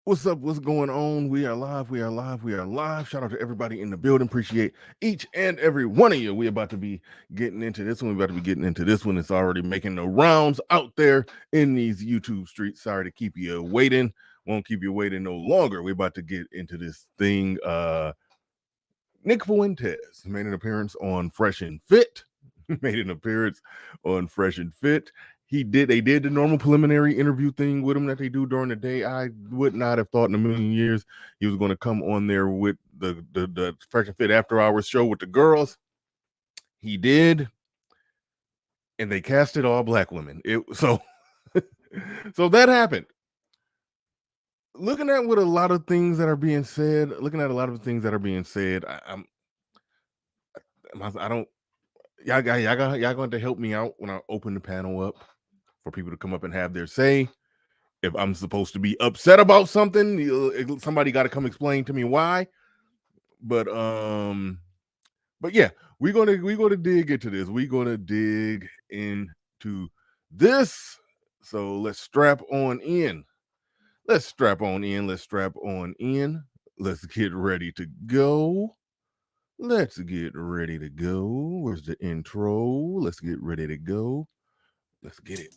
What's up? What's going on? We are live. We are live. We are live. Shout out to everybody in the building. Appreciate each and every one of you. We're about to be getting into this one. We're about to be getting into this one. It's already making the rounds out there in these YouTube streets. Sorry to keep you waiting. Won't keep you waiting no longer. We're about to get into this thing. Nick Fuentes made an appearance on Fresh and Fit. Made an appearance on Fresh and Fit. They did the normal preliminary interview thing with him that they do during the day. I would not have thought in a million years he was going to come on there with the Fresh and Fit After Hours show with the girls. He did, and they casted all black women. So that happened. Looking at what a lot of things that are being said, I don't. Y'all going to help me out when I open the panel up for people to come up and have their say. If I'm supposed to be upset about something, somebody got to come explain to me why. But yeah, we're gonna dig into this. We're gonna dig into this. So let's strap on in. Let's strap on in. Let's get ready to go. Let's get ready to go. Where's the intro? Let's get ready to go. Let's get it.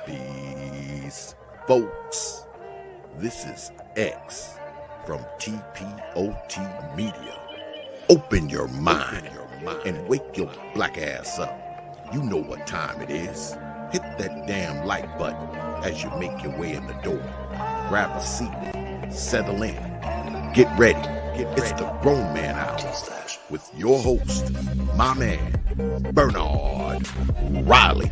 Peace, folks. This is X from TPOT Media. Open your mind and wake your black ass up. You know what time it is. Hit that damn like button as you make your way in the door. Grab a seat, settle in, get ready. It's the Grown Man Hour with your host, my man, Bernard Riley.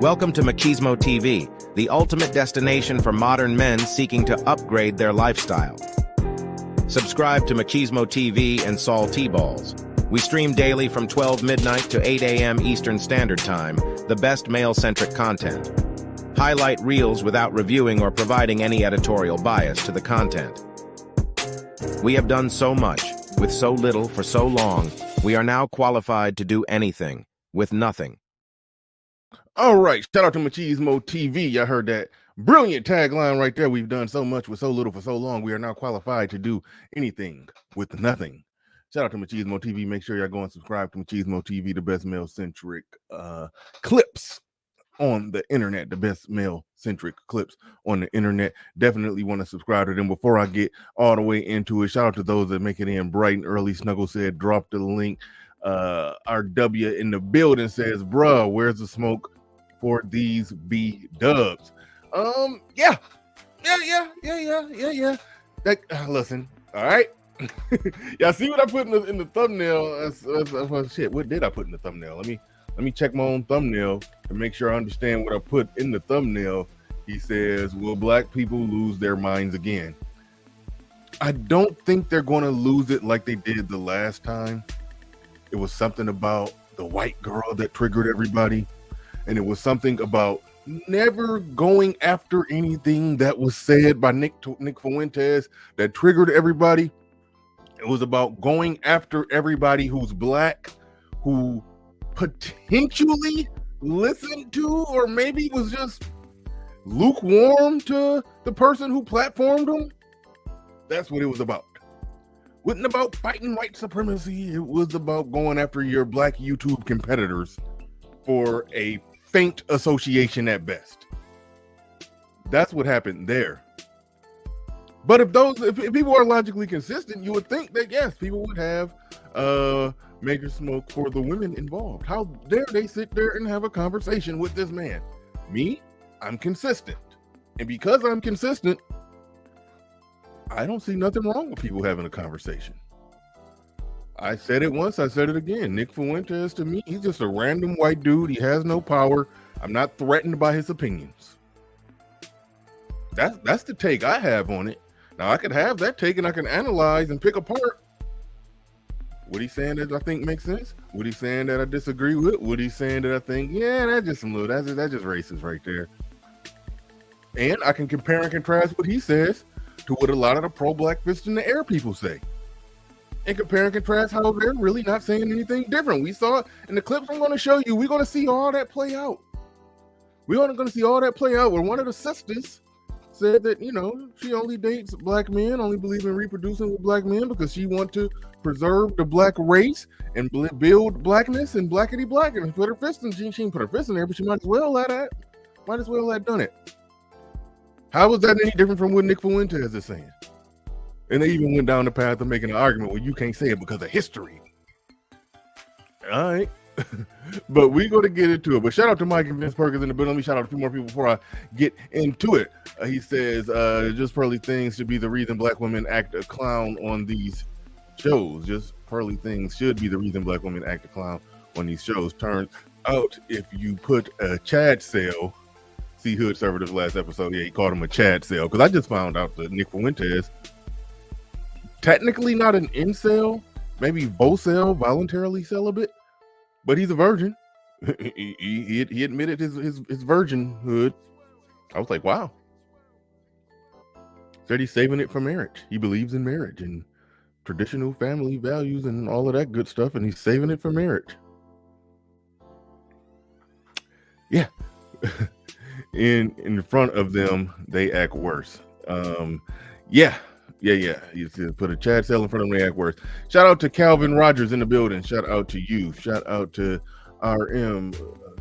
Welcome to Machismo TV, the ultimate destination for modern men seeking to upgrade their lifestyle. Subscribe to Machismo TV and Saul T-Balls. We stream daily from 12 midnight to 8 a.m. Eastern Standard Time, the best male-centric content. Highlight reels without reviewing or providing any editorial bias to the content. We have done so much, with so little for so long, we are now qualified to do anything, with nothing. All right, shout out to Machismo TV. Y'all heard that brilliant tagline right there. We've done so much with so little for so long. We are now qualified to do anything with nothing. Shout out to Machismo TV. Make sure y'all go and subscribe to Machismo TV, the best male-centric clips on the internet. The best male-centric clips on the internet. Definitely want to subscribe to them. Before I get all the way into it, shout out to those that make it in bright and early. Snuggle said, drop the link. RW in the building says, bruh, where's the smoke for these B-dubs? Yeah. Listen, all right. Y'all see what I put in the thumbnail? Shit, what did I put in the thumbnail? Let me check my own thumbnail to make sure I understand what I put in the thumbnail. He says, will black people lose their minds again? I don't think they're going to lose it like they did the last time. It was something about the white girl that triggered everybody. And it was something about never going after anything that was said by Nick Fuentes that triggered everybody. It was about going after everybody who's black, who potentially listened to or maybe was just lukewarm to the person who platformed them. That's what it was about. Wasn't about fighting white supremacy. It was about going after your black YouTube competitors for a faint association at best. That's what happened there. But if people are logically consistent, you would think that yes, people would have major smoke for the women involved. How dare they sit there and have a conversation with this man? Me, I'm consistent. And because I'm consistent, I don't see nothing wrong with people having a conversation. I said it once, I said it again. Nick Fuentes, to me, he's just a random white dude. He has no power. I'm not threatened by his opinions. That's the take I have on it. Now, I could have that take and I can analyze and pick apart what he's saying that I think makes sense, what he's saying that I disagree with, what he's saying that I think, yeah, that's just racist right there. And I can compare and contrast what he says to what a lot of the pro-black fist in the air people say. And compare and contrast how they're really not saying anything different. We saw it in the clips I'm going to show you. We're going to see all that play out. We're going to see all that play out where one of the sisters said that, she only dates black men, only believes in reproducing with black men because she wants to preserve the black race and build blackness and blackity black. And put her fist in, she didn't put her fist in there, but she might as well have done it. How was that any different from what Nick Fuentes is saying? And they even went down the path of making an argument where you can't say it because of history. All right. But we're going to get into it. But shout out to Mike and Vince Perkins in the building. Let me shout out a few more people before I get into it. He says, just pearly things should be the reason black women act a clown on these shows. Just pearly things should be the reason black women act a clown on these shows. Turns out if you put a Chad sale, see Hood Servative's last episode, yeah, he called him a Chad sale. Because I just found out that Nick Fuentes, technically not an incel, maybe vocel, voluntarily celibate, but he's a virgin. he admitted his virginhood. I was like, wow. Said he's saving it for marriage. He believes in marriage and traditional family values and all of that good stuff, and he's saving it for marriage. Yeah. In front of them, they act worse. Yeah. You put a Chad sale in front of them, they act worse. Shout out to Calvin Rogers in the building. Shout out to you. Shout out to RM.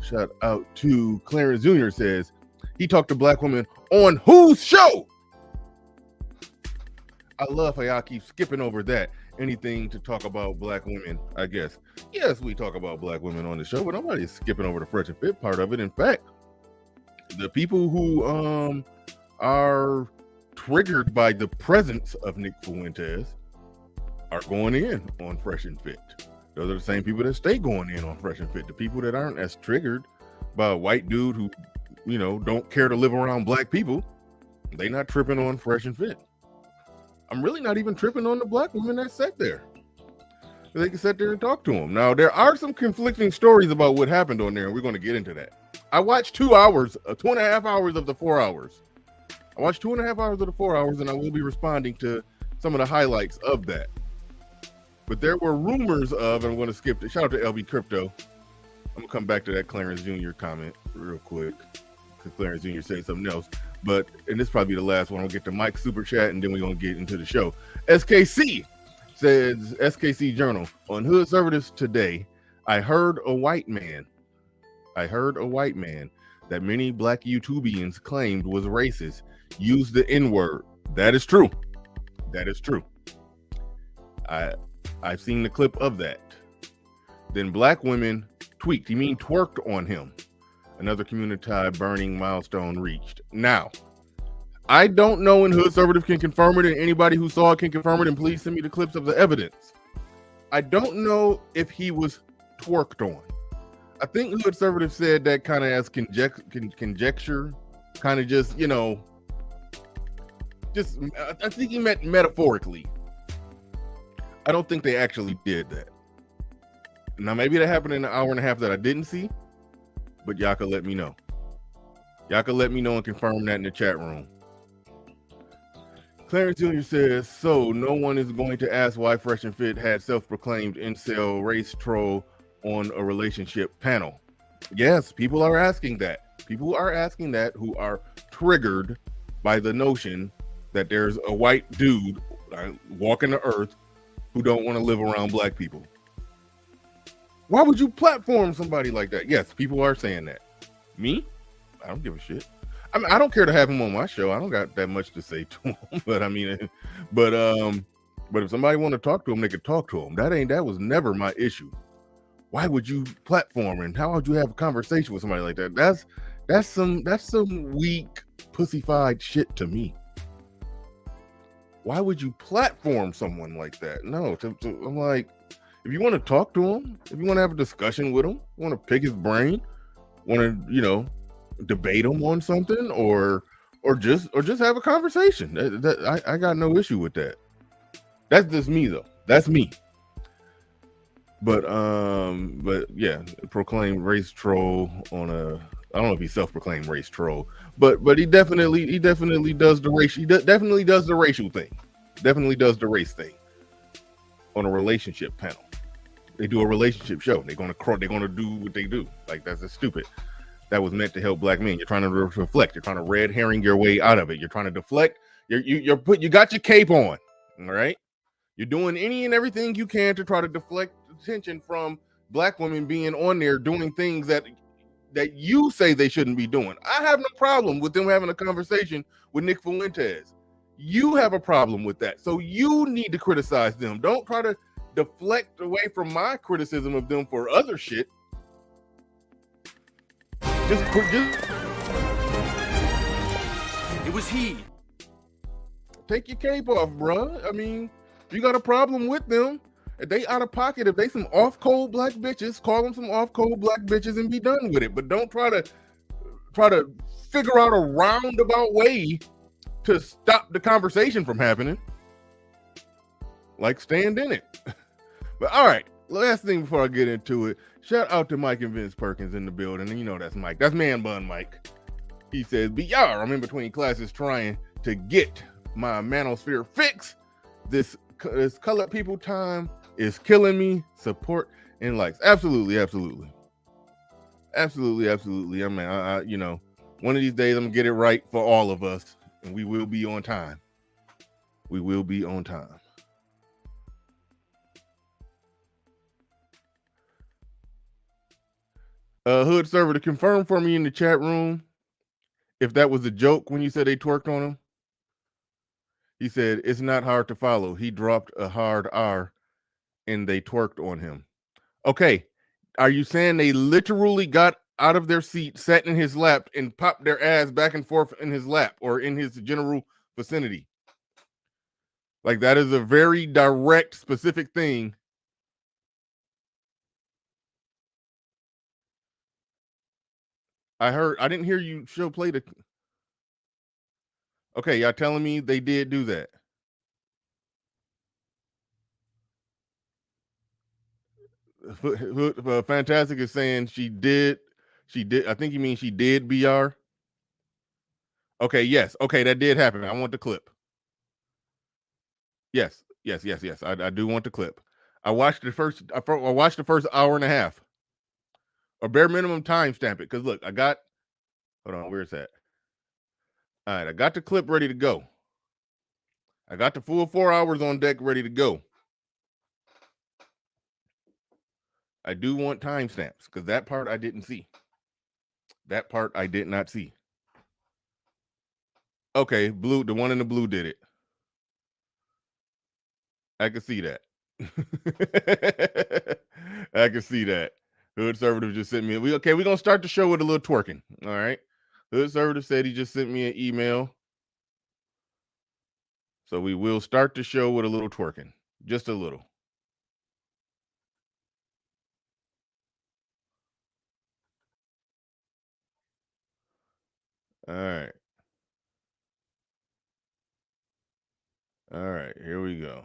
Shout out to Clarence Jr. says he talked to black women on whose show? I love how y'all keep skipping over that. Anything to talk about black women, I guess. Yes, we talk about black women on the show, but nobody's skipping over the fresh and fit part of it. In fact, the people who are triggered by the presence of Nick Fuentes are going in on Fresh and Fit. Those are the same people that stay going in on Fresh and Fit. The people that aren't as triggered by a white dude who, don't care to live around black people, they not tripping on Fresh and Fit. I'm really not even tripping on the black women that sat there. They can sit there and talk to them. Now, there are some conflicting stories about what happened on there, and we're going to get into that. I watched 2.5 hours of the 4 hours. I watched 2.5 hours of the 4 hours, and I will be responding to some of the highlights of that. But there were rumors of, and I'm going to skip it. Shout out to LB Crypto. I'm going to come back to that Clarence Jr. comment real quick, because Clarence Jr. said something else. And this probably be the last one. I'll get to Mike's super chat, and then we're going to get into the show. SKC says, SKC Journal, on Hood Services today, I heard a white man that many black YouTubians claimed was racist used the N-word. That is true. I've seen the clip of that. Then black women tweaked. You mean twerked on him. Another community burning milestone reached. Now, I don't know, and Hood Conservative can confirm it, and anybody who saw it can confirm it, and please send me the clips of the evidence. I don't know if he was twerked on. I think Hood Conservative said that kind of as conjecture, kind of just, I think he meant metaphorically. I don't think they actually did that. Now, maybe that happened in an hour and a half that I didn't see, but y'all can let me know. Y'all can let me know and confirm that in the chat room. Clarence Jr. says, so no one is going to ask why Fresh and Fit had self-proclaimed incel race troll on a relationship panel. Yes, people are asking that. People are asking that who are triggered by the notion that there's a white dude walking the earth who don't want to live around black people. Why would you platform somebody like that? Yes, people are saying that. Me? I don't give a shit. I mean, I don't care to have him on my show. I don't got that much to say to him. But I mean, but if somebody want to talk to him, they could talk to him. That was never my issue. Why would you platform and how would you have a conversation with somebody like that? That's some weak pussyfied shit to me. Why would you platform someone like that? No, I'm like, if you want to talk to him, if you want to have a discussion with him, want to pick his brain, want to, debate him on something or just have a conversation. I got no issue with that. That's just me though. That's me. But yeah, proclaimed race troll on a, I don't know if he self-proclaimed race troll, but he definitely does the race. He definitely does the racial thing. Definitely does the race thing on a relationship panel. They do a relationship show. They're gonna do what they do. Like, that's just stupid. That was meant to help black men. You're trying to reflect. You're trying to red herring your way out of it. You're trying to deflect. You got your cape on. All right. You're doing any and everything you can to try to deflect attention from black women being on there doing things that you say they shouldn't be doing. I have no problem with them having a conversation with Nick Fuentes. You have a problem with that. So you need to criticize them. Don't try to deflect away from my criticism of them for other shit. Just it was he. Take your cape off, bruh. I mean, if you got a problem with them, if they out of pocket, if they some off-cold black bitches, call them some off-cold black bitches and be done with it. But don't try to figure out a roundabout way to stop the conversation from happening. Like, stand in it. But all right, last thing before I get into it, shout out to Mike and Vince Perkins in the building. And that's Mike. That's Man Bun Mike. He says, BR, I'm in between classes trying to get my manosphere fix. This colored people time is killing me. Support and likes. Absolutely. I mean, one of these days I'm gonna get it right for all of us, and we will be on time. Hood server, to confirm for me in the chat room if that was a joke when you said they twerked on him. He said, it's not hard to follow. He dropped a hard R and they twerked on him. Okay. Are you saying they literally got out of their seat, sat in his lap, and popped their ass back and forth in his lap or in his general vicinity? Like, that is a very direct, specific thing. I didn't hear you play the. Okay, y'all telling me they did do that. Fantastic is saying she did. I think you mean she did BR. Okay, yes. Okay, that did happen. I want the clip. Yes. I do want the clip. I watched the first hour and a half. Or bare minimum timestamp it. Because look, hold on, where's that? All right, I got the clip ready to go. I got the full 4 hours on deck ready to go. I do want timestamps because that part I didn't see. That part I did not see. Okay, blue, the one in the blue did it. I can see that. I can see that. Hood Servative just sent me. We're gonna start the show with a little twerking. All right. Hood Servative said he just sent me an email. So we will start the show with a little twerking. Just a little. All right. All right, here we go.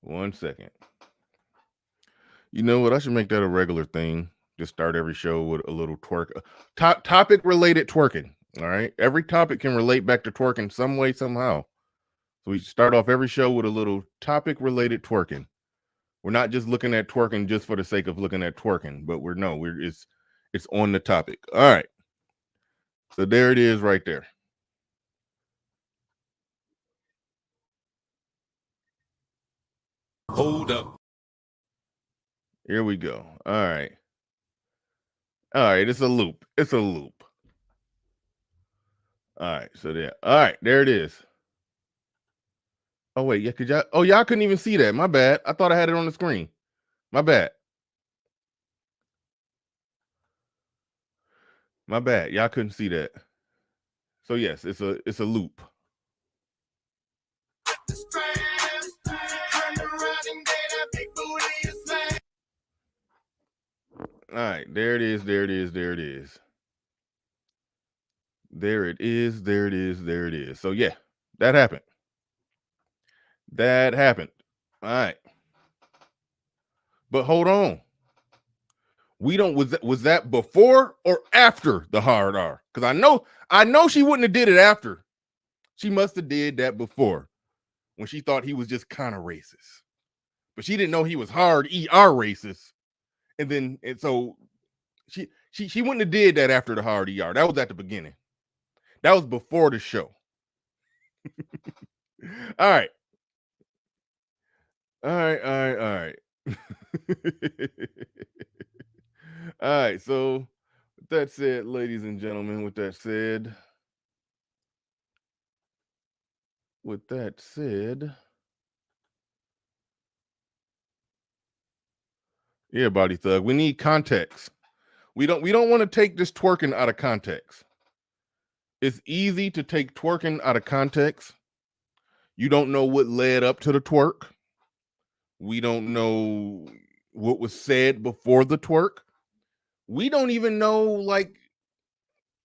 1 second. You know what? I should make that a regular thing Just start every show with a little twerk. Topic related twerking. All right. Every topic can relate back to twerking some way, somehow. So we start off every show with a little topic related twerking. We're not just looking at twerking just for the sake of looking at twerking, but it's on the topic. All right. So there it is right there. Hold up. Here we go. All right. All right. It's a loop. It's a loop. All right. So there. All right. There it is. Oh, wait. Yeah. Y'all couldn't even see that. My bad. I thought I had it on the screen. My bad. My bad. Y'all couldn't see that. So yes, it's a loop. All right, there it is, there it is, there it is. There it is, there it is, there it is. So yeah, that happened. That happened. All right. But hold on. Was that before or after the hard R? Because I know she wouldn't have did it after. She must have did that before when she thought he was just kind of racist. But she didn't know he was hard ER racist. And so she wouldn't have did that after the hard ER. That was at the beginning. That was before the show. All right. All right. All right. So with that said, ladies and gentlemen, with that said, yeah, Body Thug, we need context. We don't want to take this twerking out of context. It's easy to take twerking out of context. You don't know what led up to the twerk. We don't know what was said before the twerk. We don't even know, like,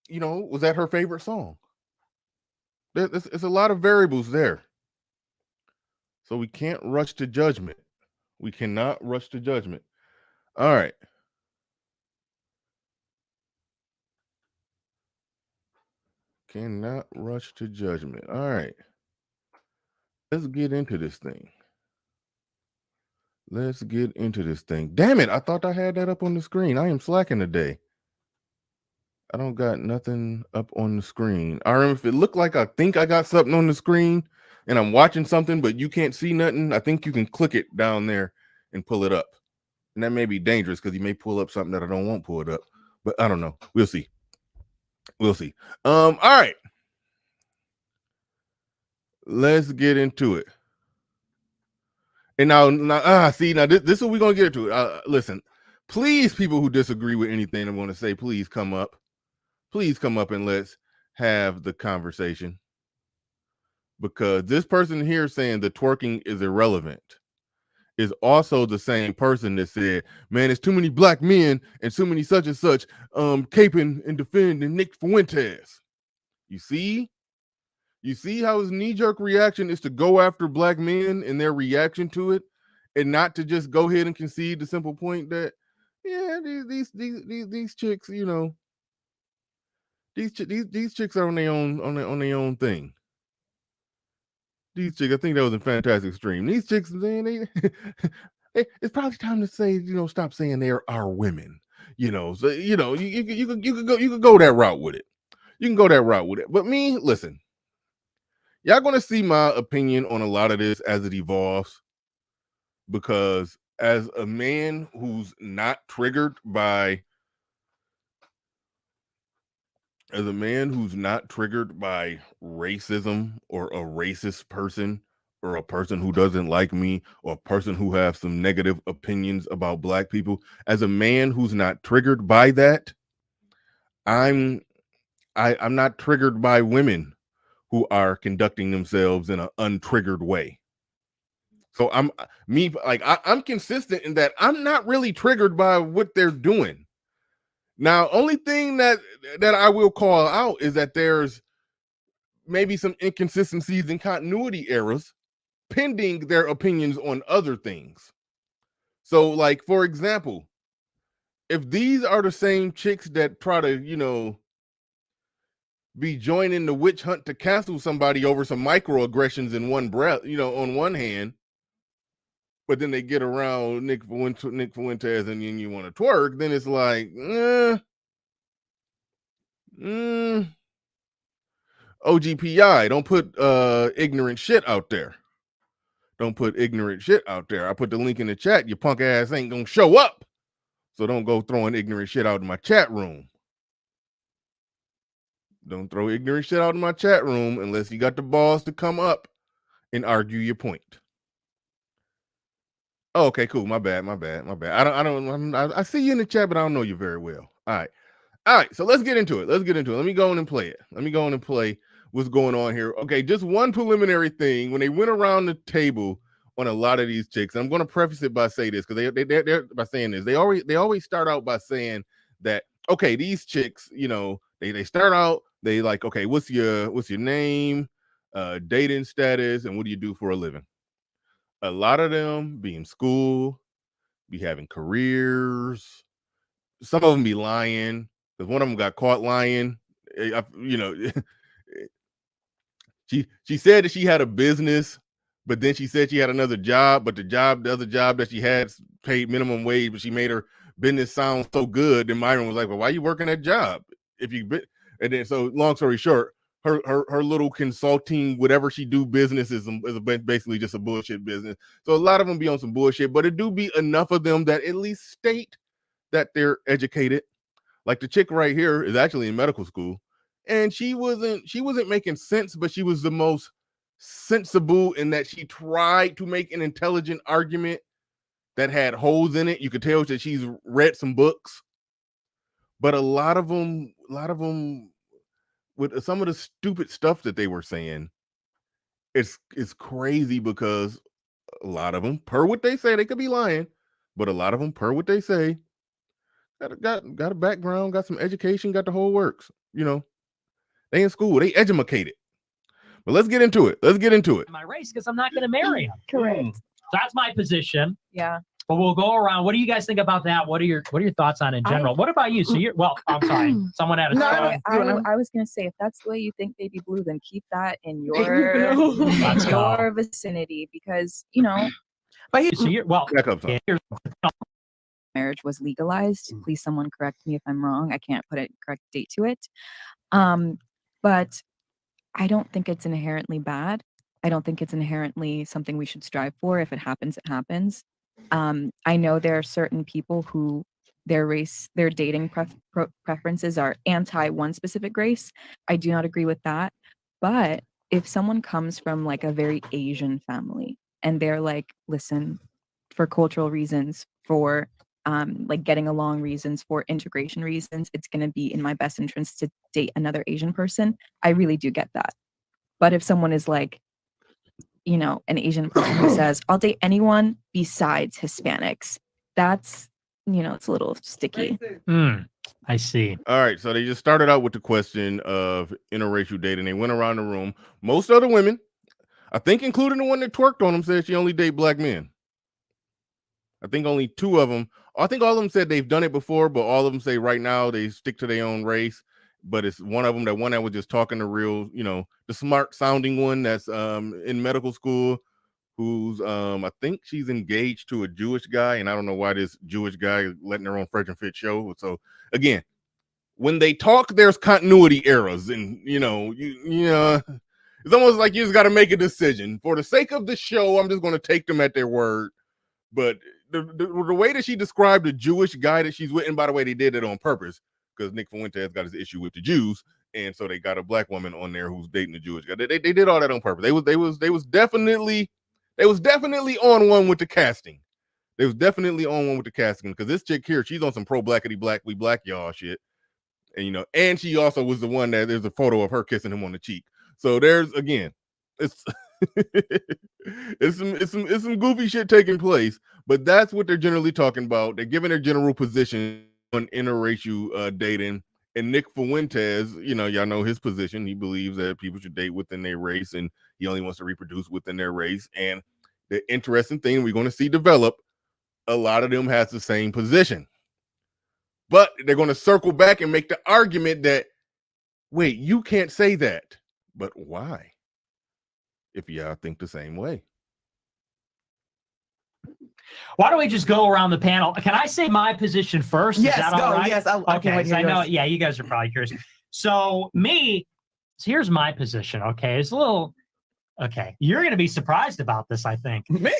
was that her favorite song? There's a lot of variables there. So we can't rush to judgment. We cannot rush to judgment. All right. Cannot rush to judgment. All right. Let's get into this thing. Damn it. I thought I had that up on the screen. I am slacking today. I don't got nothing up on the screen. I remember if it looked like I think I got something on the screen and I'm watching something, but you can't see nothing, I think you can click it down there and pull it up. And that may be dangerous because you may pull up something that I don't want pulled up. But I don't know. We'll see. All right. Let's get into it. And now this is what we're going to get into. Listen, please, people who disagree with anything I'm going to say, please come up. Please come up and let's have the conversation. Because this person here saying the twerking is irrelevant is also the same person that said, man, it's too many black men and so many such and such caping and defending Nick Fuentes. You see how his knee-jerk reaction is to go after black men and their reaction to it, and not to just go ahead and concede the simple point that, yeah, these chicks, these chicks are on their own thing. These chicks, I think that was a fantastic stream. These chicks, man, it's probably time to say, stop saying they are women. So you could go that route with it. You can go that route with it. But me, listen, y'all gonna see my opinion on a lot of this as it evolves. Because as a man who's not triggered by racism or a racist person or a person who doesn't like me or a person who has some negative opinions about black people, as a man who's not triggered by that, I'm not triggered by women who are conducting themselves in an untriggered way. So I'm consistent in that I'm not really triggered by what they're doing. Now, only thing that I will call out is that there's maybe some inconsistencies in continuity errors pending their opinions on other things. So, like, for example, if these are the same chicks that try to, you know, be joining the witch hunt to cancel somebody over some microaggressions in one breath, you know, on one hand, but then they get around Nick Fuentes and then you want to twerk, then it's like, OGPI, don't put ignorant shit out there. Don't put ignorant shit out there. I put the link in the chat. Your punk ass ain't gonna show up. So don't go throwing ignorant shit out in my chat room. Don't throw ignorant shit out in my chat room unless you got the balls to come up and argue your point. Oh, okay, cool. My bad. I see you in the chat, but I don't know you very well. All right. So let's get into it. Let me go in and play it. Let me go in and play what's going on here. Okay, just one preliminary thing. When they went around the table on a lot of these chicks, and I'm going to preface it by saying this because they're by saying this. They always start out by saying that, okay, these chicks, you know, they start out, they like, okay, what's your name, dating status, and what do you do for a living? A lot of them be in school, be having careers. Some of them be lying because one of them got caught lying. You know, she said that she had a business, but then she said she had another job, but the other job that she had paid minimum wage, but she made her business sound so good. Then Myron was like, well, why are you working that job? And then, so long story short, her little consulting, whatever she do business is basically just a bullshit business. So a lot of them be on some bullshit, but it do be enough of them that at least state that they're educated. Like the chick right here is actually in medical school, and she wasn't making sense, but she was the most sensible in that she tried to make an intelligent argument that had holes in it. You could tell that she's read some books, but a lot of them with some of the stupid stuff that they were saying, it's crazy because a lot of them, per what they say, they could be lying, but a lot of them, per what they say, got a background, got some education, got the whole works. You know, they in school, they educated. But let's get into it. My race, because I'm not going to marry him. Correct. That's my position. Yeah. But we'll go around. What do you guys think about that? What are your thoughts on it in general? What about you? So you're I'm sorry. Someone had a I was gonna say, if that's the way you think baby blue, then keep that in your vicinity, because you know. But so you're Marriage was legalized. Please, someone correct me if I'm wrong. I can't put a correct date to it. But I don't think it's inherently bad. I don't think it's inherently something we should strive for. If it happens, it happens. I know there are certain people who their dating preferences are anti one specific race. I do not agree with that. But if someone comes from like a very Asian family and they're like, listen, for cultural reasons, for like getting along reasons, for integration reasons, it's going to be in my best interest to date another Asian person. I really do get that. But if someone is like, you know, an Asian person who says, I'll date anyone besides Hispanics, that's, you know, it's a little sticky. I see. All right. So they just started out with the question of interracial dating. They went around the room. Most of the women, I think including the one that twerked on them, said she only date black men. I think only two of them. I think all of them said they've done it before, but all of them say right now they stick to their own race. But it's one of them, that one that was just talking to real, you know, the smart sounding one that's in medical school, who's I think she's engaged to a Jewish guy, and I don't know why this Jewish guy is letting her on Fresh and Fit show. So again, when they talk, there's continuity errors, and you know, it's almost like you just got to make a decision for the sake of the show. I'm just going to take them at their word. But the way that she described the Jewish guy that she's with, and by the way, they did it on purpose because Nick Fuentes got his issue with the Jews, and so they got a black woman on there who's dating a Jewish guy. They did all that on purpose. They was definitely on one with the casting. They was definitely on one with the casting because this chick here, she's on some pro blackity black, we black y'all shit, and you know, and she also was the one that there's a photo of her kissing him on the cheek. So there's again, it's it's some goofy shit taking place, but that's what they're generally talking about. They're giving their general position on interracial dating. And Nick Fuentes, you know, y'all know his position. He believes that people should date within their race, and he only wants to reproduce within their race. And the interesting thing we're going to see develop, a lot of them has the same position. But they're going to circle back and make the argument that, wait, you can't say that. But why? If y'all think the same way. Why don't we just go around the panel? Can I say my position first? Yes, Is that go. all right? Yes, okay. So I know, yeah, you guys are probably curious. So here's my position. Okay, it's a little. Okay, you're going to be surprised about this, I think. Me?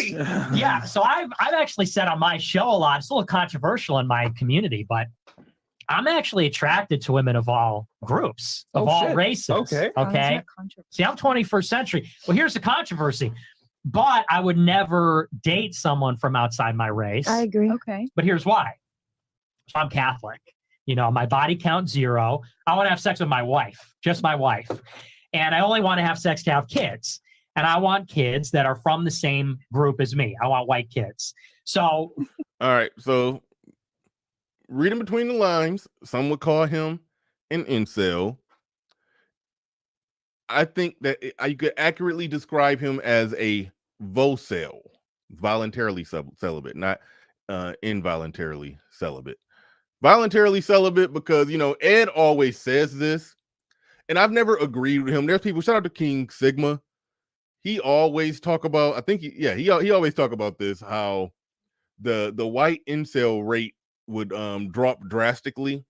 Yeah. So I've actually said on my show a lot. It's a little controversial in my community, but I'm actually attracted to women of all groups, of all races. Okay. Okay. See, I'm 21st century. Well, here's the controversy. But I would never date someone from outside my race. I agree. Okay. But here's why. So I'm Catholic. You know, my body count 0. I want to have sex with my wife, just my wife. And I only want to have sex to have kids. And I want kids that are from the same group as me. I want white kids. So. All right. So reading between the lines, some would call him an incel. I think that you could accurately describe him as a vocel, voluntarily celibate, not involuntarily celibate. Voluntarily celibate because, you know, Ed always says this, and I've never agreed with him. There's people, shout out to King Sigma. He always talk about, I think, he always talk about this, how the white incel rate would drop drastically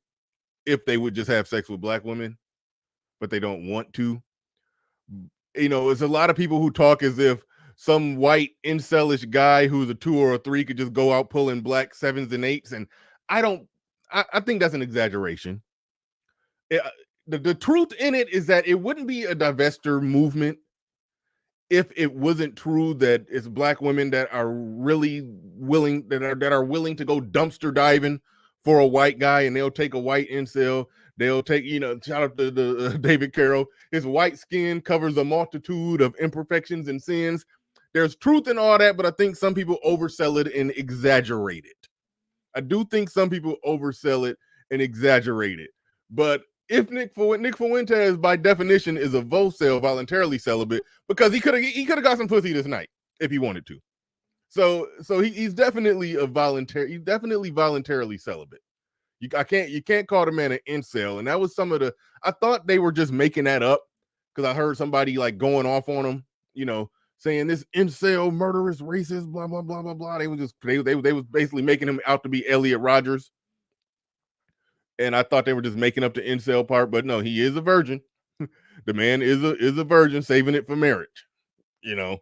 if they would just have sex with black women, but they don't want to. You know, there's a lot of people who talk as if some white incelish guy who's a 2 or a 3 could just go out pulling black 7s and 8s. And I think that's an exaggeration. The truth in it is that it wouldn't be a divester movement if it wasn't true that it's black women that are really willing, that are willing to go dumpster diving for a white guy, and they'll take a white incel. They'll take, you know, shout out to David Carroll. His white skin covers a multitude of imperfections and sins. There's truth in all that, but I think some people oversell it and exaggerate it. I do think some people oversell it and exaggerate it. But if Nick Fuentes, by definition, is a vocel, voluntarily celibate, because he could have got some pussy this night if he wanted to. So he's definitely voluntarily celibate. You can't call the man an incel. And that was I thought they were just making that up because I heard somebody like going off on him, you know, saying this incel, murderous, racist, blah, blah, blah, blah, blah. They was basically making him out to be Elliot Rodgers. And I thought they were just making up the incel part, but no, he is a virgin. The man is a virgin, saving it for marriage, you know.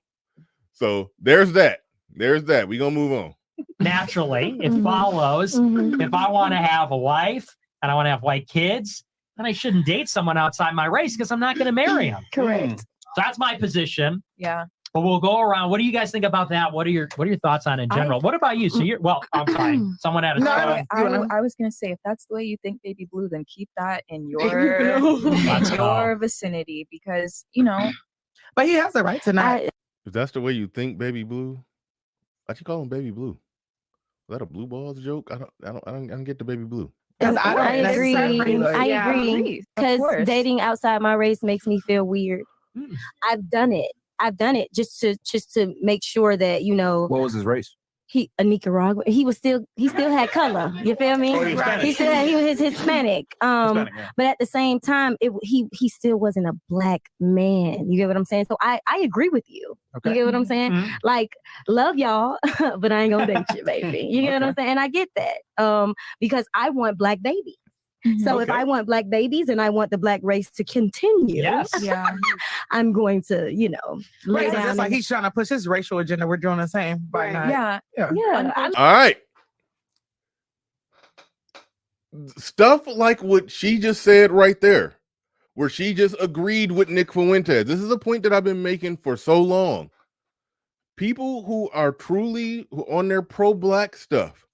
So there's that. We're gonna move on. Naturally, it follows if I want to have a wife and I want to have white kids, then I shouldn't date someone outside my race because I'm not going to marry him. Correct. So that's my position. Yeah. But we'll go around. What do you guys think about that? What are your thoughts on it in general? What about you? So I'm sorry. Someone had a I was gonna say, if that's the way you think, Baby Blue, then keep that in your vicinity, because, you know. But he has the right to not. If that's the way you think, Baby Blue, why'd you call him Baby Blue? Was that a blue balls joke? I don't get the Baby Blue. I agree. Because dating outside my race makes me feel weird. I've done it just to make sure that, you know. What was his race? A Nicaraguan. He still had color. You feel me? Oh, he was Hispanic. But at the same time, he still wasn't a black man. You get what I'm saying? So I agree with you. Okay. You get what I'm saying? Mm-hmm. Like, love y'all, but I ain't gonna date you, baby. You get what I'm saying? And I get that. Because I want black babies. So if I want black babies and I want the black race to continue, I'm going to, you know, lay down. It's like he's trying to push his racial agenda. We're doing the same. Yeah. All right. Stuff like what she just said right there, where she just agreed with Nick Fuentes. This is a point that I've been making for so long. People who are truly on their pro-black stuff,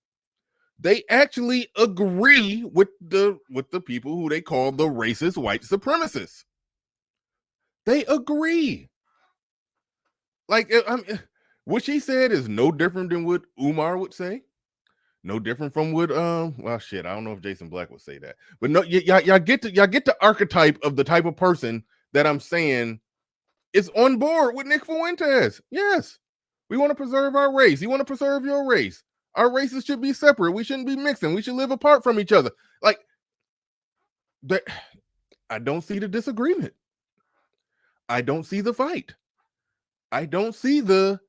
they actually agree with the people who they call the racist white supremacists. They agree. Like, what she said is no different than what Umar would say. No different from what well, shit, I don't know if Jason Black would say that. But no, y'all get the archetype of the type of person that I'm saying is on board with Nick Fuentes. Yes. We want to preserve our race. You want to preserve your race. Our races should be separate. We shouldn't be mixing. We should live apart from each other. Like that, I don't see the disagreement. I don't see the fight. I don't see the,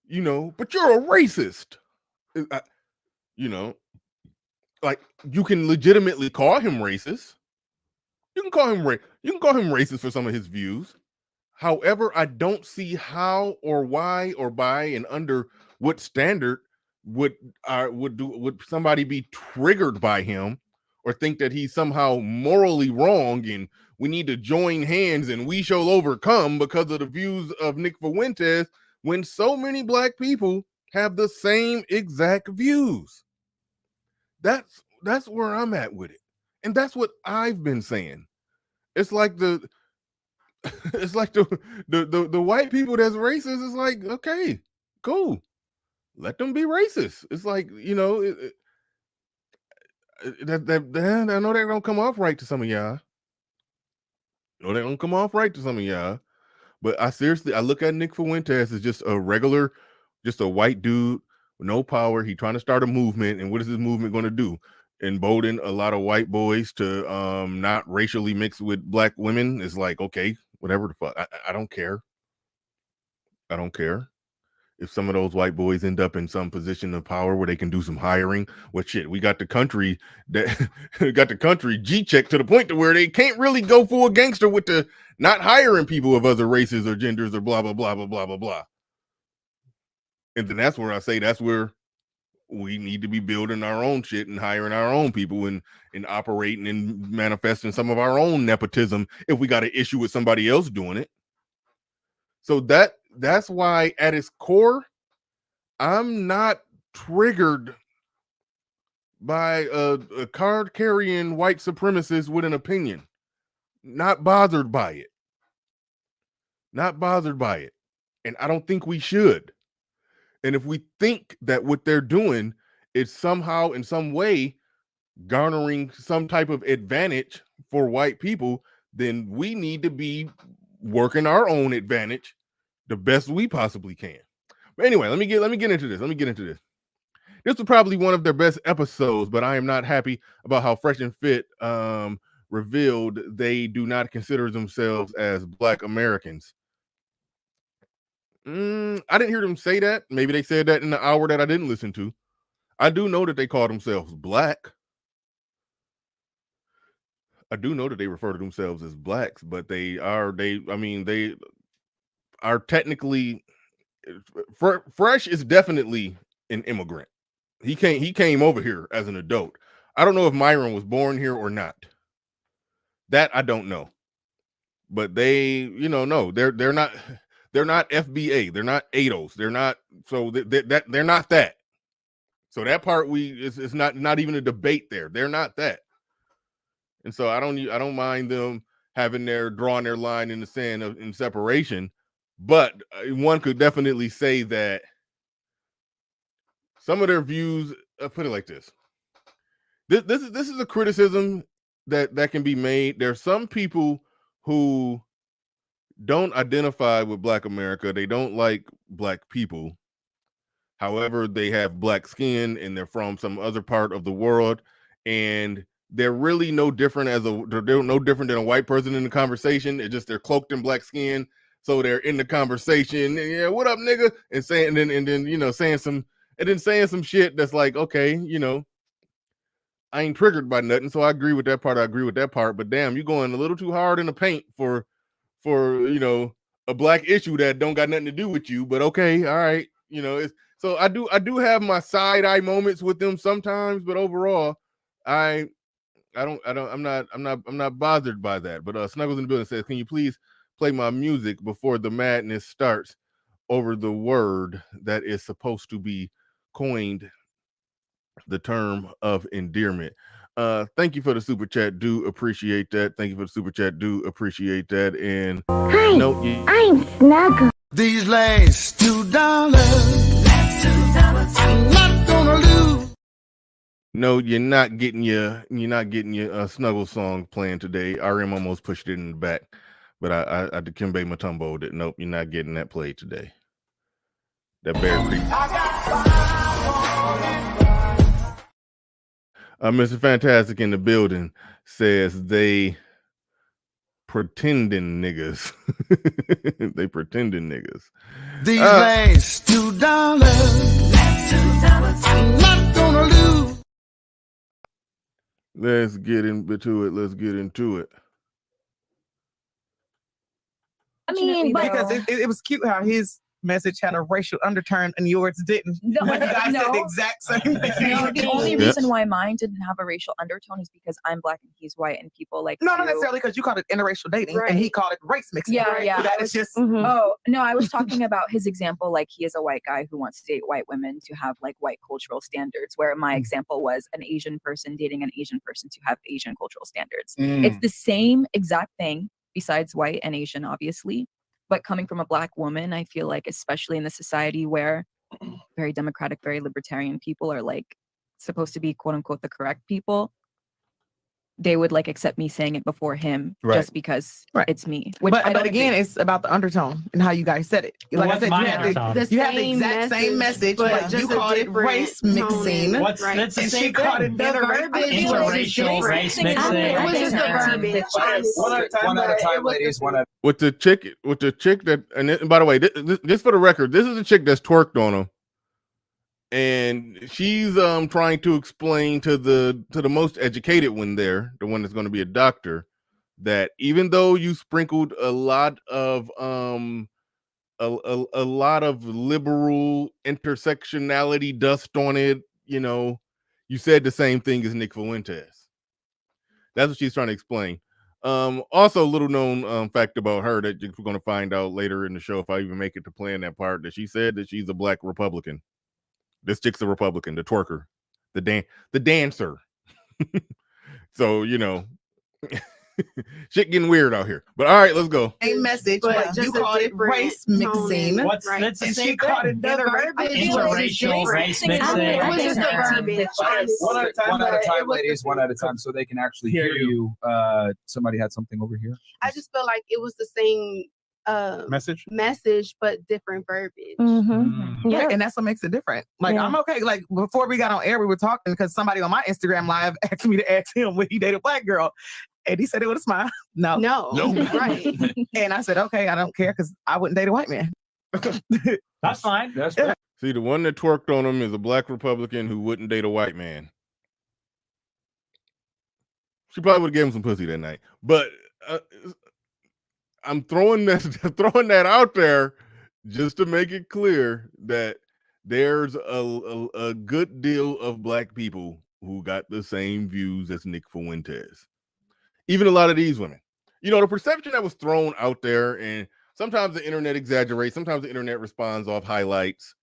but you're a racist. Like you can legitimately call him racist. You can call him racist for some of his views. However, I don't see how or why or by and under what standard would somebody be triggered by him or think that he's somehow morally wrong and we need to join hands and we shall overcome because of the views of Nick Fuentes when so many black people have the same exact views. That's where I'm at with it. And that's what I've been saying. It's like the white people that's racist is like, okay, cool. Let them be racist. It's like, I know they don't come off right to some of y'all. But I look at Nick Fuentes as just a regular, just a white dude with no power. He trying to start a movement. And what is this movement going to do? Embolden a lot of white boys to not racially mix with black women. Is like, okay, whatever the fuck. I don't care. If some of those white boys end up in some position of power where they can do some hiring, well, shit, we got the country G-checked to the point to where they can't really go full gangster with the not hiring people of other races or genders or blah, blah, blah, blah, blah, blah, blah. And then that's where I say that's where we need to be building our own shit and hiring our own people and operating and manifesting some of our own nepotism if we got an issue with somebody else doing it. So that's why at its core, I'm not triggered by a card-carrying white supremacist with an opinion. Not bothered by it. And I don't think we should. And if we think that what they're doing is somehow in some way garnering some type of advantage for white people, then we need to be working our own advantage the best we possibly can. But anyway, let me get into this. This was probably one of their best episodes, but I am not happy about how Fresh and Fit revealed they do not consider themselves as Black Americans. I didn't hear them say that. Maybe they said that in the hour that I didn't listen to. I do know that they call themselves Black. I do know that they refer to themselves as Blacks, but they are technically Fresh is definitely an immigrant. He came over here as an adult. I don't know if Myron was born here or not. That I don't know. But they, no, they're not FBA. They're not ADOS. They're not, so they're not that. So that part it's not even a debate there. They're not that. And so I don't mind them drawing their line in the sand in separation, but one could definitely say that some of their views, put it like this. This is a criticism that can be made. There are some people who don't identify with Black America. They don't like Black people. However, they have black skin and they're from some other part of the world, and they're really no different they're no different than a white person in the conversation. It's just they're cloaked in black skin, so they're in the conversation. Yeah, what up, nigga? And saying saying some shit that's like, okay, I ain't triggered by nothing, so I agree with that part. But damn, you're going a little too hard in the paint for a black issue that don't got nothing to do with you. But okay, all right, so I do have my side eye moments with them sometimes, but overall, I'm not bothered by that. But Snuggles in the building says, can you please play my music before the madness starts over the word that is supposed to be coined the term of endearment? Thank you for the super chat. Do appreciate that. And I'm Snuggle. These last $2. I'm not gonna lose. No, you're not getting your Snuggle song playing today. RM almost pushed it in the back, but I Dikembe Mutombo that nope, you're not getting that played today. That Bear Creek. Mr. Fantastic in the building says they pretending niggas. They pretending niggas. These last $2, I'm not gonna lose. Let's get into it. Let's get into it. I mean, but because it was cute how his message had a racial undertone and yours didn't. No, You guys said the exact same thing. No, the only reason why mine didn't have a racial undertone is because I'm black and he's white, and people like not necessarily because you called it interracial dating and he called it race mixing. Yeah, yeah. That is just Oh no, I was talking about his example. Like, he is a white guy who wants to date white women to have like white cultural standards. Where my example was an Asian person dating an Asian person to have Asian cultural standards. It's the same exact thing, besides white and Asian, obviously. But coming from a black woman, I feel like, especially in the society where very democratic, very libertarian people are like supposed to be quote unquote the correct people, they would like accept me saying it before him just because it's me. Which but again, it's about the undertone and how you guys said it. Like I said, you have the exact same message, but you called it race mixing. That's the and same she called it interracial race mixing. It was just the verbiage. One at a time, ladies. One at With the chick that, and by the way, this for the record, this is the chick that's twerked on him. And she's trying to explain to the most educated one there, the one that's going to be a doctor, that even though you sprinkled a lot of a lot of liberal intersectionality dust on it, you know, you said the same thing as Nick Fuentes. That's what she's trying to explain. Also, little known fact about her that we're going to find out later in the show, if I even make it to playing that part, that she said that she's a black Republican. This chick's a Republican, the twerker, the dancer. So, you know, shit getting weird out here. But all right, let's go. Same message, but you called it race mixing. That's the and same she called it interracial race mixing. It was just the verbiage. one at a time, ladies. One at a time, so they can actually hear you. Somebody had something over here. I just feel like it was the same message, but different verbiage. Yeah, and that's what makes it different. Like, I'm okay. Like, before we got on air, we were talking because somebody on my Instagram live asked me to ask him would he date a black girl, and he said it with a smile. No, Right. And I said, okay, I don't care because I wouldn't date a white man. That's fine. That's fine. See, the one that twerked on him is a black Republican who wouldn't date a white man. She probably would have gave him some pussy that night, but I'm throwing that out there just to make it clear that there's a good deal of black people who got the same views as Nick Fuentes. Even a lot of these women. You know, the perception that was thrown out there, and sometimes the internet exaggerates, sometimes the internet responds off highlights,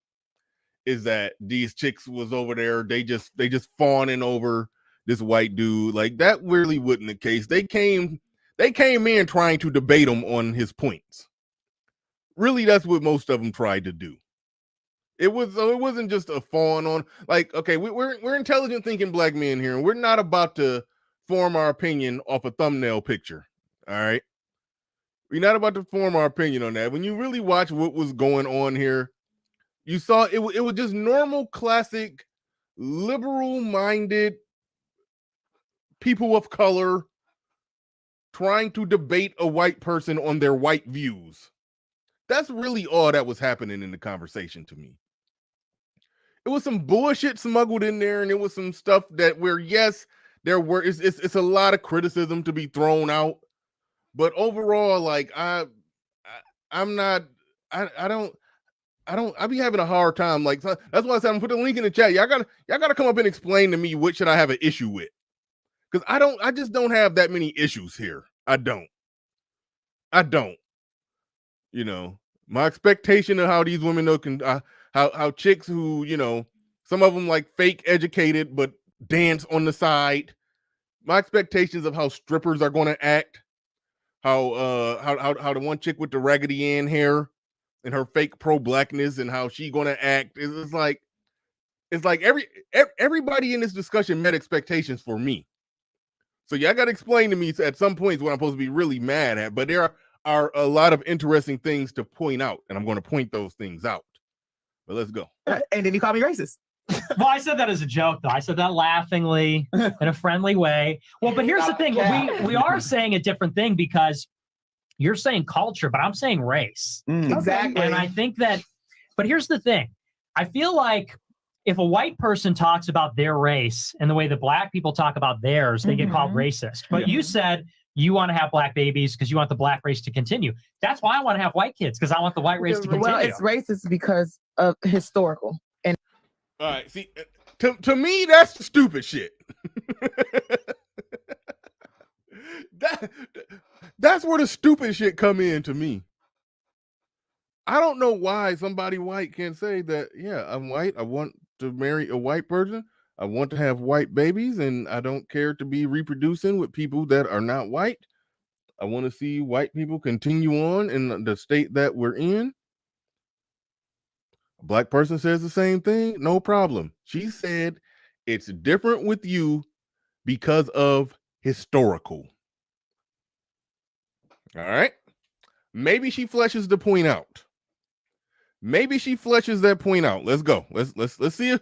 is that these chicks was over there, they just fawning over this white dude. Like, that really wasn't the case. They came in trying to debate him on his points. Really, that's what most of them tried to do. It wasn't just a fawn on, like, okay, we're intelligent thinking black men here, and we're not about to form our opinion off a thumbnail picture. All right. We're not about to form our opinion on that. When you really watch what was going on here, you saw it was just normal, classic, liberal-minded people of color trying to debate a white person on their white views. That's really all that was happening in the conversation to me. It was some bullshit smuggled in there, and it was some stuff that where, yes, it's a lot of criticism to be thrown out, but overall, like, I be having a hard time. Like, so that's why I said I'm put the link in the chat. Y'all gotta come up and explain to me what should I have an issue with. Because I just don't have that many issues here. I don't. You know, my expectation of how these women look, and how chicks who, you know, some of them like fake educated but dance on the side. My expectations of how strippers are going to act, how the one chick with the Raggedy Ann hair and her fake pro-blackness and how she going to act, it's like everybody in this discussion met expectations for me. So y'all got to explain to me at some points what I'm supposed to be really mad at, but there are a lot of interesting things to point out, and I'm going to point those things out. But let's go. And then you call me racist. Well, I said that as a joke, though. I said that laughingly in a friendly way. Well, but here's the thing: we are saying a different thing because you're saying culture, but I'm saying race. Exactly. And I think that. But here's the thing: I feel like if a white person talks about their race and the way that black people talk about theirs, they get called racist. But you said you want to have black babies because you want the black race to continue. That's why I want to have white kids, because I want the white race to continue. Well, it's racist because of historical. And all right, see, to me, that's stupid shit. That's where the stupid shit come in to me. I don't know why somebody white can say that, yeah, I'm white, I want to marry a white person, I want to have white babies, and I don't care to be reproducing with people that are not white. I want to see white people continue on in the state that we're in. A black person says the same thing, no problem. She said it's different with you because of historical. All right. Maybe she fleshes the point out. Maybe she fleshes that point out. Let's go. Let's see if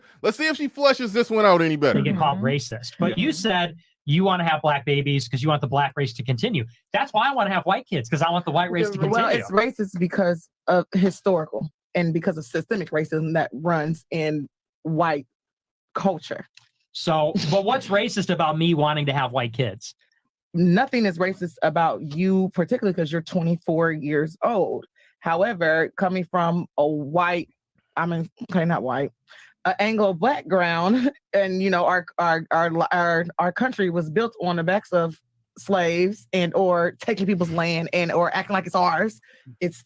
she fleshes this one out any better. They get called racist. But you said you want to have black babies because you want the black race to continue. That's why I want to have white kids, because I want the white race to continue. Well, it's racist because of historical and because of systemic racism that runs in white culture. So, but what's racist about me wanting to have white kids? Nothing is racist about you, particularly because you're 24 years old. However, coming from a white, not white, Anglo background, and our country was built on the backs of slaves and or taking people's land and or acting like it's ours. It's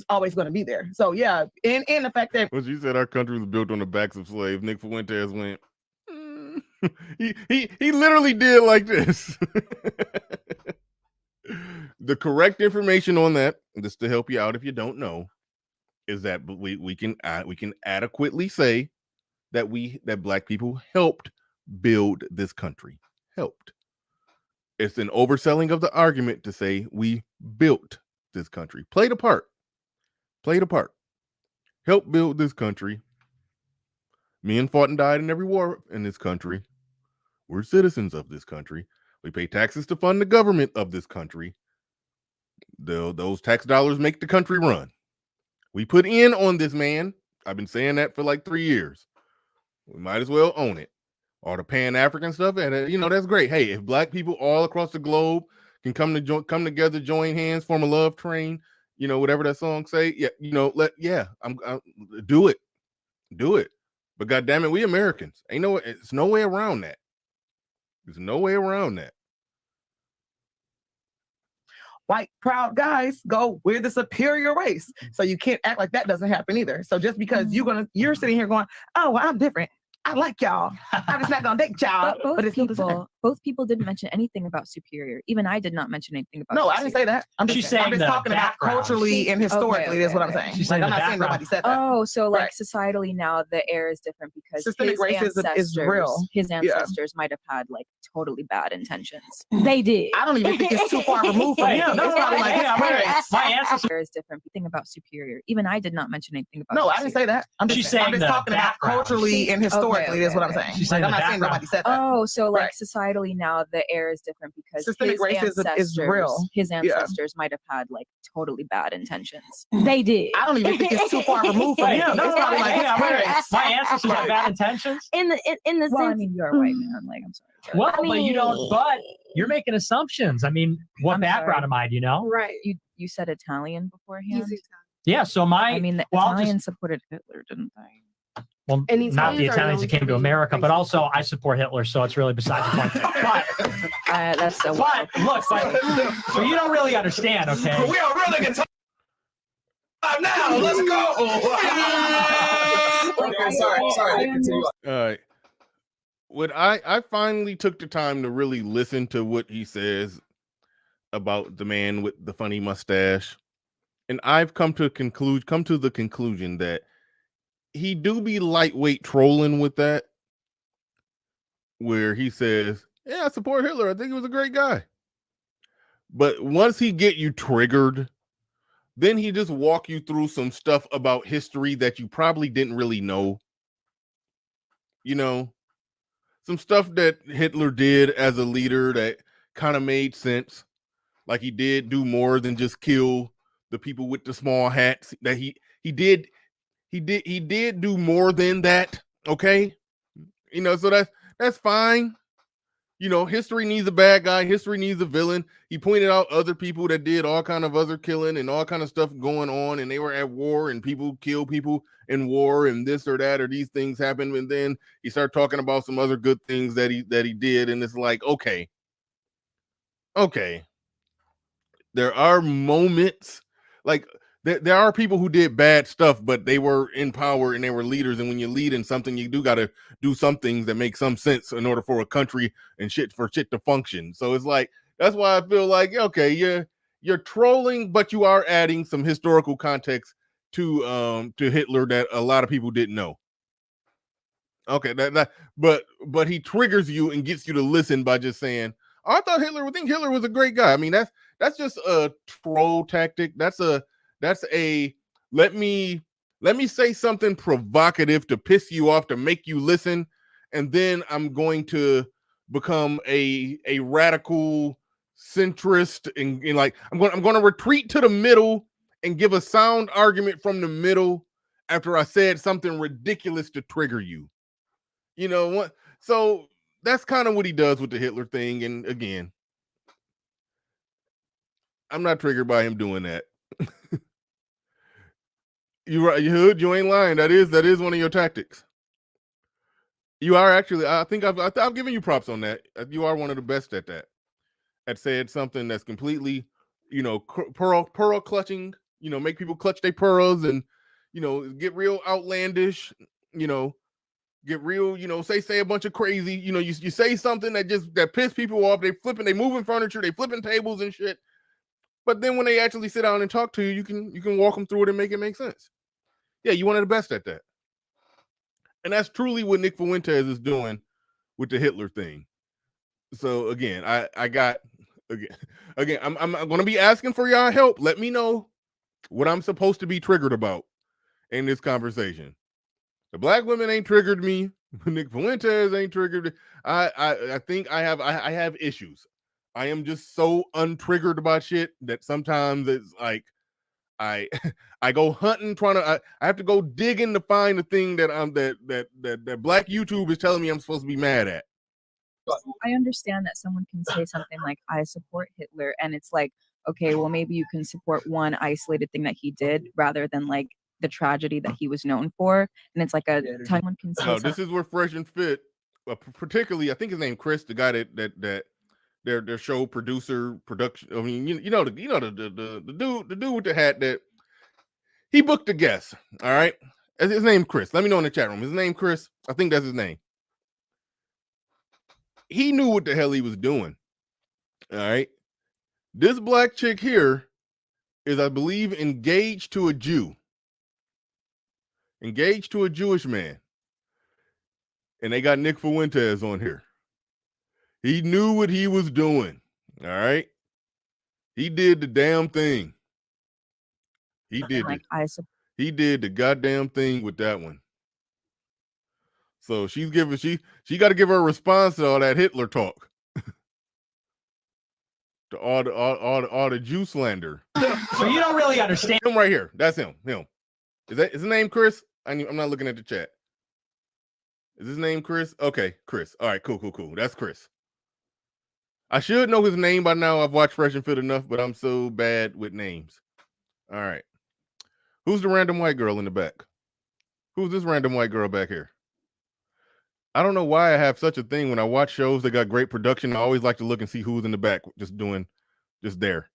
always going to be there. So yeah, and the fact that you said our country was built on the backs of slaves, Nick Fuentes went. He literally did like this. The correct information on that, just to help you out if you don't know, is that we can adequately say that black people helped build this country. Helped. It's an overselling of the argument to say we built this country. Played a part. Helped build this country. Men fought and died in every war in this country. We're citizens of this country. We pay taxes to fund the government of this country. Those tax dollars make the country run. We put in on this, man. I've been saying that for like 3 years. We might as well own it. All the Pan-African stuff, and that's great. Hey, if black people all across the globe can come together, join hands, form a love train, whatever that song say, do it. But goddamn it, we Americans. It's no way around that. There's no way around that. White proud guys go, we're the superior race. So you can't act like that doesn't happen either. So just because you're sitting here going, oh, well, I'm different. I like y'all. I'm just not gonna date y'all. But both people didn't mention anything about superior. Even I did not mention anything about. No, superior. I didn't say that. I'm just talking about culturally and historically. That's what I'm saying. She's I'm not saying nobody said that. Oh, so societally now the air is different because systemic racism is real. His ancestors might have had like totally bad intentions. They did. I don't even think it's too far removed from him. It's probably like his parents. My ancestor is different. Thing about superior. Even I did not mention anything about. No, I didn't say that. I'm just talking about culturally and historically. That's what I'm saying. I'm not saying nobody said that. Oh, so societally now the air is different because systemic racism is real. His ancestors might have had like totally bad intentions. They did. I don't even think it's too far removed from him. It's probably like his parents. My ancestors have bad intentions. In the sense, I mean, you're a white man. Like, I'm sorry. Well, but you don't. But you're making assumptions. I mean, what background am I? Do you know? Right. You said Italian beforehand. Yeah. So the Italians supported Hitler, didn't they? Well, not the Italians that came to America, but also I support Hitler, so it's really beside the point. But that's so. But look, so you don't really understand, okay? We are really good time now. Let's go. Okay, sorry. Continue. All right. I finally took the time to really listen to what he says about the man with the funny mustache, and I've come to the conclusion that he do be lightweight trolling with that, where he says, yeah, I support Hitler. I think he was a great guy. But once he get you triggered, then he just walk you through some stuff about history that you probably didn't really know. you know, some stuff that Hitler did as a leader that kind of made sense. Like he did do more than just kill the people with the small hats. That he did do more than that. Okay, you know, so that's fine. You know, history needs a bad guy. History needs a villain. He pointed out other people that did all kind of other killing and all kind of stuff going on, and they were at war, and people kill people in war, and this or that or these things happen. And then he started talking about some other good things that he did, and it's like, okay, there are moments like there are people who did bad stuff, but they were in power and they were leaders. And when you lead in something, you do got to do some things that make some sense in order for a country and shit to function. So it's like, that's why I feel like, okay, you're trolling, but you are adding some historical context to Hitler that a lot of people didn't know. Okay, but he triggers you and gets you to listen by just saying, oh, I thought Hitler was a great guy. I mean, that's just a troll tactic. That's a let me say something provocative to piss you off, to make you listen, and then I'm going to become a radical centrist and like I'm going to retreat to the middle and give a sound argument from the middle after I said something ridiculous to trigger you. You know what? So that's kind of what he does with the Hitler thing. And again, I'm not triggered by him doing that. You right, you ain't lying. That is one of your tactics. You are actually. I think I've given you props on that. You are one of the best at that. At said something that's completely, you know, pearl clutching. You know, make people clutch their pearls and, you know, get real outlandish. You know, get real. You know, say a bunch of crazy. You know, you say something that piss people off. They moving furniture. They flipping tables and shit. But then when they actually sit down and talk to you, you can walk them through it and make it make sense. Yeah, you're one of the best at that. And that's truly what Nick Fuentes is doing with the Hitler thing. So again, I got again, I'm going to be asking for y'all help. Let me know what I'm supposed to be triggered about in this conversation. The black women ain't triggered me. Nick Fuentes ain't triggered. I think I have issues. I am just so untriggered about shit that sometimes it's like I go hunting, I have to go digging to find the thing that that black YouTube is telling me I'm supposed to be mad at. I understand that someone can say something like, I support Hitler, and it's like, okay, well, maybe you can support one isolated thing that he did rather than like the tragedy that he was known for. And it's like someone can say this is where Fresh and Fit, particularly, I think his name Chris, the guy that their show production. I mean, you know the dude with the hat that he booked a guest. All right, his name Chris. Let me know in the chat room. His name Chris. I think that's his name. He knew what the hell he was doing. All right, this black chick here is, I believe, engaged to a Jew, engaged to a Jewish man, and they got Nick Fuentes on here. He knew what he was doing. All right. He did the damn thing. He did he did the goddamn thing with that one. So she got to give her a response to all that Hitler talk. To all the Jew slander. So you don't really understand him right here. That's him. Is his name Chris? I'm not looking at the chat. Is his name Chris? Okay, Chris. All right, cool. That's Chris. I should know his name by now. I've watched Fresh and Fit enough, but I'm so bad with names. All right. Who's the random white girl in the back? Who's this random white girl back here? I don't know why I have such a thing when I watch shows that got great production. I always like to look and see who's in the back, just there.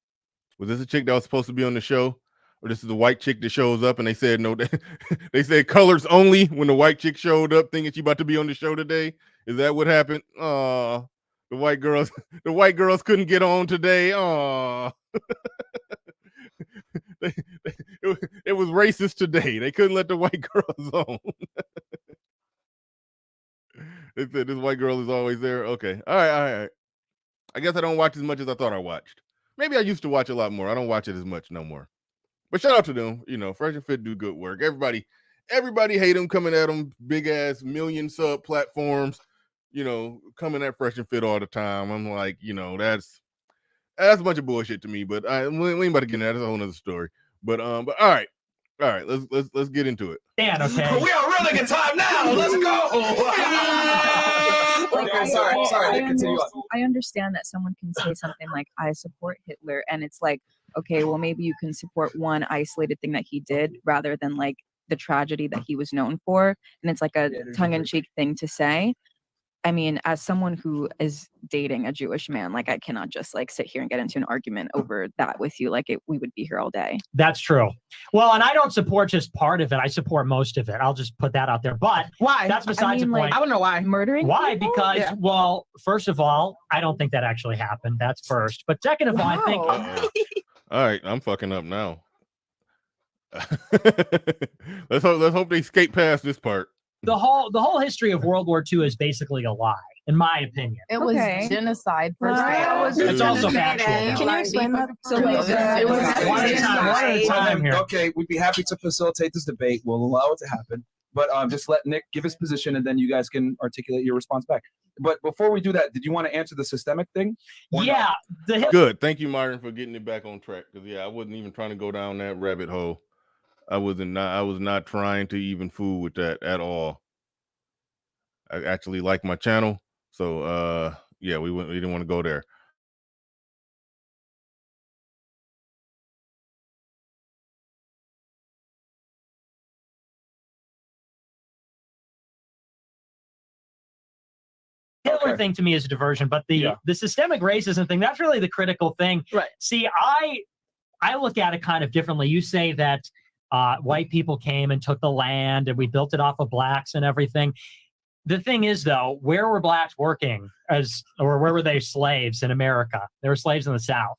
Was this a chick that was supposed to be on the show? Or this is a white chick that shows up and they said no, they said colors only when the white chick showed up thinking she about to be on the show today? Is that what happened? The white girls couldn't get on today. It was racist today. They couldn't let the white girls on. They said this white girl is always there. Okay. All right. I guess I don't watch as much as I thought I watched. Maybe I used to watch a lot more. I don't watch it as much no more. But shout out to them. You know, Fresh and Fit do good work. Everybody everybody hate him, coming at him, big ass million sub platforms, coming at Fresh and Fit all the time. I'm like, that's a bunch of bullshit to me. But we ain't about to get into that. That's a whole nother story. But all right, let's get into it. Dan, okay. We are running in time now. Let's go. Like, sorry. I understand that someone can say something like, I support Hitler, and it's like, okay, well, maybe you can support one isolated thing that he did rather than like the tragedy that he was known for. And it's like a tongue-in-cheek thing to say. I mean, as someone who is dating a Jewish man, like I cannot just like sit here and get into an argument over that with you. Like we would be here all day. That's true. Well, and I don't support just part of it. I support most of it. I'll just put that out there. But why? That's besides the point. I don't know why. Murdering Why? people? Because, Yeah. well, first of all, I don't think that actually happened. That's first. But second of all, I think All right, I'm fucking up now. let's hope they skate past this part. the whole history of World War II is basically a lie, in my opinion. It was genocide first. It's also factual. Can you explain that? So wait, It was One at a time here. Okay, we'd be happy to facilitate this debate. We'll allow it to happen. But just let Nick give his position, and then you guys can articulate your response back. But before we do that, did you want to answer the systemic thing? Yeah. Good. Thank you, Martin, for getting it back on track. Because I wasn't even trying to go down that rabbit hole. I was not trying to even fool with that at all. I actually like my channel, so we didn't want to go there. Hitler thing to me is a diversion, but the systemic racism thing, that's really the critical thing. Right. See, I look at it kind of differently. You say that white people came and took the land and we built it off of blacks and everything. The thing is, though, where were blacks working or where were they slaves in America? They were slaves in the South.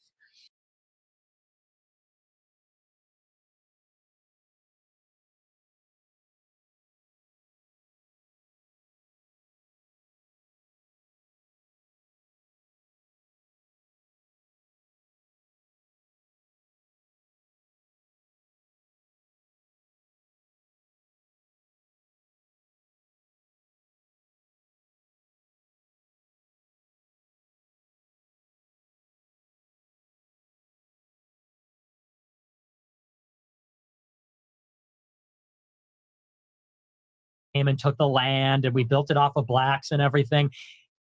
Came and took the land and we built it off of blacks and everything.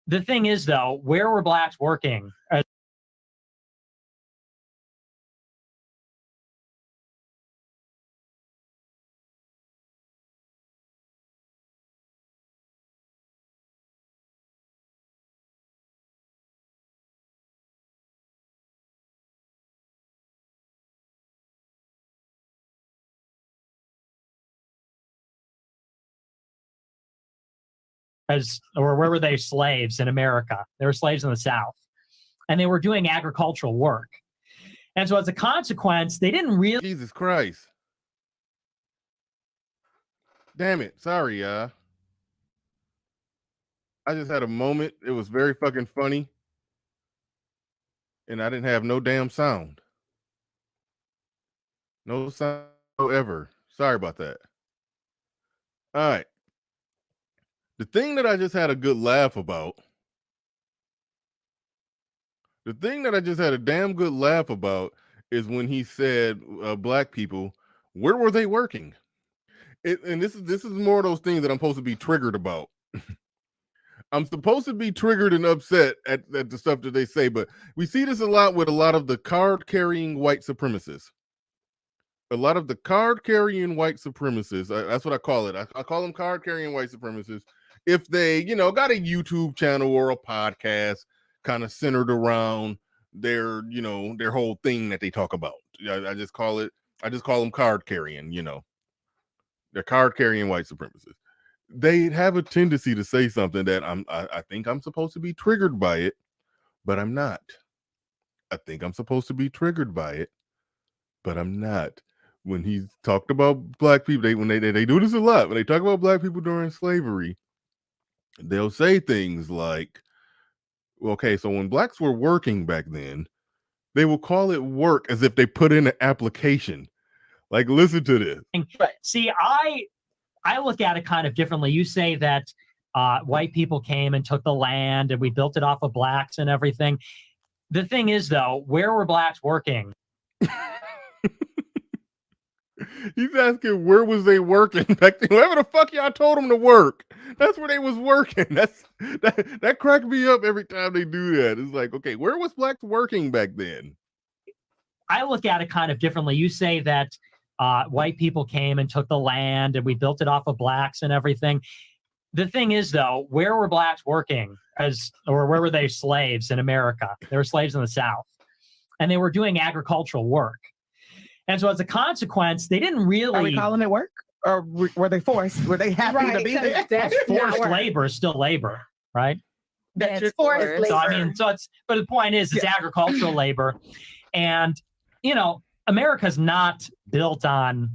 The thing is, though, where were blacks working? Or where were they slaves in America? They were slaves in the South. And they were doing agricultural work. And so as a consequence, they didn't really... Jesus Christ. Damn it. Sorry, y'all. I just had a moment. It was very fucking funny. And I didn't have no damn sound. No sound ever. Sorry about that. All right. The thing that I just had a good laugh about, the thing that I just had a damn good laugh about is when he said, black people, where were they working? And this is more of those things that I'm supposed to be triggered about. I'm supposed to be triggered and upset at the stuff that they say, but we see this a lot with a lot of the card-carrying white supremacists. A lot of the card-carrying white supremacists, that's what I call it. I call them card-carrying white supremacists. If they, got a YouTube channel or a podcast kind of centered around their, their whole thing that they talk about. I just call them card carrying, They're card carrying white supremacists. They have a tendency to say something that I think I'm supposed to be triggered by it, but I'm not. I think I'm supposed to be triggered by it, but I'm not. When he talked about black people, they do this a lot. When they talk about black people during slavery, they'll say things like, okay, so when blacks were working back then, they will call it work as if they put in an application. Like, listen to this. See, I look at it kind of differently. You say that white people came and took the land and we built it off of blacks and everything. The thing is, though, where were blacks working? He's asking where was they working back then? Wherever the fuck y'all told them to work, that's where they was working. That cracked me up every time they do that. It's like, okay, where was blacks working back then? I look at it kind of differently. You say that white people came and took the land and we built it off of blacks and everything. The thing is, though, where were blacks working or where were they slaves in America? They were slaves in the South and they were doing agricultural work. And so as a consequence, they didn't really... Are we calling it work? Or were they forced? Were they happy to be there? That's forced labor is still labor, right? That's forced labor. So, I mean, but the point is, it's agricultural labor. And, you know, America's not built on,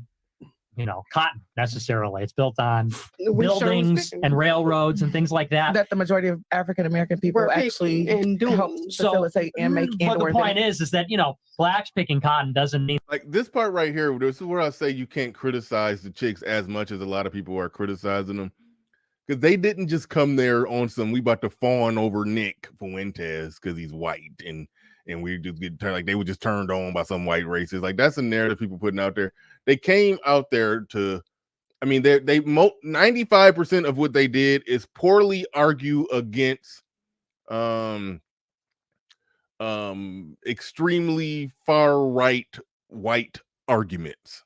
you know, cotton necessarily. It's built on buildings and railroads and things like that. That the majority of African-American people actually help facilitate and make. But the point is that, you know, blacks picking cotton doesn't mean. Like this part right here, this is where I say you can't criticize the chicks as much as a lot of people are criticizing them. Because they didn't just come there on some, we about to fawn over Nick Fuentes because he's white and we just get turned, like they were just turned on by some white racists. Like that's a narrative people putting out there. They came out there to, I mean, they 95% of what they did is poorly argue against extremely far right white arguments.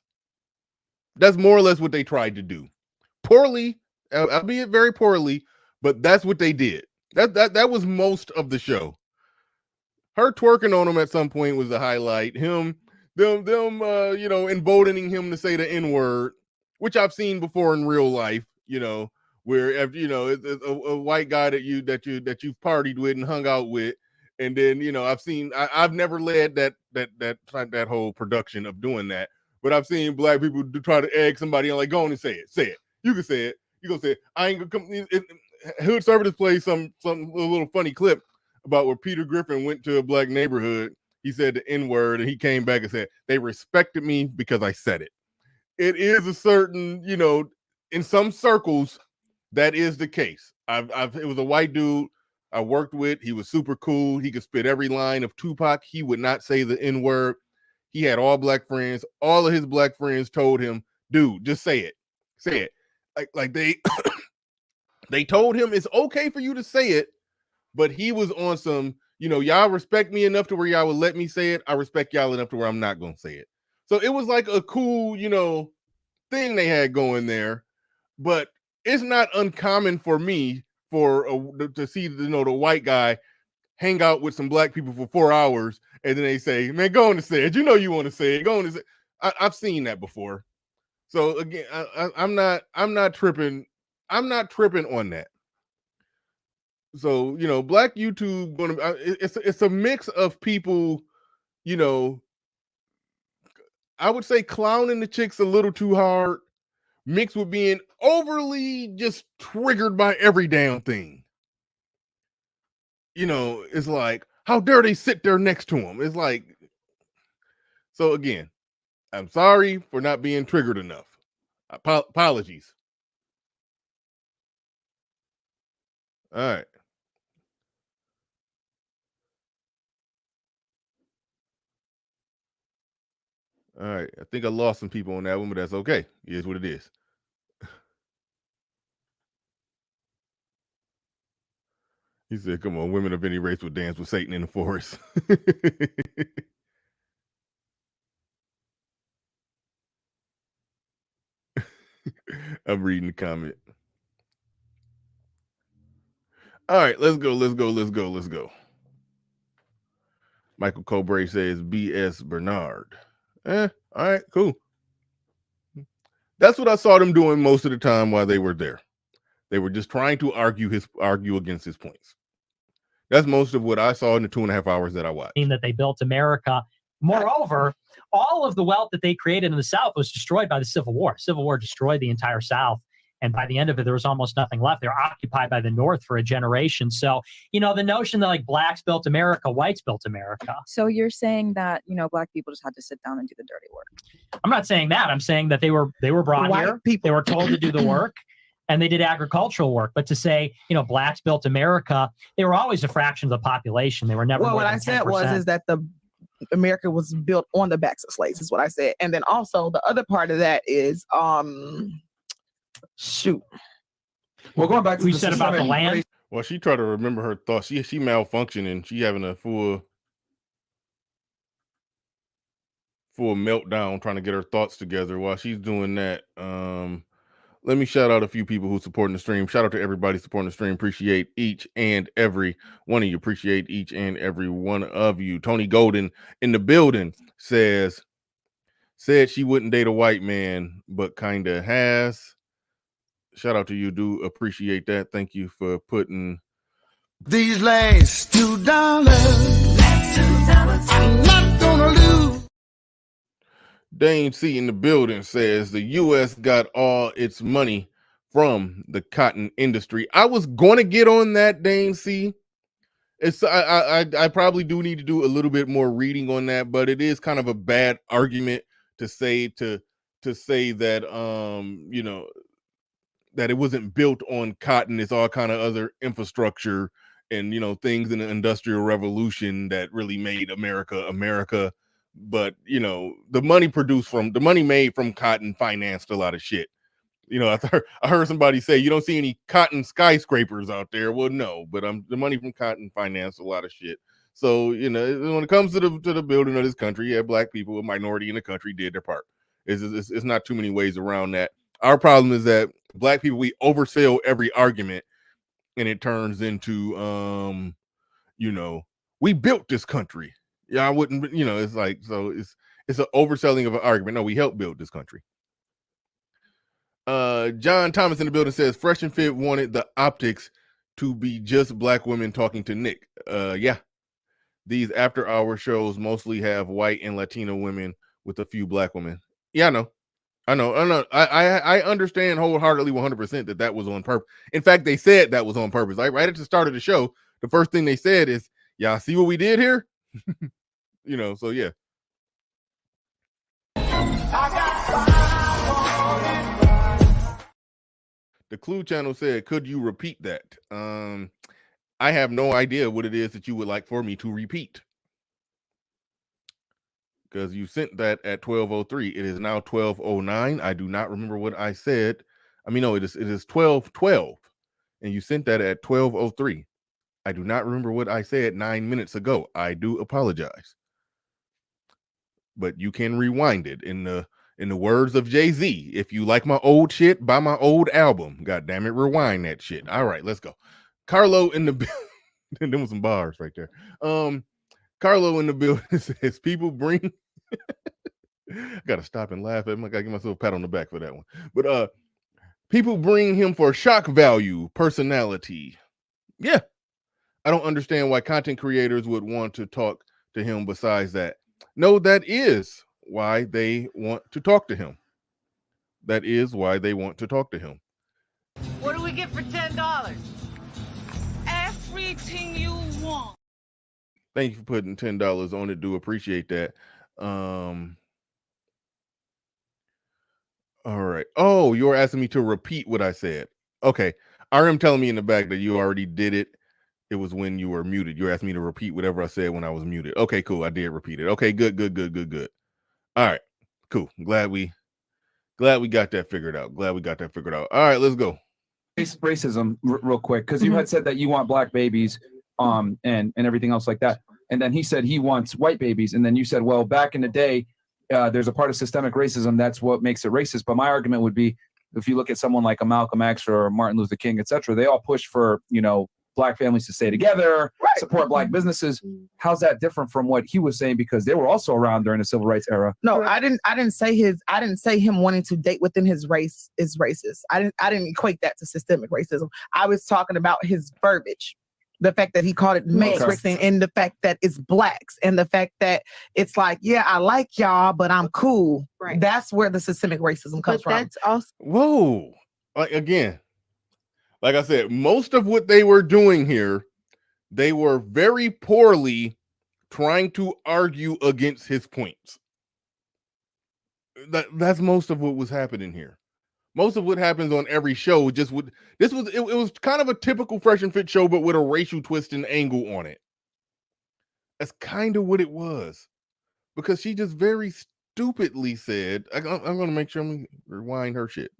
That's more or less what they tried to do. Poorly, albeit very poorly, but that's what they did. That was most of the show. Her twerking on him at some point was a highlight. Them, you know, emboldening him to say the N-word, which I've seen before in real life. You know, where if you know it's a white guy that you've partied with and hung out with, and then you know I've never led that whole production of doing that, but I've seen black people try to egg somebody on, like, go on and say it. You can say it. You gonna say it. I ain't gonna come. Hood Service plays a little funny clip about where Peter Griffin went to a black neighborhood. He said the N-word and he came back and said, they respected me because I said it. It is a certain, you know, in some circles, that is the case. It was a white dude I worked with. He was super cool. He could spit every line of Tupac. He would not say the N-word. He had all black friends. All of his black friends told him, dude, just say it. Say it. Like they they told him it's okay for you to say it, but he was on some, you know, y'all respect me enough to where y'all would let me say it. I respect y'all enough to where I'm not going to say it. So it was like a cool, you know, thing they had going there. But it's not uncommon for me to see, you know, the white guy hang out with some black people for 4 hours and then they say, man, go on and say it. You know you want to say it. Go on and say it. I've seen that before. So again, I'm not tripping. I'm not tripping on that. So, you know, black YouTube, it's a mix of people, you know, I would say clowning the chicks a little too hard, mixed with being overly just triggered by every damn thing. You know, it's like, how dare they sit there next to him? It's like, so again, I'm sorry for not being triggered enough. Apologies. All right. All right. I think I lost some people on that one, but that's okay. It is what it is. He said, come on, women of any race would dance with Satan in the forest. I'm reading the comment. All right, let's go. Michael Cobre says B.S. Bernard. All right, cool. That's what I saw them doing most of the time while they were there. They were just trying to argue against his points. That's most of what I saw in the 2.5 hours that I watched. That they built America. Moreover, all of the wealth that they created in the South was destroyed by the Civil War. Civil War destroyed the entire South. And by the end of it, there was almost nothing left. They're occupied by the North for a generation. So, you know, the notion that like blacks built America, whites built America. So you're saying that, you know, black people just had to sit down and do the dirty work. I'm not saying that. I'm saying that they were brought White here. people. They were told to do the work. And they did agricultural work, but to say, you know, blacks built America, they were always a fraction of the population. They were never. Well, more what than I said 10%. is that the America was built on the backs of slaves, is what I said. And then also the other part of that is shoot. Well, going back to we the said about the systemic land. Well, she tried to remember her thoughts. She malfunctioning. She having a full meltdown trying to get her thoughts together. While she's doing that, let me shout out a few people who supporting the stream. Shout out to everybody supporting the stream. Appreciate each and every one of you. Appreciate each and every one of you. Tony Golden in the building said she wouldn't date a white man, but kind of has. Shout out to you. Do appreciate that. Thank you for putting These last $2, I'm not gonna lose. Dane C in the building says the U.S. got all its money from the cotton industry. I was going to get on that, Dane C. I probably do need to do a little bit more reading on that, but it is kind of a bad argument to say that you know, that it wasn't built on cotton. It's all kind of other infrastructure and, you know, things in the Industrial Revolution that really made America America. But, you know, the money made from cotton financed a lot of shit. You know, I heard somebody say you don't see any cotton skyscrapers out there. Well, no, but the money from cotton financed a lot of shit. So, you know, when it comes to the building of this country, yeah, black people, a minority in the country, did their part. It's not too many ways around that. Our problem is that black people, we oversell every argument, and it turns into, you know, we built this country. Yeah, I wouldn't, you know, it's like, so it's an overselling of an argument. No, we helped build this country. John Thomas in the building says Fresh and Fit wanted the optics to be just black women talking to Nick. Yeah, these after hour shows mostly have white and Latino women with a few black women. Yeah, I know. I understand wholeheartedly 100% that was on purpose. In fact, they said that was on purpose. Like right at the start of the show, the first thing they said is, "Y'all see what we did here?" You know, so yeah. The Clue channel said, "Could you repeat that?" I have no idea what it is that you would like for me to repeat, because you sent that at 12:03. It is now 12:09. I do not remember what I said. I mean, no, it is 12:12, and you sent that at 12:03. I do not remember what I said 9 minutes ago. I do apologize, but you can rewind it. In the words of Jay-Z, if you like my old shit, buy my old album. God damn it, rewind that shit. All right, let's go. Carlo in the there was some bars right there. Carlo in the building says people bring I gotta stop and laugh at him. I gotta give myself a pat on the back for that one. But people bring him for shock value, personality. Yeah. I don't understand why content creators would want to talk to him besides that. No, that is why they want to talk to him. That is why they want to talk to him. What do we get for $10? Everything you want. Thank you for putting $10 on it. Do appreciate that. All right. Oh, you're asking me to repeat what I said. Okay. RM telling me in the back that you already did it. It was when you were muted. You're asking me to repeat whatever I said when I was muted. Okay, cool. I did repeat it. Okay, good. All right, cool. Glad we got that figured out. All right, let's go. Racism, real quick, because you had said that you want black babies, and everything else like that, and then he said he wants white babies, and then you said, well, back in the day, there's a part of systemic racism that's what makes it racist. But my argument would be, if you look at someone like a Malcolm X or Martin Luther King, etc., they all push for, you know, black families to stay together, support black businesses. How's that different from what he was saying? Because they were also around during the civil rights era. No, I didn't say him wanting to date within his race is racist. I didn't equate that to systemic racism. I was talking about his verbiage. The fact that he called it mixed, and the fact that it's blacks, and the fact that it's like, yeah, I like y'all, but I'm cool. Right. That's where the systemic racism comes from. That's also whoa. again, like I said, most of what they were doing here, they were very poorly trying to argue against his points. That's most of what was happening here. Most of what happens on every show it was kind of a typical Fresh and Fit show, but with a racial twist and angle on it. That's kind of what it was, because she just very stupidly said, I'm going to make sure I'm rewind her shit.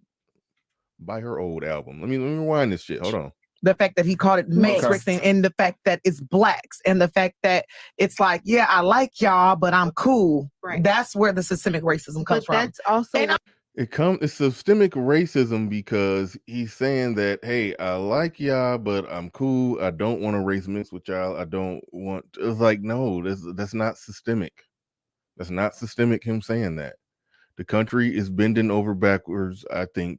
Buy her old album. Let me rewind this shit. Hold on. The fact that he called it mixed race, and the fact that it's blacks, and the fact that it's like, yeah, I like y'all, but I'm cool. Right. That's where the systemic racism comes from. That's also It's systemic racism because he's saying that, hey, I like y'all, but I'm cool. I don't want to race mix with y'all. I don't want. It's like, no, that's not systemic. That's not systemic. Him saying that the country is bending over backwards. I think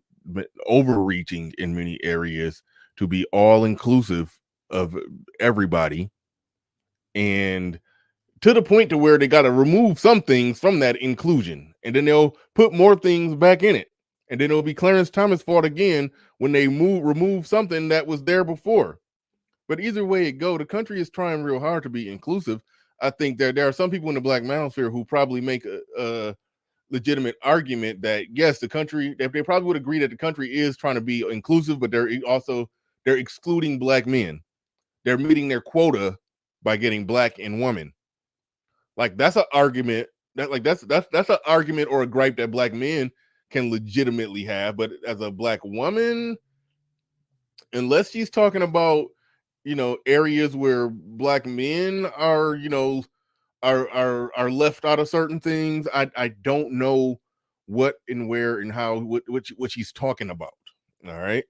overreaching in many areas to be all inclusive of everybody, and to the point to where they got to remove some things from that inclusion, and then they'll put more things back in it, and then it'll be Clarence Thomas' fault again when they remove something that was there before. But either way it go, the country is trying real hard to be inclusive. I think there are some people in the Black manosphere who probably make a legitimate argument that yes, the country, they probably would agree that the country is trying to be inclusive, but they're excluding Black men. They're meeting their quota by getting Black and women. Like that's an argument that's an argument or a gripe that Black men can legitimately have, but as a Black woman, unless she's talking about, areas where Black men are, are left out of certain things, I don't know what and where and how what she's talking about. All right,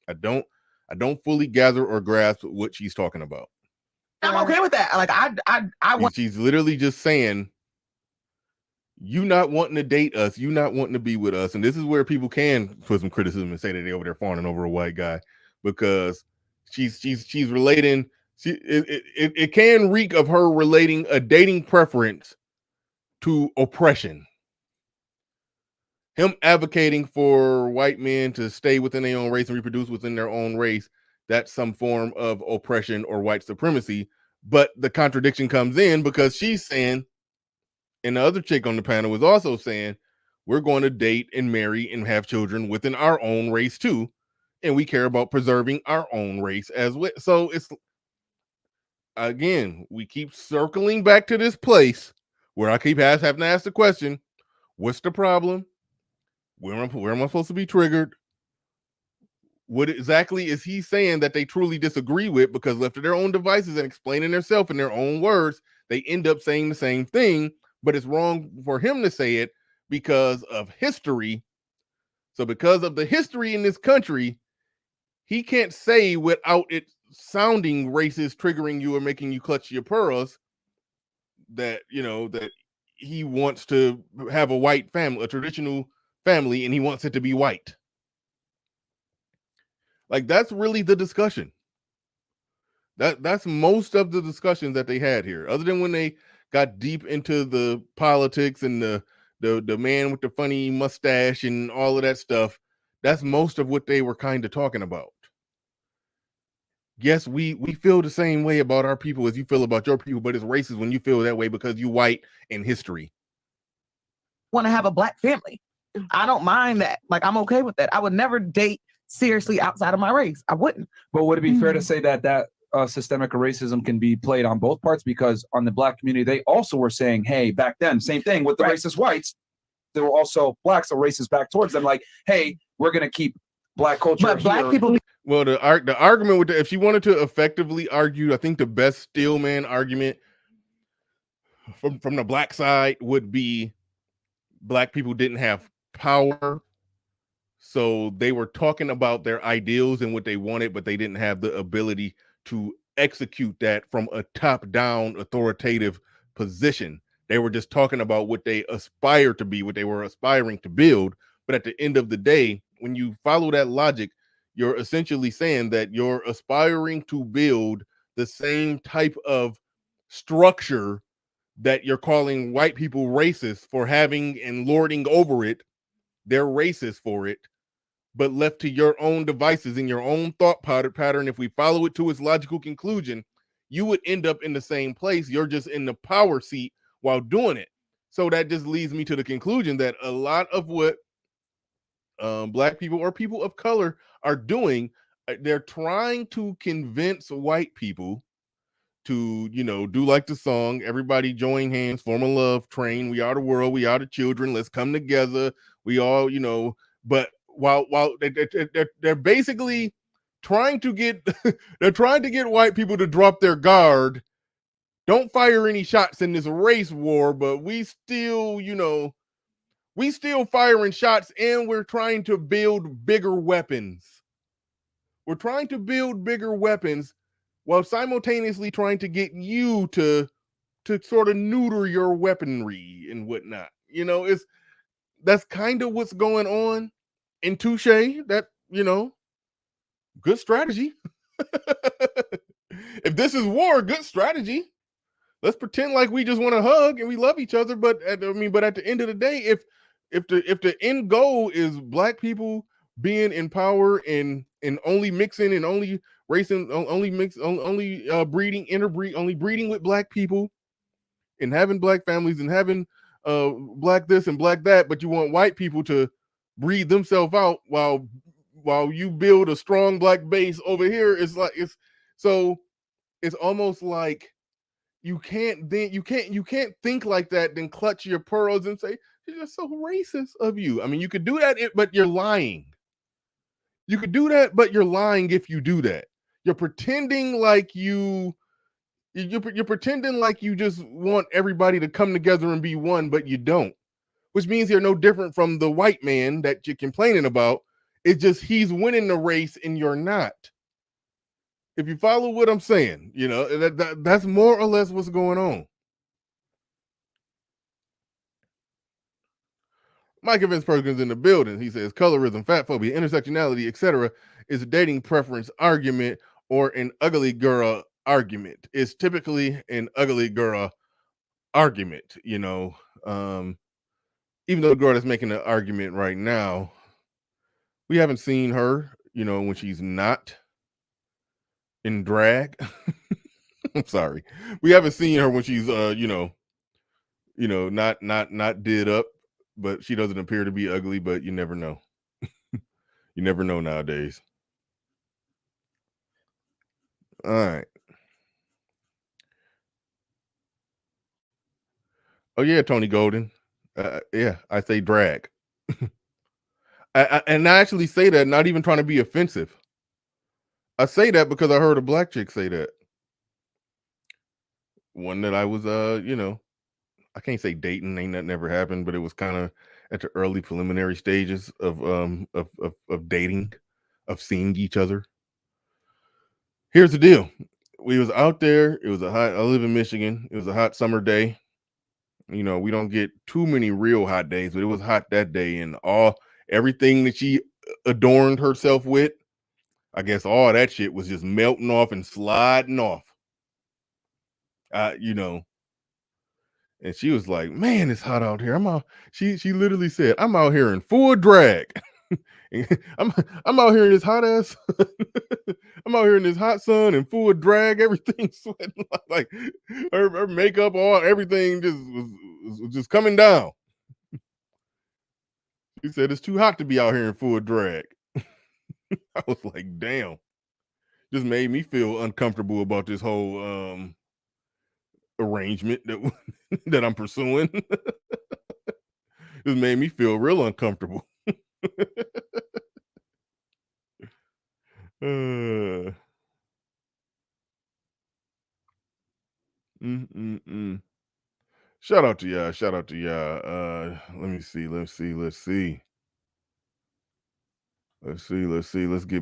I don't fully gather or grasp what she's talking about. I'm okay with that. Like I want. She's literally just saying, you not wanting to date us, you not wanting to be with us, and this is where people can put some criticism and say that they're over there fawning over a white guy, because she's relating. It can reek of her relating a dating preference to oppression. Him advocating for white men to stay within their own race and reproduce within their own race, that's some form of oppression or white supremacy. But the contradiction comes in because she's saying, and the other chick on the panel was also saying, we're going to date and marry and have children within our own race too, and we care about preserving our own race as well. So it's, again, we keep circling back to this place where I keep having to ask the question, what's the problem? Where am I supposed to be triggered? What exactly is he saying that they truly disagree with? Because left to their own devices and explaining themselves in their own words, they end up saying the same thing, but it's wrong for him to say it because of history. So because of the history in this country, he can't say without it sounding racist, triggering you or making you clutch your pearls, that, that he wants to have a white family, a traditional family, and he wants it to be white. Like, that's really the discussion. That's most of the discussions that they had here, other than when they got deep into the politics and the man with the funny mustache and all of that stuff. That's most of what they were kind of talking about. Yes, we feel the same way about our people as you feel about your people, but it's racist when you feel that way because you white in history. Want to have a Black family. I don't mind that. Like, I'm okay with that. I would never date seriously outside of my race. I wouldn't. But would it be fair to say that systemic racism can be played on both parts? Because on the Black community, they also were saying, hey, back then, same thing with the racist whites. There were also Blacks, the racist back towards them, like, hey, we're going to keep Black culture. But Black people. Well, the argument with if she wanted to effectively argue, I think the best steelman argument from the Black side would be Black people didn't have power. So they were talking about their ideals and what they wanted, but they didn't have the ability to execute that from a top-down authoritative position. They were just talking about what they aspire to be, what they were aspiring to build. But at the end of the day, when you follow that logic, you're essentially saying that you're aspiring to build the same type of structure that you're calling white people racist for having and lording over it. They're racist for it. but left to your own devices and your own thought pattern, if we follow it to its logical conclusion, you would end up in the same place. You're just in the power seat while doing it. So that just leads me to the conclusion that a lot of what Black people or people of color are doing, they're trying to convince white people to, do like the song, everybody join hands, form a love train. We are the world, we are the children. Let's come together. We all, but while they're basically trying to get they're trying to get white people to drop their guard. Don't fire any shots in this race war, but we still, we still firing shots, and we're trying to build bigger weapons. We're trying to build bigger weapons while simultaneously trying to get you to sort of neuter your weaponry and whatnot. That's kind of what's going on. In touche, that, good strategy. If this is war, good strategy. Let's pretend like we just want to hug and we love each other. But at the end of the day, if the end goal is Black people being in power and only mixing and only racing, only breeding, interbreed, only breeding with Black people and having Black families and having Black this and Black that, but you want white people to breed themselves out while you build a strong Black base over here, it's almost like you can't think like that, then clutch your pearls and say, it's just so racist of you. I mean, you could do that, but you're lying. You could do that, but you're lying if you do that. You're pretending like you're pretending like you just want everybody to come together and be one, but you don't. Which means you're no different from the white man that you're complaining about. It's just he's winning the race and you're not. If you follow what I'm saying, that's more or less what's going on. Mike Evans Perkins in the building. He says colorism, fat phobia, intersectionality, etc. is a dating preference argument or an ugly girl argument. It's typically an ugly girl argument, even though the girl that's making the argument right now, we haven't seen her, when she's not in drag. I'm sorry. We haven't seen her when she's not did up, but she doesn't appear to be ugly, but you never know. You never know nowadays. All right. Oh yeah, Tony Golden. Yeah, I say drag. And I actually say that not even trying to be offensive. I say that because I heard a Black chick say that. One that I was, I can't say dating, ain't that never happened, but it was kind of at the early preliminary stages of dating, of seeing each other. Here's the deal. We was out there. It was I live in Michigan. It was a hot summer day. We don't get too many real hot days, but it was hot that day, and everything that she adorned herself with, I guess all that shit was just melting off and sliding off. And she was like, man, it's hot out here. She literally said, I'm out here in full drag. I'm out here in this hot ass. I'm out here in this hot sun and full drag, everything sweating, like her makeup, everything was just coming down. She said it's too hot to be out here in full drag. I was like, damn. Just made me feel uncomfortable about this whole arrangement that I'm pursuing. Just made me feel real uncomfortable. Shout out to y'all. Let me see. Let's get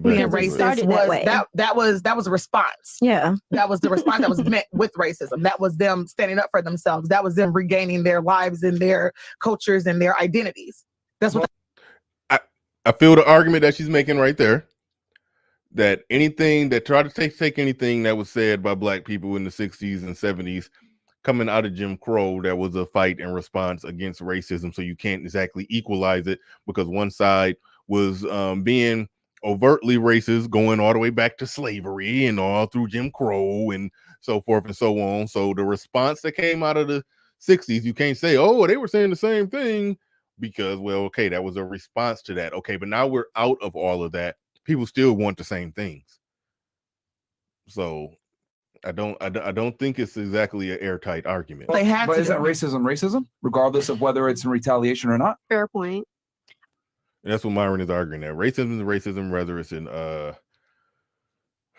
back. Being racist was that was a response. Yeah. That was the response that was met with racism. That was them standing up for themselves. That was them regaining their lives and their cultures and their identities. That's what I feel the argument that she's making right there. That anything that tried to take anything that was said by Black people in the 60s and 70s coming out of Jim Crow, that was a fight and response against racism. So you can't exactly equalize it because one side was being overtly racist, going all the way back to slavery and all through Jim Crow and so forth and so on. So the response that came out of the 60s, you can't say, oh, they were saying the same thing, because, well, okay, that was a response to that. Okay, but now we're out of all of that. People still want the same things. So I don't think it's exactly an airtight argument. But isn't racism, regardless of whether it's in retaliation or not? Fair point. And that's what Myron is arguing there. Racism is racism, whether it's in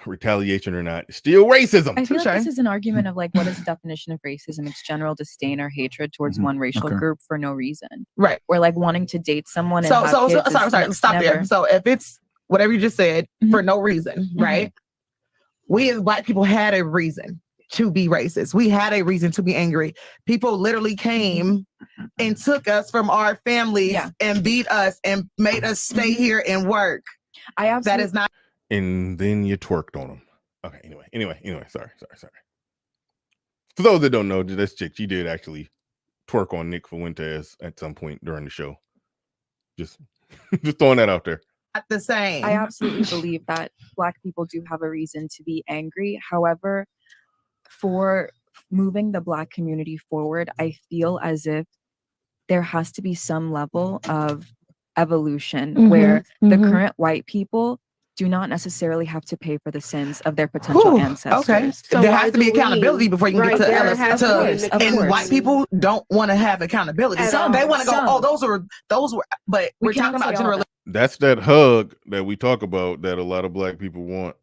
retaliation or not. Still racism. I feel like this is an argument of like, what is the definition of racism? It's general disdain or hatred towards one racial group for no reason. Right. Or like wanting to date someone. And Sorry, stop there. So if it's whatever you just said for no reason, right? We as Black people had a reason to be racist. We had a reason to be angry. People literally came and took us from our families and beat us and made us stay here and work. That is not. And then you twerked on them. Okay. Anyway. Sorry. For those that don't know, this chick, she did actually twerk on Nick Fuentes at some point during the show. Just throwing that out there. Not the same. I absolutely believe that Black people do have a reason to be angry. However, for moving the Black community forward, I feel as if there has to be some level of evolution where the current white people do not necessarily have to pay for the sins of their potential ancestors. Okay, so there has to be accountability before you can get to and white people don't want to have accountability. Some they want to go, those were, but we're talking about general. That's that hug that we talk about that a lot of Black people want.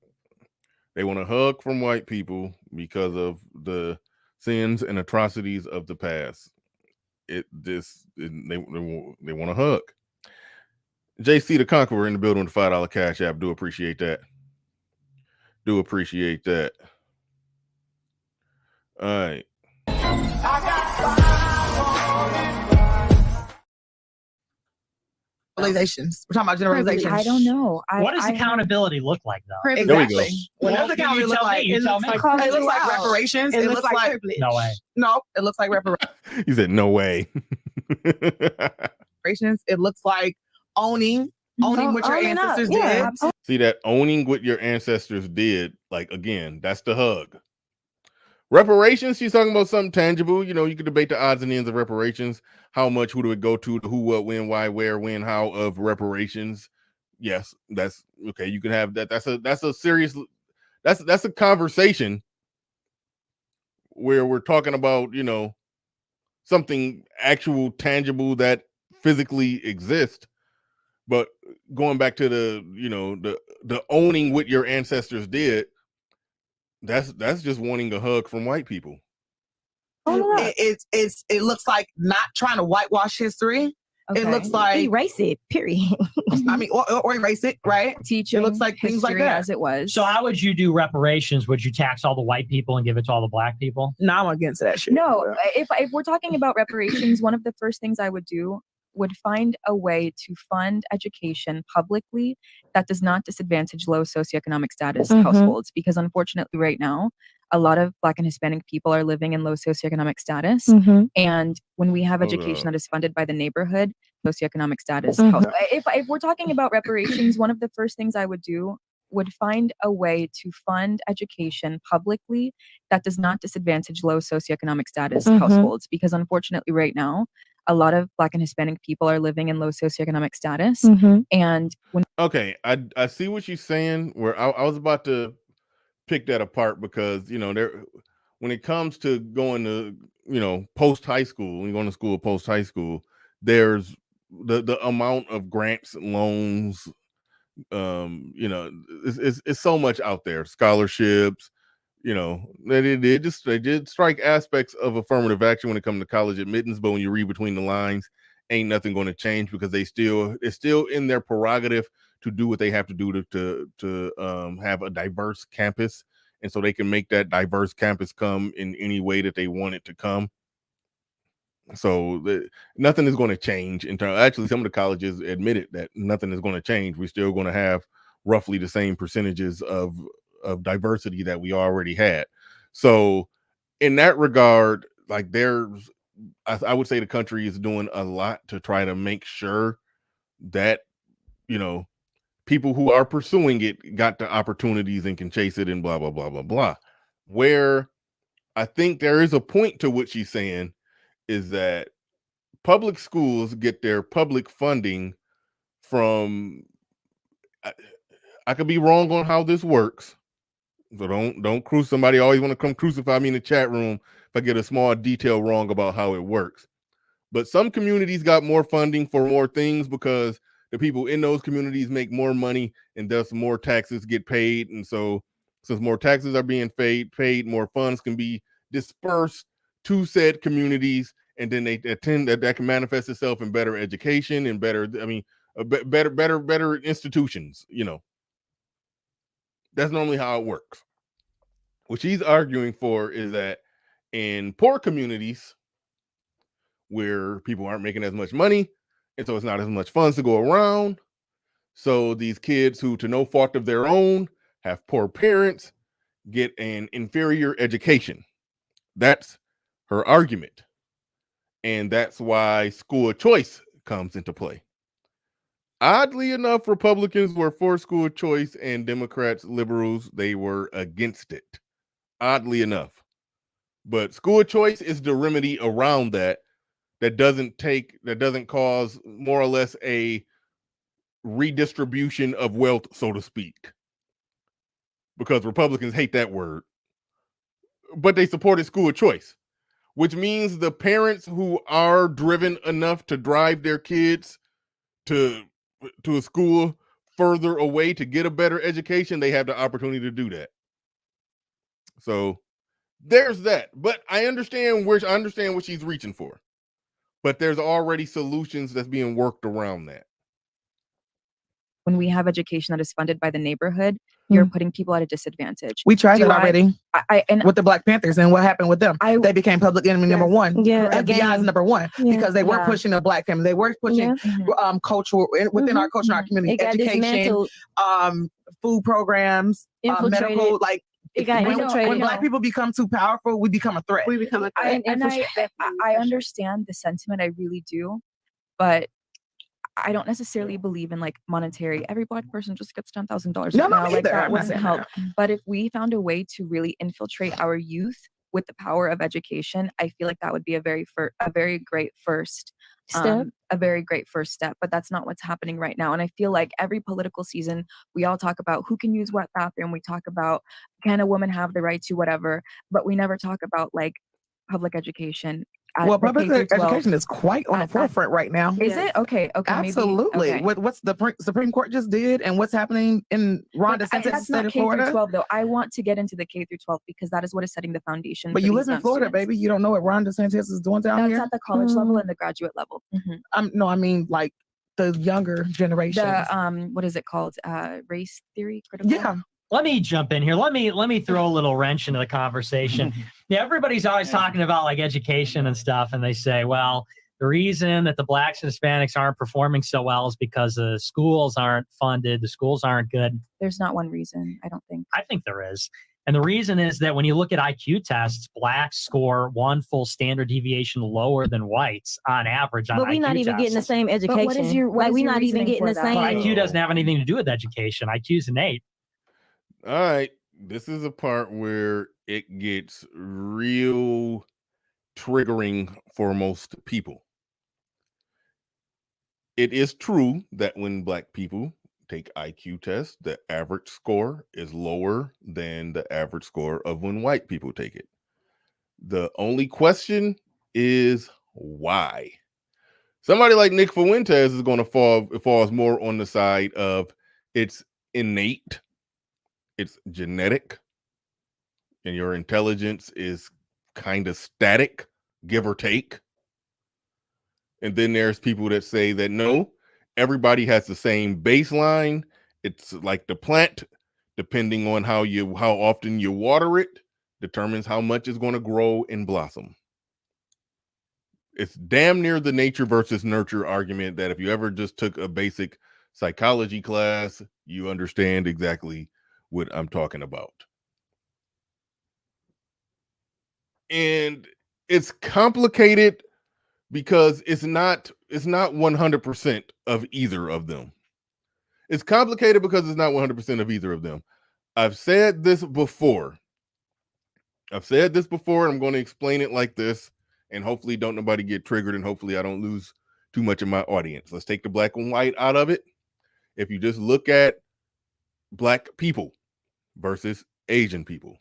They want a hug from white people because of the sins and atrocities of the past. They want a hug. JC the Conqueror in the building with the $5 Cash App. Do appreciate that. All right. Generalizations. We're talking about generalizations. I don't know. What does accountability look like, though? Exactly. What does accountability look like? It looks like reparations. It looks like privilege. No way. No, it looks like reparations. You said no way. Reparations. It looks like owning what your ancestors did. See, that owning what your ancestors did, like, again, that's the hug. Reparations, she's talking about something tangible. You know, you could debate the odds and ends of reparations. How much, who do it go to, who, what, when, why, where, when, how of reparations. Yes, that's okay. You can have that. That's a serious, that's a conversation where we're talking about, you know, something actual, tangible that physically exists. But going back to the owning what your ancestors did, that's just wanting a hug from white people. It looks like not trying to whitewash history. Okay. It looks like erase it. Period. I mean, or erase it, right? Teaching. It looks like things like that as it was. So how would you do reparations? Would you tax all the white people and give it to all the Black people? No, I'm against that shit. No, if we're talking about reparations, one of the first things I would do would find a way to fund education publicly that does not disadvantage low socioeconomic status households, because unfortunately right now a lot of Black and Hispanic people are living in low socioeconomic status, and when we have education that is funded by the neighborhood, socioeconomic status household. If we're talking about reparations, one of the first things I would do would find a way to fund education publicly that does not disadvantage low socioeconomic status households, because unfortunately right now a lot of Black and Hispanic people are living in low socioeconomic status. And okay, I see what you're saying. Where I was about to pick that apart, because when it comes to going to post high school, when you're going to school post high school, there's the amount of grants and loans. It's so much out there. Scholarships. They did strike aspects of affirmative action when it comes to college admittance, but when you read between the lines, ain't nothing going to change, because it's still in their prerogative to do what they have to do to have a diverse campus, and so they can make that diverse campus come in any way that they want it to come. So nothing is going to change in terms. Actually, some of the colleges admitted that nothing is going to change. We're still going to have roughly the same percentages of diversity that we already had. So in that regard, like I would say the country is doing a lot to try to make sure that you know, people who are pursuing it got the opportunities and can chase it and blah, blah, blah, blah, blah. Where I think there is a point to what she's saying is that public schools get their public funding from, I could be wrong on how this works. So don't cruise somebody always want to come crucify me in the chat room if I get a small detail wrong about how it works. But some communities got more funding for more things because the people in those communities make more money and thus more taxes get paid. And so since more taxes are being paid, more funds can be dispersed to said communities. And then they attend that can manifest itself in better education and better institutions, you know. That's normally how it works. What she's arguing for is that in poor communities where people aren't making as much money, and so it's not as much funds to go around, so these kids who, to no fault of their own, have poor parents, get an inferior education. That's her argument. And that's why school choice comes into play. Oddly enough, Republicans were for school choice and Democrats, liberals, they were against it. Oddly enough. But school choice is the remedy around that doesn't cause more or less a redistribution of wealth, so to speak. Because Republicans hate that word. But they supported school choice, which means the parents who are driven enough to drive their kids to a school further away to get a better education, they have the opportunity to do that. So there's that. But I understand what she's reaching for. But there's already solutions that's being worked around that. When we have education that is funded by the neighborhood, you're putting people at a disadvantage. We tried it already with the Black Panthers, and what happened with them? They became public enemy number one. Yeah, FBI is number one because they were pushing a Black family. They were pushing cultural within our culture, our community, education, food programs, medical, like. When Black people become too powerful, we become a threat. We become a threat. I understand the sentiment, I really do, but I don't necessarily believe in like monetary. Every Black person just gets $10,000 No, now. Like that I'm wouldn't help. that. But if we found a way to really infiltrate our youth with the power of education, I feel like that would be a very great first step. A very great first step. But that's not what's happening right now. And I feel like every political season, we all talk about who can use what bathroom. We talk about can a woman have the right to whatever, but we never talk about like public education. Well, public education is quite on the forefront right now. Is it? Okay. Absolutely. Maybe, okay. What's the Supreme Court just did and what's happening in Ron DeSantis' that's state not of K Florida? through 12 though. I want to get into the K through 12 because that is what is setting the foundation. But you live in Florida, baby. You don't know what Ron DeSantis is doing down here? That's at the college level and the graduate level. No, I mean like the younger generation. The what is it called? Race theory critical. Yeah. Let me jump in here. Let me throw a little wrench into the conversation. Yeah, everybody's always talking about like education and stuff, and they say, well, the reason that the Blacks and Hispanics aren't performing so well is because the schools aren't funded, the schools aren't good. There's not one reason, I don't think. I think there is. And the reason is that when you look at IQ tests, Blacks score one full standard deviation lower than whites on average on IQ tests. But we're not even getting the same education. But what is your we're not even getting the same. But IQ doesn't have anything to do with education. IQ is innate. All right, this is a part where it gets real triggering for most people. It is true that when Black people take IQ tests, the average score is lower than the average score of when white people take it. The only question is why. Somebody like Nick Fuentes is going to falls more on the side of it's innate. It's genetic, and your intelligence is kind of static, give or take. And then there's people that say that no, everybody has the same baseline. It's like the plant, depending on how often you water it, determines how much it's going to grow and blossom. It's damn near the nature versus nurture argument that if you ever just took a basic psychology class, you understand exactly what I'm talking about. And it's complicated because it's not 100% of either of them. It's complicated because it's not 100% of either of them. I've said this before. And I'm going to explain it like this, and hopefully don't nobody get triggered, and hopefully I don't lose too much of my audience. Let's take the black and white out of it. If you just look at black people versus Asian people,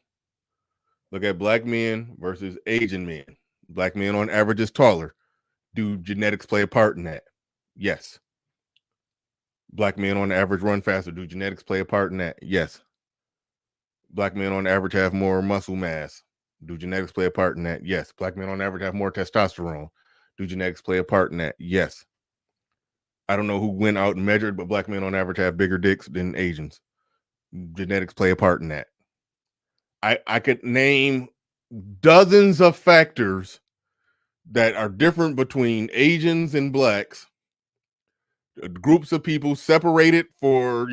look at black men versus Asian men. Black men on average is taller. Do genetics play a part in that? Yes. Black men on average run faster. Do genetics play a part in that? Yes. Black men on average have more muscle mass. Do genetics play a part in that? Yes. Black men on average have more testosterone. Do genetics play a part in that? Yes. I don't know who went out and measured, but black men on average have bigger dicks than Asians. Genetics play a part in that. I could name dozens of factors that are different between Asians and blacks, groups of people separated for,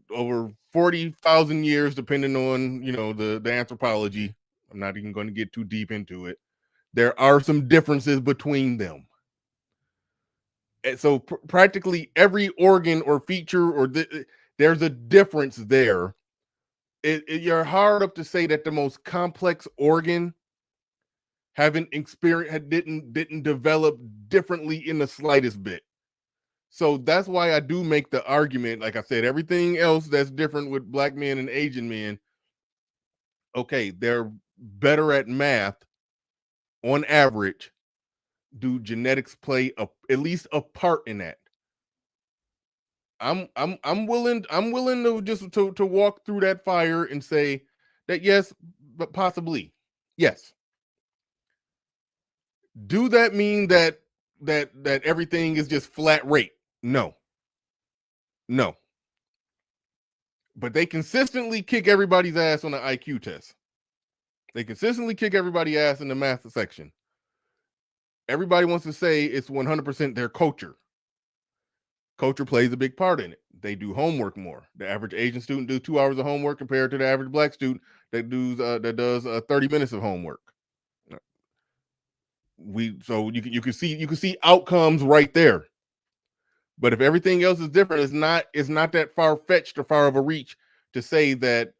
over 40,000 years, depending on, the anthropology. I'm not even going to get too deep into it. There are some differences between them. And so practically every organ or feature there's a difference there. You're hard up to say that the most complex organ didn't develop differently in the slightest bit. So that's why I do make the argument, like I said, everything else that's different with black men and Asian men, okay, they're better at math on average. Do genetics play at least a part in that? I'm willing to just to walk through that fire and say that yes, but possibly yes. Do that mean that everything is just flat rate? No. But they consistently kick everybody's ass on the IQ test. They consistently kick everybody's ass in the math section. Everybody wants to say it's 100% their culture. Culture plays a big part in it. They do homework more. The average Asian student do 2 hours of homework compared to the average black student that does 30 minutes of homework. So you can see outcomes right there. But if everything else is different, it's not that far-fetched or far of a reach to say that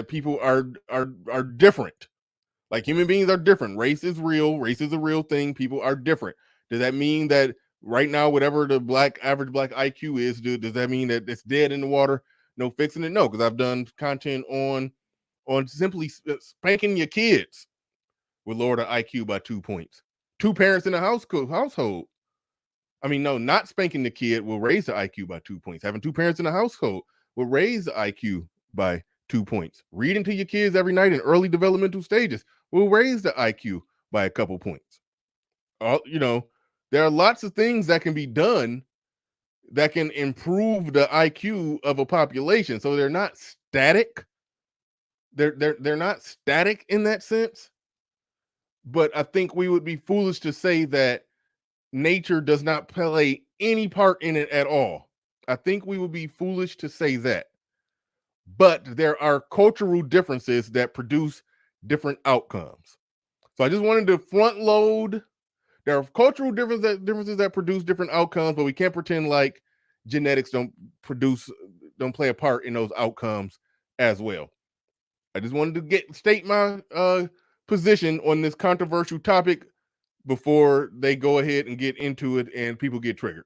people are different. Like human beings are different. Race is real. Race is a real thing. People are different. Does that mean that right now, whatever the average black IQ is, does that mean that it's dead in the water? No fixing it? No, because I've done content on simply spanking your kids will lower the IQ by 2 points. 2 parents in a household. I mean, no, not spanking the kid will raise the IQ by 2 points. Having 2 parents in a household will raise the IQ by 2 points. Reading to your kids every night in early developmental stages will raise the IQ by a couple points. There are lots of things that can be done that can improve the IQ of a population. So they're not static. They're not static in that sense. But I think we would be foolish to say that nature does not play any part in it at all. I think we would be foolish to say that. But there are cultural differences that produce different outcomes. So I just wanted to front load. There are cultural differences that produce different outcomes, but we can't pretend like genetics don't play a part in those outcomes as well. I just wanted to state my position on this controversial topic before they go ahead and get into it and people get triggered.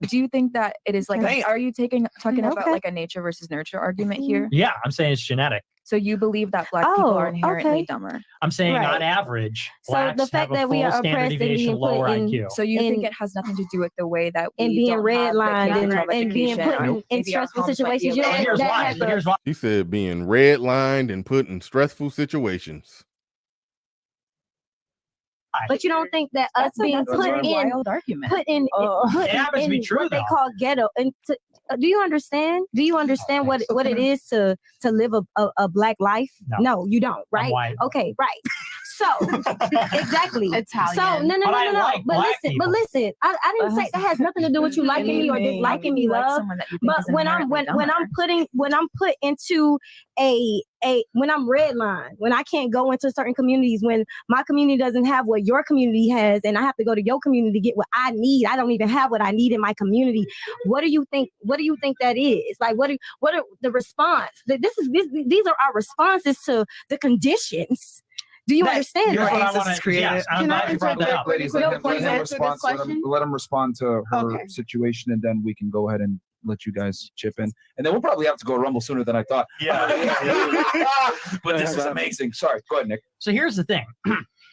Do you think that it is like, are you talking about like a nature versus nurture argument here? Yeah, I'm saying it's genetic. So you believe that black people are inherently dumber? I'm saying on average, blacks the fact have a that we full are standard oppressed and deviation being lower put in- IQ. So you think it has nothing to do with the way that we and being don't have the redlined and being education, put or in maybe our stressful homes might be situations. a little bit Here's why. He said being redlined and put in stressful situations. But you don't think that us being put in wild argument. It happens to be true, what they though. call ghetto, and do you understand? Do you understand what it is to live a black life? No, you don't, right? white. Okay, right. So exactly. Italian. So no. Like but listen. I didn't say that has nothing to do with you liking me or disliking me, love. But when I'm put into when I'm redlined, when I can't go into certain communities, when my community doesn't have what your community has, and I have to go to your community to get what I need. I don't even have what I need in my community. What do you think that is? Like, what are the response? These are our responses to the conditions. Do you understand? Here's Right? what I want to. Yes, I'm glad you brought that up. Ladies, let him respond to her situation, and then we can go ahead and let you guys chip in. And then we'll probably have to go Rumble sooner than I thought. Yeah. But this is amazing. Sorry, go ahead, Nick. So here's the thing.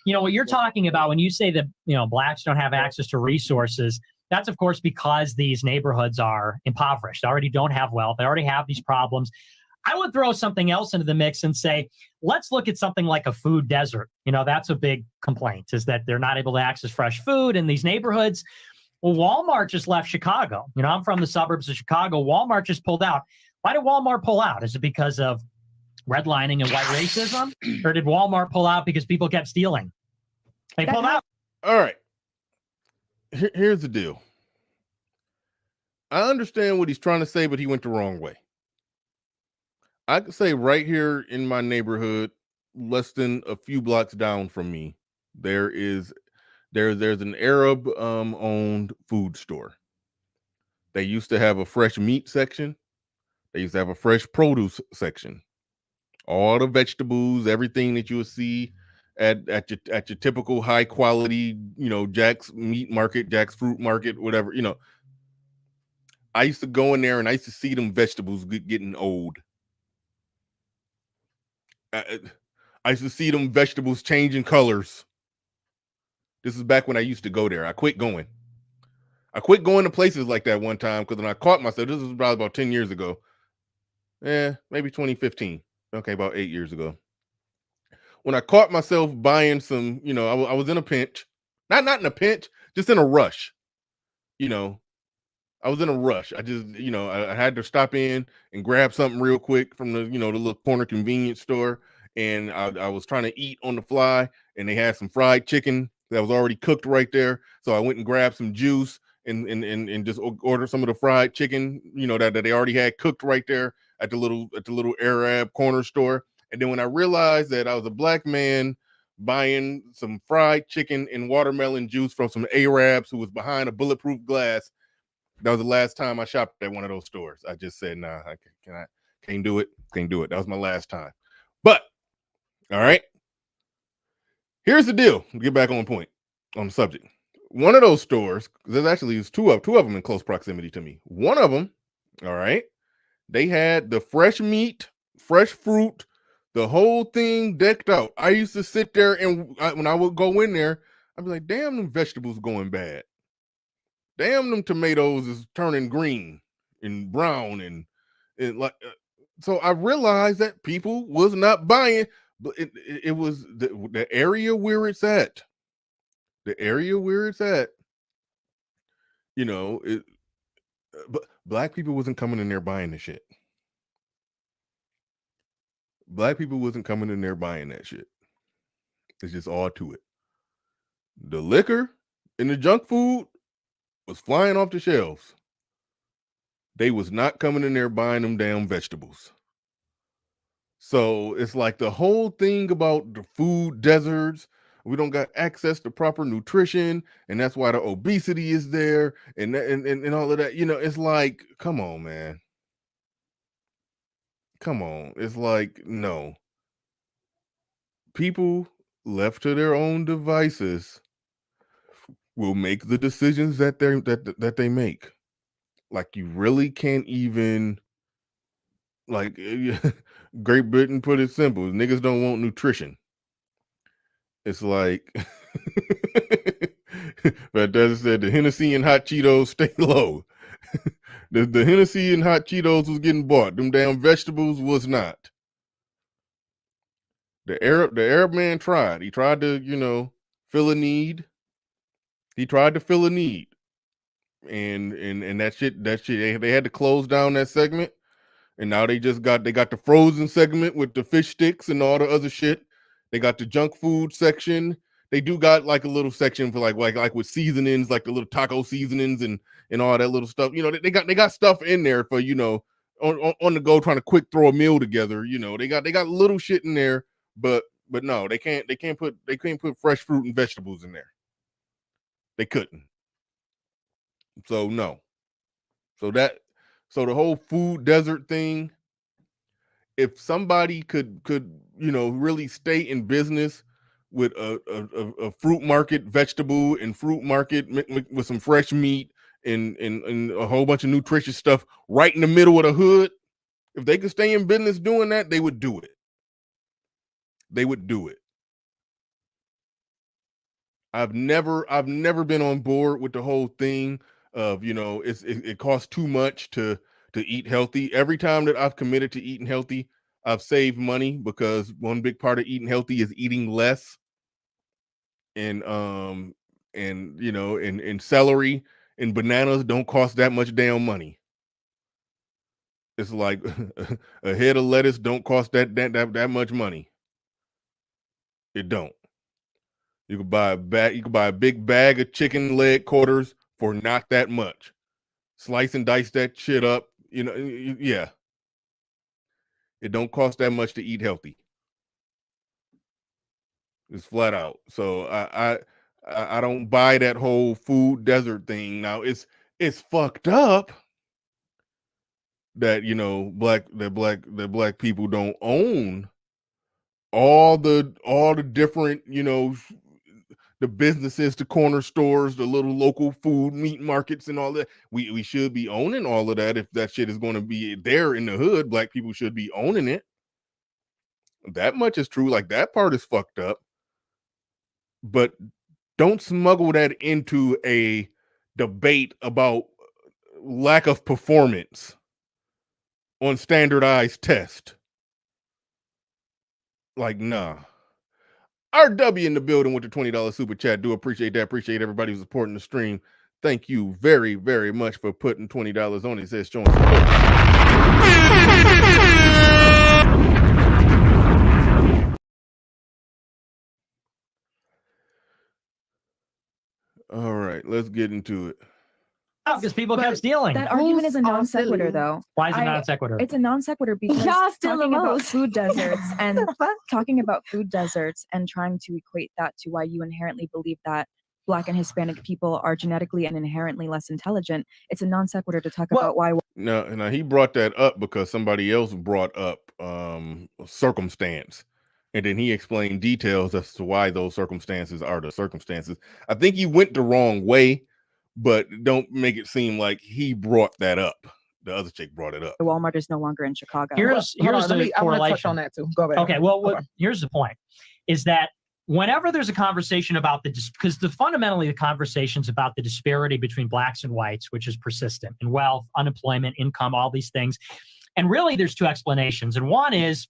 What you're talking about when you say that, blacks don't have access to resources, that's of course because these neighborhoods are impoverished. They already don't have wealth. They already have these problems. I would throw something else into the mix and say, let's look at something like a food desert. That's a big complaint, is that they're not able to access fresh food in these neighborhoods. Well, Walmart just left Chicago. I'm from the suburbs of Chicago. Walmart just pulled out. Why did Walmart pull out? Is it because of redlining and white racism? Or did Walmart pull out because people kept stealing? They pulled out. All right. Here's the deal. I understand what he's trying to say, but he went the wrong way. I could say right here in my neighborhood, less than a few blocks down from me, there's an Arab owned food store. They used to have a fresh meat section. They used to have a fresh produce section. All the vegetables, everything that you would see at your typical high quality, Jack's meat market, Jack's fruit market, whatever, I used to go in there and I used to see them vegetables getting old. I used to see them vegetables changing colors. This is back when I used to go there. I quit going to places like that one time because when I caught myself, this was probably about 10 years ago. Maybe 2015. Okay, about 8 years ago. When I caught myself buying some, I was in a pinch. Not in a pinch, just in a rush. I was in a rush. I just, I had to stop in and grab something real quick from the, the little corner convenience store. And I was trying to eat on the fly, and they had some fried chicken that was already cooked right there. So I went and grabbed some juice and just ordered some of the fried chicken, that they already had cooked right there at the little Arab corner store. And then when I realized that I was a black man buying some fried chicken and watermelon juice from some Arabs who was behind a bulletproof glass, that was the last time I shopped at one of those stores. I just said, nah, I can't do it. Can't do it. That was my last time. But, all right. Here's the deal. Get back on point on the subject. One of those stores, there's actually two of them in close proximity to me. One of them, all right, they had the fresh meat, fresh fruit, the whole thing decked out. I used to sit there and when I would go in there, I'd be like, damn, them vegetables going bad. Damn, them tomatoes is turning green and brown and like. So I realized that people was not buying, but it was the area where it's at. The area where it's at. But black people wasn't coming in there buying the shit. Black people wasn't coming in there buying that shit. It's just all to it. The liquor and the junk food was flying off the shelves. They was not coming in there buying them damn vegetables. So it's like the whole thing about the food deserts. We don't got access to proper nutrition, and that's why the obesity is there, and all of that. It's like, come on, man. Come on. It's like, no. People left to their own devices will make the decisions that they make. Like, you really can't even, like, Great Britain put it simple. Niggas don't want nutrition. It's like, but as I said, the Hennessy and hot Cheetos stay low. the Hennessy and hot Cheetos was getting bought. Them damn vegetables was not. The Arab man tried. He tried to, fill a need. He tried to fill a need. And that shit, they had to close down that segment. And now they got the frozen segment with the fish sticks and all the other shit. They got the junk food section. They do got like a little section for like with seasonings, like the little taco seasonings and all that little stuff. You know, they got stuff in there for, you know, on the go trying to quick throw a meal together. You know, they got little shit in there, but no, they can't put fresh fruit and vegetables in there. They couldn't. So no. So the whole food desert thing, if somebody could you know really stay in business with a fruit market, vegetable and fruit market with some fresh meat and a whole bunch of nutritious stuff right in the middle of the hood, if they could stay in business doing that, they would do it. They would do it. I've never been on board with the whole thing of, you know, it costs too much to eat healthy. Every time that I've committed to eating healthy, I've saved money, because one big part of eating healthy is eating less. And you know, and celery and bananas don't cost that much damn money. It's like a head of lettuce don't cost that much money. It don't. You could buy a big bag of chicken leg quarters for not that much. Slice and dice that shit up. You know, yeah. It don't cost that much to eat healthy. It's flat out. So I don't buy that whole food desert thing. Now it's fucked up that, you know, black people don't own all the different, you know, the businesses, the corner stores, the little local food meat markets and all that. We should be owning all of that. If that shit is going to be there in the hood, black people should be owning it. That much is true. Like, that part is fucked up. But don't smuggle that into a debate about lack of performance on standardized test. Like, nah. RW in the building with the $20 super chat. Do appreciate that. Appreciate everybody who's supporting the stream. Thank you very, very much for putting $20 on it. It says showing support. All right, let's get into it. Because people kept stealing. That argument is a non sequitur, though. Why is it non sequitur? It's a non sequitur because Y'all still talking the about most. food deserts and talking about food deserts and trying to equate that to why you inherently believe that Black and Hispanic people are genetically and inherently less intelligent. It's a non sequitur to talk about why. Now he brought that up because somebody else brought up circumstance, and then he explained details as to why those circumstances are the circumstances. I think he went the wrong way, but don't make it seem like he brought that up. The other chick brought it up. Walmart is no longer in Chicago. Here's the correlation. I'm gonna touch on that too. Go ahead. Okay, well, here's the point: is that whenever there's a conversation about because fundamentally the conversations about the disparity between blacks and whites, which is persistent in wealth, unemployment, income, all these things, and really there's two explanations, and one is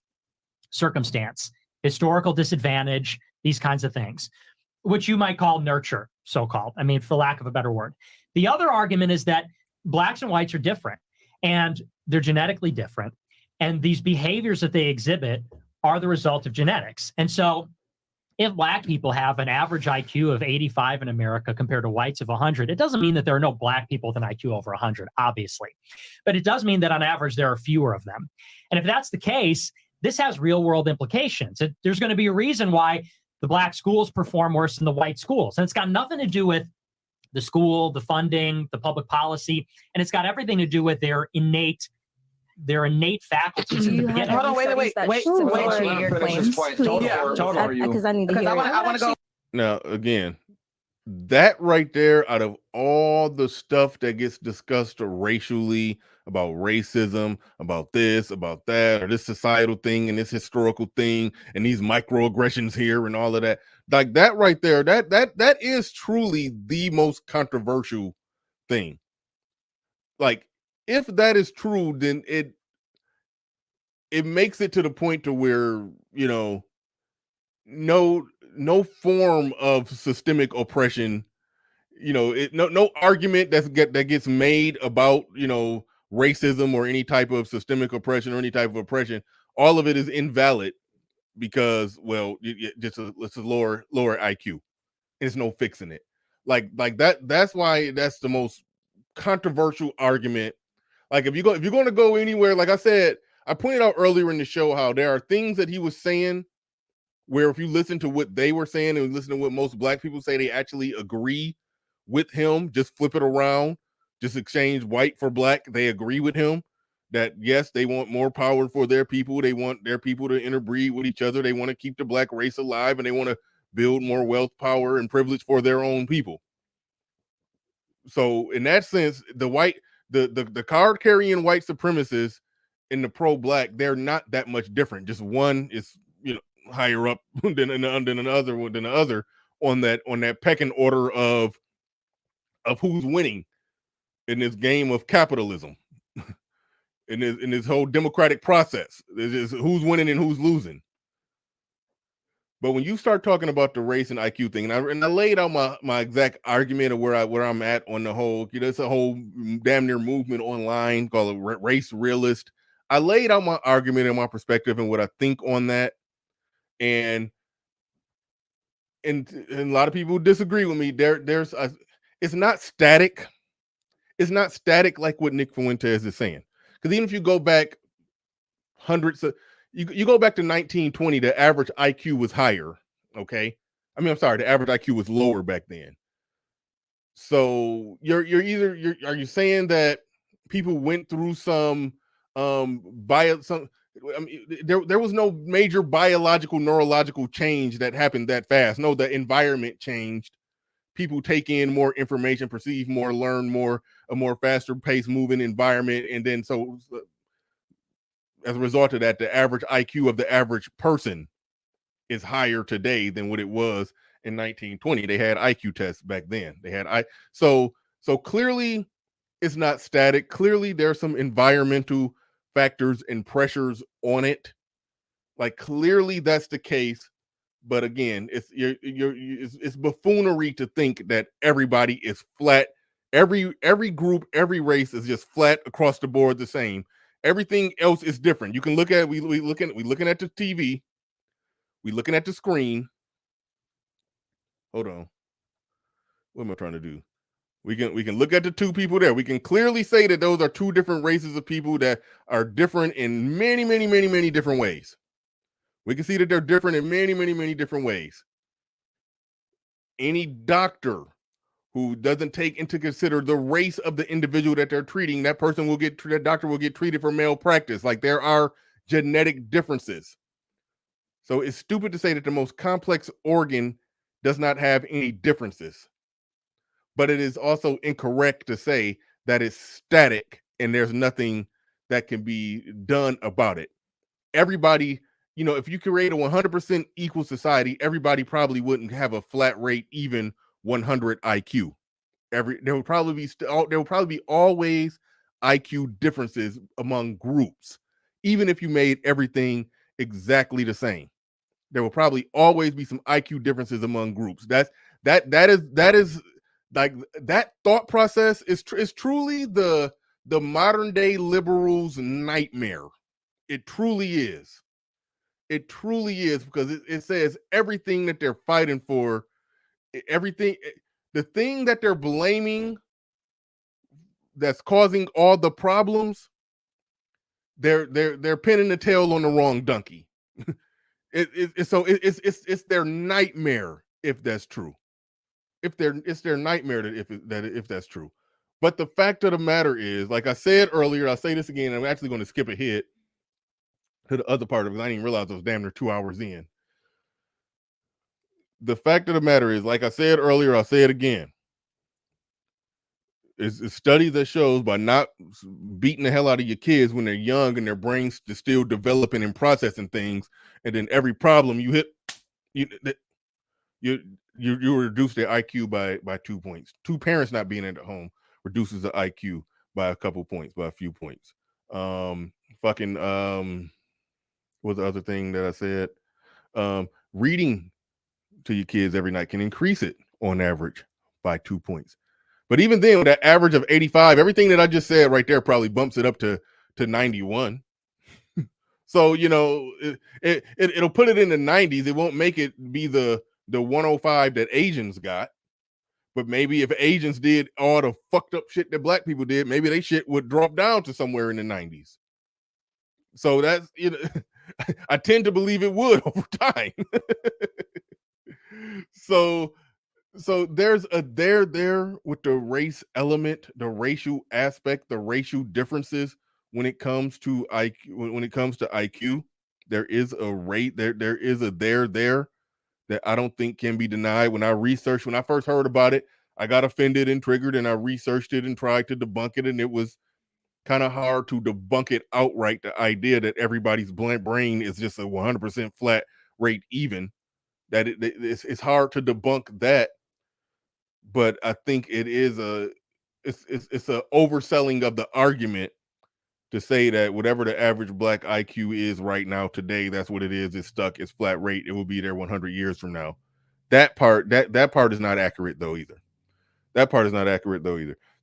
circumstance, historical disadvantage, these kinds of things, which you might call nurture, so-called. I mean, for lack of a better word. The other argument is that blacks and whites are different, and they're genetically different, and these behaviors that they exhibit are the result of genetics. And so if black people have an average IQ of 85 in America compared to whites of 100, it doesn't mean that there are no black people with an IQ over 100, obviously. But it does mean that on average, there are fewer of them. And if that's the case, this has real world implications. There's going to be a reason why the black schools perform worse than the white schools. And it's got nothing to do with the school, the funding, the public policy, and it's got everything to do with their innate faculties in the beginning. Hold on, wait. Your claims, please. Because I need to hear it. I want to go. Now, again, that right there, out of all the stuff that gets discussed racially, about racism, about this, about that, or this societal thing and this historical thing and these microaggressions here and all of that, like that right there, that is truly the most controversial thing. Like, if that is true, then it makes it to the point to where, you know, no form of systemic oppression, you know, no argument that gets made about, you know, racism or any type of systemic oppression or any type of oppression, all of it is invalid, because, well, let's just lower IQ. There's no fixing it. Like that. That's why that's the most controversial argument. Like if you're going to go anywhere, like I said, I pointed out earlier in the show how there are things that he was saying where if you listen to what they were saying and listen to what most black people say, they actually agree with him. Just flip it around, just exchange white for black. They agree with him that yes, they want more power for their people. They want their people to interbreed with each other. They want to keep the black race alive, and they want to build more wealth, power, and privilege for their own people. So in that sense, the card carrying white supremacists and the pro-black, they're not that much different. Just one is, higher up than the other on that pecking order of who's winning in this game of capitalism. in this whole democratic process. It's who's winning and who's losing. But when you start talking about the race and IQ thing, and I laid out my exact argument of where I'm at on the whole, it's a whole damn near movement online called a race realist. I laid out my argument and my perspective and what I think on that. And a lot of people disagree with me. It's not static. It's not static like what Nick Fuentes is saying. Because even if you go back hundreds of, you go back to 1920, the average IQ was higher. Okay, I'm sorry, the average IQ was lower back then. So are you saying that people went through some there was no major biological neurological change that happened that fast? No, the environment changed. People take in more information, perceive more, learn more, a more faster paced moving environment, and then so as a result of that, the average IQ of the average person is higher today than what it was in 1920. They had IQ tests back then. They had so clearly it's not static. Clearly there's some environmental factors and pressures on it. Like clearly that's the case. But again, it's buffoonery to think that everybody is flat. Every group, every race is just flat across the board the same. Everything else is different. You can look at we looking at the TV, we looking at the screen. Hold on. What am I trying to do? We can look at the two people there. We can clearly say that those are two different races of people that are different in many, many, many, many different ways. We can see that they're different in many, many, many different ways. Any doctor who doesn't take into consider the race of the individual that they're treating, that doctor will get treated for malpractice. Like there are genetic differences. So it's stupid to say that the most complex organ does not have any differences. But it is also incorrect to say that it's static and there's nothing that can be done about it. Everybody, if you create a 100% equal society, everybody probably wouldn't have a flat rate, even 100 IQ. There will probably be always IQ differences among groups, even if you made everything exactly the same. There will probably always be some IQ differences among groups. That is like that thought process is truly the modern day liberals' nightmare. It truly is. It truly is, because it says everything that they're fighting for, the thing that they're blaming that's causing all the problems, they're pinning the tail on the wrong donkey. It's their nightmare if that's true. It's their nightmare if that's true. But the fact of the matter is, like I said earlier, I'll say this again, I'm actually going to skip ahead to the other part of it because I didn't realize I was damn near 2 hours in. The fact of the matter is, like I said earlier, I'll say it again. It's a study that shows by not beating the hell out of your kids when they're young and their brains are still developing and processing things, and then every problem you hit, you reduce their IQ by 2 points. Two parents not being at home reduces the IQ by a couple points, by a few points. What's the other thing that I said? Reading to your kids every night can increase it on average by 2 points. But even then, with that average of 85, everything that I just said right there probably bumps it up to 91. So it'll put it in the 90s. It won't make it be the 105 that Asians got. But maybe if Asians did all the fucked up shit that black people did, maybe they shit would drop down to somewhere in the 90s. So that's, I tend to believe it would over time. So there's a there with the race element, the racial aspect, the racial differences when it comes to IQ. When it comes to IQ, there is a rate there is a there that I don't think can be denied. When I first heard about it, I got offended and triggered, and I researched it and tried to debunk it, and it was kind of hard to debunk it outright. The idea that everybody's brain is just a 100% flat rate even, that it's hard to debunk that. But I think it is it's a overselling of the argument to say that whatever the average black IQ is right now today, that's what it is. It's stuck. It's flat rate. It will be there 100 years from now. That part is not accurate though either.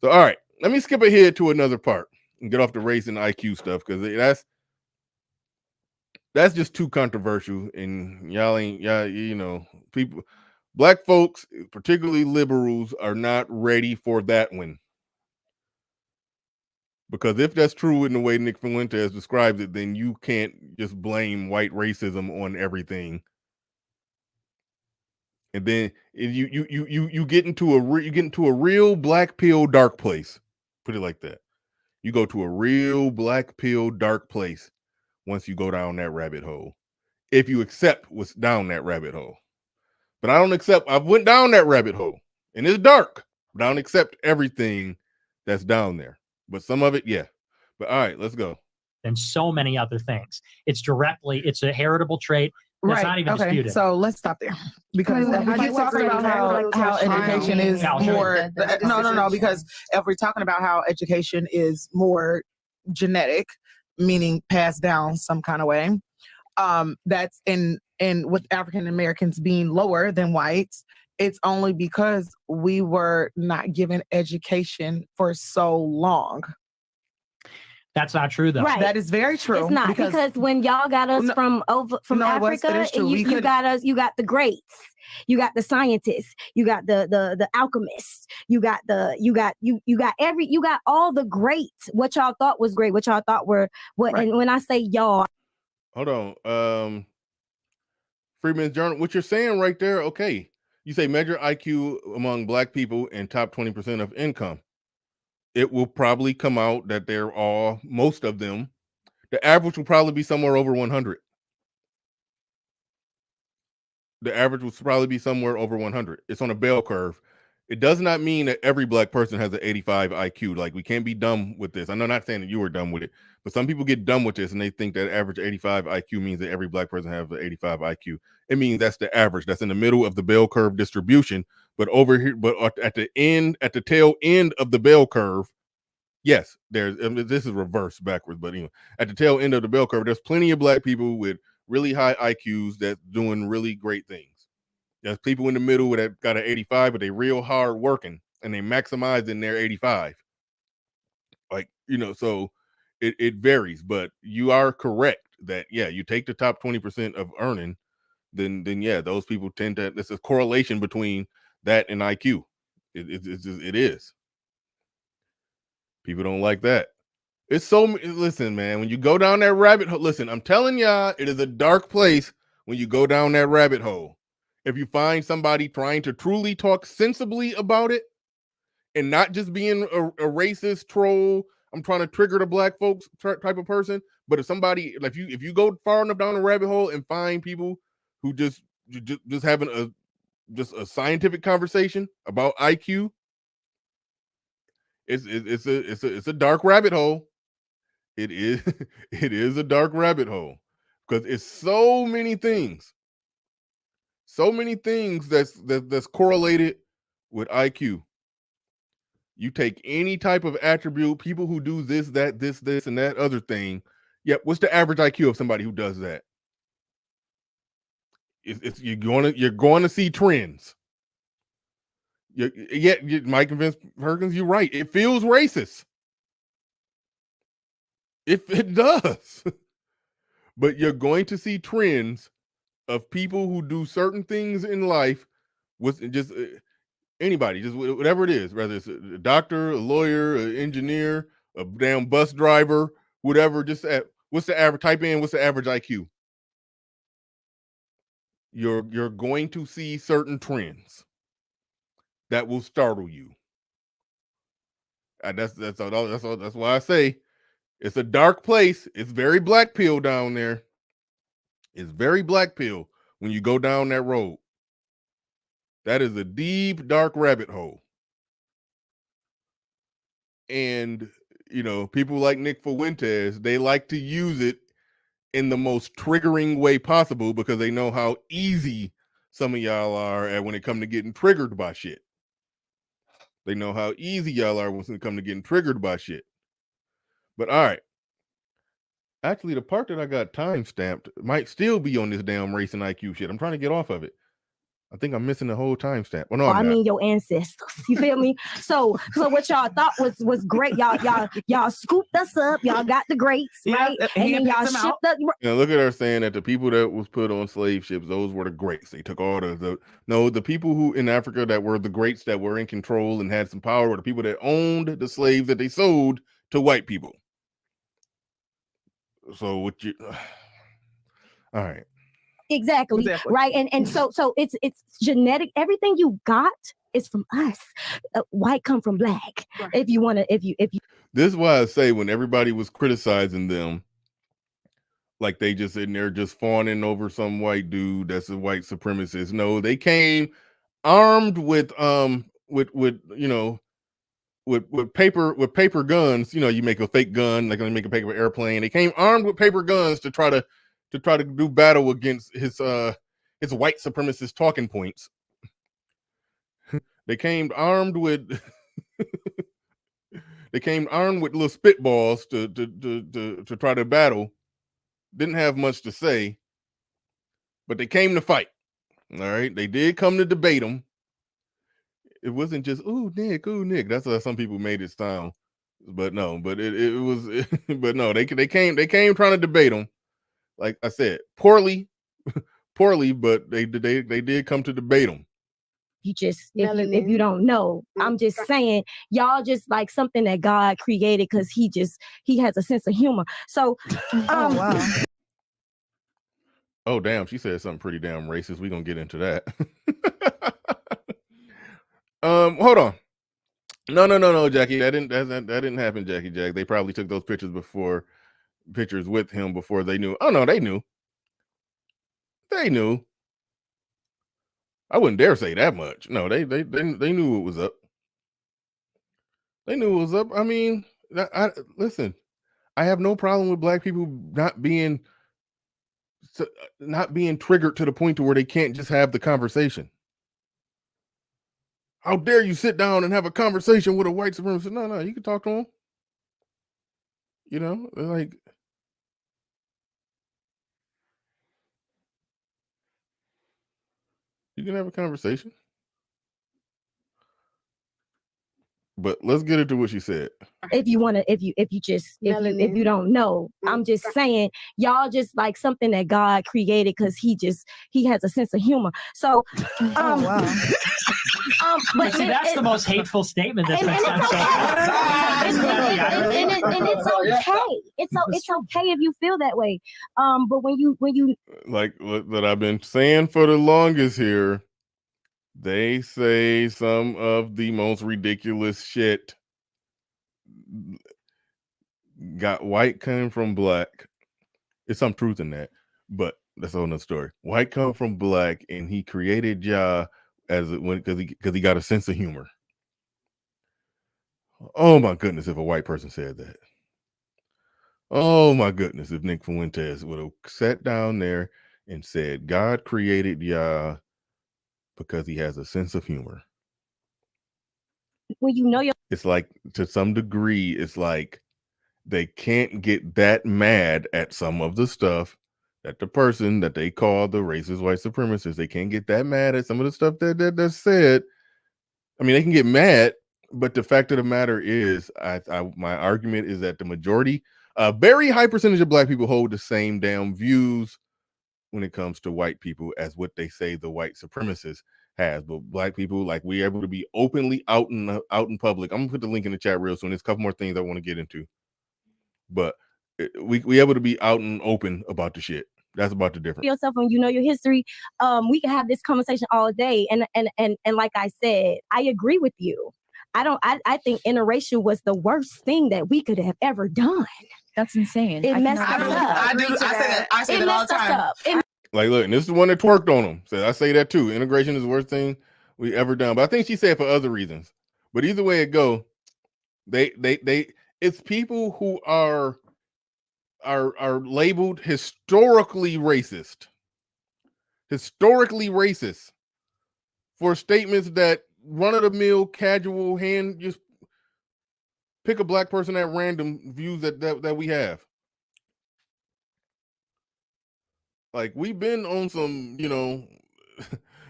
So all right, let me skip ahead to another part and get off the race and IQ stuff, because that's just too controversial, and people, black folks, particularly liberals, are not ready for that one. Because if that's true in the way Nick Fuentes describes it, then you can't just blame white racism on everything. And then you get into a real black pill dark place. Put it like that. You go to a real black pill dark place once you go down that rabbit hole. If you accept what's down that rabbit hole. But I don't accept, I've went down that rabbit hole and it's dark, but I don't accept everything that's down there. But some of it, yeah. But all right, let's go. And so many other things. It's a heritable trait. That's not even disputed. So let's stop there, because if we're talking about how education is more, because if we're talking about how education is more genetic, meaning passed down some kind of way, that's in with African Americans being lower than whites, it's only because we were not given education for so long. That's not true, though. Right. That is very true. It's not, because when y'all got us from Africa, you got the greats, you got the scientists, you got the alchemists, you got all the greats. What y'all thought was great, what y'all thought were what. Right. And when I say y'all, hold on, Freeman's Journal. What you're saying right there, okay? You say measure IQ among black people in top 20% of income. It will probably come out that most of them, the average will probably be somewhere over 100. The average will probably be somewhere over 100. It's on a bell curve. It does not mean that every black person has an 85 IQ. Like, we can't be dumb with this. I'm not saying that you were dumb with it, but some people get dumb with this and they think that average 85 IQ means that every black person has an 85 IQ. It means that's the average. That's in the middle of the bell curve distribution. But over here, but at the tail end of the bell curve, yes, this is reverse backwards, but at the tail end of the bell curve, there's plenty of black people with really high IQs that's doing really great things. There's people in the middle that got an 85, but they real hard working and they maximize in their 85. Like, so it varies, but you are correct that, yeah, you take the top 20% of earning, then yeah, those people tend to, there's a correlation between that and IQ. It is. People don't like that. Listen, man, when you go down that rabbit hole, listen, I'm telling y'all, it is a dark place when you go down that rabbit hole. If you find somebody trying to truly talk sensibly about it and not just being a racist troll, I'm trying to trigger the black folks type of person, but if you go far enough down the rabbit hole and find people who just having a scientific conversation about IQ, it's a dark rabbit hole. It is a dark rabbit hole, because it's so many things that's correlated with IQ. You take any type of attribute, people who do this, that, this, and that other thing. Yep. What's the average IQ of somebody who does that? You're going to see trends. Mike and Vince Perkins, you're right. It feels racist. It does. But you're going to see trends of people who do certain things in life with just anybody, just whatever it is, whether it's a doctor, a lawyer, an engineer, a damn bus driver, whatever. Just what's the average? Type in what's the average IQ. You're going to see certain trends that will startle you. And that's why I say it's a dark place. It's very black pill down there. It's very black pill when you go down that road. That is a deep, dark rabbit hole. And, people like Nick Fuentes, they like to use it in the most triggering way possible because they know how easy some of y'all are when it comes to getting triggered by shit. They know how easy y'all are when it comes to getting triggered by shit. But all right. Actually, the part that I got time-stamped might still be on this damn race and IQ shit. I'm trying to get off of it. I think I'm missing the whole timestamp. Well, no, I mean your ancestors. You feel me? So what y'all thought was great. Y'all scooped us up. Y'all got the greats, right? And then y'all shipped up. Look at her saying that the people that was put on slave ships, those were the greats. They took all the people who in Africa that were the greats that were in control and had some power were the people that owned the slaves that they sold to white people. So what you all right. Exactly. Right. And so it's genetic. Everything you got is from us. White come from black. Right. If you This is why I say when everybody was criticizing them, like they just in there just fawning over some white dude that's a white supremacist. No, they came armed with paper guns. You make a fake gun, like they make a paper airplane. They came armed with paper guns to try to do battle against his white supremacist talking points. They came armed with little spitballs to try to battle. Didn't have much to say, but they came to fight. All right, they did come to debate him. It wasn't just ooh Nick. That's how some people made it sound. But no, but it was. But no, they came trying to debate him. Like I said, poorly, but they did come to debate him. If you don't know, I'm just saying, y'all just like something that God created because he has a sense of humor. So, oh wow. Oh damn, she said something pretty damn racist. We're gonna get into that. Hold on. No, Jackie. That didn't happen, Jackie Jack. They probably took those pictures with him before they knew. Oh no, they knew. They knew. I wouldn't dare say that much. No, they knew what was up. They knew what was up. I mean, listen. I have no problem with black people not being triggered to the point to where they can't just have the conversation. How dare you sit down and have a conversation with a white supremacist? No, you can talk to him. Like. You can have a conversation. But let's get into what she said. If you don't know, I'm just saying, y'all just like something that God created because he has a sense of humor. So, oh wow. But see, that's the most hateful statement that's been said so far. And it's okay. It's okay if you feel that way. But when you like that I've been saying for the longest here. They say some of the most ridiculous shit. Got white come from black. There's some truth in that, but that's a whole nother story. White come from black, and he created Ja because he got a sense of humor. Oh my goodness, if a white person said that. Oh my goodness, if Nick Fuentes would have sat down there and said God created Ja because he has a sense of humor. When it's like, to some degree, it's like they can't get that mad at some of the stuff that the person that they call the racist white supremacist, they can't get that mad at some of the stuff that's said. I mean, they can get mad, but the fact of the matter is, my argument is that the majority A very high percentage of black people hold the same damn views when it comes to white people as what they say the white supremacists has. But black people, like, we able to be openly out in public. I'm gonna put the link in the chat real soon. There's a couple more things I want to get into, but we able to be out and open about the shit. That's about the difference. Yourself when you know your history. We can have this conversation all day, and like I said, I agree with you. I think interracial was the worst thing that we could have ever done. That's insane. It messed us up. I say that all the time. Like, look, and this is the one that twerked on them. So I say that too. Integration is the worst thing we ever done. But I think she said for other reasons. But either way it go, it's people who are labeled historically racist. Historically racist for statements that run-of-the-mill, casual, hand just pick a black person at random views that we have. Like, we've been on some,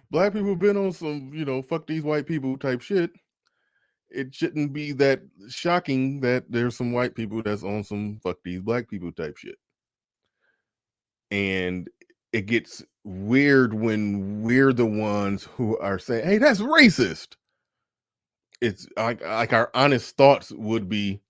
black people have been on some, fuck these white people type shit. It shouldn't be that shocking that there's some white people that's on some fuck these black people type shit. And it gets weird when we're the ones who are saying, hey, that's racist. It's like our honest thoughts would be,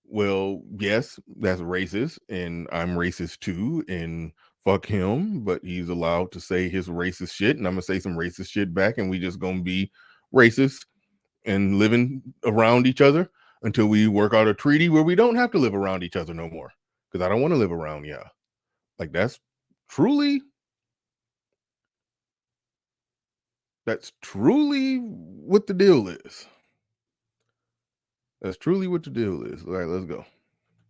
well, yes, that's racist, and I'm racist too, and fuck him, but he's allowed to say his racist shit, and I'm gonna say some racist shit back, and we just gonna be racist and living around each other until we work out a treaty where we don't have to live around each other no more. Because I don't want to live around y'all. Like, that's truly what the deal is. That's truly what the deal is. All right, let's go.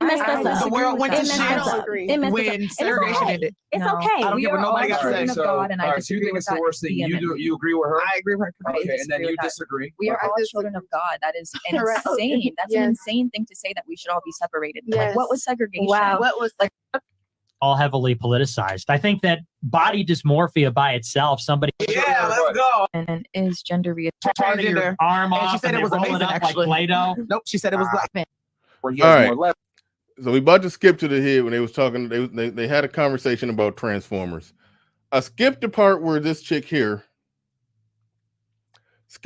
It messed us up. The world went to shit when segregation ended. It's okay. I don't care what nobody got to say. So, all right, so you think it's the worst thing? You agree with her? I agree with her. Okay, and then you disagree. We are all children of God. That is insane. That's an insane thing to say, that we should all be separated. Like, what was segregation? Wow. What was like? All heavily politicized. I think that body dysmorphia by itself, somebody let's go. And is gender part of your arm and off, she said and it was roll amazing, it up actually. like Play-Doh. Nope, she said it was black men. Where he has more left. So we about to skip to the head when they was talking. They had a conversation about Transformers. I skipped the part where this chick here. Damn,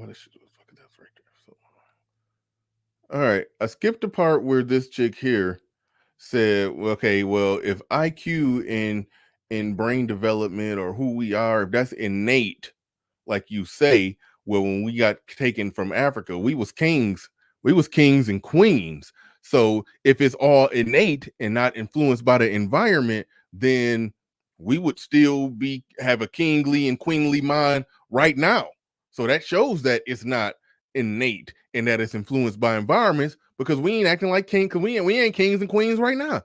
what is she? Fucking that's right there. So, all right, I skipped the part where this chick here said, okay, well, if IQ in brain development or who we are, if that's innate, like you say, well, when we got taken from Africa, we was kings and queens. So if it's all innate and not influenced by the environment, then we would still have a kingly and queenly mind right now. So that shows that it's not innate and that it's influenced by environments, because we ain't acting like king, because we ain't kings and queens right now.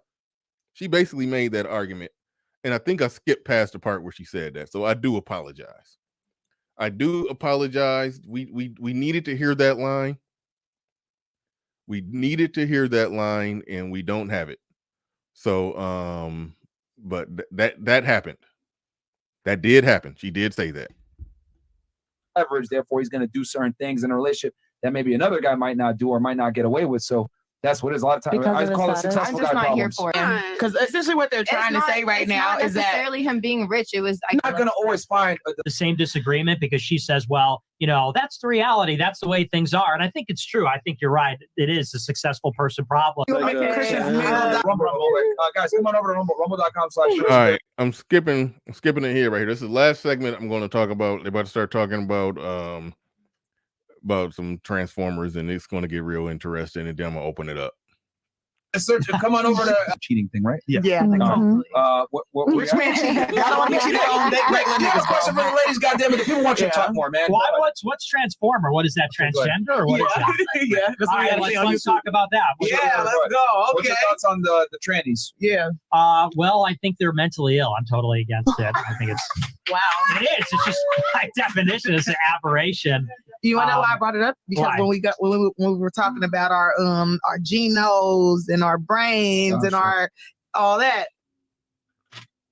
She basically made that argument. And I think I skipped past the part where she said that. So I do apologize. We needed to hear that line. And we don't have it. So, but that happened. That did happen. She did say that. Leverage, therefore he's going to do certain things in a relationship that maybe another guy might not do or might not get away with. So that's what it is. A lot of times I call it successful guy problems. Because essentially what they're trying to say right now is that necessarily him being rich. It was not going to always find the same disagreement, because she says, well, that's the reality. That's the way things are. And I think it's true. I think you're right. It is a successful person problem. Guys, come on over to rumble.com/. All right, I'm skipping it here right here. This is the last segment I'm going to talk about. They're about to start talking about some Transformers, and it's going to get real interesting, and then I'm going to open it up. Come on over to cheating thing, right? Yeah. Which man cheated? I don't want to be cheated on. Question for the ladies, goddamn it. The people want you to talk more, man. What's Transformer? What is that, transgender, or what is that? Yeah, that's all right, let's talk about that. Let's go. Okay. What's your thoughts on the trannies? Yeah. Well, I think they're mentally ill. I'm totally against it. I think it's wow. It is. It's just by definition, it's an aberration. You want to know why I brought it up? Because when we were talking about our genomes and our brains and our all that,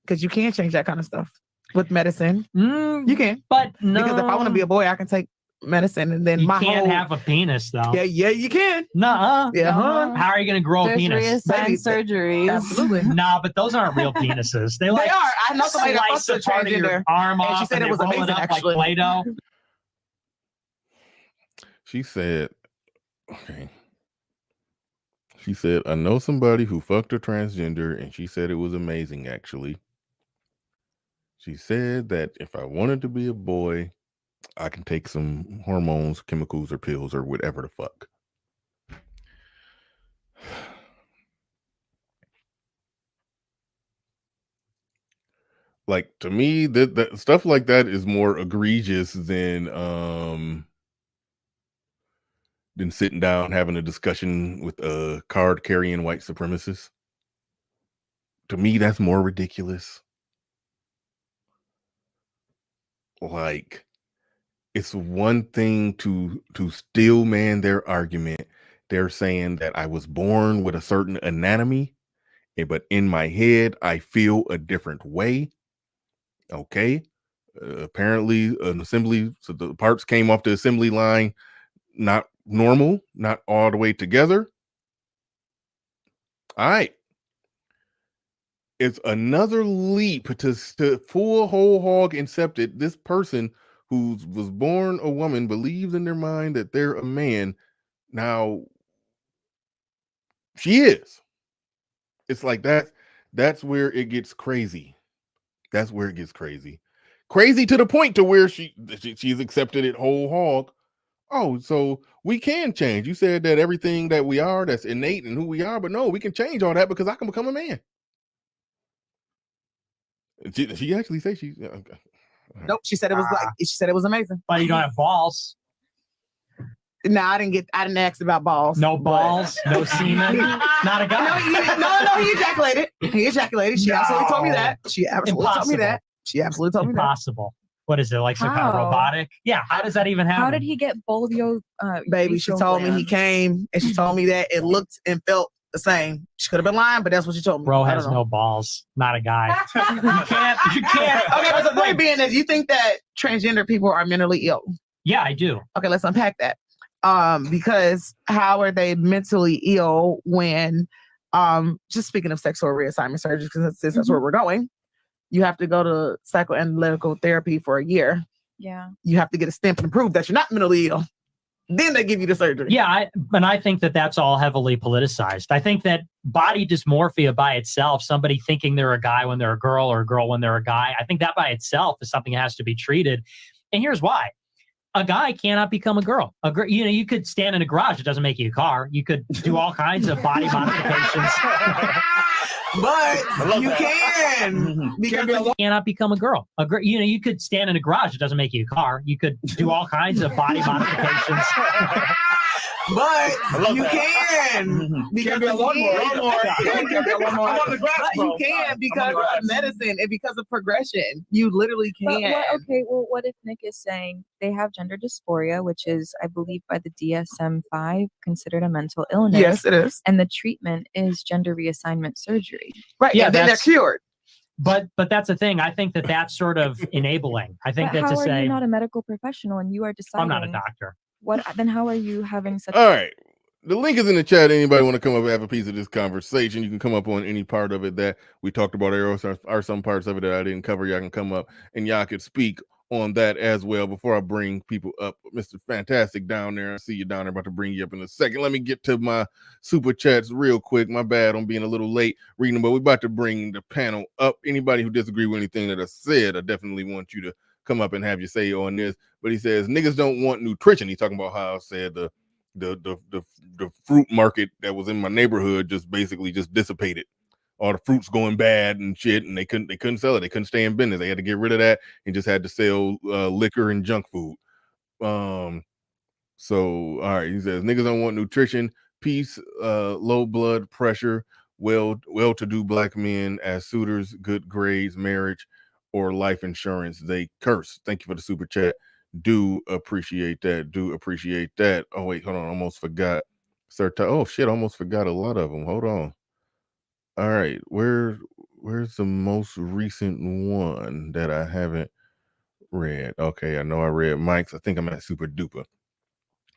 because you can't change that kind of stuff with medicine. You can, but no. Because if I want to be a boy, I can take medicine, and then You my can't whole, have a penis though. yeah, you can. Nuh-uh. Yeah, How are you going to grow a There's penis? reassigned surgeries. Absolutely. Nah, but those aren't real penises. They like are. I know somebody that slice fucked a a part of your transgender, arm and off she said and it was they roll amazing, up actually. like Play-Doh. She said, okay. She said, I know somebody who fucked a transgender, and she said it was amazing, actually. She said that if I wanted to be a boy, I can take some hormones, chemicals, or pills, or whatever the fuck. Like, to me, that stuff like that is more egregious than sitting down having a discussion with a card carrying white supremacists. To me, that's more ridiculous. Like, it's one thing to steel man their argument. They're saying that I was born with a certain anatomy, but in my head, I feel a different way. Okay. Apparently, an assembly, so the parts came off the assembly line not normal, not all the way together. All right. It's another leap to full whole hog accepted. This person who was born a woman believes in their mind that they're a man. Now she is. It's like that's where it gets crazy. That's where it gets crazy. Crazy to the point to where she's accepted it whole hog. Oh, so we can change. You said that everything that we are, that's innate in who we are, but no, we can change all that because I can become a man. She actually say she. Nope, she said it was like, she said it was amazing. But you don't have balls. No, I didn't ask about balls. No balls, no semen, not a guy. No, he ejaculated. He ejaculated. She absolutely told me that. She absolutely told me that. She absolutely told me that. Impossible. What is it, like some kind of How? robotic? Yeah, how does that even happen? How did he get bolio? Baby, she told me he came, and she told me that it looked and felt the same. She could have been lying, but that's what she told me. Bro has no balls, not a guy. You can't. Okay, but the point being is, you think that transgender people are mentally ill? Yeah, I do. Okay, let's unpack that. Because how are they mentally ill when, just speaking of sexual reassignment surgery, because that's where we're going, you have to go to psychoanalytical therapy for a year. Yeah. You have to get a stamp and prove that you're not mentally ill. Then they give you the surgery. Yeah, I think that that's all heavily politicized. I think that body dysmorphia by itself, somebody thinking they're a guy when they're a girl or a girl when they're a guy, I think that by itself is something that has to be treated. And here's why. A guy cannot become a girl. You could stand in a garage. It doesn't make you a car. You could do all kinds of body modifications. But you can. Because you cannot become a girl. You could stand in a garage. It doesn't make you a car. You could do all kinds of body modifications. But you can. Because you can because of medicine and because of progression. You literally can. What if Nick is saying they have gender dysphoria, which is, I believe, by the DSM-5 considered a mental illness? Yes, it is. And the treatment is gender reassignment surgery. Right. Yeah, and then they're cured. But that's the thing. I think that that's sort of enabling. I think But that how to are say you not a medical professional and you are deciding? I'm not a doctor. What then? How are you having such? All right. The link is in the chat. Anybody want to come up and have a piece of this conversation? You can come up on any part of it that we talked about. There are some parts of it that I didn't cover. Y'all can come up and y'all could speak on that as well. Before I bring people up, Mr. Fantastic down there, I see you down there, about to bring you up in a second. Let me get to my super chats real quick. My bad on being a little late reading, but we're about to bring the panel up. Anybody who disagrees with anything that I said, I definitely want you to come up and have your say on this. But he says niggas don't want nutrition. He's talking about how I said the fruit market that was in my neighborhood just basically just dissipated. All the fruits going bad and shit, and they couldn't sell it. They couldn't stay in business. They had to get rid of that and just had to sell liquor and junk food. So all right, he says niggas don't want nutrition, peace, low blood pressure, well-to-do black men as suitors, good grades, marriage, or life insurance. They curse. Thank you for the super chat. Do appreciate that. Oh wait, hold on, almost forgot. Oh shit, almost forgot a lot of them. Hold on. All right, where's the most recent one that I haven't Read. Okay, I know I read Mike's. I think I'm at super duper.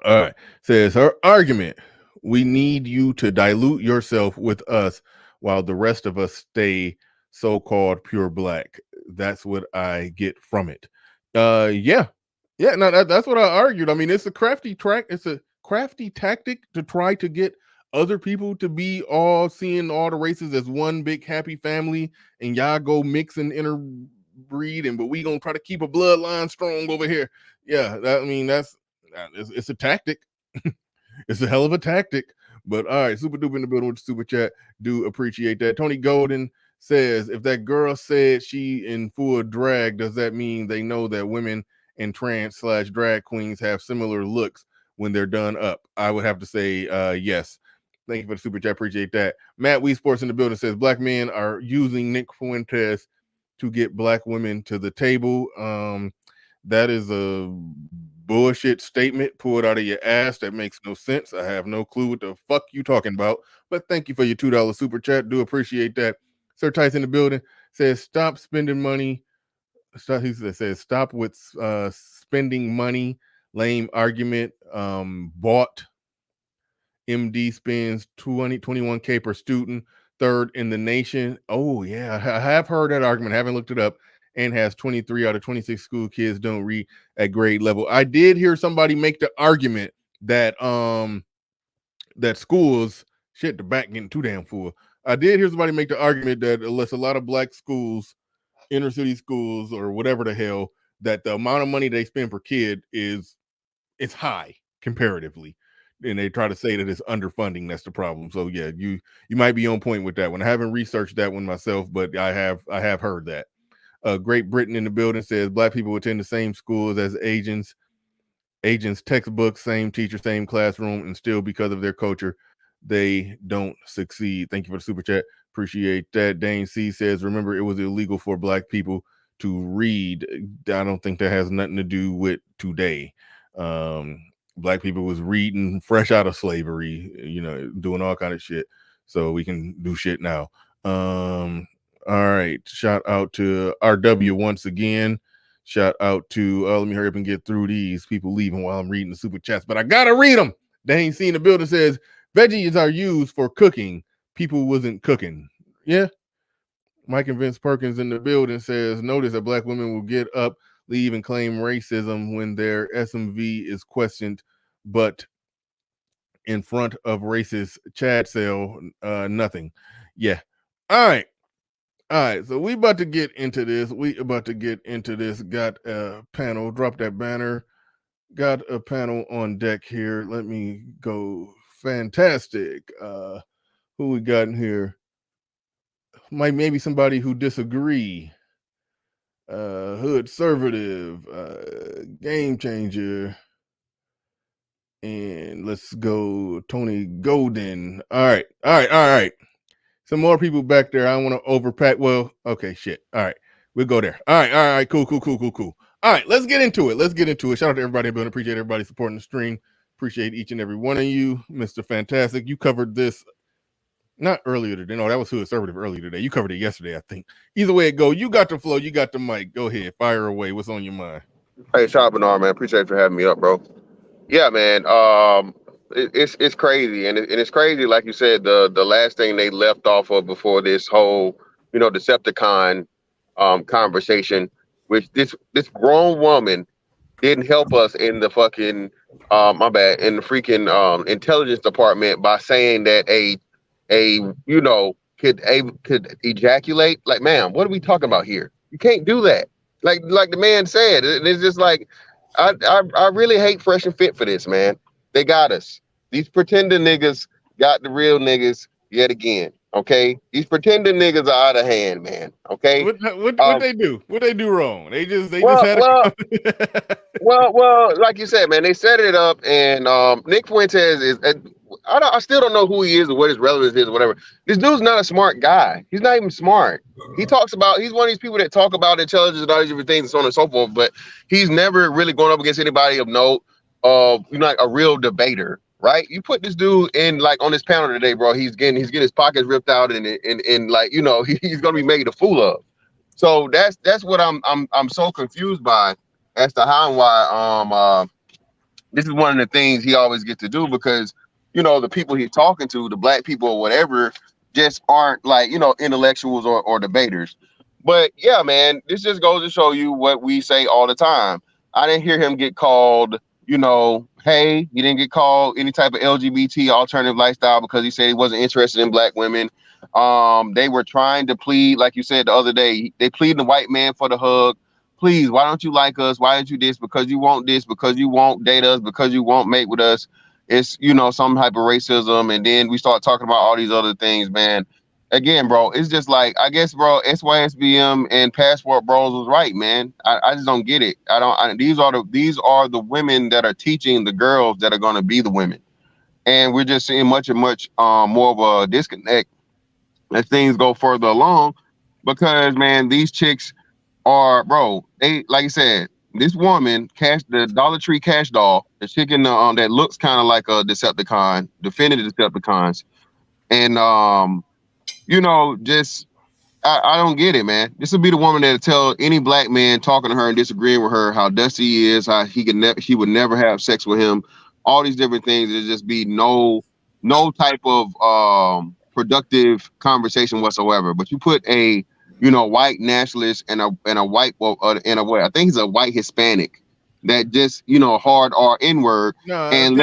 All right. Says her argument. We need you to dilute yourself with us while the rest of us stay so-called pure black. That's what I get from it. Yeah. Yeah, no, that's what I argued. I mean, it's a crafty tactic to try to get other people to be all seeing all the races as one big happy family, and y'all go mix and interbreed, but we gonna try to keep a bloodline strong over here. Yeah, it's a tactic. It's a hell of a tactic. But all right, super duper in the building with the super chat. Do appreciate that. Tony Golden says, if that girl said she in full drag, does that mean they know that women and trans/drag queens have similar looks when they're done up? I would have to say yes. Thank you for the super chat. Appreciate that. Matt Wee Sports in the building says black men are using Nick Fuentes to get black women to the table. That is a bullshit statement pulled out of your ass. That makes no sense. I have no clue what the fuck you talking about. But thank you for your $2 super chat. Do appreciate that. Sir Tice in the building says stop spending money. He says stop with spending money. Lame argument. Bought. MD spends 21K per student, third in the nation. Oh yeah, I have heard that argument. Haven't looked it up. And has 23 out of 26 school kids don't read at grade level. I did hear somebody make the argument that that schools, shit, the back getting too damn full. I did hear somebody make the argument that unless a lot of black schools, inner city schools or whatever the hell, that the amount of money they spend per kid it's high comparatively. And they try to say that it's underfunding. That's the problem. So yeah, you might be on point with that one. I haven't researched that one myself, but I have heard that. Great Britain in the building says black people attend the same schools as Asians textbooks, same teacher, same classroom, and still because of their culture, they don't succeed. Thank you for the super chat. Appreciate that. Dane C says, remember, it was illegal for black people to read. I don't think that has nothing to do with today. Black people was reading fresh out of slavery, doing all kind of shit. So we can do shit now. All right. Shout out to RW once again. Shout out to, let me hurry up and get through these people leaving while I'm reading the super chats, but I got to read them. They ain't seen the building says veggies are used for cooking. People wasn't cooking. Yeah. Mike and Vince Perkins in the building says, notice that black women will get up, leave, and claim racism when their SMV is questioned, but in front of racist Chad sale, nothing. Yeah. All right. So we about to get into this. Got a panel. Drop that banner. Got a panel on deck here. Let me go. Fantastic. Who we got in here? Maybe somebody who disagree. Hood conservative. Game changer. And let's go Tony Golden. All right. Some more people back there. I don't want to overpack. Well, okay, shit. All right. We'll go there. All right. Cool. All right, let's get into it. Shout out to everybody. I appreciate everybody supporting the stream. Appreciate each and every one of you. Mr. Fantastic. You covered this not earlier today. No, that was Hood Conservative earlier today. You covered it yesterday, I think. Either way it go, you got the flow. You got the mic. Go ahead. Fire away. What's on your mind? Hey, Sean Bernard, man. Appreciate you for having me up, bro. Yeah, man. It's crazy, and it's crazy, like you said, the last thing they left off of before this whole, Decepticon conversation, which this grown woman didn't help us in the fucking in the freaking intelligence department by saying that could ejaculate. Like, ma'am, what are we talking about here? You can't do that. Like the man said, it's just like I really hate Fresh and Fit for this, man. They got us. These pretending niggas got the real niggas yet again. Okay, these pretending niggas are out of hand, man. Okay, what they do? What they do wrong? They just had well, like you said, man, they set it up, and Nick Fuentes is. I still don't know who he is or what his relevance is or whatever. This dude's not a smart guy. He's not even smart. He's one of these people that talk about intelligence and all these different things and so on and so forth, but he's never really going up against anybody of note, like a real debater, right? You put this dude in on this panel today, bro. He's getting his pockets ripped out and like, he's gonna be made a fool of. So that's what I'm so confused by as to how and why this is one of the things he always gets to do, because the people he's talking to, the black people or whatever, just aren't like intellectuals or debaters. But yeah, man, this just goes to show you what we say all the time. I didn't hear him get called, hey, he didn't get called any type of LGBT alternative lifestyle because he said he wasn't interested in black women. They were trying to plead, like you said the other day, they plead the white man for the hug. Please, why don't you like us? Why don't you this? Because you want this, because you won't date us, because you won't mate with us. It's, some type of racism. And then we start talking about all these other things, man. Again, bro, it's just like, I guess, bro, SYSBM and Passport Bros was right, man. I just don't get it. These are the women that are teaching the girls that are going to be the women. And we're just seeing much more of a disconnect as things go further along, because, man, these chicks are, bro, they, like I said, this woman, the Dollar Tree Cash Doll, the chicken that looks kind of like a Decepticon, defended the Decepticons. And, just, I don't get it, man. This would be the woman that'll tell any black man talking to her and disagreeing with her how dusty he is, how he would never have sex with him, all these different things. There'd just be no type of productive conversation whatsoever. But you put a white nationalist and a white I think he's a white Hispanic that just hard N word. And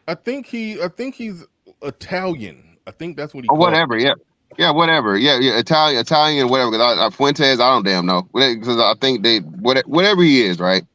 I think he's Italian. I think that's what he. Or whatever, yeah. Yeah, whatever. Yeah, Italian, whatever. Because Fuentes, I don't damn know. Because I think whatever he is, right?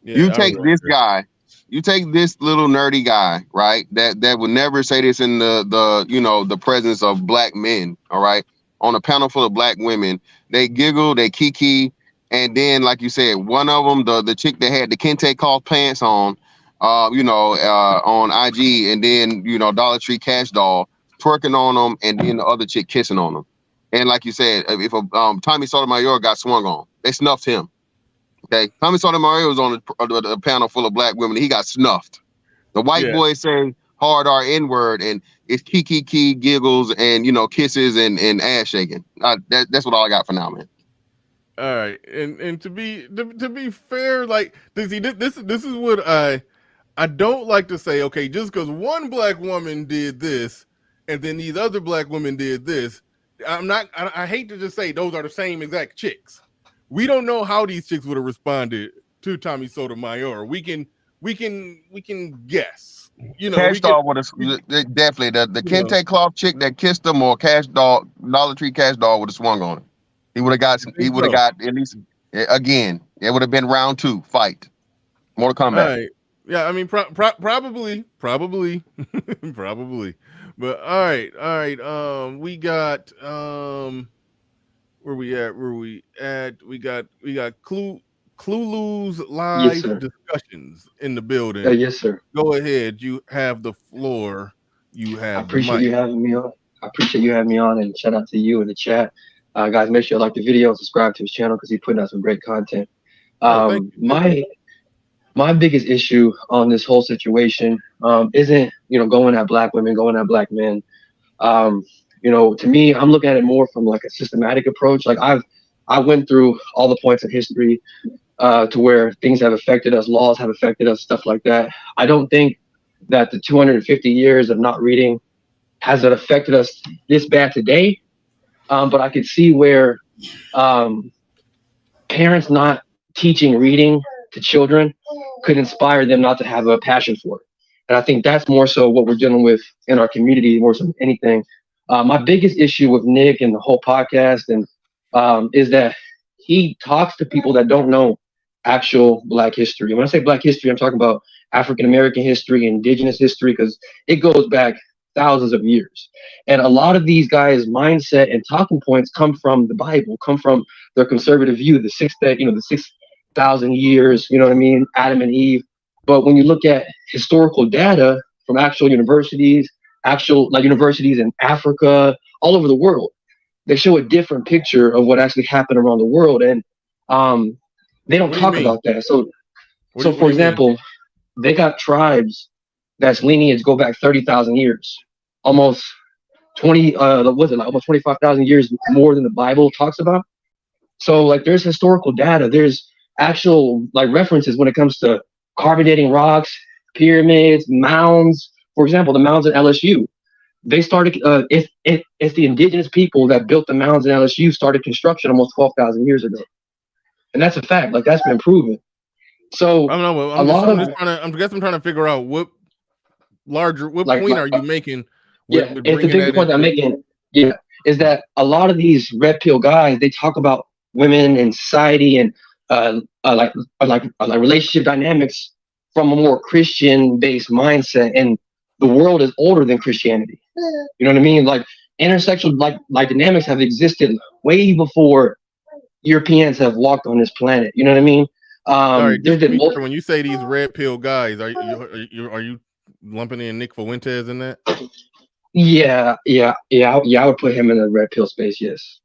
Yeah, you take this guy, you take this little nerdy guy, right? That would never say this in the presence of black men, all right? On a panel full of black women, they giggle, they kiki, and then, like you said, one of them, the chick that had the kente cloth pants on, on IG, and then Dollar Tree Cash Doll twerking on them, and then the other chick kissing on them. And like you said, if Tommy Sotomayor got swung on, they snuffed him. Okay, Tommy Sotomayor was on a panel full of black women. He got snuffed. The white boys say hard N word, and it's kiki giggles and kisses and ass shaking. That's what all I got for now, man. All right, and to be fair, like this is what I don't like to say. Okay, just because one black woman did this, and then these other black women did this, I hate to just say those are the same exact chicks. We don't know how these chicks would have responded to Tommy Sotomayor. We can guess. Cash Doll would have definitely the kente cloth chick that kissed him, or Dollar Tree Cash Doll would have swung on him. He would have got at least again. It would have been round 2 fight. More to come back. Right. Yeah, I mean probably. But all right. We got where we at? We got Clulu's live discussions in the building. Yes, sir. Go ahead. You have the floor. You have. I appreciate you having me on. And shout out to you in the chat. Guys, make sure you like the video and subscribe to his channel because he's putting out some great content. My biggest issue on this whole situation isn't going at black women, going at black men. To me, I'm looking at it more from like a systematic approach. Like I went through all the points in history to where things have affected us, laws have affected us, stuff like that. I don't think that the 250 years of not reading has it affected us this bad today. But I could see where parents not teaching reading to children could inspire them not to have a passion for it. And I think that's more so what we're dealing with in our community more than anything. My biggest issue with Nick and the whole podcast is that he talks to people that don't know actual Black history. When I say Black history, I'm talking about African-American history, indigenous history, because it goes back thousands of years. And a lot of these guys' mindset and talking points come from the Bible, come from their conservative view, the 6,000 years, Adam and Eve. But when you look at historical data from actual universities in Africa, all over the world, they show a different picture of what actually happened around the world. And they don't talk about that. So for example, they got tribes that's lineage go back 30,000 years, almost almost 25,000 years more than the Bible talks about. So like there's historical data, there's actual like references when it comes to carbon dating rocks, pyramids, mounds. For example, the mounds at LSU. They started if the indigenous people that built the mounds in LSU started construction almost 12,000 years ago. And that's a fact, like that's been proven. So I don't know. I'm trying to figure out what point are you making? It's the big point I'm making. Yeah, is that a lot of these red pill guys, they talk about women and society and like relationship dynamics from a more Christian based mindset, and the world is older than Christianity. You know what I mean? Like intersexual like dynamics have existed way before Europeans have walked on this planet. You know what I mean? When you say these red pill guys, are you lumping in Nick Fuentes in that? Yeah. I would put him in the red pill space, yes,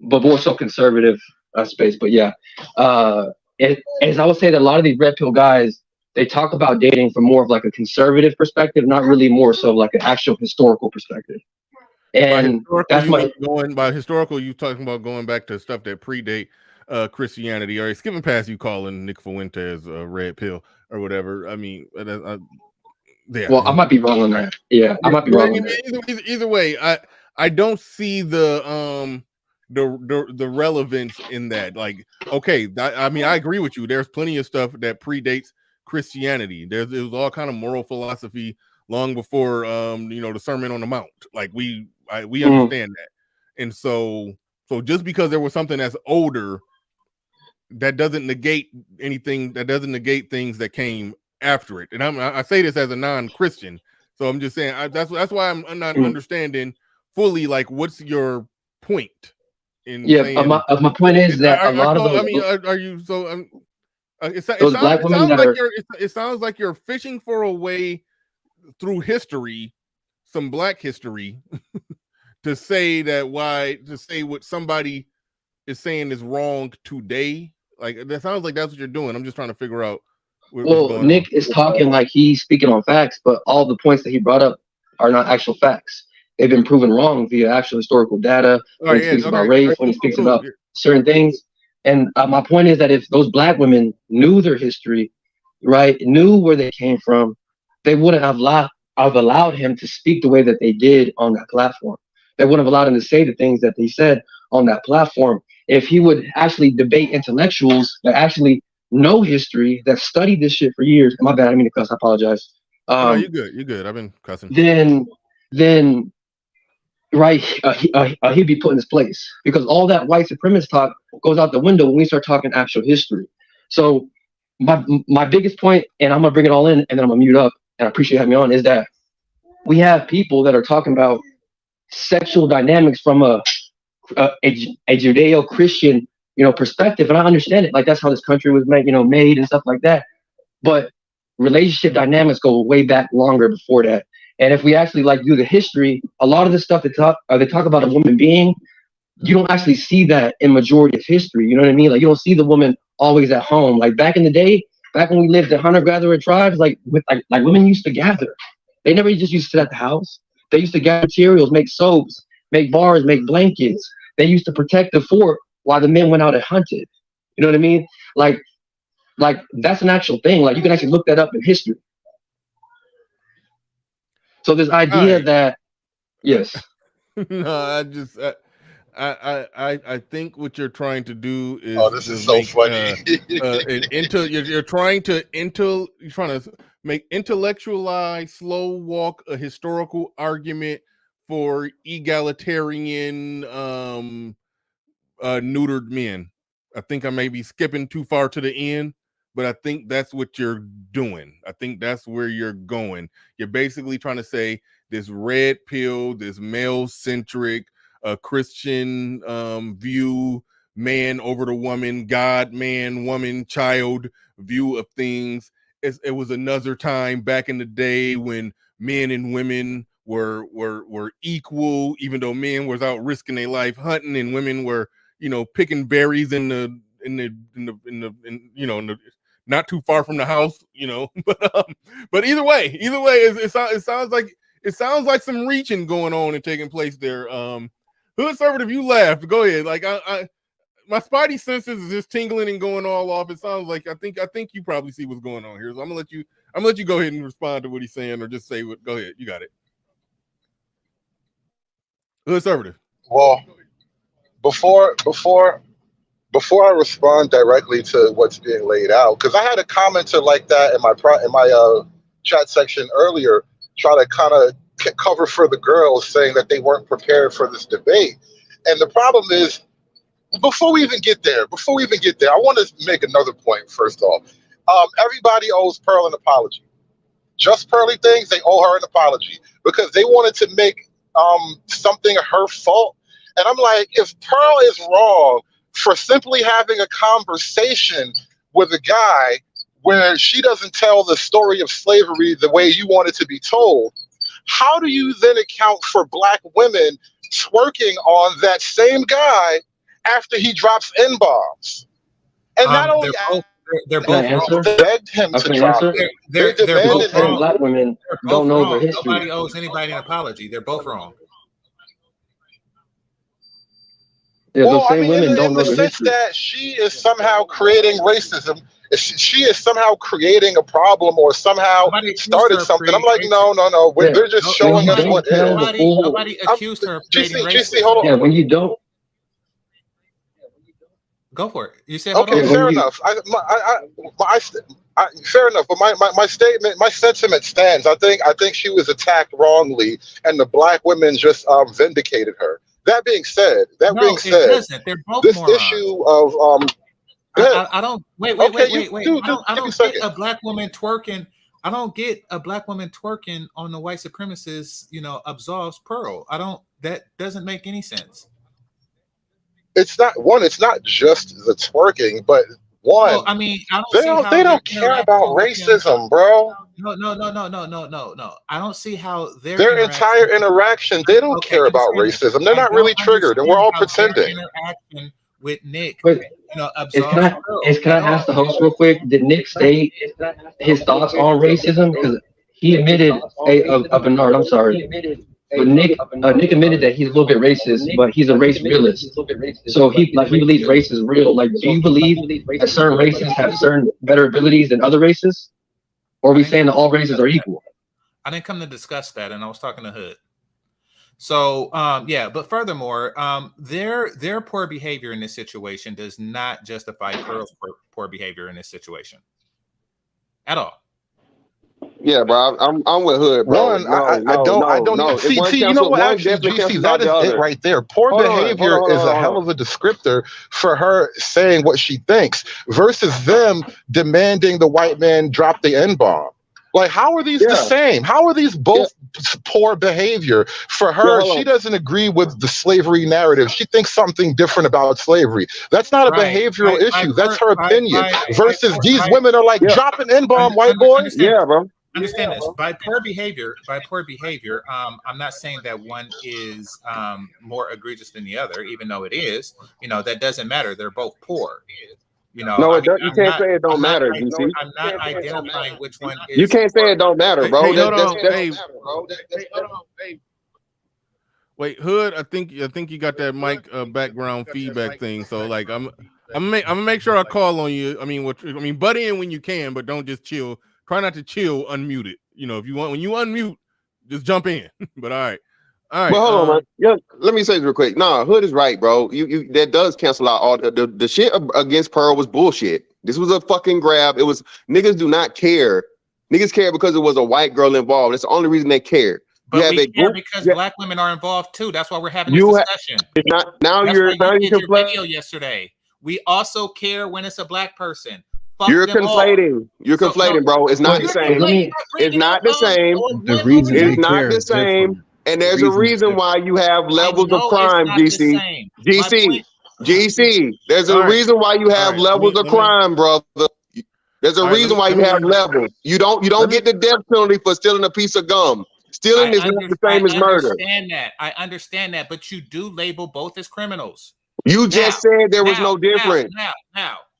but more so conservative space. But yeah, as I would say that a lot of these red pill guys, they talk about dating from more of like a conservative perspective, not really more so like an actual historical perspective. And that's by historical, you talking about going back to stuff that predate Christianity, or skipping past you calling Nick Fuentes a red pill or whatever. I mean, yeah. Well, I might be wrong on that. Yeah, I might be wrong on that. Either way, I don't see the relevance in that. Like, okay, I mean, I agree with you. There's plenty of stuff that predates Christianity. There was all kind of moral philosophy long before the Sermon on the Mount. Like we understand that. And so just because there was something that's older, that doesn't negate anything, that doesn't negate things that came after it. And I say this as a non-Christian, so I'm just saying that's why I'm not understanding fully like what's your point in saying, my point is that a lot of those, I mean, are you so it sounds like you're fishing for a way through history, some black history, to say what somebody is saying is wrong today. Like that sounds like that's what you're doing. I'm just trying to figure out. Well, Nick is talking like he's speaking on facts, but all the points that he brought up are not actual facts. They've been proven wrong via actual historical data when he speaks about race, when he speaks about certain things. And my point is that if those black women knew their history, right, knew where they came from, they wouldn't have allowed him to speak the way that they did on that platform. They wouldn't have allowed him to say the things that they said on that platform. If he would actually debate intellectuals that actually know history, that studied this shit for years. My bad, I didn't mean to cuss. I apologize. No, you're good. You're good. I've been cussing. Then, right, he'd be put in his place, because all that white supremacist talk goes out the window when we start talking actual history. So my biggest point, and I'm gonna bring it all in, and then I'm gonna mute up, and I appreciate you having me on, is that we have people that are talking about sexual dynamics from a Judeo-Christian perspective, and I understand it. Like that's how this country was made and stuff like that. But relationship dynamics go way back longer before that. And if we actually do the history, a lot of the stuff they talk about a woman being, you don't actually see that in majority of history. You know what I mean? Like you don't see the woman always at home. Like back in the day, back when we lived in hunter-gatherer tribes, like women used to gather. They never just used to sit at the house. They used to gather materials, make soaps, make bars, make blankets. They used to protect the fort while the men went out and hunted. You know what I mean? Like that's an actual thing. Like you can actually look that up in history. So this idea that, yes. No, I think what you're trying to do is. Oh, this is so funny. You're trying to make intellectualize, slow walk a historical argument for egalitarian neutered men. I think I may be skipping too far to the end, but I think that's what you're doing. I think that's where you're going. You're basically trying to say this red pill, this male-centric Christian view, man over the woman, God, man, woman, child view of things. It was another time back in the day when men and women were equal, even though men was out risking their life hunting and women were picking berries in the not too far from the house, but either way it sounds like some reaching going on and taking place there. Hood Conservative, you laughed. Go ahead. Like my spidey senses is just tingling and going all off. It sounds like I think you probably see what's going on here. So I'm gonna let you go ahead and respond to what he's saying, or just say what. Go ahead, you got it. Conservative. Well, before I respond directly to what's being laid out, because I had a commenter like that in my chat section earlier, try to kind of cover for the girls, saying that they weren't prepared for this debate. And the problem is, before we even get there, I want to make another point. First off, everybody owes Pearl an apology. Just Pearly things, they owe her an apology because they wanted to make something her fault. And I'm like, if Pearl is wrong for simply having a conversation with a guy where she doesn't tell the story of slavery the way you want it to be told, how do you then account for Black women twerking on that same guy after he drops N-bombs? And not only they're both wrong. Begged him to drop it. They demanded him. Black women don't know their history. Nobody owes anybody an apology. They're both wrong. Yeah, well, I mean, in the sense that she is somehow creating racism, she is somehow creating a problem or somehow started something. I'm like, no. They're just showing us what is. Nobody accused her of creating racism. Hold on. Yeah, when you don't. Go for it. You said okay, fair enough. Fair enough. But my statement, my sentiment stands. I think she was attacked wrongly, and the Black women just vindicated her. That being said, They're both this morons. issue of I don't wait. Okay, I don't get a Black woman twerking. I don't get a Black woman twerking on the white supremacists. Absolves Pearl. That doesn't make any sense. It's not just the twerking, but one. Well, I mean, they don't care about racism, bro. No. I don't see how their entire interaction. They don't care about racism. They're not really triggered, and we're all pretending. Interaction with Nick, can I ask the host real quick? Did Nick say his thoughts on racism? Because he admitted, Bernard, I'm sorry. But Nick admitted that he's a little bit racist, but he's a race realist. So he believes race is real. Like, do you believe that certain races have certain better abilities than other races? Or are we saying that all races are equal? I didn't come to discuss that, and I was talking to Hood. So but furthermore, their poor behavior in this situation does not justify Pearl's poor behavior in this situation at all. Yeah, bro, I'm with Hood, bro. I don't. See, you know what? Actually, GC, that is it right there. Poor behavior is a hell of a descriptor for her saying what she thinks versus them demanding the white man drop the N-bomb. Like, how are these the same? How are these both poor behavior for her? She doesn't agree with the slavery narrative. She thinks something different about slavery. That's not a behavioral issue. That's her opinion. Versus these women are like dropping N-bomb, white boy. Yeah, bro. Understand this. By poor behavior, I'm not saying that one is more egregious than the other, even though it is. That doesn't matter. They're both poor. No, you can't say it don't matter, GC. I'm not identifying which one is. You can't say it don't matter, bro. Wait, Hood. I think you got that mic background feedback thing. So like, I'm gonna make sure I call on you. I mean, butt in when you can, but don't just chill. Try not to chill unmuted. If you want, when you unmute, just jump in. But all right. But hold on, man. Yeah, let me say this real quick. Nah, Hood is right, bro. You that does cancel out all the shit against Pearl was bullshit. This was a fucking grab. It was niggas do not care. Niggas care because it was a white girl involved. That's the only reason they cared. But we care because Black women are involved too. That's why we're having this discussion. You did your video yesterday. We also care when it's a Black person. You're conflating. You're conflating, bro. It's not the same. It's not the same. It's not the same. And there's a reason why you have levels of crime, GC. GC. There's a reason why you have levels of crime, brother. There's a reason why you have levels. You don't get the death penalty for stealing a piece of gum. Stealing is not the same as murder. I understand that, but you do label both as criminals. You just said there was no difference.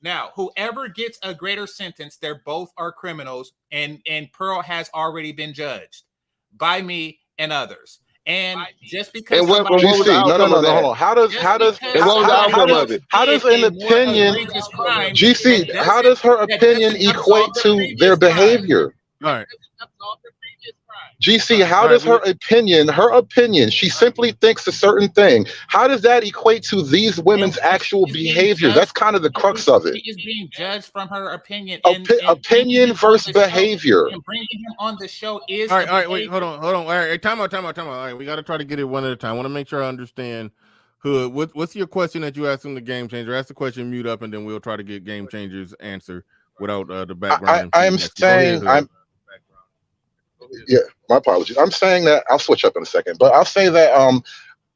Now, whoever gets a greater sentence, they're both are criminals, and Pearl has already been judged by me and others. And just because And what was the outcome of that? Hold on. How does an opinion, GC, how does her opinion equate to their behavior? All right. GC, how does her opinion, she simply thinks a certain thing. How does that equate to these women's actual behavior? That's kind of the crux of it. She is being judged from her opinion. Opinion versus behavior. And bringing him on the show is all right, wait, hold on. All right, time out. All right, we got to try to get it one at a time. I want to make sure I understand. Hood, what's your question that you asked him the Game Changer? Ask the question, mute up, and then we'll try to get Game Changer's answer without the background. Yeah, my apologies. I'm saying that I'll switch up in a second, but I'll say that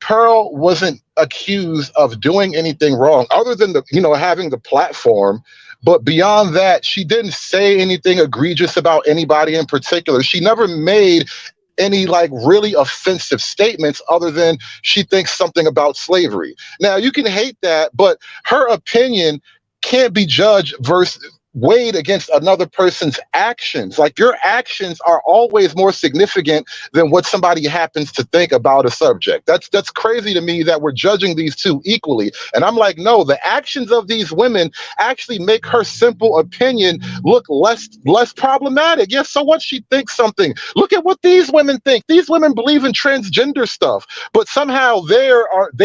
Pearl wasn't accused of doing anything wrong other than having the platform. But beyond that, she didn't say anything egregious about anybody in particular. She never made any really offensive statements other than she thinks something about slavery. Now, you can hate that, but her opinion can't be judged versus weighed against another person's actions. Your actions are always more significant than what somebody happens to think about a subject. That's crazy to me that we're judging these two equally. And I'm like, no, the actions of these women actually make her simple opinion look less problematic. Yes, so what, she thinks something. Look at what these women think. These women believe in transgender stuff, but somehow they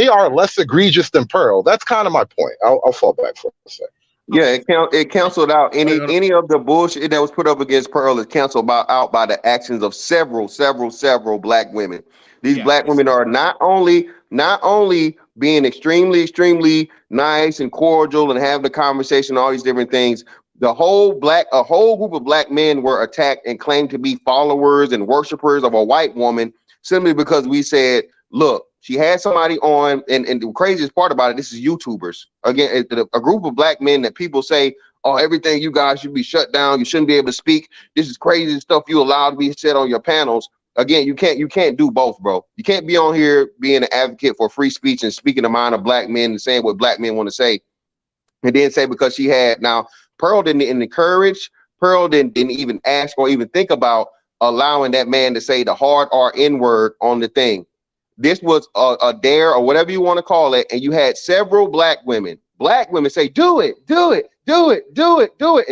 are less egregious than Pearl. That's kind of my point. I'll fall back for a second. Yeah, it canceled out any of the bullshit that was put up against Pearl is canceled out by the actions of several black women. These black women are not only being extremely nice and cordial and having a conversation, all these different things. A whole group of black men were attacked and claimed to be followers and worshipers of a white woman simply because we said, look, she had somebody on, and the craziest part about it, this is YouTubers. Again, a group of black men that people say, oh, everything you guys should be shut down. You shouldn't be able to speak. This is crazy stuff you allowed to be said on your panels. Again, you can't do both, bro. You can't be on here being an advocate for free speech and speaking the mind of black men and saying what black men want to say. And then say because she had, now, Pearl didn't encourage, Pearl didn't even ask or even think about allowing that man to say the hard R-N word on the thing. This was a dare or whatever you want to call it. And you had several black women say, do it. And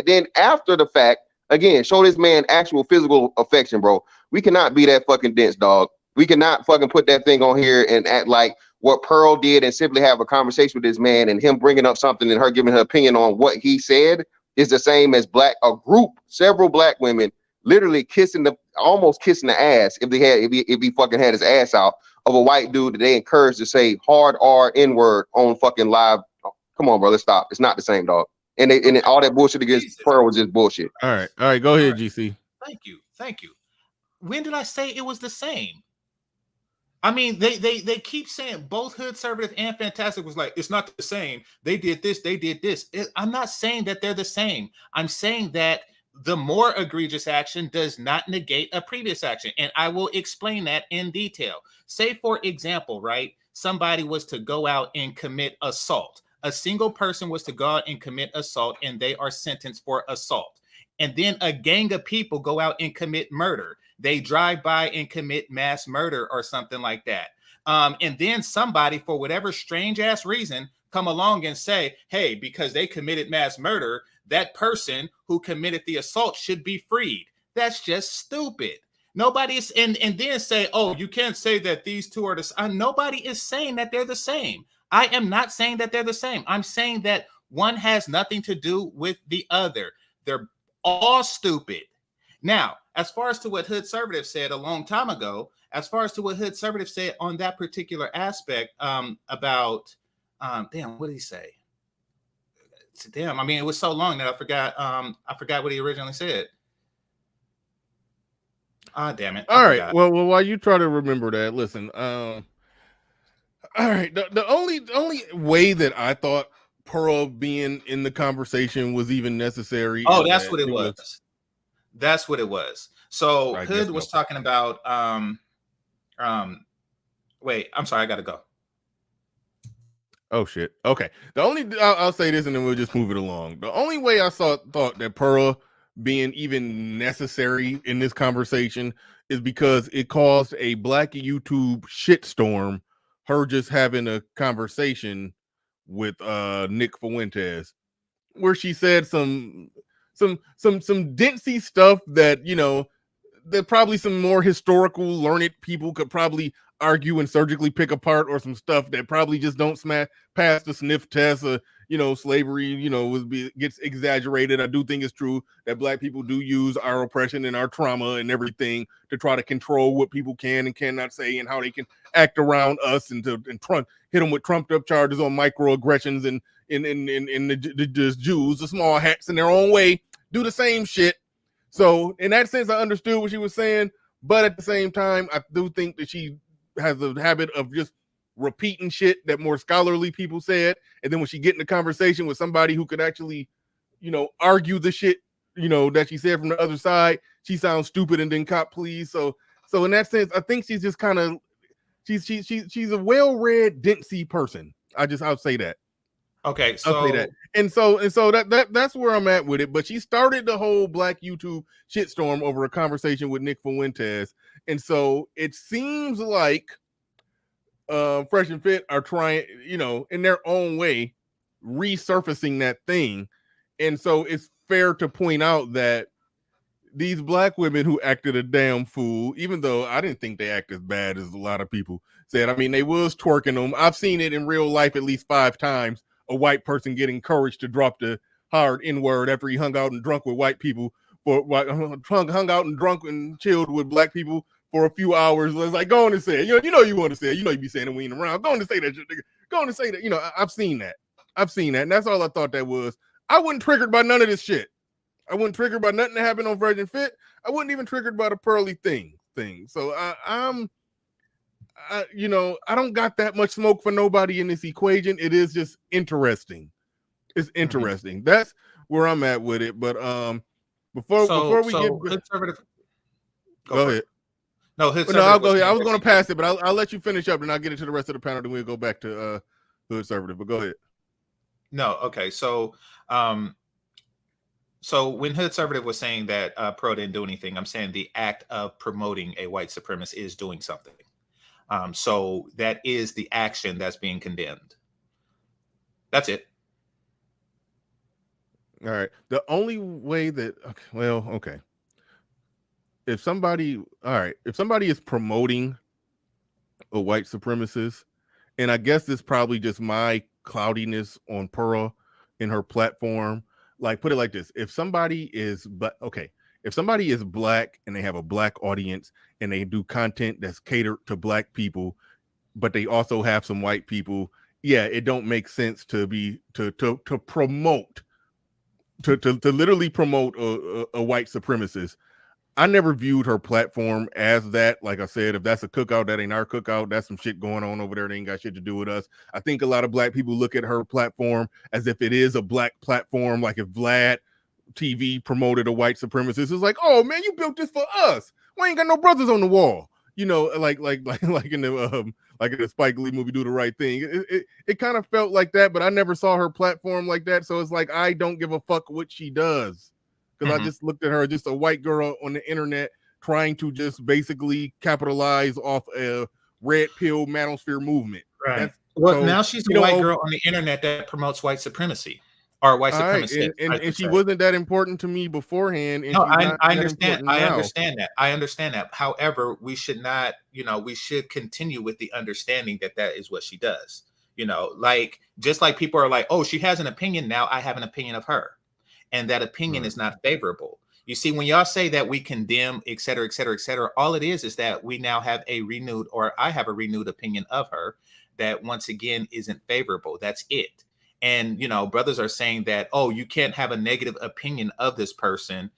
then after the fact, again, show this man actual physical affection, bro. We cannot be that fucking dense, dog. We cannot fucking put that thing on here and act like what Pearl did and simply have a conversation with this man and him bringing up something and her giving her opinion on what he said is the same as several black women literally almost kissing the ass if he fucking had his ass out of a white dude that they encouraged to say hard R-N word on fucking live. Come on, bro, let's stop. It's not the same, dog. And all that bullshit against Pearl was just bullshit. All right, go ahead, GC. Thank you. When did I say it was the same? I mean, they keep saying both Hood Conservative and Fantastic was like, it's not the same. They did this. I'm not saying that they're the same. I'm saying that the more egregious action does not negate a previous action. And I will explain that in detail. Say, for example, right, somebody was to go out and commit assault. A single person was to go out and commit assault, and they are sentenced for assault. And then a gang of people go out and commit murder. They drive by and commit mass murder or something like that. And then somebody, for whatever strange ass reason, come along and say, hey, because they committed mass murder, that person who committed the assault should be freed. That's just stupid. Nobody's and then say, oh, you can't say that these two are the same. Nobody is saying that they're the same. I am not saying that they're the same. I'm saying that one has nothing to do with the other. They're all stupid. Now, as far as to what Hood Conservative said a long time ago, as far as to what Hood Conservative said on that particular aspect about, damn, what did he say? Damn, I mean, it was so long that I forgot what he originally said. Damn it. All right. Well, while you try to remember that, listen, all right. The only way that I thought Pearl being in the conversation was even necessary. Oh, that's what it was. That's what it was. So Hood was talking about wait, I'm sorry, I gotta go. Oh shit. Okay. I'll say this and then we'll just move it along. The only way I thought that Pearl being even necessary in this conversation is because it caused a Black YouTube shitstorm. Her just having a conversation with Nick Fuentes, where she said some dincy stuff that, you know, that probably some more historical learned people could probably argue and surgically pick apart, or some stuff that probably just don't smash past the sniff test. You know, slavery, you know, gets exaggerated. I do think it's true that Black people do use our oppression and our trauma and everything to try to control what people can and cannot say, and how they can act around us, and hit them with trumped up charges on microaggressions, and the Jews, the small hats in their own way, do the same shit. So in that sense, I understood what she was saying, but at the same time, I do think that she has a habit of just repeating shit that more scholarly people said, and then when she get in a conversation with somebody who could actually, you know, argue the shit, you know, that she said from the other side, she sounds stupid and then cop please. So in that sense, I think she's just kind of she's a well-read, dincy person. I'll say that. Okay, so I'll say that. And so that's where I'm at with it. But she started the whole Black YouTube shitstorm over a conversation with Nick Fuentes. And so it seems like Fresh and Fit are trying, you know, in their own way, resurfacing that thing. And so it's fair to point out that these Black women who acted a damn fool, even though I didn't think they act as bad as a lot of people said. I mean, they was twerking them. I've seen it in real life at least 5 times. A white person get encouraged to drop the hard N-word after he hung out and drunk with white people, hung out and drunk and chilled with Black people for a few hours. It's like, go on and say it. You know you want to say it. You know you be saying it when you're around. Go on and say that. Go on and say that. You know, I've seen that. And that's all I thought that was. I wasn't triggered by none of this shit. I wasn't triggered by nothing that happened on Virgin Fit. I wasn't even triggered by the Pearly thing. So I'm you know, I don't got that much smoke for nobody in this equation. It is just interesting. It's interesting. Mm-hmm. That's where I'm at with it. But before we get conservative, go ahead. No, I'll go ahead. I was going to pass it, but I'll let you finish up, and I'll get into the rest of the panel. Then we'll go back to Hood Conservative. But go ahead. No, okay. So when Hood Conservative was saying that Pro didn't do anything, I'm saying the act of promoting a white supremacist is doing something. So that is the action that's being condemned. That's it. All right. The only way that, okay. If somebody is promoting a white supremacist, and I guess it's probably just my cloudiness on Pearl in her platform. Like, put it like this: if somebody is Black and they have a Black audience and they do content that's catered to Black people, but they also have some white people, yeah, it don't make sense to literally promote a white supremacist. I never viewed her platform as that. Like I said, if that's a cookout, that ain't our cookout. That's some shit going on over there. They ain't got shit to do with us. I think a lot of Black people look at her platform as if it is a Black platform. Like if Vlad TV promoted a white supremacist, it's like, oh man, you built this for us. We ain't got no brothers on the wall. You know, like in the Spike Lee movie, Do the Right Thing. It kind of felt like that, but I never saw her platform like that. So it's like, I don't give a fuck what she does. Because I just looked at her, just a white girl on the internet trying to just basically capitalize off a red pill manosphere movement. Right. Now she's a white girl on the internet that promotes white supremacy or white supremacy. And she wasn't that important to me beforehand. And no, I understand. I understand that. However, we should not, we should continue with the understanding that that is what she does. Like, just like people are like, oh, she has an opinion. Now I have an opinion of her. And that opinion is not favorable. You see, when y'all say that we condemn, et cetera, et cetera, et cetera, all it is that we now have I have a renewed opinion of her that once again isn't favorable. That's it. And, brothers are saying that, oh, you can't have a negative opinion of this person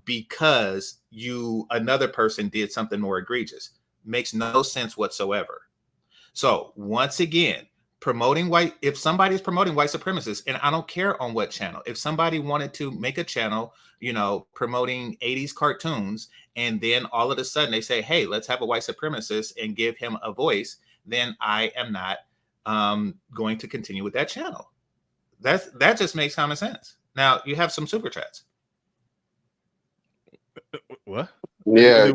because another person did something more egregious. Makes no sense whatsoever. So once again, if somebody's promoting white supremacists, and I don't care on what channel, if somebody wanted to make a channel, promoting 80s cartoons, and then all of a sudden they say, hey, let's have a white supremacist and give him a voice, then I am not going to continue with that channel. That just makes common sense. Now you have some super chats. What? Yeah,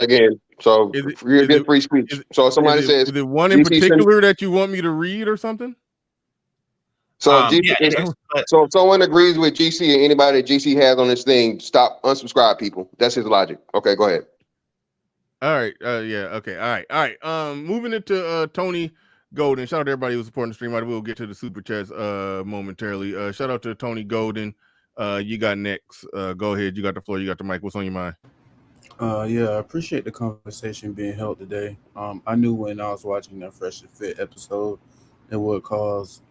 again. So you get free speech. So if somebody says, is it one in GC particular that you want me to read or something? So so if someone agrees with GC and anybody that GC has on this thing, unsubscribe people. That's his logic. Okay, go ahead. All right. Yeah. Okay. All right. Moving into Tony Golden. Shout out to everybody who's supporting the stream. We'll get to the super chats momentarily. Shout out to Tony Golden. You got next. Go ahead. You got the floor. You got the mic. What's on your mind? Yeah, I appreciate the conversation being held today. I knew when I was watching that Fresh and Fit episode, it would cause,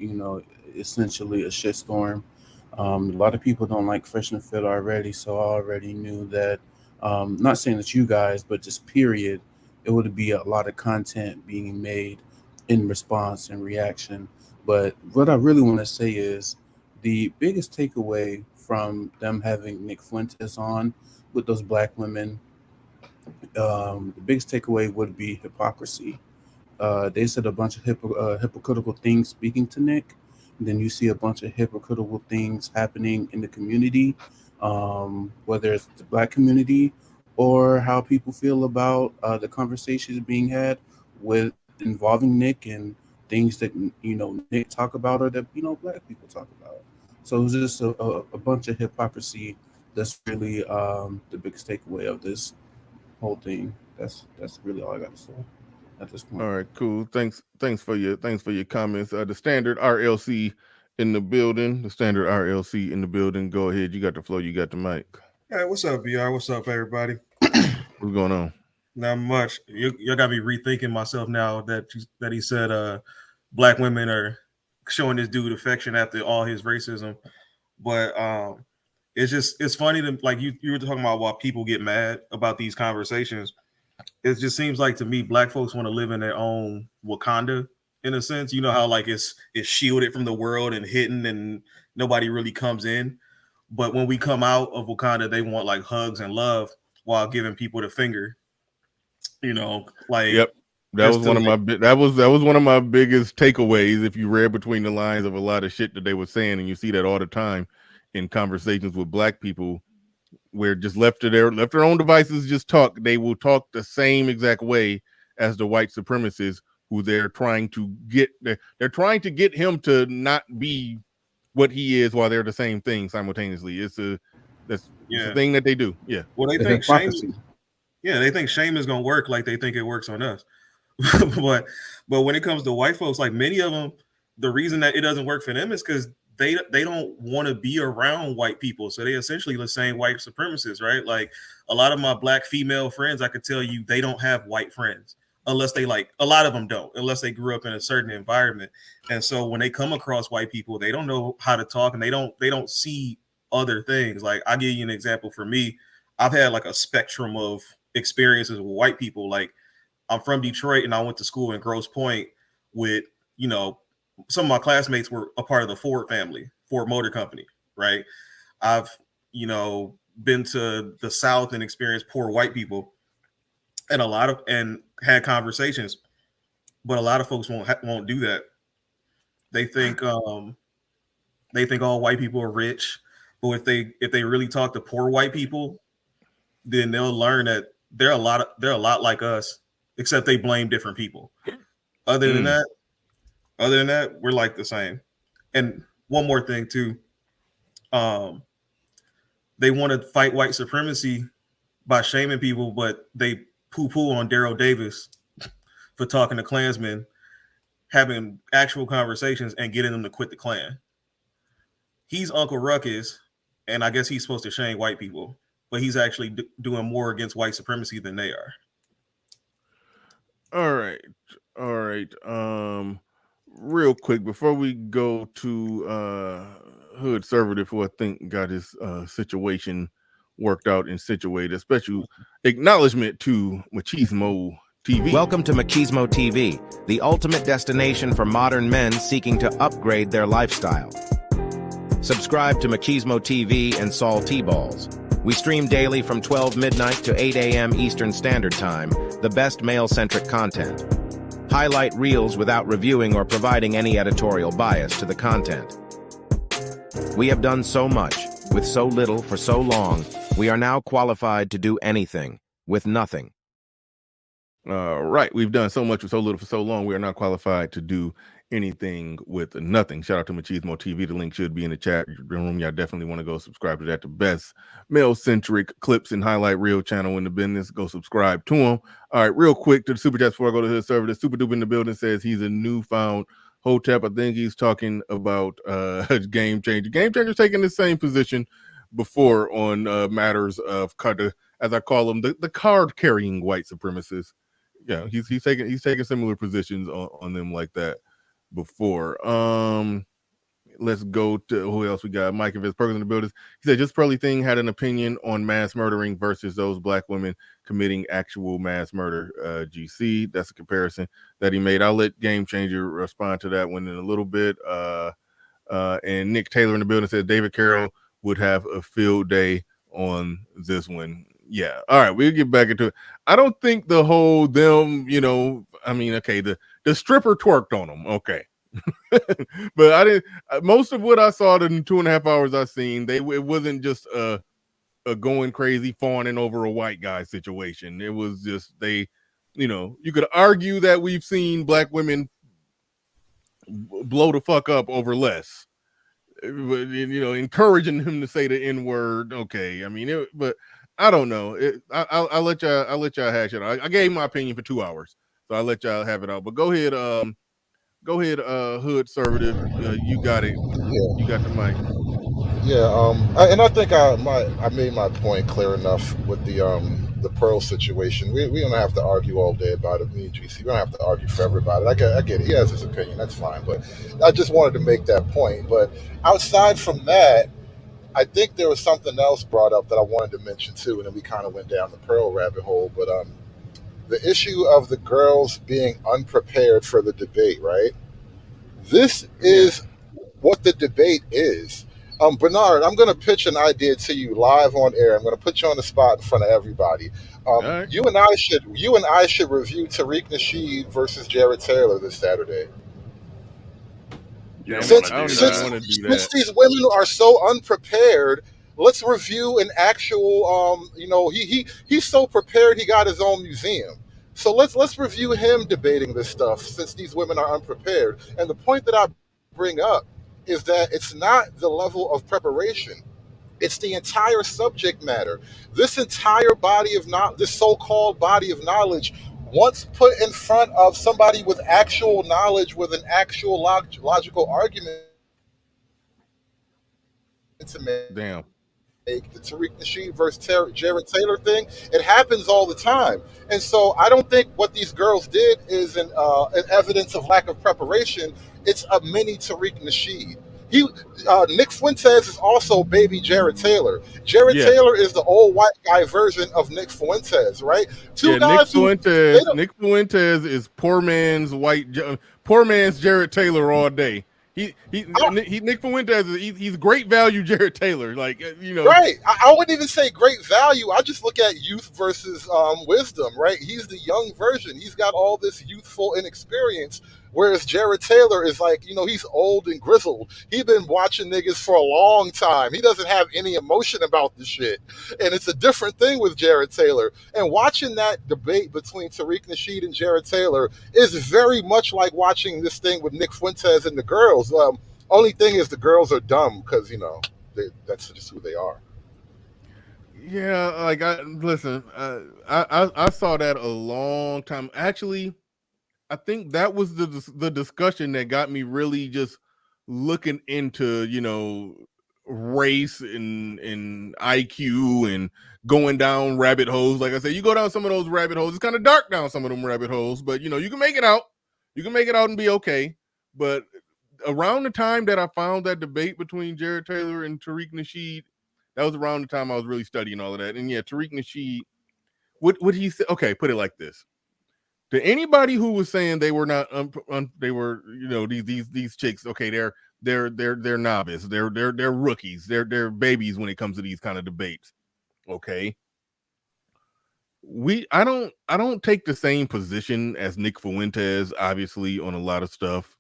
essentially a shitstorm. A lot of people don't like Fresh and Fit already, so I already knew that. Not saying that you guys, but just period, it would be a lot of content being made in response and reaction. But what I really want to say is the biggest takeaway from them having Nick Fuentes on with those black women, the biggest takeaway would be hypocrisy. They said a bunch of hypocritical things speaking to Nick, and then you see a bunch of hypocritical things happening in the community, whether it's the black community or how people feel about the conversations being had with involving Nick and things that Nick talk about or that black people talk about. So it's just a bunch of hypocrisy. That's really the biggest takeaway of this whole thing. That's really all I got to say at this point. All right, cool. Thanks for your comments. The Standard RLC in the building. Go ahead. You got the floor. You got the mic. Hey, what's up, VR? What's up, everybody? What's going on? Not much. You got me rethinking myself now that he said black women are showing this dude affection after all his racism. But it's funny to, like you were talking about why people get mad about these conversations. It just seems like to me black folks want to live in their own Wakanda in a sense. You know how like it's shielded from the world and hidden and nobody really comes in. But when we come out of Wakanda, they want like hugs and love while giving people the finger. Yep. That was one of my biggest takeaways. If you read between the lines of a lot of shit that they were saying, and you see that all the time in conversations with black people, where just left to their own devices, just talk. They will talk the same exact way as the white supremacists, who they're trying to get. They're trying to get him to not be what he is, while they're the same thing simultaneously. It's a thing that they do. Yeah. Well, they think shame. Yeah, they think shame is gonna work like they think it works on us. but when it comes to white folks, like many of them, the reason that it doesn't work for them is because they don't want to be around white people. So they essentially the same white supremacists, right? Like a lot of my black female friends, I could tell you they don't have white friends unless they a lot of them don't, unless they grew up in a certain environment. And so when they come across white people, they don't know how to talk and they don't see other things. Like I'll give you an example. For me, I've had like a spectrum of experiences with white people. Like I'm from Detroit and I went to school in Grosse Pointe with, some of my classmates were a part of the Ford family, Ford Motor Company, right? I've, been to the South and experienced poor white people and had conversations, but a lot of folks won't do that. They think all white people are rich, but if they really talk to poor white people, then they'll learn that they're a lot like us, except they blame different people. Other than that, we're like the same. And one more thing too, they want to fight white supremacy by shaming people, but they poo-poo on Daryl Davis for talking to Klansmen, having actual conversations and getting them to quit the Klan. He's Uncle Ruckus, and I guess he's supposed to shame white people, but he's actually doing more against white supremacy than they are. All right. Real quick before we go to Hood Servative, who I think got his situation worked out and situated. A special acknowledgement to Machismo TV. Welcome to Machismo TV, the ultimate destination for modern men seeking to upgrade their lifestyle. Subscribe to Machismo TV and Saul T-Balls. We stream daily from 12 midnight to 8 a.m. Eastern Standard Time, the best male-centric content. Highlight reels without reviewing or providing any editorial bias to the content. We have done so much, with so little for so long, We are now qualified to do anything with nothing. Right. We've done so much with so little for so long. We are not qualified to do anything with nothing. Shout out to Machismo TV. The link should be in the chat room. Y'all definitely want to go subscribe to that. The best male-centric clips and highlight reel channel in the business. Go subscribe to them. All right, real quick to the super chats before I go to his server. The super duper in the building says he's a newfound Hotep. I think he's talking about Game Changer. Game Changer's taking the same position before on matters of, as I call them, the card-carrying white supremacists. Yeah, he's taking similar positions on them like that before. Let's go to who else we got. Mike and Vince Perkins in the building. He said just Pearly Thing had an opinion on mass murdering versus those black women committing actual mass murder. GC, that's a comparison that he made. I'll let Game Changer respond to that one in a little bit. And Nick Taylor in the building said David Carroll would have a field day on this one. Yeah. All right. We'll get back into it. I don't think the whole them, I mean, okay, the stripper twerked on them. Okay. But I didn't, most of what I saw in the 2.5 hours I seen, it wasn't just a going crazy fawning over a white guy situation. It was just, you could argue that we've seen black women blow the fuck up over less. But, encouraging him to say the N-word. Okay. I mean, but I don't know. I'll let y'all hash it out. I gave my opinion for 2 hours, so I'll let y'all have it out. But go ahead, Hood Conservative. You got it. Yeah. You got the mic. Yeah. And I think I made my point clear enough with the Pearl situation. We don't have to argue all day about it. Me and GC, we don't have to argue forever about it. I get it. He has his opinion. That's fine. But I just wanted to make that point. But outside from that, I think there was something else brought up that I wanted to mention too, and then we kind of went down the Pearl rabbit hole. But the issue of the girls being unprepared for the debate, right? This is what the debate is. Bernard, I'm going to pitch an idea to you live on air. I'm going to put you on the spot in front of everybody. Right. You and I should review Tariq Nasheed versus Jared Taylor this Saturday. Since these women are so unprepared, let's review an actual. He's so prepared he got his own museum. So let's review him debating this stuff since these women are unprepared. And the point that I bring up is that it's not the level of preparation. It's the entire subject matter. This entire body of knowledge, this so-called body of knowledge, once put in front of somebody with actual knowledge, with an actual logical argument to make. Damn. The Tariq Nasheed versus Jared Taylor thing, it happens all the time. And so I don't think what these girls did is an evidence of lack of preparation. It's a mini Tariq Nasheed. Nick Fuentes is also baby Jared Taylor. Jared Taylor is the old white guy version of Nick Fuentes, right? Nick Fuentes is poor man's Jared Taylor all day. Nick Fuentes, he's great value Jared Taylor, right. I wouldn't even say great value. I just look at youth versus wisdom, right? He's the young version. He's got all this youthful inexperience, whereas Jared Taylor is like, he's old and grizzled. He's been watching niggas for a long time. He doesn't have any emotion about the shit. And it's a different thing with Jared Taylor. And watching that debate between Tariq Nasheed and Jared Taylor is very much like watching this thing with Nick Fuentes and the girls. Only thing is the girls are dumb because, that's just who they are. Yeah, I saw that a long time. Actually, I think that was the discussion that got me really just looking into, race and IQ and going down rabbit holes. Like I said, you go down some of those rabbit holes. It's kind of dark down some of them rabbit holes, but you can make it out. You can make it out and be okay. But around the time that I found that debate between Jared Taylor and Tariq Nasheed, that was around the time I was really studying all of that. And yeah, Tariq Nasheed, what he said, okay, put it like this. To anybody who was saying they were not, they were, these chicks, okay, they're novice, they're rookies, they're babies when it comes to these kind of debates. Okay. I don't take the same position as Nick Fuentes, obviously, on a lot of stuff.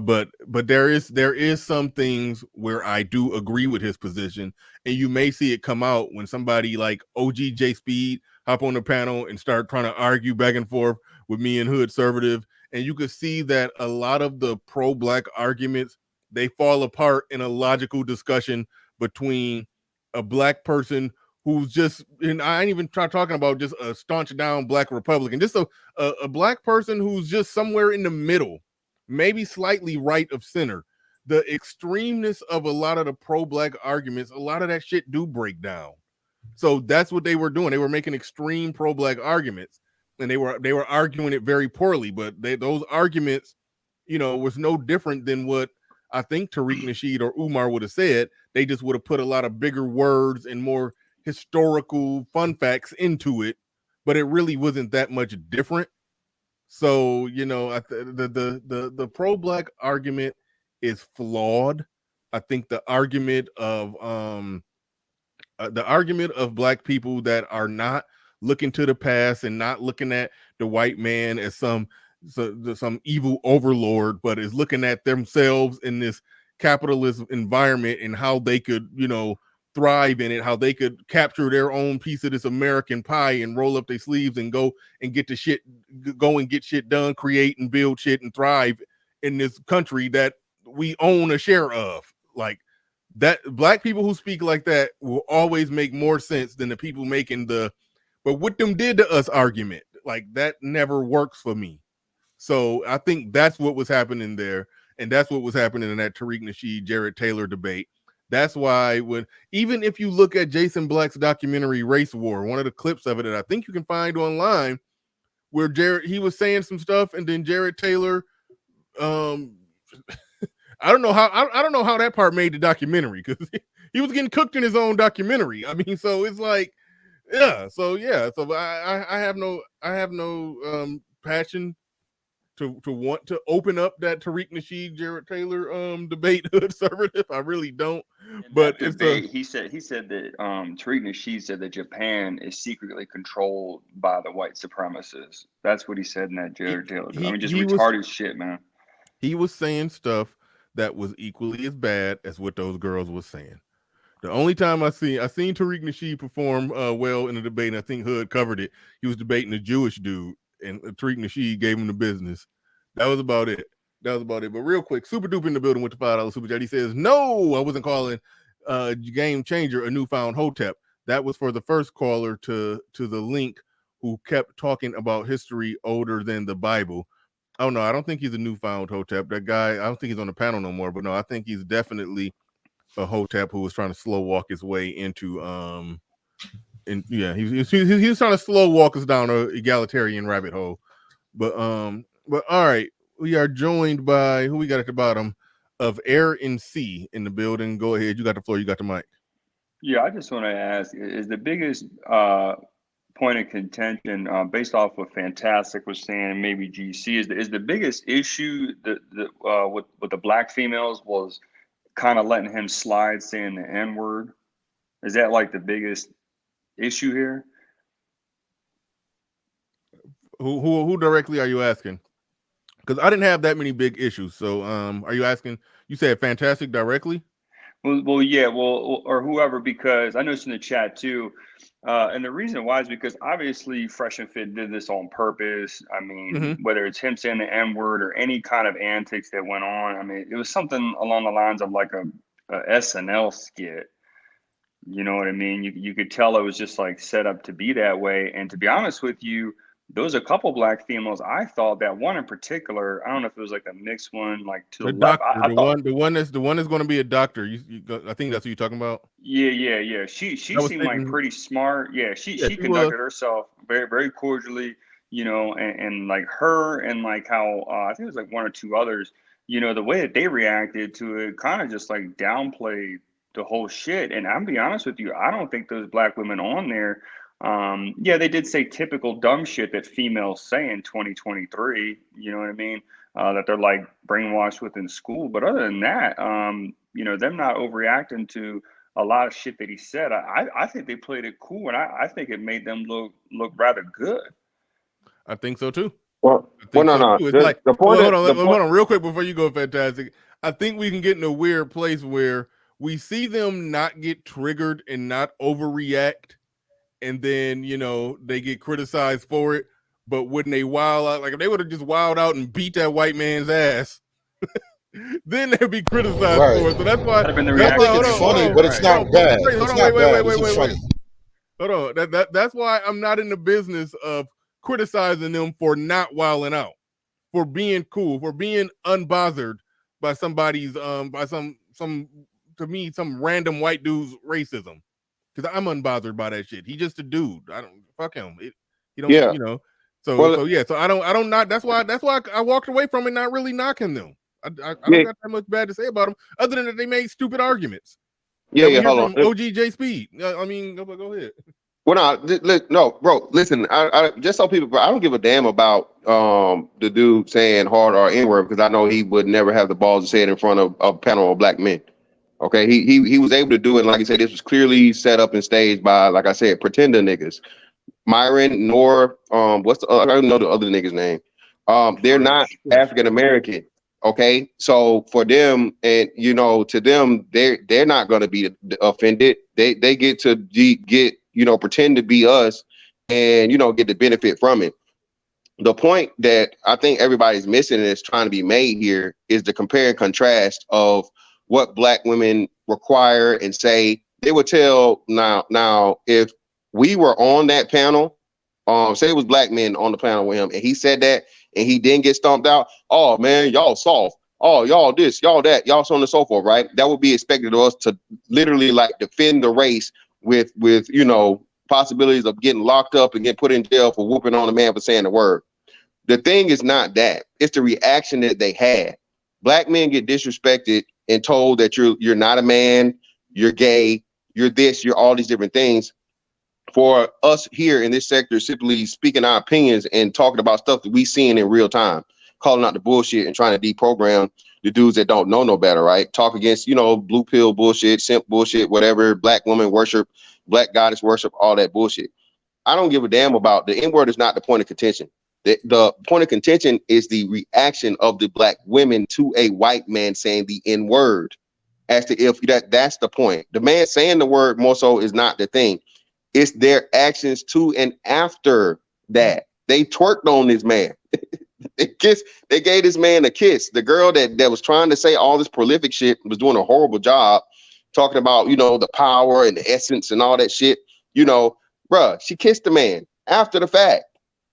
but there is some things where I do agree with his position, and you may see it come out when somebody like OGJ Speed hop on the panel and start trying to argue back and forth with me and Hood Conservative, and you could see that a lot of the pro-black arguments, they fall apart in a logical discussion between a black person who's just, and I ain't even talking about just a staunch down black Republican, just a black person who's just somewhere in the middle, maybe slightly right of center. The extremeness of a lot of the pro-black arguments, a lot of that shit do break down. So that's what they were doing. They were making extreme pro-black arguments, and they were arguing it very poorly. But those arguments, was no different than what I think Tariq Nasheed or Umar would have said. They just would have put a lot of bigger words and more historical fun facts into it, but it really wasn't that much different. So, the pro-black argument is flawed. I think the argument of black people that are not looking to the past and not looking at the white man as some evil overlord, but is looking at themselves in this capitalist environment and how they could, thrive in it, how they could capture their own piece of this American pie and roll up their sleeves and go and get shit done, create and build shit and thrive in this country that we own a share of. Like that, black people who speak like that will always make more sense than the people making but what them did to us argument. Like that never works for me. So I think that's what was happening there, and that's what was happening in that Tariq Nasheed, Jared Taylor debate. That's why even if you look at Jason Black's documentary Race War, one of the clips of it that I think you can find online, where he was saying some stuff, and then Jared Taylor, I don't know how that part made the documentary, because he was getting cooked in his own documentary. I mean, so it's like, so I have no passion to want to open up that Tariq Nasheed, Jared Taylor debate conservative. I really don't. But it's he said that Tariq Nasheed said that Japan is secretly controlled by the white supremacists. That's what he said in that Jared Taylor. Just retarded shit, man. He was saying stuff that was equally as bad as what those girls was saying. The only time I seen Tariq Nasheed perform well in a debate, and I think Hood covered it, he was debating a Jewish dude, and Tariq Nasheed gave him the business. That was about it. But real quick, Super Duper in the building with the $5 super chat. He says, no, I wasn't calling Game Changer a newfound hotep. That was for the first caller to the link who kept talking about history older than the Bible. Oh, no, I don't think he's a newfound hotep. That guy, I don't think he's on the panel no more, but no, I think he's definitely a hotep who was trying to slow walk his way into he was trying to slow walk us down an egalitarian rabbit hole. But all right, we are joined by who we got at the bottom of Air and C in the building. Go ahead, you got the floor, you got the mic. Yeah, I just want to ask: is the biggest point of contention based off what Fantastic was saying, maybe GC is the biggest issue with the black females was kind of letting him slide saying the N-word? Is that like the biggest issue here? Who directly are you asking? Because I didn't have that many big issues. So are you asking, you said Fantastic directly? Well, yeah, or whoever, because I noticed in the chat too. And the reason why is because obviously Fresh and Fit did this on purpose. I mean, whether it's him saying the N-word or any kind of antics that went on, I mean, it was something along the lines of like a SNL skit. You know what I mean? You could tell it was just like set up to be that way. And to be honest with you, there was a couple black females. I thought that one in particular, I don't know if it was like a mixed one, like to the left. The one that's going to be a doctor. I think that's what you're talking about. Yeah. She seemed like pretty smart. Yeah, she conducted herself very, very cordially. You know, and like her and like how I think it was like one or two others. You know, the way that they reacted to it kind of just like downplayed the whole shit. And I'm be honest with you, I don't think those black women on there. Yeah, they did say typical dumb shit that females say in 2023, you know what I mean? That they're like brainwashed within school. But other than that, you know, them not overreacting to a lot of shit that he said, I think they played it cool, and I think it made them look rather good. I think so too. Well, no, no. It's like, The point. Hold on, real quick before you go, Fantastic. I think we can get in a weird place where we see them not get triggered and not overreact, and then they get criticized for it. But when they wild out, like if they would have just wild out and beat that white man's ass, then they'd be criticized for it. So that's why. It's funny, but it's not bad. Wait. Hold on. That's why I'm not in the business of criticizing them for not wilding out, for being cool, for being unbothered by somebody's by some to me some random white dude's racism, because I'm unbothered by that shit. He's just a dude. I don't fuck him. He don't So I don't not. That's why I walked away from it, not really knocking them. I don't got that much bad to say about them, other than that they made stupid arguments. Hold on. OGJ Speed. I mean, go ahead. Well, no, bro. Listen, I just tell people, bro, I don't give a damn about the dude saying hard or N-word, because I know he would never have the balls to say it in front of a panel of black men. Okay, he was able to do it. Like I said, this was clearly set up and staged by, like I said, pretender niggas. Myron, nor I don't know the other nigga's name. They're not African American. Okay, so for them, and to them, they're not going to be offended. They get to get pretend to be us, and get the benefit from it. The point that I think everybody's missing and is trying to be made here is the compare and contrast of what black women require and say. They would tell now if we were on that panel, say it was black men on the panel with him, and he said that, and he didn't get stomped out. Oh man, y'all soft. Oh, y'all this, y'all that, y'all so on and so forth, right? That would be expected of us to literally like defend the race with possibilities of getting locked up and getting put in jail for whooping on a man for saying the word. The thing is not that. It's the reaction that they had. Black men get disrespected and told that you're not a man, you're gay, you're this, you're all these different things. For us here in this sector, simply speaking our opinions and talking about stuff that we seeing in real time, calling out the bullshit and trying to deprogram the dudes that don't know no better, right? Talk against, blue pill bullshit, simp bullshit, whatever, black woman worship, black goddess worship, all that bullshit. I don't give a damn about the N-word is not the point of contention. The point of contention is the reaction of the black women to a white man saying the N-word, as to if that's the point. The man saying the word more so is not the thing. It's their actions to and after that. They twerked on this man. They gave this man a kiss. The girl that was trying to say all this prolific shit was doing a horrible job talking about, the power and the essence and all that shit. Bruh, she kissed the man after the fact.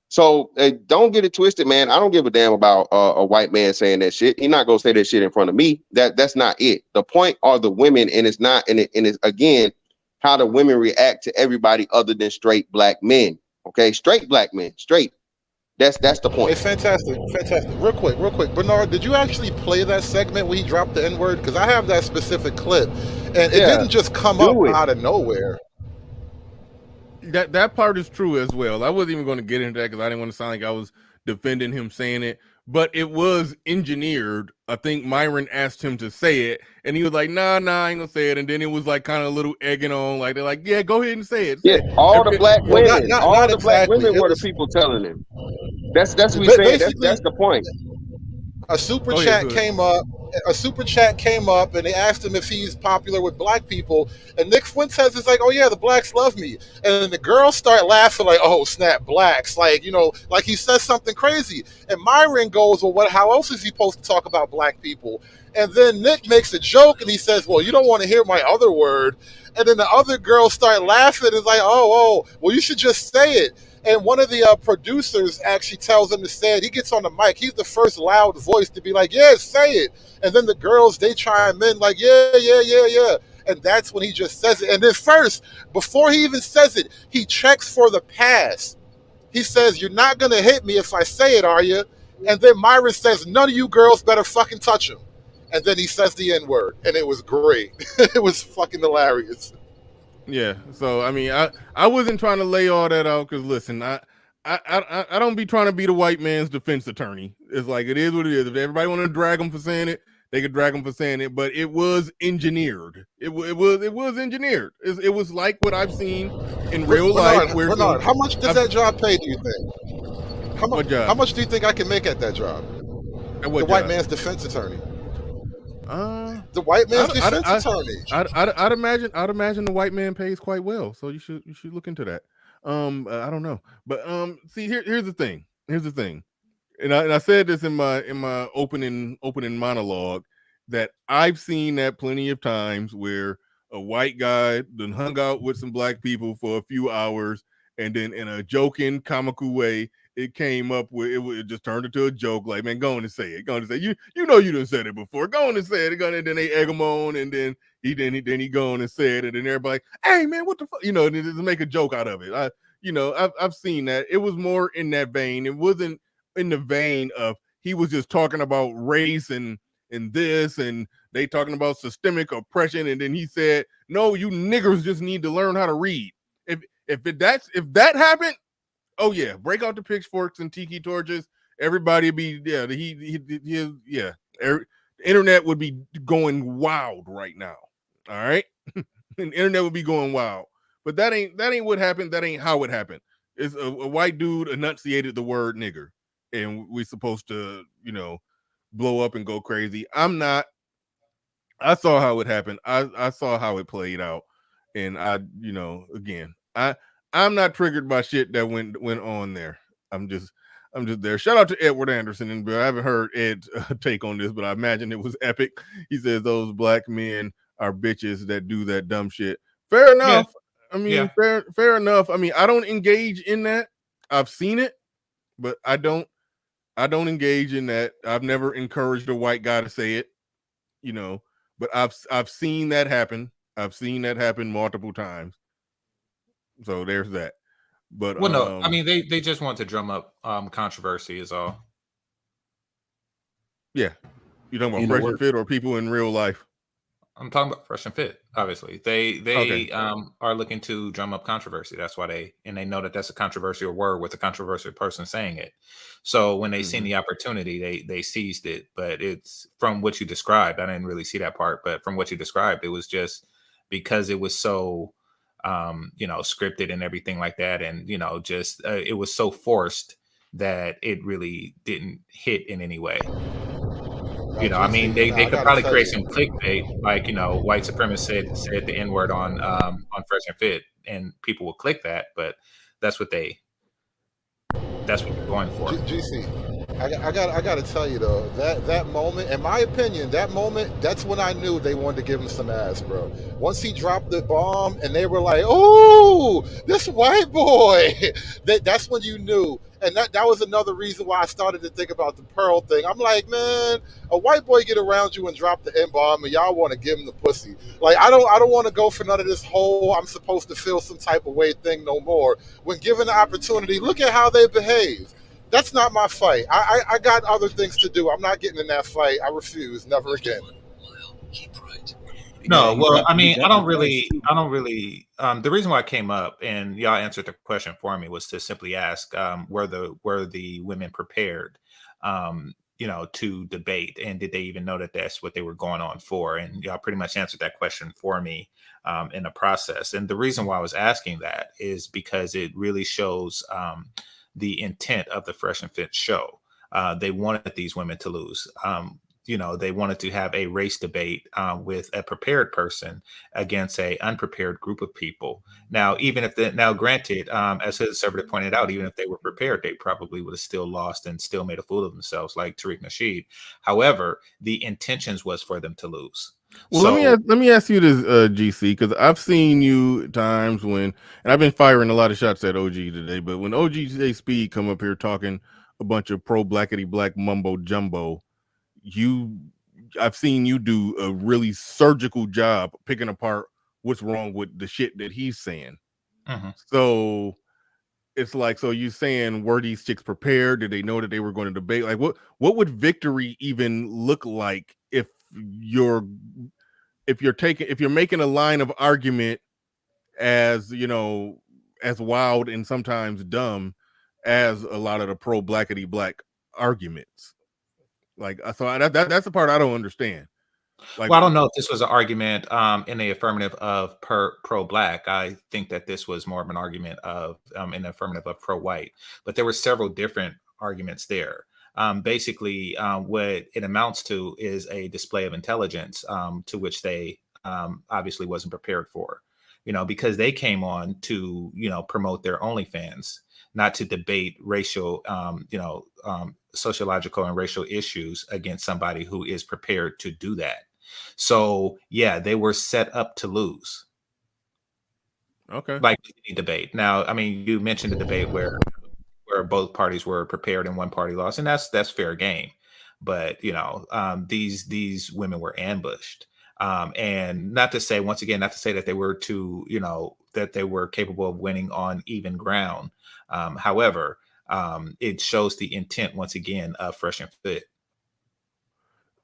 So don't get it twisted, man. I don't give a damn about a white man saying that shit. He's not gonna say that shit in front of me. That's not it. The point are the women, and it's again how the women react to everybody other than straight black men. Okay, straight black men, straight. That's the point. It's fantastic. Real quick. Bernard, did you actually play that segment where he dropped the N-word? Because I have that specific clip, and it didn't just come up out of nowhere. That part is true as well. I wasn't even going to get into that because I didn't want to sound like I was defending him saying it, but it was engineered. I think Myron asked him to say it, and he was like, nah, I ain't gonna say it. And then it was like kind of a little egging on, like they're like, yeah, go ahead and say it. All the black women, black women were the people telling him. That's what we saying. That's the point. A super chat came up. And they asked him if he's popular with black people. And Nick Fuentes is like, oh yeah, the blacks love me. And then the girls start laughing like, oh snap, blacks. Like, like he says something crazy. And Myron goes, well, how else is he supposed to talk about black people? And then Nick makes a joke and he says, well, you don't want to hear my other word. And then the other girls start laughing. It's like, oh, well, you should just say it. And one of the producers actually tells him to say it. He gets on the mic. He's the first loud voice to be like, yeah, say it. And then the girls, they chime in like, yeah. And that's when he just says it. And then first, before he even says it, he checks for the pass. He says, you're not going to hit me if I say it, are you? And then Myron says, none of you girls better fucking touch him. And then he says the N-word. And it was great. It was fucking hilarious. Yeah, so I mean, I wasn't trying to lay all that out because listen, I don't be trying to be the white man's defense attorney. It's like it is what it is. If everybody want to drag him for saying it, they could drag him for saying it. But it was engineered. It was engineered. It was like what I've seen in real life. Bernard, how much does that job pay? Do you think? How much do you think I can make at that job? At what the white job? man's defense attorney. The white man's defense attorney. I'd imagine the white man pays quite well, so you should look into that. I don't know, but see, here's the thing. And I said this in my opening monologue, that I've seen that plenty of times where a white guy then hung out with some black people for a few hours, and then in a joking, comical way, it came up with it just turned into a joke. Like, man, go on and say it. Go on and say you know you done said it before. Go on and say it. And then they egg him on, and then he go on and say it, and then everybody like, hey man, what the fuck? You know, and just make a joke out of it. I've seen that. It was more in that vein. It wasn't in the vein of he was just talking about race and this, and they talking about systemic oppression, and then he said, no, you niggers just need to learn how to read. If that happened, oh yeah, break out the pitchforks and tiki torches. Everybody be the internet would be going wild right now. All right, the internet would be going wild. But that ain't what happened. That ain't how it happened. It's a white dude enunciated the word nigger, and we supposed to blow up and go crazy. I'm not. I saw how it happened. I saw how it played out, and I'm not triggered by shit that went on there. I'm just there. Shout out to Edward Anderson, and I haven't heard Ed's take on this, but I imagine it was epic. He says those black men are bitches that do that dumb shit. Fair enough. Yeah. I mean, fair enough. I mean, I don't engage in that. I've seen it, but I don't engage in that. I've never encouraged a white guy to say it, but I've seen that happen. I've seen that happen multiple times. So there's that. But no, I mean they just want to drum up controversy is all. Yeah. You talking about Fresh and Fit or people in real life? I'm talking about Fresh and Fit. Obviously, they are looking to drum up controversy. That's why they know that that's a controversial word with a controversial person saying it. So when they seen the opportunity, they seized it. But it's from what you described. I didn't really see that part, but from what you described, it was just because it was so scripted and everything like that, and it was so forced that it really didn't hit in any way. I mean, they could probably create some clickbait, like white supremacists said the N-word on Fresh and Fit, and people will click that. But that's what they're going for. GC, I got to tell you though, that moment, in my opinion, that's when I knew they wanted to give him some ass, bro. Once he dropped the bomb, and they were like, "Oh, this white boy," that's when you knew. And that was another reason why I started to think about the Pearl thing. I'm like, man, a white boy get around you and drop the N-bomb, and y'all want to give him the pussy. Like, I don't want to go for none of this whole I'm supposed to feel some type of way thing no more. When given the opportunity, look at how they behave. That's not my fight. I got other things to do. I'm not getting in that fight. I refuse. Never again. No, well, I mean, I don't really. The reason why I came up and y'all answered the question for me was to simply ask, were the women prepared, to debate, and did they even know that that's what they were going on for? And y'all pretty much answered that question for me in the process. And the reason why I was asking that is because it really shows the intent of the Fresh and Fit show. They wanted these women to lose. They wanted to have a race debate with a prepared person against a unprepared group of people. Now, granted, as his conservative pointed out, even if they were prepared, they probably would have still lost and still made a fool of themselves, like Tariq Nasheed. However, the intentions was for them to lose. Well, let me ask you this, GC, because I've seen you times when, and I've been firing a lot of shots at OG today, but when OG Speed come up here talking a bunch of pro-blackity black mumbo jumbo, I've seen you do a really surgical job picking apart what's wrong with the shit that he's saying. So it's like, so you saying, were these chicks prepared? Did they know that they were going to debate? Like, what would victory even look like if you're making a line of argument as as wild and sometimes dumb as a lot of the pro-blackity black arguments? Like, so that's the part I don't understand. Like, well, I don't know if this was an argument in the affirmative of pro-black. I think that this was more of an argument of in the affirmative of pro-white. But there were several different arguments there. Basically, what it amounts to is a display of intelligence, to which they obviously wasn't prepared for, because they came on to, promote their OnlyFans, not to debate racial, sociological and racial issues against somebody who is prepared to do that. So yeah, they were set up to lose. Okay. Like any debate. Now, I mean, you mentioned a debate where both parties were prepared and one party lost, and that's fair game. But these women were ambushed, and not to say that they were that they were capable of winning on even ground. However, it shows the intent once again of Fresh and Fit.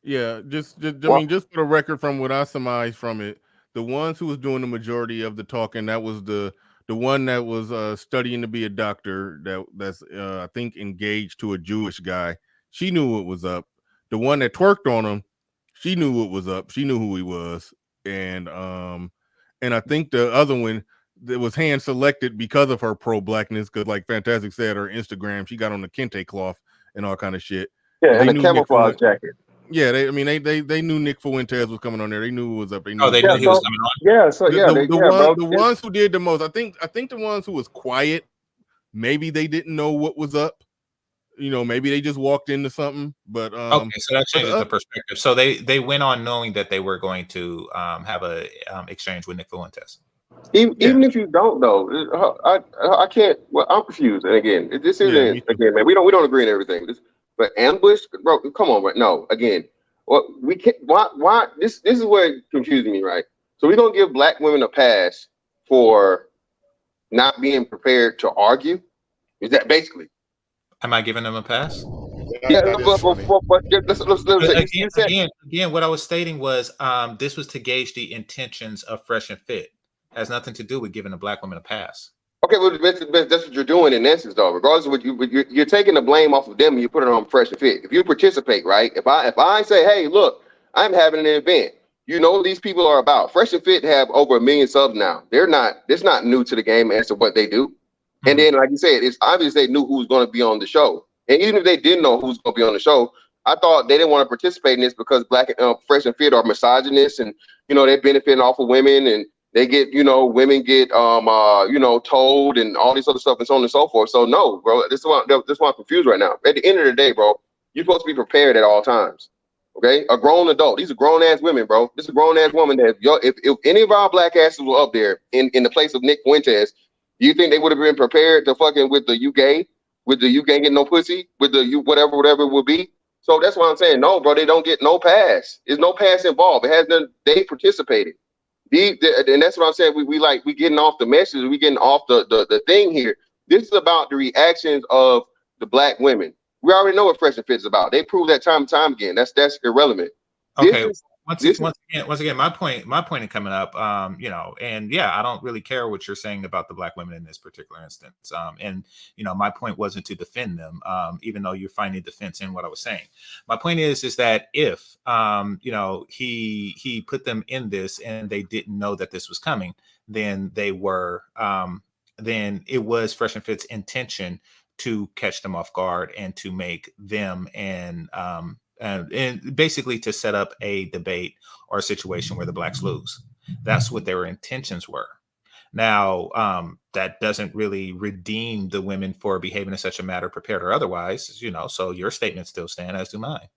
Yeah, just I mean, just for the record, from what I surmised from it, the ones who was doing the majority of the talking, that was the one that was studying to be a doctor, that's I think engaged to a Jewish guy. She knew what was up. The one that twerked on him, she knew what was up. She knew who he was, and I think the other one that was hand selected because of her pro-blackness, because like Fantastic said, her Instagram, she got on the kente cloth and all kind of shit. Yeah, and a camouflage jacket. Yeah, they knew Nick Fuentes was coming on there. They knew what was up. They knew. Oh, they knew he was coming on. Yeah, so the ones who did the most. I think the ones who was quiet, maybe they didn't know what was up. Maybe they just walked into something. But okay, so that changes the perspective. So they went on knowing that they were going to have a exchange with Nick Fuentes. Even if you don't, though, I can't. Well, I'm confused. And again, this isn't again, man. We don't agree on everything. But ambush, bro, come on, bro. No, again, we can't. Why? This is where it confusing me, right? So we're gonna give black women a pass for not being prepared to argue. Is that basically? Am I giving them a pass? Yeah, again, what I was stating was this was to gauge the intentions of Fresh and Fit. It has nothing to do with giving a black woman a pass. Okay, well, that's what you're doing in essence, though. Regardless of what you're taking the blame off of them and you put it on Fresh and Fit. If you participate, right? If I say, hey, look, I'm having an event. These people are about. Fresh and Fit have over 1 million subs now. It's not new to the game as to what they do. Mm-hmm. And then, like you said, it's obvious they knew who was going to be on the show. And even if they didn't know who's going to be on the show, I thought they didn't want to participate in this because Fresh and Fit are misogynists and they're benefiting off of women and they get, women get, told and all this other stuff and so on and so forth. So no, bro, this is why I'm confused right now. At the end of the day, bro, you're supposed to be prepared at all times. Okay, a grown adult. These are grown ass women, bro. This is a grown ass woman that if any of our black asses were up there in the place of Nick Fuentes, do you think they would have been prepared to fucking with the you gay, with the you can't get no pussy, with the you whatever it would be? So that's why I'm saying no, bro. They don't get no pass. There's no pass involved. It has none. They participated. And that's what I'm saying. We getting off the message. We getting off the thing here. This is about the reactions of the black women. We already know what Fresh and Fit is about. They prove that time and time again. That's irrelevant. Okay. Once again, my point in coming up, and yeah, I don't really care what you're saying about the black women in this particular instance. And my point wasn't to defend them, even though you're finding defense in what I was saying. My point is that if he put them in this and they didn't know that this was coming, then it was Fresh and Fit's intention to catch them off guard and to make them and basically to set up a debate or a situation where the blacks lose. That's what their intentions were. Now, that doesn't really redeem the women for behaving in such a matter, prepared or otherwise, so your statements still stand, as do mine.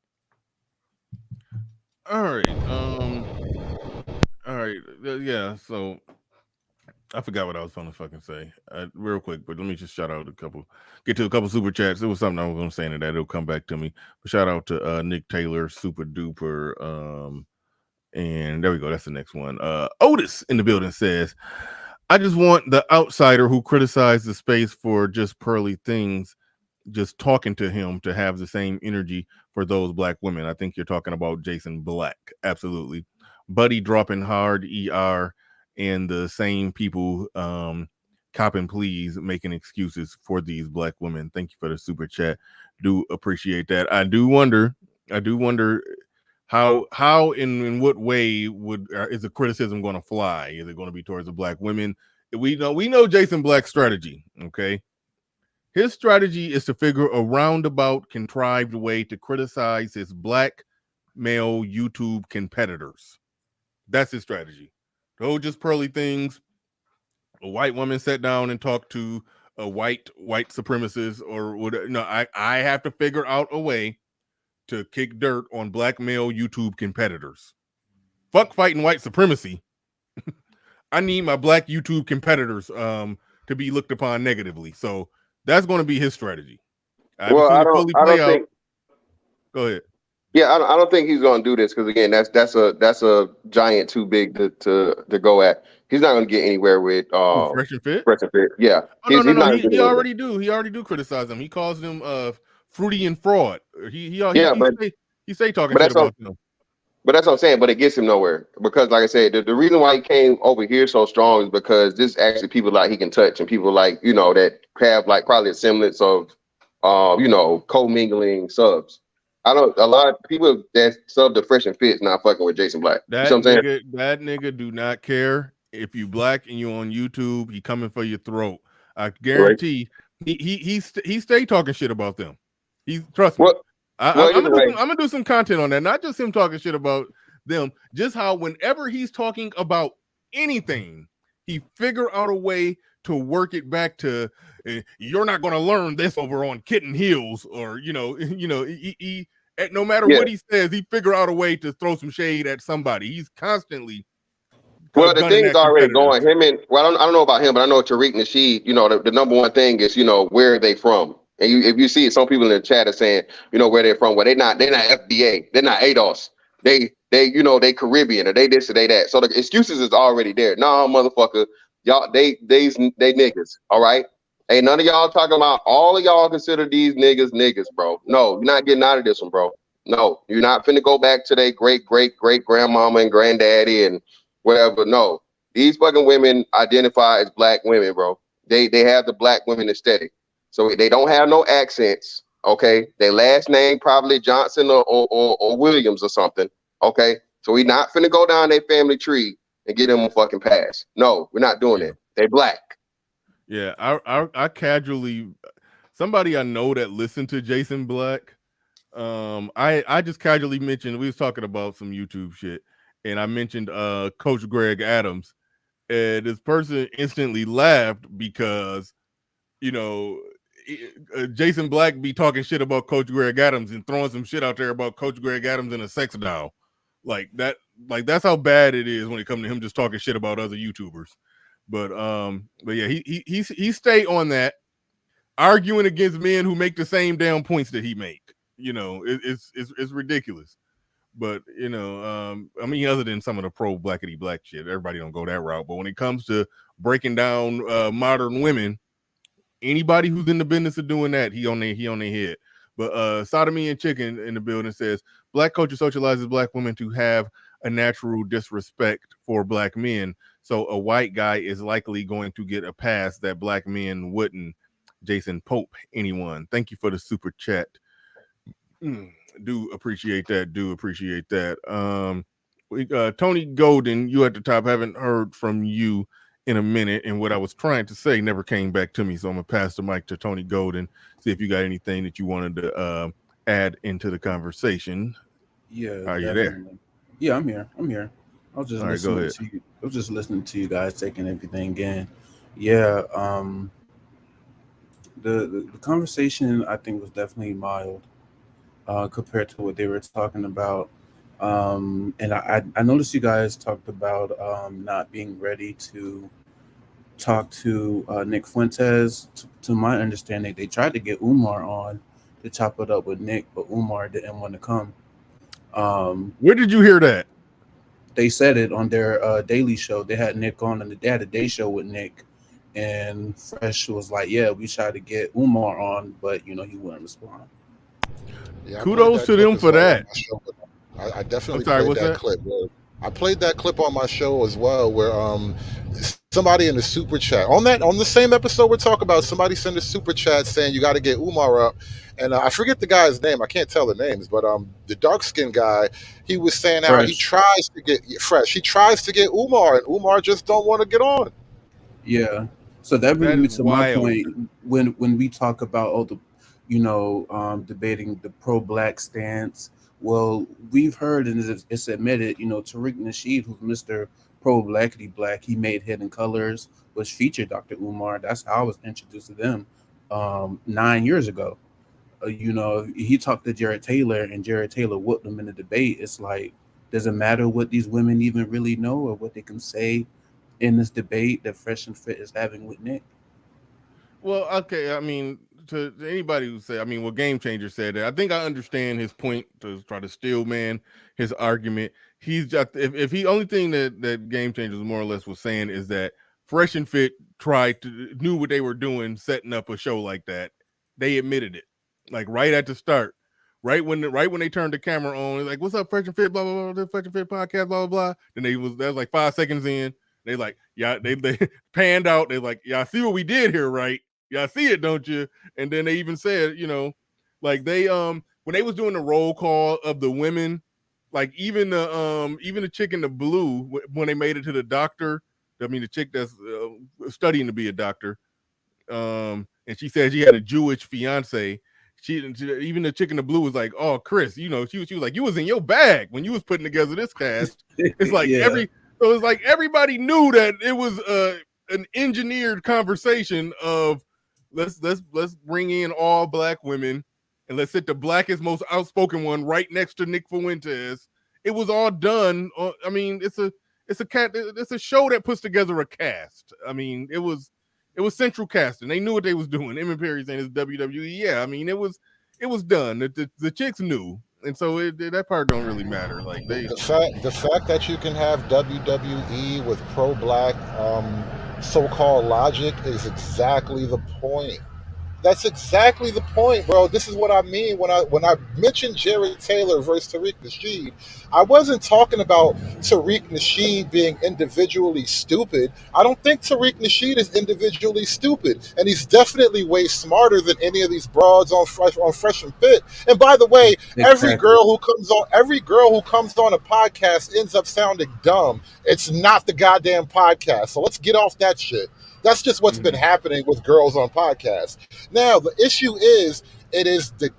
All right. Yeah, so I forgot what I was going to fucking say real quick, but let me just get to a couple super chats. There was something I was going to say into that. It'll come back to me. But shout out to Nick Taylor, super duper. And there we go. That's the next one. Otis in the building says, I just want the outsider who criticized the space for just pearly things, just talking to him to have the same energy for those black women. I think you're talking about Jason Black. Absolutely. Buddy dropping hard ER. And the same people copping pleas, making excuses for these black women. Thank you for the super chat. Do appreciate that. I do wonder how in what way is the criticism going to fly? Is it going to be towards the black women? We know Jason Black's strategy. Okay, His strategy is to figure a roundabout, contrived way to criticize his black male YouTube competitors. That's his strategy. Those just pearly things. A white woman sat down and talked to a white supremacist or whatever. No, I have to figure out a way to kick dirt on black male YouTube competitors. Fuck fighting white supremacy. I need my black YouTube competitors to be looked upon negatively. So that's going to be his strategy. I don't think. Go ahead. Yeah, I don't think he's going to do this because again, that's a giant too big to go at. He's not going to get anywhere with Fresh and Fit. Fresh and Fit. Yeah. Oh, no. He already do. He already do criticize them. He calls them fruity and fraud. He say talking shit about them. But that's what I'm saying. But it gets him nowhere because, like I said, the reason why he came over here so strong is because this actually people like he can touch and people like that have like probably a semblance of co-mingling subs. A lot of people that sub the Fresh and Fit not fucking with Jason Black. That nigga do not care if you black and you on YouTube. He coming for your throat. I guarantee he stay talking shit about them. Trust me. I'm gonna do some content on that. Not just him talking shit about them. Just how whenever he's talking about anything, he figure out a way to work it back to you're not going to learn this over on Kitten Heels or no matter what he says, he figure out a way to throw some shade at somebody. He's constantly the thing's already going. I don't know about him, but I know Tariq Nasheed. The number one thing is where are they from? And if you see it, some people in the chat are saying where they're from. Well, they're not FBA. They're not ADOS. They Caribbean or they this or they that. So the excuses is already there. Nah, motherfucker. Y'all, they niggas, all right? Ain't none of y'all talking about all of y'all consider these niggas, bro. No, you're not getting out of this one, bro. No, you're not finna go back to their great grandmama and granddaddy and whatever. No, these fucking women identify as black women, bro. They have the black women aesthetic. So they don't have no accents, okay? Their last name probably Johnson or Williams or something, okay? So we not finna go down their family tree and get them a fucking pass. No, we're not doing it. They black. Yeah, I casually, somebody I know that listened to Jason Black, I just casually mentioned, we was talking about some YouTube shit, and I mentioned Coach Greg Adams, and this person instantly laughed because, Jason Black be talking shit about Coach Greg Adams and throwing some shit out there about Coach Greg Adams and a sex doll. Like that's how bad it is when it comes to him just talking shit about other YouTubers. But yeah, he stay on that, arguing against men who make the same damn points that he make. It's ridiculous. But other than some of the pro blackity black shit, everybody don't go that route. But when it comes to breaking down modern women, anybody who's in the business of doing that, he on their head. But Sodomy and Chicken in the building says black culture socializes black women to have a natural disrespect for black men. So a white guy is likely going to get a pass that black men wouldn't. Jason Pope, anyone. Thank you for the super chat. Do appreciate that. Tony Golden, you at the top. Haven't heard from you in a minute, and what I was trying to say never came back to me. So I'm gonna pass the mic to Tony Golden. See if you got anything that you wanted to add into the conversation. Yeah, are you there? Yeah, I'm here. I was just listening to you. I was just listening to you guys, taking everything in. Yeah, the conversation I think was definitely mild compared to what they were talking about. And I noticed you guys talked about not being ready to talk to Nick Fuentes. To my understanding, they tried to get Umar on to chop it up with Nick, but Umar didn't want to come. Where did you hear that? They said it on their daily show. They had Nick on, and they had a day show with Nick. And Fresh was like, "Yeah, we tried to get Umar on, but he wouldn't respond." Yeah, kudos to them for that. I definitely played that clip. I played that clip on my show as well, where somebody in the super chat on the same episode we're talking about, somebody sent a super chat saying you got to get Umar up, and I forget the guy's name. I can't tell the names, but the dark skinned guy, he was saying how he tries to get Fresh. He tries to get Umar, and Umar just don't want to get on. Yeah, So that brings me is to my wild. point when we talk about debating the pro-black stance. Well, we've heard and it's admitted, Tariq Nasheed, who's Mr. Pro-Blackity Black, he made Hidden Colors, which featured Dr. Umar. That's how I was introduced to them 9 years ago. He talked to Jared Taylor, and Jared Taylor whooped him in the debate. It's like, does it matter what these women even really know or what they can say in this debate that Fresh and Fit is having with Nick? Well, okay. I mean, to anybody who say, well, Game Changer said that. I think I understand his point to try to steel man his argument. He's just if he only thing that Game Changers more or less was saying is that Fresh and Fit knew what they were doing, setting up a show like that. They admitted it, like right at the start, right when they turned the camera on. Like, what's up, Fresh and Fit? Blah blah blah. The Fresh and Fit podcast. Blah blah blah. Then that was like 5 seconds in. They like, yeah, they panned out. They like, yeah, I see what we did here, right? Y'all see it, don't you? And then they even said, like they when they was doing the roll call of the women, like even the chick in the blue when they made it to the doctor. I mean, the chick that's studying to be a doctor, and she said she had a Jewish fiance. She even the chick in the blue was like, "Oh, Chris, she was like, you was in your bag when you was putting together this cast." It's like so it's like everybody knew that it was an engineered conversation of let's bring in all black women and let's sit the blackest, most outspoken one right next to Nick Fuentes. It was all done. I mean, it's a show that puts together a cast. I mean, it was central casting. They knew what they was doing. Emmett Perry saying it's WWE. Yeah, I mean, it was done. The chicks knew, and so that part don't really matter. Like the fact that you can have WWE with pro-black so-called logic is exactly the point. That's exactly the point, bro. This is what I mean when I mentioned Jared Taylor versus Tariq Nasheed. I wasn't talking about Tariq Nasheed being individually stupid. I don't think Tariq Nasheed is individually stupid, and he's definitely way smarter than any of these broads on Fresh and Fit. And by the way, every girl who comes on a podcast ends up sounding dumb. It's not the goddamn podcast. So let's get off that shit. That's just what's been happening with girls on podcasts. Now, the issue is, it is the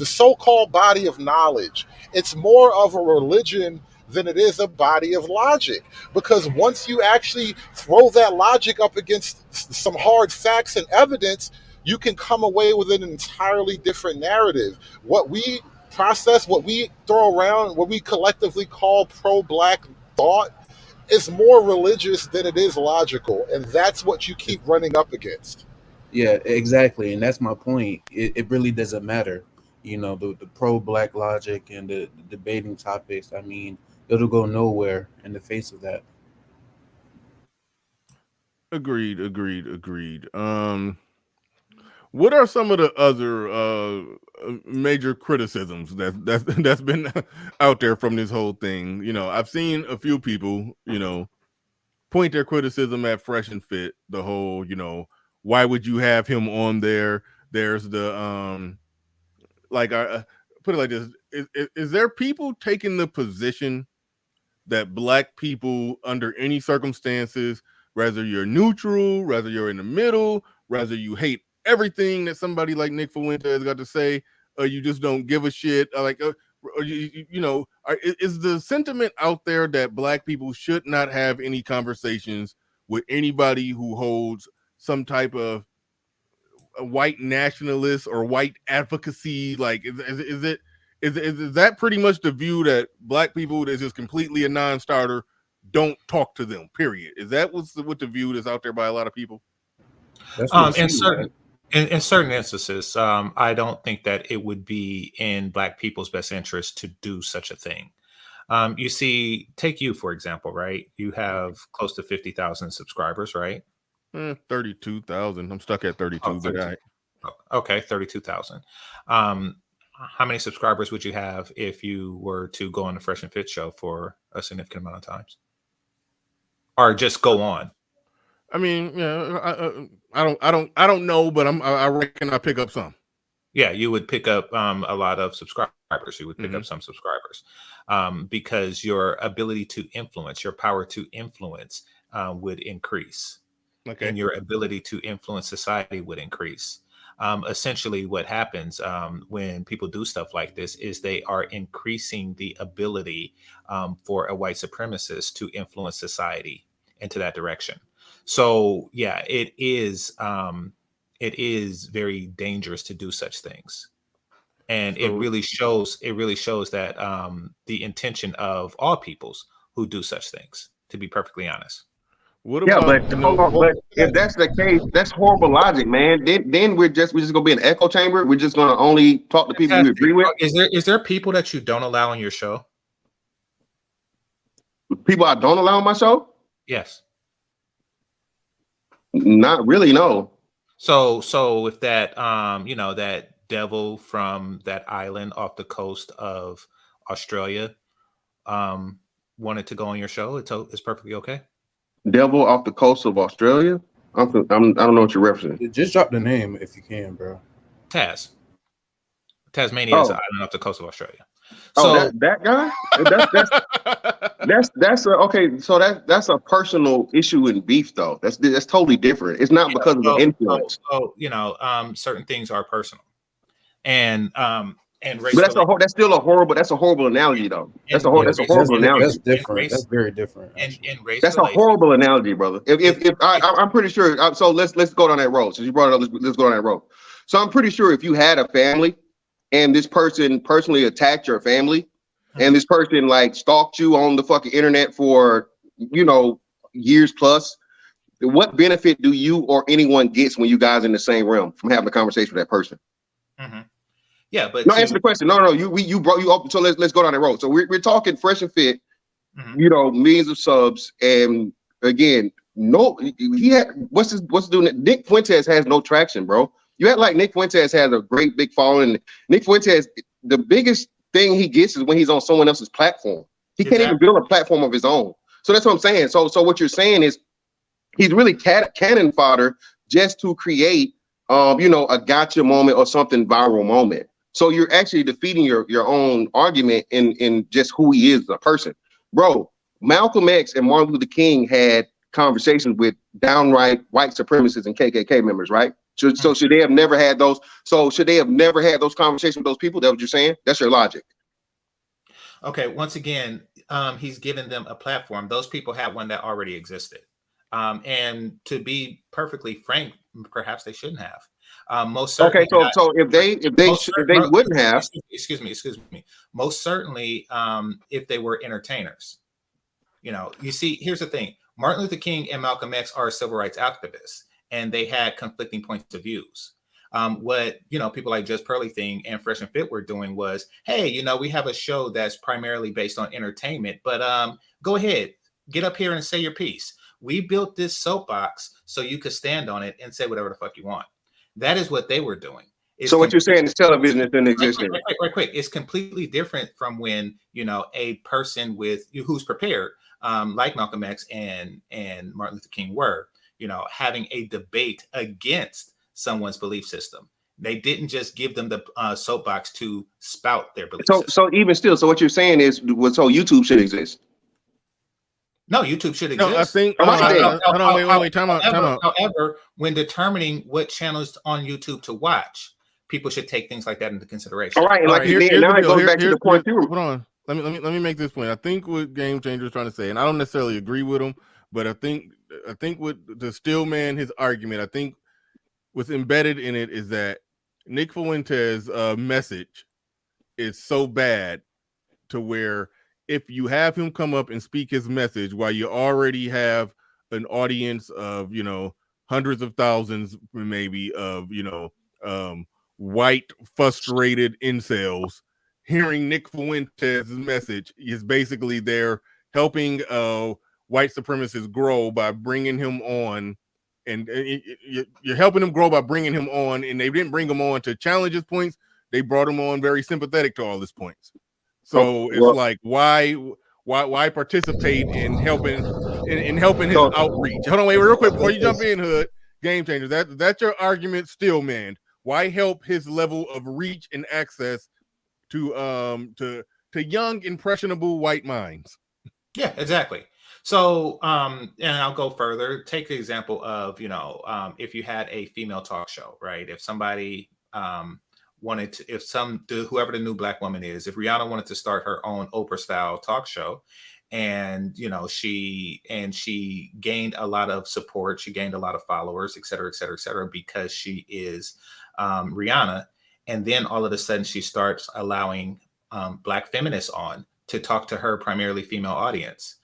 so-called body of knowledge. It's more of a religion than it is a body of logic. Because once you actually throw that logic up against some hard facts and evidence, you can come away with an entirely different narrative. What we process, what we throw around, what we collectively call pro-black thought, is more religious than it is logical, and that's what you keep running up against. Yeah, exactly, and that's my point. It really doesn't matter, the pro-black logic and the debating topics. I mean, it'll go nowhere in the face of that. Agreed. What are some of the other major criticisms that's been out there from this whole thing? I've seen a few people, point their criticism at Fresh and Fit. The whole, why would you have him on there? There's the like I put it like this: is there people taking the position that black people, under any circumstances, whether you're neutral, whether you're in the middle, whether you hate everything that somebody like Nick Fuentes got to say, or you just don't give a shit, is the sentiment out there that black people should not have any conversations with anybody who holds some type of a white nationalist or white advocacy? Like, is that pretty much the view, that black people that's just completely a non-starter, don't talk to them, period? Is that what the view that's out there by a lot of people? In certain instances, I don't think that it would be in black people's best interest to do such a thing. You see, take you, for example, right? You have close to 50,000 subscribers, right? 32,000. I'm stuck at 32, but okay, 32,000. How many subscribers would you have if you were to go on the Fresh and Fit show for a significant amount of times, or just go on? I mean, yeah, I don't know, but I reckon I pick up some. Yeah, you would pick up a lot of subscribers. You would pick up some subscribers because your ability to influence, your power to influence, would increase. and your ability to influence society would increase. Essentially, what happens when people do stuff like this is they are increasing the ability for a white supremacist to influence society into that direction. So, yeah, it is very dangerous to do such things, and it really shows. It really shows that the intention of all peoples who do such things. To be perfectly honest. What Yeah, about but hold on, but if that's the case, that's horrible logic, man. Then we're just gonna be an echo chamber. We're just gonna only talk to people we agree with. Is there people that you don't allow on your show? People I don't allow on my show? Yes. Not really, no. So if that that devil from that island off the coast of Australia wanted to go on your show, it's perfectly okay. Devil off the coast of Australia? I don't know what you're referencing. Just drop the name if you can, bro. Tasmania is an island off the coast of Australia. So that guy? That's okay. So that's a personal issue in beef, though. That's totally different. It's not because of the influence. So certain things are personal, and but that's still a horrible analogy, though. That's a horrible analogy. That's different. That's very different. That's a horrible analogy, brother. If I'm pretty sure. So let's go down that road. Since you brought it up, let's go down that road. So I'm pretty sure if you had a family, and this person personally attacked your family, and this person like stalked you on the fucking internet for years plus, what benefit do you or anyone gets when you guys in the same realm from having a conversation with that person? Mm-hmm. Yeah, but answer the question. No, you brought you up. So let's go down that road. So we're talking fresh and fit. Mm-hmm. Millions of subs, and again, he had what's doing it. Nick Fuentes has no traction, bro. You act like Nick Fuentes has a great big following. Nick Fuentes, the biggest thing he gets is when he's on someone else's platform. He can't even build a platform of his own. So that's what I'm saying. So what you're saying is he's really cannon fodder just to create a gotcha moment or something viral moment. So you're actually defeating your own argument in just who he is as a person. Bro, Malcolm X and Martin Luther King had conversations with downright white supremacists and KKK members, right? So should they have never had those? So should they have never had those conversations with those people? That's what you're saying? That's your logic. Okay, once again, he's given them a platform. Those people had one that already existed. And to be perfectly frank, perhaps they shouldn't have. Most certainly. Okay, so if they wouldn't have, excuse me. Most certainly, if they were entertainers. You see, here's the thing: Martin Luther King and Malcolm X are civil rights activists, and they had conflicting points of views. What people like Just Pearly Thing and Fresh and Fit were doing was, hey, we have a show that's primarily based on entertainment, but go ahead, get up here and say your piece. We built this soapbox so you could stand on it and say whatever the fuck you want. That is what they were doing. So what you're saying is television is in existence. Right, quick. It's completely different from when a person who's prepared, like Malcolm X and Martin Luther King were, having a debate against someone's belief system. They didn't just give them the soapbox to spout their belief system. So even still, so what you're saying is, so YouTube should exist. No, YouTube should exist. No, I think. Wait, time out. However, when determining what channels on YouTube to watch, people should take things like that into consideration. All right, and now it goes back to the point too. Hold on. Let me make this point. I think what Game Changer is trying to say, and I don't necessarily agree with him, but I think with the Stillman, his argument, I think what's embedded in it is that Nick Fuentes' message is so bad to where if you have him come up and speak his message while you already have an audience of, hundreds of thousands, maybe of, white frustrated incels, hearing Nick Fuentes' message is basically they're helping white supremacists grow by bringing him on. And you're helping him grow by bringing him on, and they didn't bring him on to challenge his points. They brought him on very sympathetic to all his points. So it's like, why participate in helping his outreach? Hold on, wait, real quick before you jump in, Hood. Game Changer. That's your argument still, man. Why help his level of reach and access to young, impressionable white minds? Yeah, exactly. So, and I'll go further. Take the example of, if you had a female talk show, right? If somebody wanted to, whoever the new black woman is, if Rihanna wanted to start her own Oprah style talk show, and she gained a lot of support, she gained a lot of followers, et cetera, et cetera, et cetera, because she is Rihanna, and then all of a sudden she starts allowing black feminists on to talk to her primarily female audience.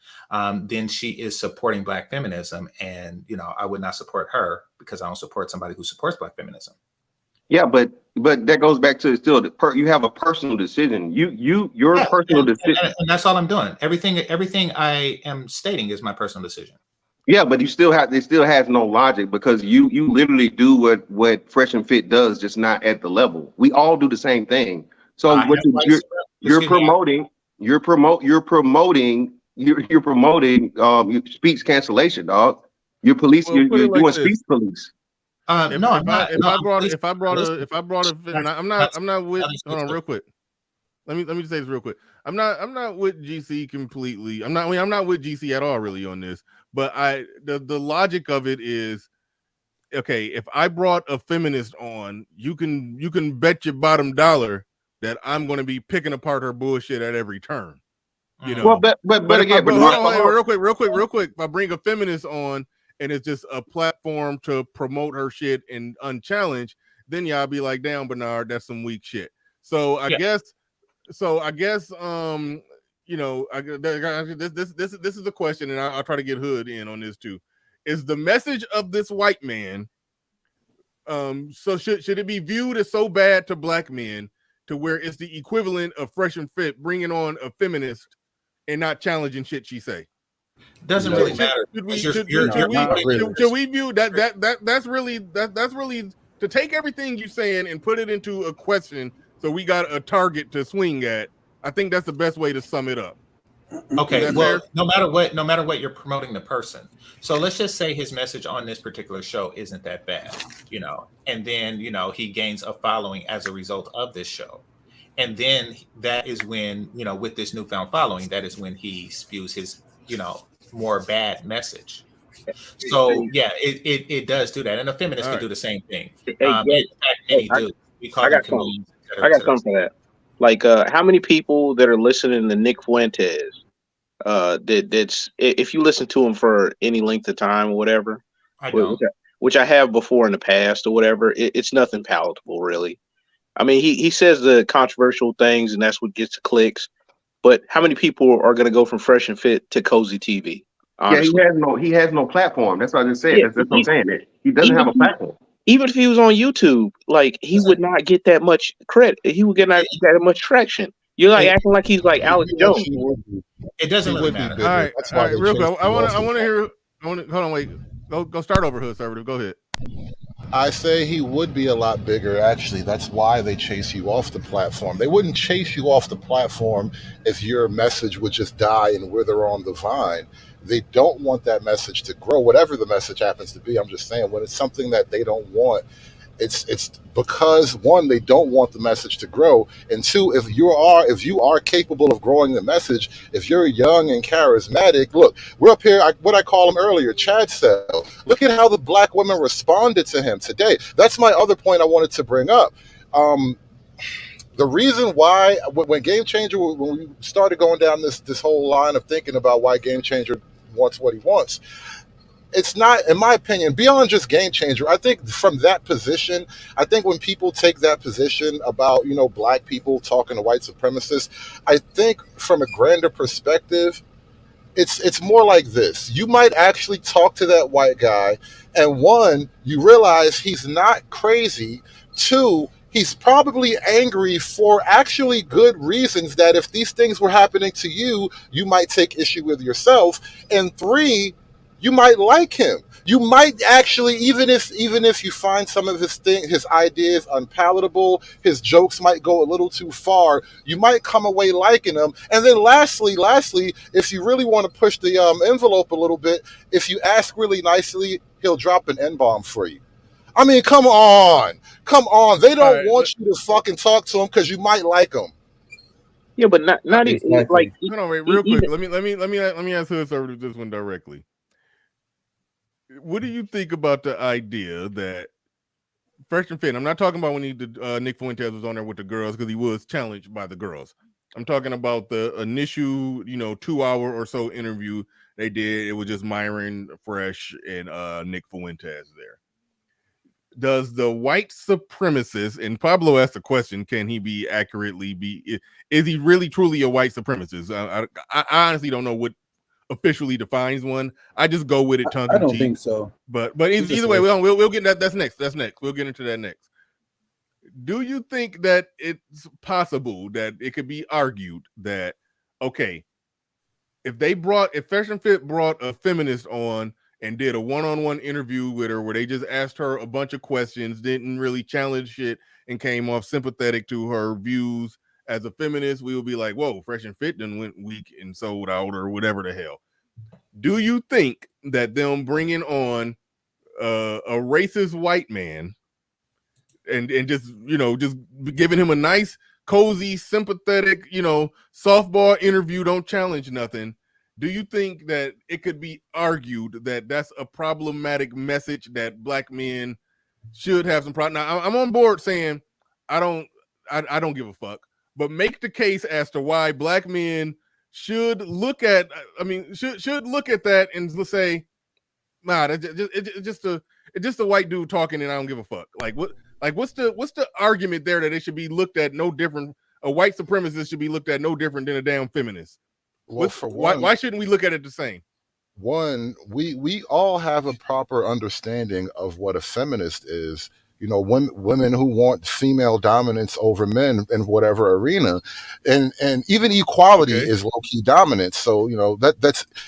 Then she is supporting black feminism, and I would not support her because I don't support somebody who supports black feminism. Yeah, but that goes back to still you have a personal decision. Your personal decision, and that's all I'm doing. Everything I am stating is my personal decision. Yeah, but it still has no logic, because you literally do what Fresh and Fit does, just not at the level. We all do the same thing. So you're promoting speech cancellation, dog. You're policing. You're doing speech police. I'm not with. Hold on, real quick. Let me say this real quick. I'm not with GC completely. I'm not with GC at all, really, on this. But the logic of it is, okay, if I brought a feminist on, you can bet your bottom dollar that I'm going to be picking apart her bullshit at every turn. Well, but again, real quick. If I bring a feminist on and it's just a platform to promote her shit and unchallenged, then y'all be like, damn, Bernard, that's some weak shit. So I guess this is a question, and I'll try to get Hood in on this too. Is the message of this white man, so should it be viewed as so bad to black men to where it's the equivalent of Fresh and Fit bringing on a feminist and not challenging shit she say? Doesn't really matter. Should we view that's really to take everything you're saying and put it into a question so we got a target to swing at? I think that's the best way to sum it up. Okay, well, no matter what, you're promoting the person. So let's just say his message on this particular show isn't that bad, and then he gains a following as a result of this show. And then that is when, with this newfound following, that is when he spews his, more bad message. So yeah, it does do that. And a feminist can do the same thing. I got something for that. Like, how many people that are listening to Nick Fuentes, that's if you listen to him for any length of time or whatever, which I have before in the past or whatever, it's nothing palatable, really. I mean, he says the controversial things, and that's what gets the clicks. But how many people are going to go from Fresh and Fit to Cozy TV? Honestly? Yeah, he has no platform. That's what I just said. Yeah, that's what I'm saying. He doesn't have a platform. Even if he was on YouTube, like, he would not get that much credit. He would not get that much traction. You're like acting like he's like Alex Jones. It doesn't really matter. All right, real quick. I want to hear. Hold on, wait. Go start over, Hood Servative. Go ahead. I say he would be a lot bigger, actually. That's why they chase you off the platform. They wouldn't chase you off the platform if your message would just die and wither on the vine. They don't want that message to grow, whatever the message happens to be. I'm just saying, when it's something that they don't want, it's because, one, they don't want the message to grow, and two, if you are capable of growing the message, if you're young and charismatic, look, we're up here, what I call him earlier, Chad Cell. Look at how the black women responded to him today. That's my other point I wanted to bring up. The reason why, when Game Changer, when we started going down this whole line of thinking about why Game Changer wants what he wants, it's not, in my opinion, beyond just Game Changer. I think from that position, I think when people take that position about, black people talking to white supremacists, I think from a grander perspective, it's more like this. You might actually talk to that white guy, and one, you realize he's not crazy. Two, he's probably angry for actually good reasons that if these things were happening to you, you might take issue with yourself. And three, you might like him. You might actually, even if you find some of his ideas unpalatable, his jokes might go a little too far, you might come away liking him. And then lastly, if you really want to push the envelope a little bit, if you ask really nicely, he'll drop an N-bomb for you. I mean, come on. They don't want you to fucking talk to him because you might like him. Yeah, but not like Hold on, wait, real quick. Let me ask Hood Server this one directly. What do you think about the idea that Fresh and Fit? I'm not talking about when Nick Fuentes was on there with the girls, because he was challenged by the girls. I'm talking about the initial, 2-hour or so interview they did. It was just Myron, Fresh, and Nick Fuentes there. Does the white supremacist, and Pablo asked the question, can he is he really truly a white supremacist? I honestly don't know what officially defines one. I just go with it tongue in cheek. I don't think so. But either way, we'll get that. That's next. We'll get into that next. Do you think that it's possible that it could be argued that, okay, if Fresh and Fit brought a feminist on and did a one-on-one interview with her where they just asked her a bunch of questions, didn't really challenge shit, and came off sympathetic to her views as a feminist, we would be like, whoa, Fresh and Fit done went weak and sold out or whatever the hell. Do you think that them bringing on a racist white man and just giving him a nice, cozy, sympathetic, softball interview, don't challenge nothing, do you think that it could be argued that that's a problematic message that black men should have some problem? Now, I'm on board saying I don't give a fuck, but make the case as to why black men should look at that and say, nah, it's just a white dude talking and I don't give a fuck. What's the argument there that it should be looked at no different? A white supremacist should be looked at no different than a damn feminist. Well, why shouldn't we look at it the same? One, we all have a proper understanding of what a feminist is. Women who want female dominance over men in whatever arena, and even equality is low-key dominance. So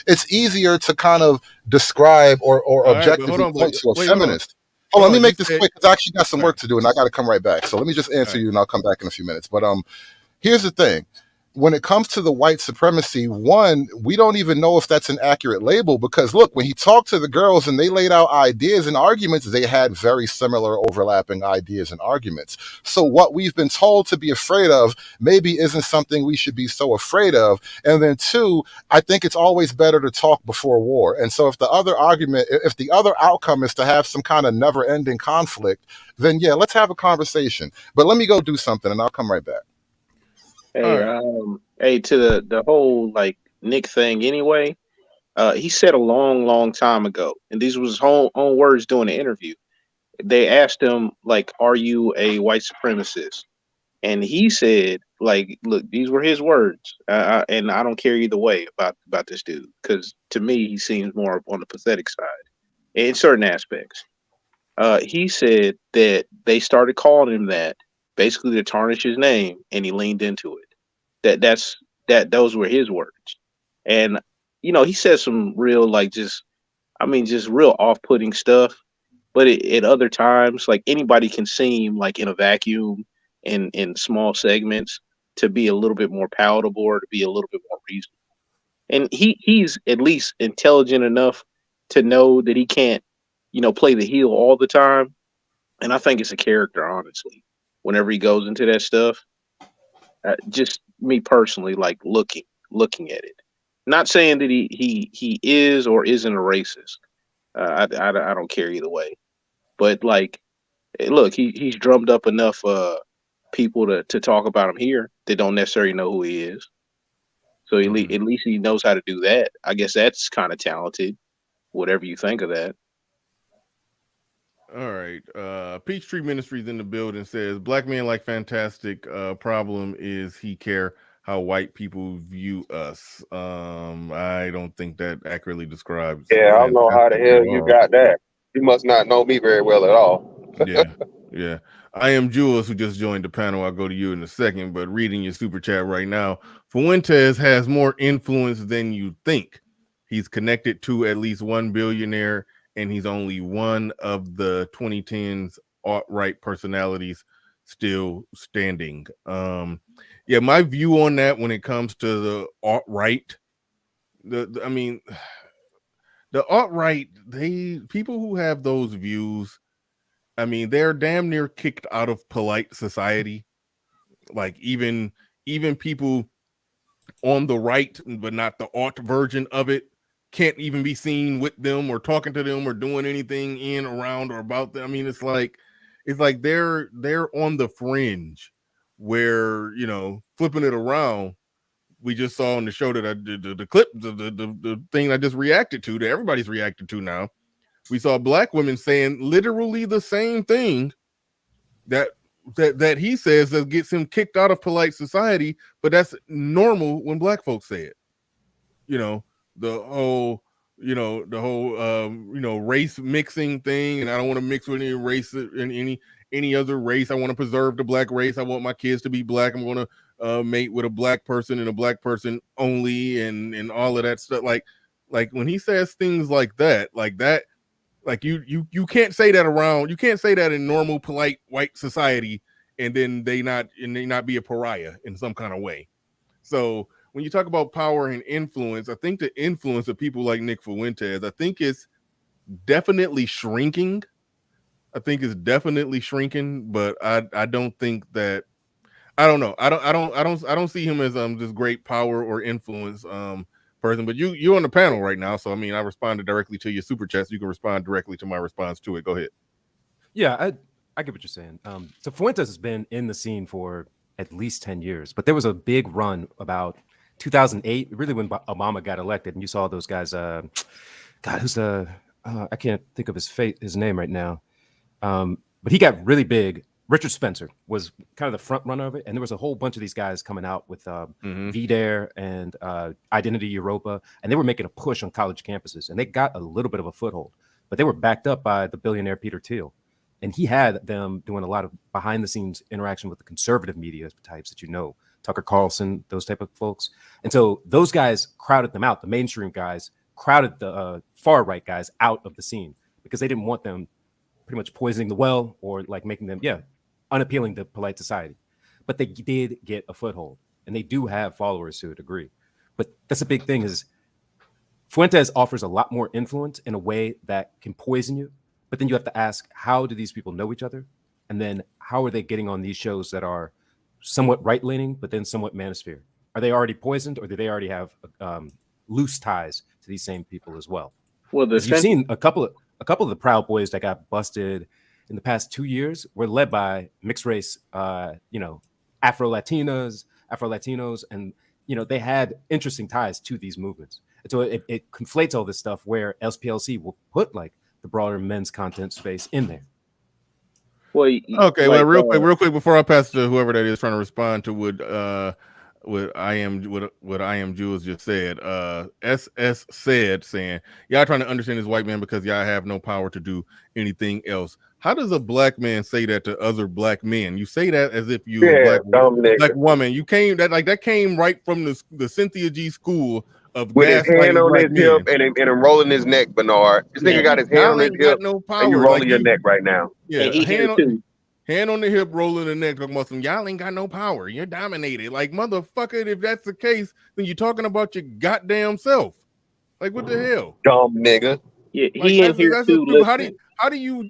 it's easier to kind of describe or objectively point to a feminist. Let me make this quick because I actually got some work to do and I got to come right back. So let me just answer you and I'll come back in a few minutes. But here's the thing. When it comes to the white supremacy, one, we don't even know if that's an accurate label because look, when he talked to the girls and they laid out ideas and arguments, they had very similar overlapping ideas and arguments. So what we've been told to be afraid of maybe isn't something we should be so afraid of. And then two, I think it's always better to talk before war. And so if the other outcome is to have some kind of never ending conflict, then yeah, let's have a conversation. But let me go do something and I'll come right back. Hey, to the whole like Nick thing anyway, he said a long time ago, and these was his own words during the interview. They asked him, like, are you a white supremacist? And he said, like, look, these were his words. And I don't care either way about this dude, because to me, he seems more on the pathetic side in certain aspects. He said that they started calling him that basically to tarnish his name, and he leaned into it. Those were his words. And he said some real just real off-putting stuff, but at other times, like, anybody can seem like in a vacuum in small segments to be a little bit more palatable or to be a little bit more reasonable. And he's at least intelligent enough to know that he can't play the heel all the time. And I think it's a character, honestly, whenever he goes into that stuff. Just me personally, like looking at it, not saying that he is or isn't a racist. I don't care either way, but like, look, he's drummed up enough people to talk about him here that don't necessarily know who he is. So at least he knows how to do that. I guess that's kind of talented, whatever you think of that. All right. Peachtree Ministries in the building says black men like fantastic. Problem is he care how white people view us. I don't think that accurately describes. Yeah, I don't know how the hell you got that. You must not know me very well at all. Yeah. I am Jules, who just joined the panel. I'll go to you in a second, but reading your super chat right now, Fuentes has more influence than you think. He's connected to at least one billionaire, and he's only one of the 2010s alt-right personalities still standing. My view on that when it comes to the alt-right, the alt-right, people who have those views, they're damn near kicked out of polite society. Like even people on the right, but not the alt version of it, can't even be seen with them or talking to them or doing anything in, around, or about them. I mean, it's like they're on the fringe where, you know, flipping it around. We just saw on the show that I did the clip, the thing I just reacted to, that everybody's reacted to now. We saw black women saying literally the same thing that he says that gets him kicked out of polite society, but that's normal when black folks say it. You know, the whole race mixing thing, and I don't want to mix with any race and any other race. I want to preserve the black race. I want my kids to be black. I'm going to mate with a black person and a black person only, and all of that stuff. Like when he says things like that, like you can't say that around. You can't say that in normal, polite white society, and then they not be a pariah in some kind of way. So when you talk about power and influence, I think the influence of people like Nick Fuentes, I think is definitely shrinking. But I don't think that. I don't know. I don't see him as this great power or influence person. But you're on the panel right now, so I mean, I responded directly to your super chat. So you can respond directly to my response to it. Go ahead. Yeah, I get what you're saying. So Fuentes has been in the scene for at least 10 years, but there was a big run about 2008, really when Obama got elected, and you saw those guys. God, who's the? I can't think of his name right now. But he got really big. Richard Spencer was kind of the front runner of it, and there was a whole bunch of these guys coming out with VDare and Identity Europa, and they were making a push on college campuses, and they got a little bit of a foothold, but they were backed up by the billionaire Peter Thiel, and he had them doing a lot of behind-the-scenes interaction with the conservative media types that you know, Tucker Carlson, those type of folks, and so those guys crowded them out. The mainstream guys crowded the far-right guys out of the scene because they didn't want them pretty much poisoning the well or like making them, unappealing to polite society. But they did get a foothold, and they do have followers to a degree. But that's a big thing is Fuentes offers a lot more influence in a way that can poison you. But then you have to ask, how do these people know each other? And then how are they getting on these shows that are somewhat right-leaning, but then somewhat manosphere? Are they already poisoned, or do they already have loose ties to these same people as well? Well, you've seen a couple of the Proud Boys that got busted in the past 2 years were led by mixed race, Afro-Latinos, and they had interesting ties to these movements. And so it conflates all this stuff where SPLC will put like the broader men's content space in there. Well, okay. Well, real quick before I pass to whoever that is trying to respond to what I am Jules just said. SS saying y'all trying to understand this white man because y'all have no power to do anything else. How does a black man say that to other black men? You say that as if you a black woman. You came that came right from the Cynthia G school of with his hand on his hip and him rolling his neck, Bernard. This nigga got his hand on his hip. No power. And you rolling your neck right now. Yeah, hand on the hip, rolling the neck, talking about some y'all ain't got no power. You're dominated. Like, motherfucker, if that's the case, then you're talking about your goddamn self. Like, what the hell? Dumb nigga. Yeah, he in here too. How do you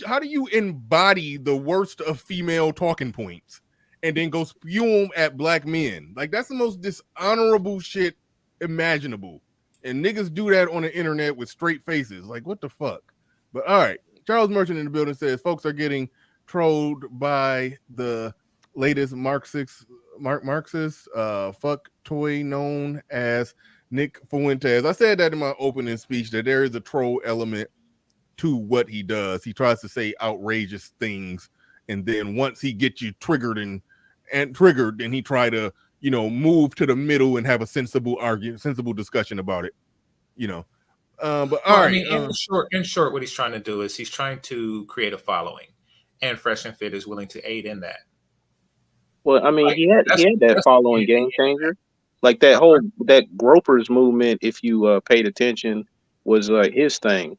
embody the worst of female talking points and then go spew them at black men? Like, that's the most dishonorable shit imaginable. And niggas do that on the internet with straight faces. Like, what the fuck? But all right, Charles Merchant in the building says folks are getting trolled by the latest Marxist fuck toy known as Nick Fuentes. I said that in my opening speech that there is a troll element to what he does. He tries to say outrageous things, and then once he gets you triggered and triggered, then he try to move to the middle and have a sensible discussion about it. But all right. In short, what he's trying to do is he's trying to create a following, and Fresh and Fit is willing to aid in that. Well, I mean, he had that following Game Changer, like that gropers movement. If you paid attention, was his thing.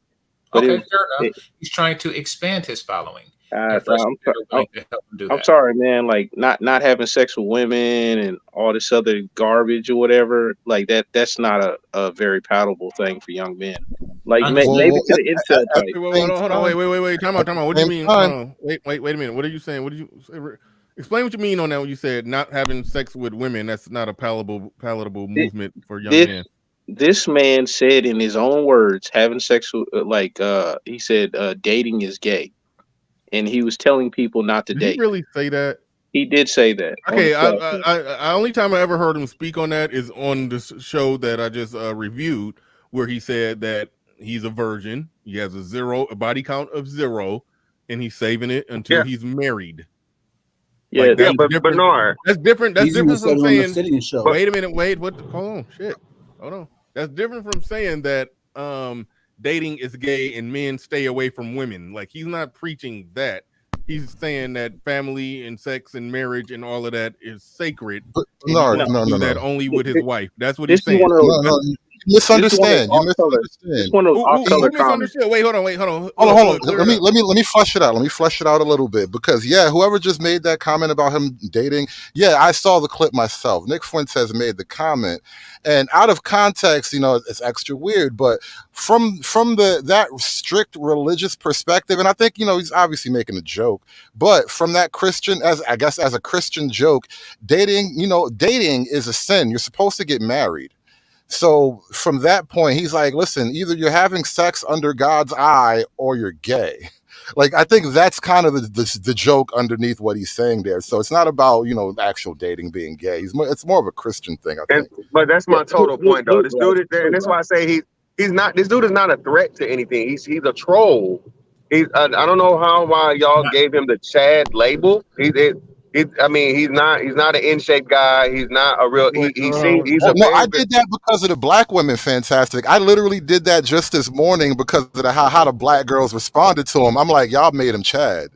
But fair enough. He's trying to expand his following. I'm sorry, man. Like not having sex with women and all this other garbage or whatever. Like that's not a very palatable thing for young men. Like maybe to the incel type. Hold on. Wait. Time out. What do you mean? Wait a minute. What are you saying? What did you say? Explain what you mean on that when you said not having sex with women. That's not a palatable Thi- movement for young This men. this man said in his own words, having sex with he said dating is gay, and he was telling people not to Did he date. really say that? He did say that on the Okay, show. I only time I ever heard him speak on that is on this show that I just reviewed, where he said that he's a virgin. He has a body count of 0, and he's saving it until Yeah. he's married. Yeah, Like that's but different. Bernard, That's different. That's He's even different said from it on the saying. sitting show. Wait a minute. Wait. What? Hold on. Shit. Hold on. That's different from saying that dating is gay and men stay away from women. Like he's not preaching that. He's saying that family and sex and marriage and all of that is sacred. But And Bernard, he wants to do that no. only with his wife. That's what this he's is one saying. of those. No, you misunderstand. You This misunderstand. one of those off Who color comments. misunderstood? Wait, hold on. Hold on. Look, clear Let it up. me flush it out. Let me flush it out a little bit because whoever just made that comment about him dating, I saw the clip myself. Nick Fuentes made the comment, and out of context, it's extra weird. But from that strict religious perspective, and I think he's obviously making a joke, but from that Christian, as a Christian joke, dating is a sin. You're supposed to get married. So from that point, he's like, listen, either you're having sex under God's eye or you're gay. Like, I think that's kind of the joke underneath what he's saying there. So it's not about, actual dating being gay. It's more of a Christian thing, I think. but that's my total point, though. This dude is there, and that's why I say he's not. This dude is not a threat to anything. He's a troll. I don't know why y'all gave him the Chad label. He's not an in-shape guy. He's not a real. He's I did that because of the black women. Fantastic. I literally did that just this morning because of how the black girls responded to him. I'm like, y'all made him Chad.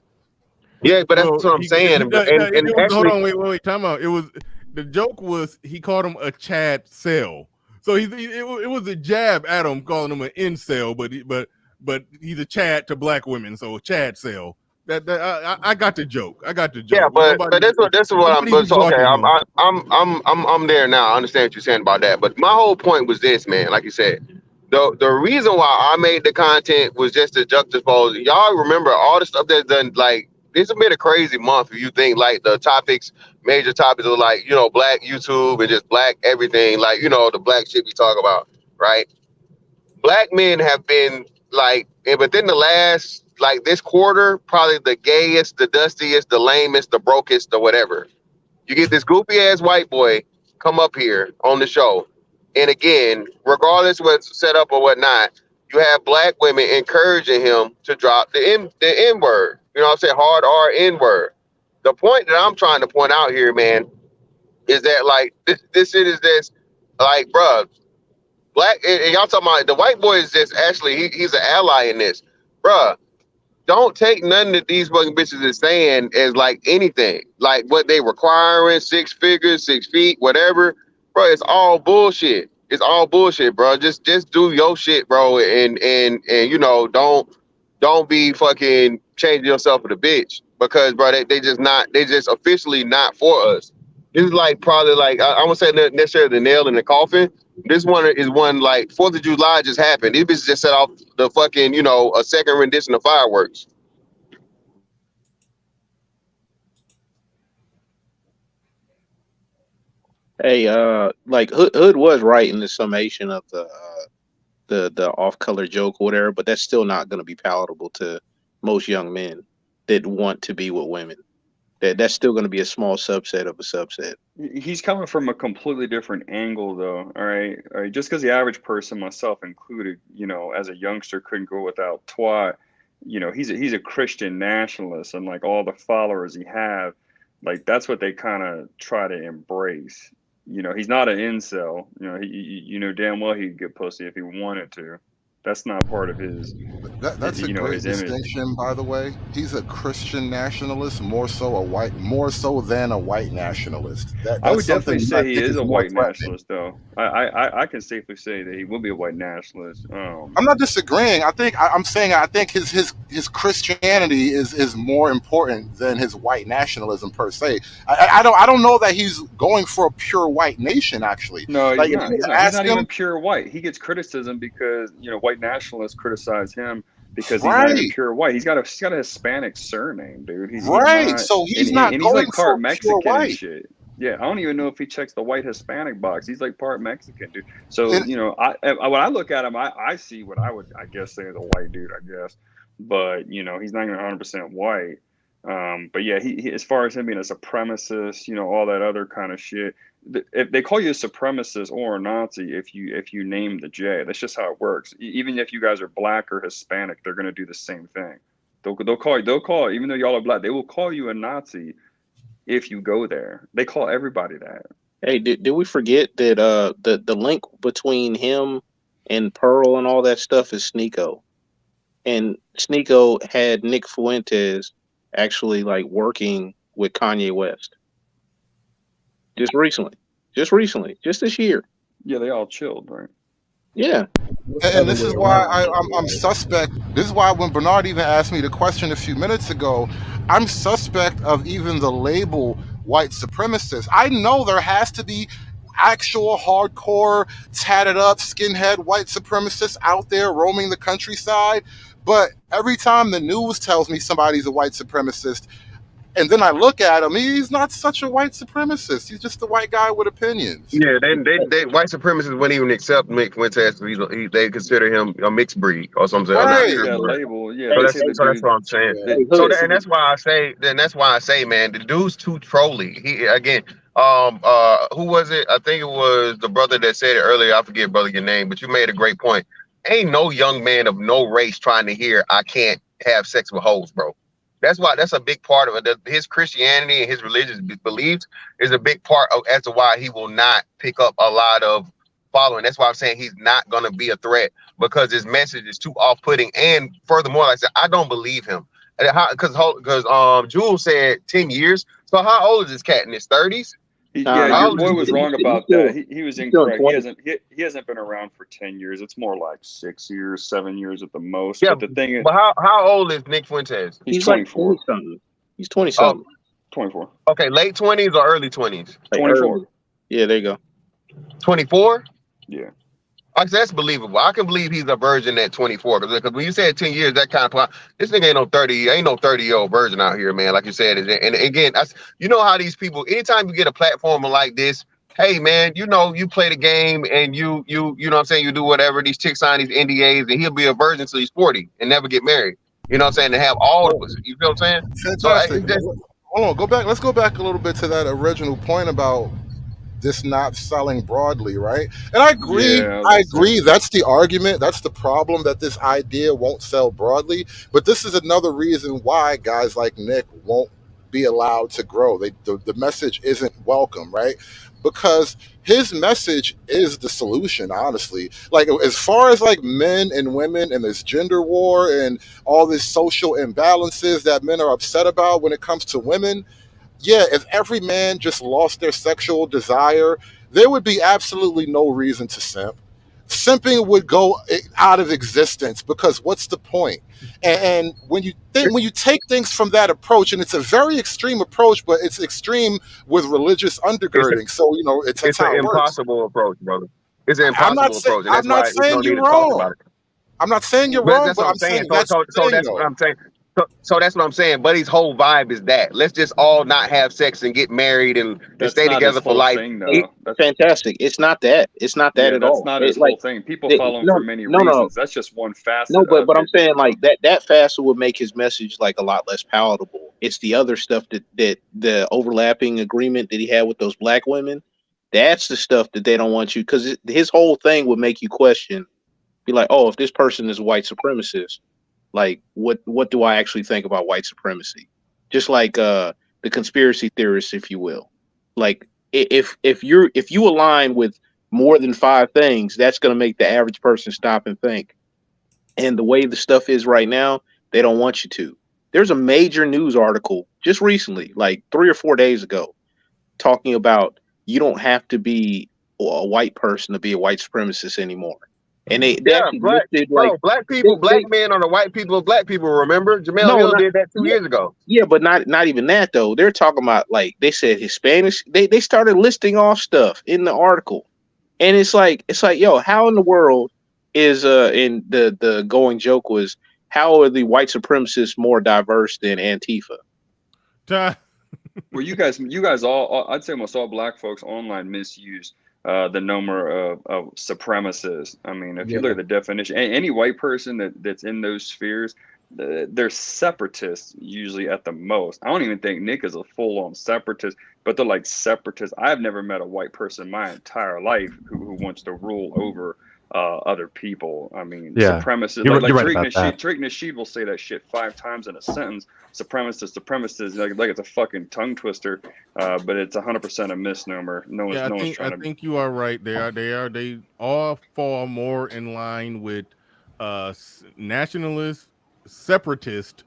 Yeah, but that's what I'm saying. Hold on, wait, time out. The joke was he called him a Chad cell. So it was a jab at him, calling him an incel, but he's a Chad to black women, so Chad cell. I got the joke. Yeah, but that's what I'm. Okay, I'm there now. I understand what you're saying about that. But my whole point was this, man. Like you said, the reason why I made the content was just to juxtapose. Y'all remember all the stuff that's done. Like it's been a crazy month. If you think like the major topics are like black YouTube and just black everything. Like the black shit we talk about, right? Black men have been like, within the last, like this quarter, probably the gayest, the dustiest, the lamest, the brokest, the whatever. You get this goofy ass white boy come up here on the show. And again, regardless of what's set up or whatnot, you have black women encouraging him to drop the N word. You know what I'm saying? Hard R N word. The point that I'm trying to point out here, man, is that like this shit is this, like, bruh, black, and y'all talking about the white boy is just actually he's an ally in this, bruh. Don't take nothing that these fucking bitches is saying as like anything, like what they requiring, 6 figures, 6 feet, whatever, bro. It's all bullshit. It's all bullshit, bro. Just do your shit, bro, and don't be fucking changing yourself for the bitch because, bro, they just officially not for us. This is like probably like I won't say necessarily the nail in the coffin. This one is one like 4th of July just happened. These bitches just set off the fucking a second rendition of fireworks. Hey, like Hood was right in the summation of the off-color joke or whatever, but that's still not going to be palatable to most young men that want to be with women. That's still going to be a small subset of a subset. He's coming from a completely different angle, though. All right. Just because the average person, myself included, as a youngster, couldn't go without twat. He's a Christian nationalist, and like all the followers he have, like that's what they kind of try to embrace. He's not an incel. He damn well he'd get pussy if he wanted to. That's not part of his. That's a great distinction, by the way. He's a Christian nationalist, more so than a white nationalist. I would definitely say he is a white nationalist, though. I can safely say that he will be a white nationalist. I'm not disagreeing. I think his Christianity is more important than his white nationalism per se. I don't know that he's going for a pure white nation. Actually, no, like, he's not even pure white. He gets criticism because white nationalists criticize him because he's not even pure white. He's got a Hispanic surname, dude. He's Right. not, So he's and, not and he's going like for part pure Mexican and white. shit. Yeah, I don't even know if he checks the white Hispanic box. He's like part Mexican, dude. So you know, when I look at him, I see what I guess say is a white dude, I guess. But you know, he's not even 100% white. But yeah, he as far as him being a supremacist, you know, all that other kind of shit. If they call you a supremacist or a Nazi, if you name the J, that's just how it works. Even if you guys are black or Hispanic, they're gonna do the same thing. They'll call even though y'all are black, they will call you a Nazi if you go there. They call everybody that. Hey, did we forget that the link between him and Pearl and all that stuff is Sneeko, and Sneeko had Nick Fuentes actually like working with Kanye West just recently, just this year. Yeah, they all chilled, right? Yeah. And this is why I'm suspect. This is why when Bernard even asked me the question a few minutes ago, I'm suspect of even the label white supremacist. I know there has to be actual hardcore, tatted up, skinhead white supremacists out there roaming the countryside. But every time the news tells me somebody's a white supremacist, and then I look at him, he's not such a white supremacist. He's just a white guy with opinions. Yeah, they white supremacists wouldn't even accept Nick Fuentes. They consider him a mixed breed or something. Right. That label, yeah. So that's what I'm saying. And that's why I say, man, the dude's too trolly. He again, who was it? I think it was the brother that said it earlier. I forget, brother, your name, but you made a great point. Ain't no young man of no race trying to hear I can't have sex with hoes, bro. That's a big part of it. His Christianity and his religious beliefs is a big part of as to why he will not pick up a lot of following. That's why I'm saying he's not going to be a threat, because his message is too off-putting. And furthermore, like I said, I don't believe him. Because Jules said 10 years. So how old is this cat, in his 30s? Yeah, your boy was wrong about that. He was incorrect. He hasn't been around for 10 years. It's more like 6 years, 7 years at the most. Yeah, but the thing is, but how old is Nick Fuentes? He's 24. He's 20-something. 24. Okay, late 20s or early 20s? 24. Yeah, there you go. 24? Yeah. That's believable. I can believe he's a virgin at 24, because when you said 10 years, that kind of this nigga ain't no 30-year-old virgin out here, man. Like you said, and again, you know how these people. Anytime you get a platform like this, hey man, you know you play the game and you know what I'm saying, you do whatever. These chicks sign these NDAs, and he'll be a virgin till he's 40 and never get married. You know what I'm saying? To have all of us. You feel what I'm saying? Fantastic. Hold on, go back. Let's go back a little bit to that original point about this not selling broadly, right? And I agree. Yeah, I agree. That's the argument. That's the problem, that this idea won't sell broadly. But this is another reason why guys like Nick won't be allowed to grow. The message isn't welcome, right? Because his message is the solution, honestly. Like, as far as like men and women and this gender war and all these social imbalances that men are upset about when it comes to women, yeah, if every man just lost their sexual desire, there would be absolutely no reason to simp. Simping would go out of existence, because what's the point? And when you take things from that approach, and it's a very extreme approach, but it's extreme with religious undergirding. So you know, it's an impossible approach, brother. It's an impossible approach, and that's why there's no need to talk about it. I'm not saying you're wrong, but I'm saying that's what I'm saying. So that's what I'm saying. Buddy's whole vibe is that let's just all not have sex and get married and stay together for life. That's fantastic. It's not that. It's not that at all. That's not his whole thing. People follow him for many reasons. No. That's just one facet. No, but I'm saying like that facet would make his message like a lot less palatable. It's the other stuff that the overlapping agreement that he had with those black women. That's the stuff that they don't want you, because his whole thing would make you question, be like, oh, if this person is a white supremacist, like what do I actually think about white supremacy? Just like the conspiracy theorists, if you will. Like if you align with more than 5 things, that's going to make the average person stop and think. And the way the stuff is right now, they don't want you to. There's a major news article just recently, like 3 or 4 days ago, talking about you don't have to be a white person to be a white supremacist anymore. And they black men on the white people of black people. Remember, Jamel Hill did that 2 years ago. Yeah, but not even that though. They're talking about, like, they said Hispanics. They started listing off stuff in the article, and it's like, yo, how in the world is and the going joke was, how are the white supremacists more diverse than Antifa? Well, you guys all, I'd say almost all black folks online misuse the number of supremacists. I mean, if you look at the definition, any white person that's in those spheres, they're separatists usually at the most. I don't even think Nick is a full-on separatist, but they're like separatists. I've never met a white person my entire life who wants to rule over other people. I mean, supremacists. You're Like right Drake about that. Nasheed will say that shit 5 times in a sentence. Supremacists, like it's a fucking tongue twister, but it's 100% a misnomer. I think you are right. They all fall more in line with nationalists, separatists,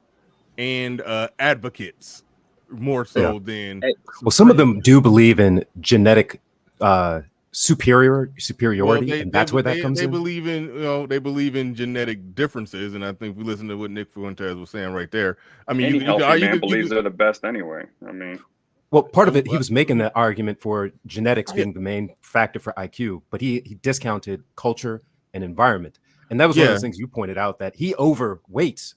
and advocates more so than. Well, some of them do believe in genetic superiority, and that's where that comes they in. Believe in, they believe in genetic differences, and I think we listen to what Nick Fuentes was saying right there. I mean, any healthy man believes they're the best anyway. I mean, well, part of it, he was making the argument for genetics being the main factor for IQ, but he discounted culture and environment, and that was one of those things you pointed out, that he overweights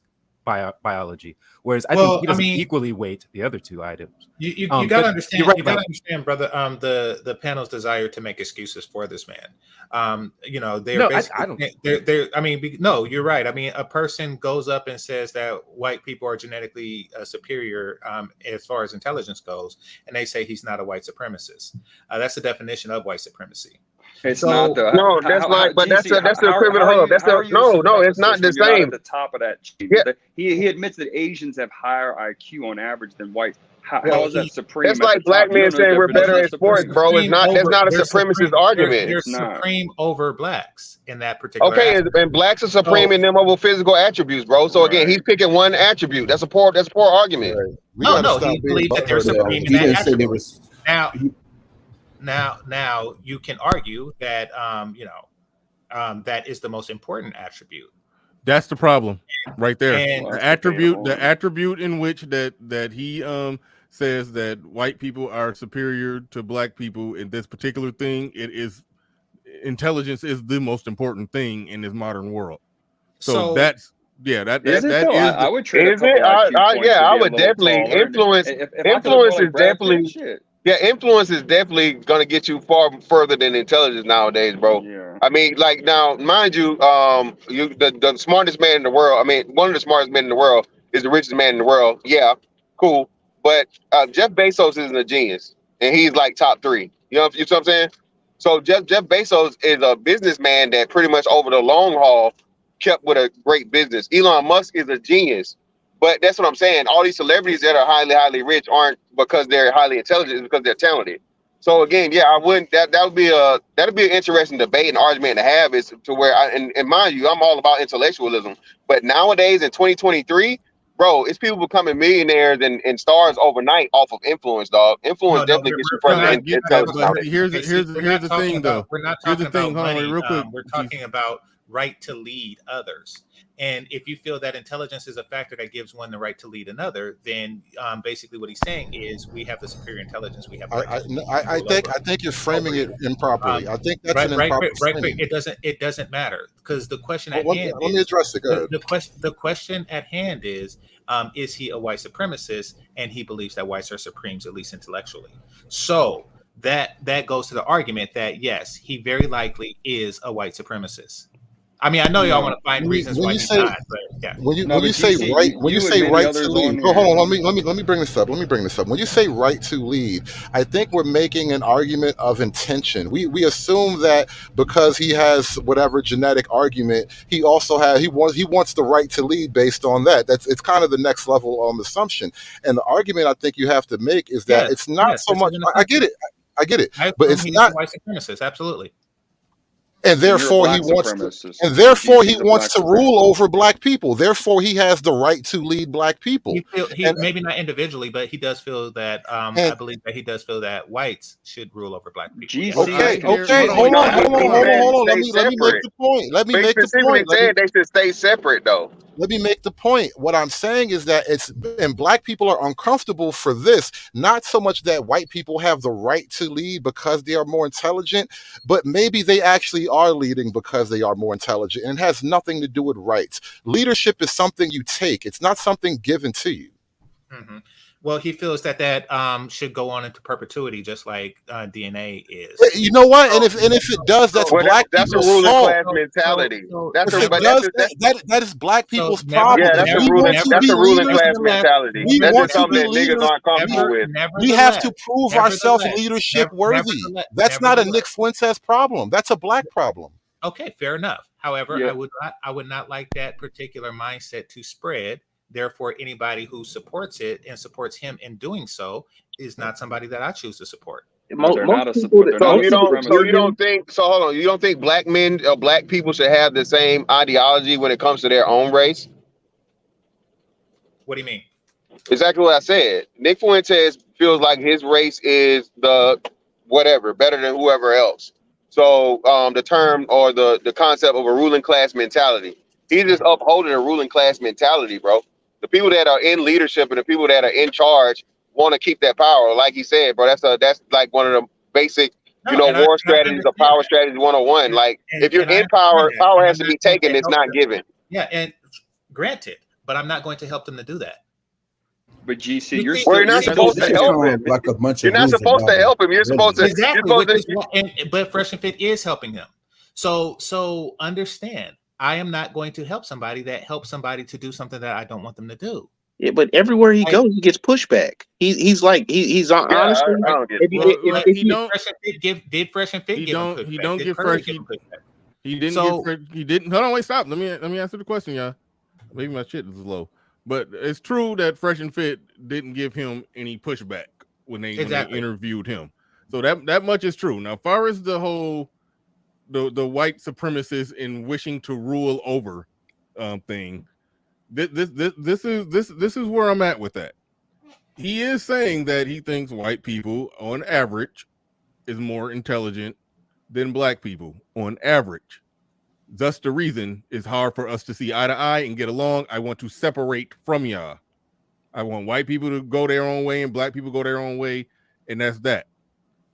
biology, whereas I think he doesn't equally weight the other two items. You gotta understand. You gotta understand, brother. The panel's desire to make excuses for this man. They're basically. No, you're right. I mean, a person goes up and says that white people are genetically superior as far as intelligence goes, and they say he's not a white supremacist. That's the definition of white supremacy. It's not though. No, that's not. But that's a criminal hub. That's no. It's not the same. At the top of that, he admits that Asians have higher IQ on average than whites. How is that supreme? That's like black men saying we're better at sports, bro. It's not. That's not a supremacist argument. They're supreme over blacks in that particular. Okay, and blacks are supreme in them over physical attributes, bro. So again, he's picking one attribute. That's a poor argument. Right. No, he believes that they're supreme in that attribute. Now you can argue that that is the most important attribute. That's the problem right there. And the attribute in which that he says that white people are superior to black people in this particular thing, intelligence is the most important thing in this modern world. So that's I would trade. Is it? I would definitely influence. Influence is definitely. Yeah, influence is definitely going to get you far further than intelligence nowadays, bro. Yeah. I mean, like now, mind you, the smartest man in the world. I mean, one of the smartest men in the world is the richest man in the world. Yeah, cool. But Jeff Bezos isn't a genius, and he's like top 3. You know what I'm saying? So Jeff Bezos is a businessman that pretty much over the long haul kept with a great business. Elon Musk is a genius. But that's what I'm saying. All these celebrities that are highly, highly rich aren't because they're highly intelligent, it's because they're talented. So again, I wouldn't. That'd be an interesting debate and argument to have. Is to where, and mind you, I'm all about intellectualism. But nowadays in 2023, bro, it's people becoming millionaires and stars overnight off of influence, dog. Influence definitely gets you further than intelligence. Here's the thing, though. We're not talking about money. Real quick. We're talking about right to lead others. And if you feel that intelligence is a factor that gives one the right to lead another, then basically what he's saying is we have the superior intelligence. We have. I think you're framing it improperly. I think that's an improper framing. It doesn't matter because the question at hand. Let me address it. The question at hand is he a white supremacist? And he believes that whites are supremes, at least intellectually. So that goes to the argument that yes, he very likely is a white supremacist. I mean, I know y'all want to find reasons why he's not, but yeah. When you say right to lead, hold on, let me bring this up. When you say right to lead, I think we're making an argument of intention. We assume that because he has whatever genetic argument, he also wants the right to lead based on that. It's kind of the next level assumption. And the argument I think you have to make is that it's not so much. I get it, but it's not white supremacist. Absolutely. And therefore he wants to rule over black people. Therefore he has the right to lead black people. Maybe not individually, but he does feel that I believe that he does feel that whites should rule over black people. Okay. Hold on. Let me make the point. They should stay separate though. let me make the point. What I'm saying is that and black people are uncomfortable for this, not so much that white people have the right to lead because they are more intelligent, but maybe they actually are leading because they are more intelligent, and it has nothing to do with rights. Leadership is something you take. It's not something given to you. Mm-hmm. Well, he feels that should go on into perpetuity, just like DNA is. You know what? And if it does, that's black that's a people's ruling fault. class mentality. That is black people's problem. Yeah, that's a ruling class mentality. We That's want just something to be that niggas leaders. aren't comfortable with. We have to prove ourselves leadership worthy. That's not a Nick Fuentes problem. That's a black problem. Okay, fair enough. However, I would not like that particular mindset to spread. Therefore, anybody who supports it and supports him in doing so is not somebody that I choose to support. So you don't think? So hold on. You don't think black men or black people should have the same ideology when it comes to their own race? What do you mean? Exactly what I said. Nick Fuentes feels like his race is the whatever, better than whoever else. So the term or the concept of a ruling class mentality, he's just upholding a ruling class mentality, bro. The people that are in leadership and the people that are in charge want to keep that power. Like he said, bro, that's like one of the basic, war strategies or power strategies 101. Like if you're in power, power has to be taken. It's not given. Yeah, and granted, but I'm not going to help them to do that. But GC, you're not supposed to help him. Like a bunch You're not supposed to help him. You're supposed to. Exactly. But Fresh and Fit is helping him. So understand, I am not going to help somebody that helps somebody to do something that I don't want them to do. Yeah, but everywhere he goes, he gets pushback. He's honestly. I don't get did Fresh and Fit give him pushback? He don't get Fresh. He didn't. He didn't. Hold on, wait, stop. Let me answer the question, y'all. Maybe my shit is low, but it's true that Fresh and Fit didn't give him any pushback when they interviewed him. So that much is true. Now, as far as the whole the white supremacists in wishing to rule over thing, this is where I'm at with that. He is saying that he thinks white people on average is more intelligent than black people on average. Thus the reason it's hard for us to see eye to eye and get along. I want to separate from y'all. I want white people to go their own way and black people go their own way, and that's that.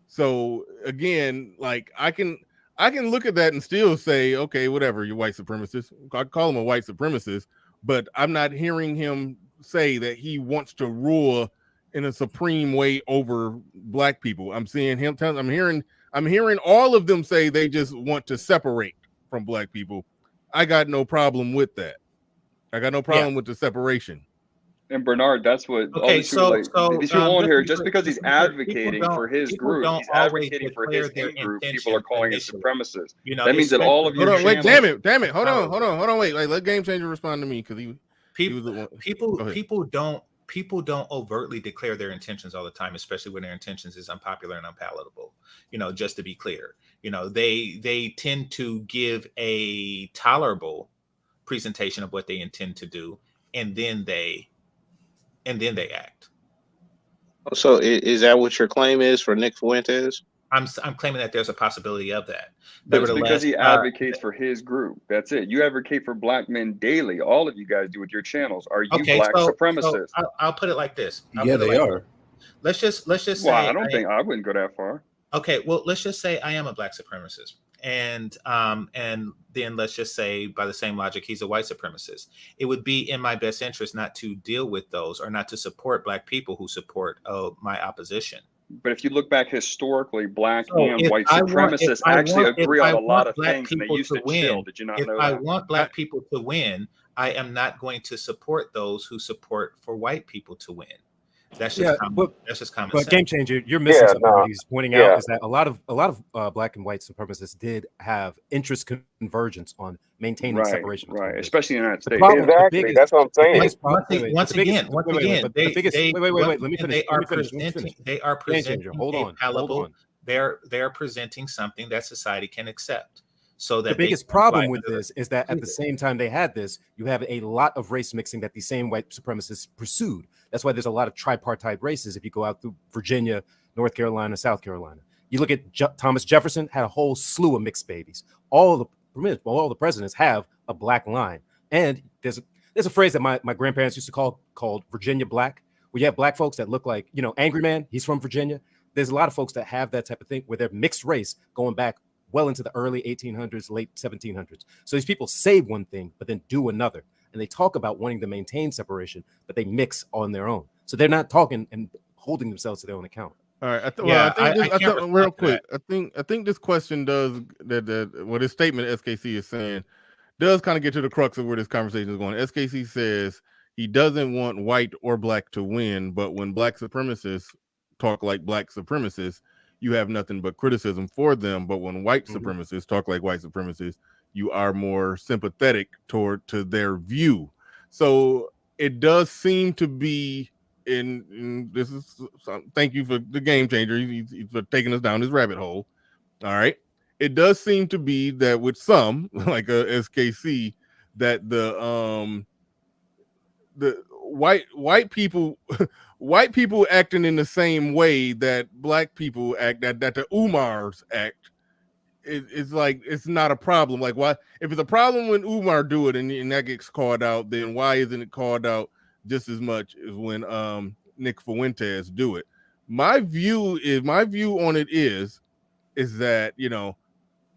So again, like I can look at that and still say, okay, whatever, you're white supremacist. I call him a white supremacist, but I'm not hearing him say that he wants to rule in a supreme way over black people. I'm seeing him tell. I'm hearing all of them say they just want to separate from black people. I got no problem with that. I got no problem with the separation. And Bernard, that's what these people on here, just because he's advocating for his group, he's advocating for his group, people are calling him supremacist. That means that all of you. Hold on, wait, damn it. Hold on, wait. Like, let Game Changer respond to me because people don't overtly declare their intentions all the time, especially when their intentions is unpopular and unpalatable. Just to be clear, they tend to give a tolerable presentation of what they intend to do, and then they act. So is that what your claim is for Nick Fuentes? I'm claiming that there's a possibility of that. But it's because he advocates for his group. That's it. You advocate for black men daily. All of you guys do with your channels. Are you black supremacists? So I'll put it like this. They are. Let's just say. Well, I wouldn't go that far. Okay, well, let's just say I am a black supremacist, and then let's just say by the same logic, he's a white supremacist. It would be in my best interest not to deal with those or not to support black people who support my opposition. But if you look back historically, black and white supremacists actually agree on a lot of things, and they used to chill. Did you not know that? If I want black people to win, I am not going to support those who support for white people to win. That's just common sense. But Game Changer, you're missing something that he's pointing out is that a lot of black and white supremacists did have interest convergence on maintaining separation. Right, especially in the United States. Exactly, that's what I'm saying. Once again, wait, let me finish. They are presenting. Hold on. They're presenting something that society can accept. So that the biggest problem with this is that at the same time they had this, you have a lot of race mixing that these same white supremacists pursued. That's why there's a lot of tripartite races. If you go out through Virginia, North Carolina, South Carolina, you look at Thomas Jefferson had a whole slew of mixed babies. All the presidents have a black line, and There's a phrase that my grandparents used to called Virginia Black, where you have black folks that look like, Angry Man, he's from Virginia. There's a lot of folks that have that type of thing where they're mixed race going back well into the early 1800s, late 1700s. So these people say one thing, but then do another. And they talk about wanting to maintain separation, but they mix on their own. So they're not talking and holding themselves to their own account. All right. Real quick. I think this question does what this statement SKC is saying does kind of get to the crux of where this conversation is going. SKC says he doesn't want white or black to win, but when black supremacists talk like black supremacists, you have nothing but criticism for them. But when white supremacists talk like white supremacists, you are more sympathetic to their view. So it does seem to be in this is thank you for the game changer. He's for taking us down this rabbit hole. All right. It does seem to be that with some like a SKC that the white people acting in the same way that black people act, that the Umars act. It's like it's not a problem. Like, why, if it's a problem when Umar do it and that gets called out, then why isn't it called out just as much as when Nick Fuentes do it? My view on it is that,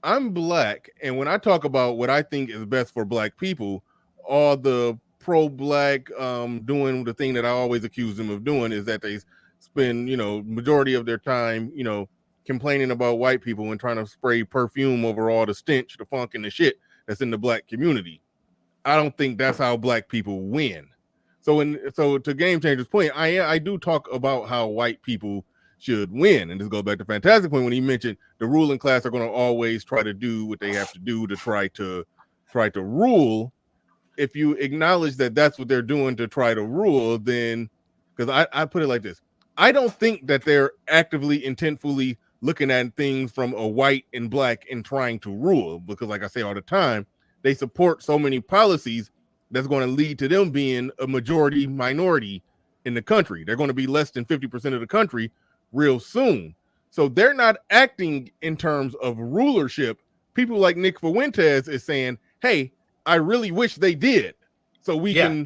I'm black, and when I talk about what I think is best for black people, all the pro-black doing the thing that I always accuse them of doing is that they spend, majority of their time, complaining about white people and trying to spray perfume over all the stench, the funk, and the shit that's in the black community. I don't think that's how black people win. So to Game Changer's point, I do talk about how white people should win, and this goes back to Fantastic Point when he mentioned the ruling class are going to always try to do what they have to do to try to rule. If you acknowledge that that's what they're doing to try to rule, then, because I put it like this, I don't think that they're actively, intentfully looking at things from a white and black and trying to rule, because like I say all the time, they support so many policies that's going to lead to them being a majority minority in the country. They're going to be less than 50% of the country real soon. So they're not acting in terms of rulership. People like Nick Fuentes is saying, hey, I really wish they did, so we can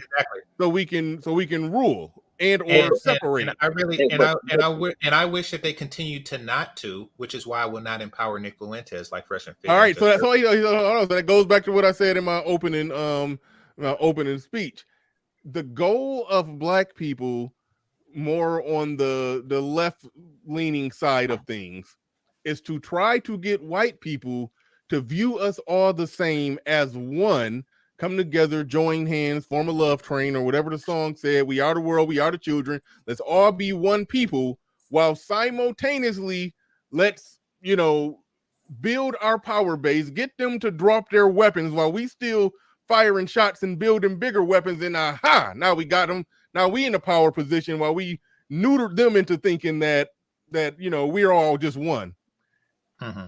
rule or separate. And I wish that they continued to not to, which is why I will not empower Nick Fuentes like Fresh and Fit. All right, so that's all. That goes back to what I said in my opening speech. The goal of black people, more on the left leaning side of things, is to try to get white people to view us all the same as one, come together, join hands, form a love train, or whatever the song said. We are the world, we are the children. Let's all be one people, while simultaneously let's, build our power base, get them to drop their weapons while we still firing shots and building bigger weapons. And now we got them. Now we in a power position while we neutered them into thinking that we're all just one.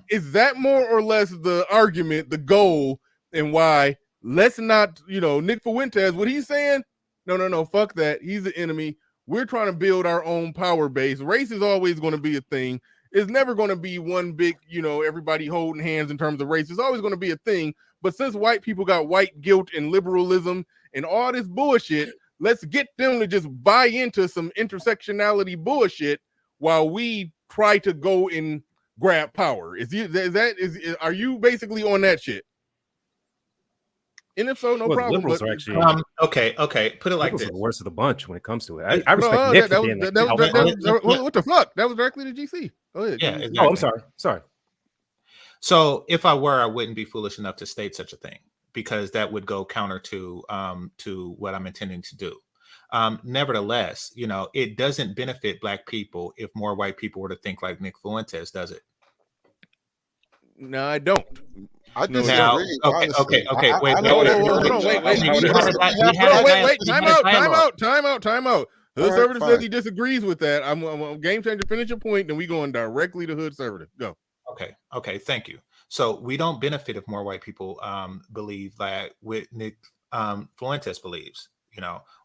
Is that more or less the argument, the goal, and why? Let's not, Nick Fuentes, what he's saying, no, fuck that. He's the enemy. We're trying to build our own power base. Race is always going to be a thing. It's never going to be one big, everybody holding hands in terms of race. It's always going to be a thing. But since white people got white guilt and liberalism and all this bullshit, let's get them to just buy into some intersectionality bullshit while we try to go and grab power. Are you basically on that shit? And if so, no problem. Liberals are actually okay. Put it like this: the worst of the bunch when it comes to it. I respect Nick for being what the fuck? That was directly to GC. Go ahead. Yeah. Exactly. Oh, I'm sorry. So if I were, I wouldn't be foolish enough to state such a thing, because that would go counter to what I'm intending to do. Nevertheless, it doesn't benefit black people if more white people were to think like Nick Fuentes, does it? No, I don't. I disagree. Okay. Wait. Time out. Hood Conservative says he disagrees with that. I'm Game Changer. Finish your point, then we going directly to Hood Conservative. Go. Okay. Thank you. So we don't benefit if more white people believe like what Nick Fuentes believes.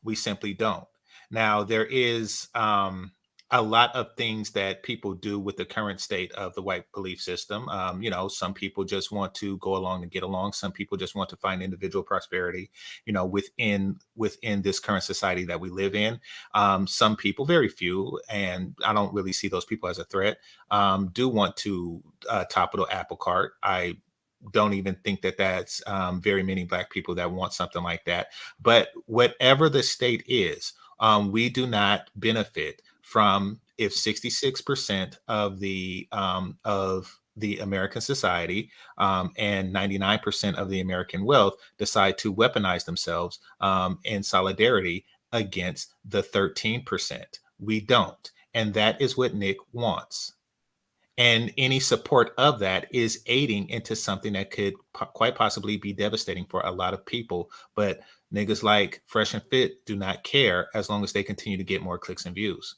We simply don't. Now there is a lot of things that people do with the current state of the white belief system. You know, some people just want to go along and get along. Some people just want to find individual prosperity, you know, within this current society that we live in. Some people, very few, and I don't really see those people as a threat, do want to topple the apple cart. I don't even think that that's very many Black people that want something like that. But whatever the state is, we do not benefit from if 66% of the American society and 99% of the American wealth decide to weaponize themselves in solidarity against the 13%. We don't. And that is what Nick wants. And any support of that is aiding into something that could quite possibly be devastating for a lot of people. But niggas like Fresh and Fit do not care as long as they continue to get more clicks and views.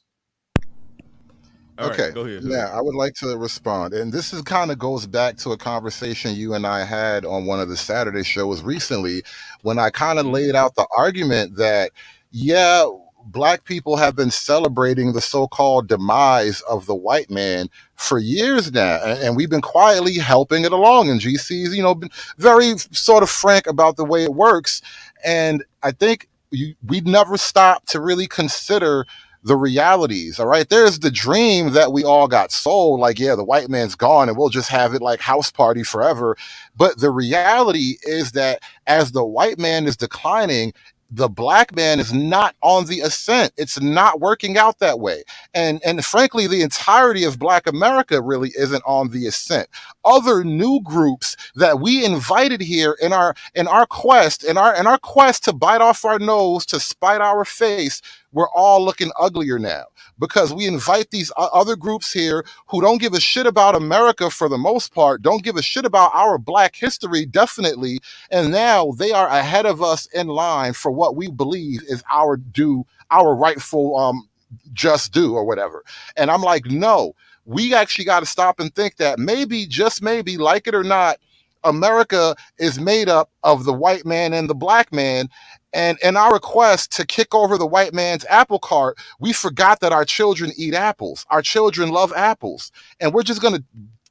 Okay. Go ahead. Yeah, I would like to respond. And this is kind of goes back to a conversation you and I had on one of the Saturday shows recently, when I kind of laid out the argument that, yeah, Black people have been celebrating the so-called demise of the white man for years now, and we've been quietly helping it along. And GC's, you know, been very sort of frank about the way it works. And I think we'd never stop to really consider the realities. All right, there's the dream that we all got sold, like, yeah, the white man's gone and we'll just have it like house party forever. But the reality is that as the white man is declining, the Black man is not on the ascent. It's not working out that way. And frankly, the entirety of Black America really isn't on the ascent. Other new groups that we invited here in our quest to bite off our nose, to spite our face, we're all looking uglier now, because we invite these other groups here who don't give a shit about America for the most part, don't give a shit about our Black history, definitely, and now they are ahead of us in line for what we believe is our due, our rightful just due or whatever. And I'm like, no, we actually got to stop and think that maybe, just maybe, like it or not, America is made up of the white man and the Black man. And in our quest to kick over the white man's apple cart, we forgot that our children eat apples. Our children love apples. And we're just going to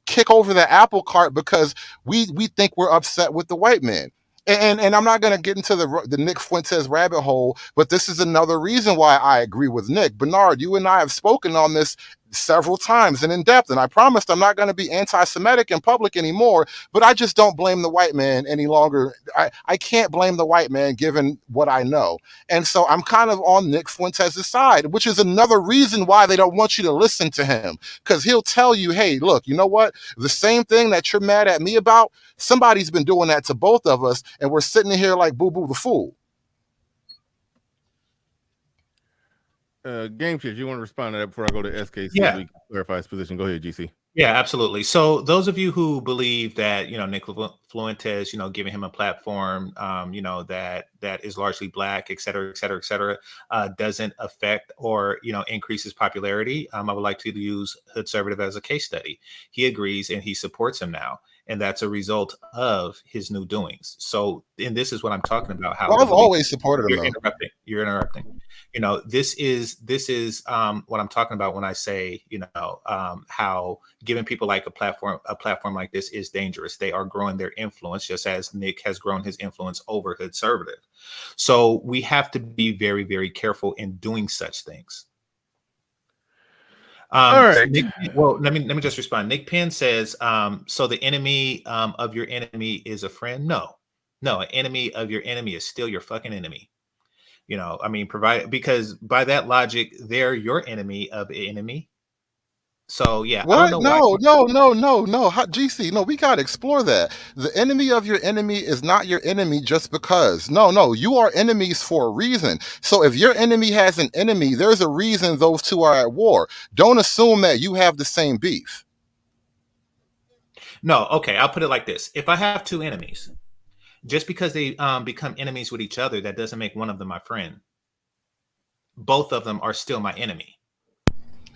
kick over the apple cart because we think we're upset with the white man. And I'm not going to get into the Nick Fuentes rabbit hole, but this is another reason why I agree with Nick. Bernard, you and I have spoken on this several times and in depth, and I promised I'm not going to be anti-Semitic in public anymore, but I just don't blame the white man any longer. I can't blame the white man given what I know. And so I'm kind of on Nick Fuentes' side, which is another reason why they don't want you to listen to him, because he'll tell you, hey, look, you know what? The same thing that you're mad at me about, somebody's been doing that to both of us, and we're sitting here like Boo Boo the Fool. Game Shit, you want to respond to that before I go to SK? Yeah. So we can clarify his position. Go ahead, GC. Yeah, absolutely. So those of you who believe that, you know, Nick Fuentes, you know, giving him a platform, you know, that is largely Black, et cetera, doesn't affect or, you know, increase his popularity. I would like to use Hoodservative as a case study. He agrees and he supports him now. And that's a result of his new doings. So, and this is what I'm talking about. How I've always supported him. You're interrupting. You know, this is what I'm talking about when I say, you know, how giving people like a platform like this is dangerous. They are growing their influence, just as Nick has grown his influence over Hoodservative. So we have to be very, very careful in doing such things. All right. Let me just respond. Nick Penn says, so the enemy of your enemy is a friend? No, an enemy of your enemy is still your fucking enemy. You know, I mean, because by that logic, they're your enemy of an enemy. So yeah, what? I don't know No. GC, no, we gotta explore that. The enemy of your enemy is not your enemy just because. No, you are enemies for a reason. So if your enemy has an enemy, there's a reason those two are at war. Don't assume that you have the same beef. No, okay, I'll put it like this. If I have two enemies, just because they become enemies with each other, that doesn't make one of them my friend. Both of them are still my enemy.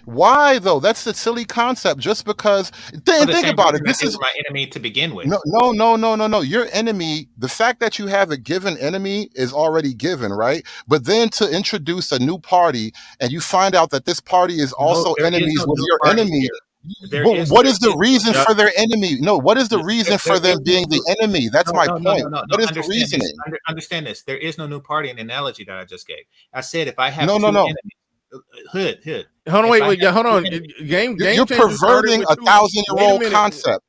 Why though? That's a silly concept. Just because think about it. This They is were my enemy to begin with. no. Your enemy, the fact that you have a given enemy is already given, right? But then to introduce a new party and you find out that this party is also There is enemies no with new your party enemy. here. There But is what there is the reason no for their enemy? No, what is the reason for there them is being no the enemy? That's my point. no. What is the Understand this. reasoning? Understand this. There is no new party in the analogy that I just gave. I said if I have No. two enemies, hood. Hold on, If I wait, have hold two on. enemies- Game You're changer started perverting with a two. Wait a 1,000-year-old minute. concept.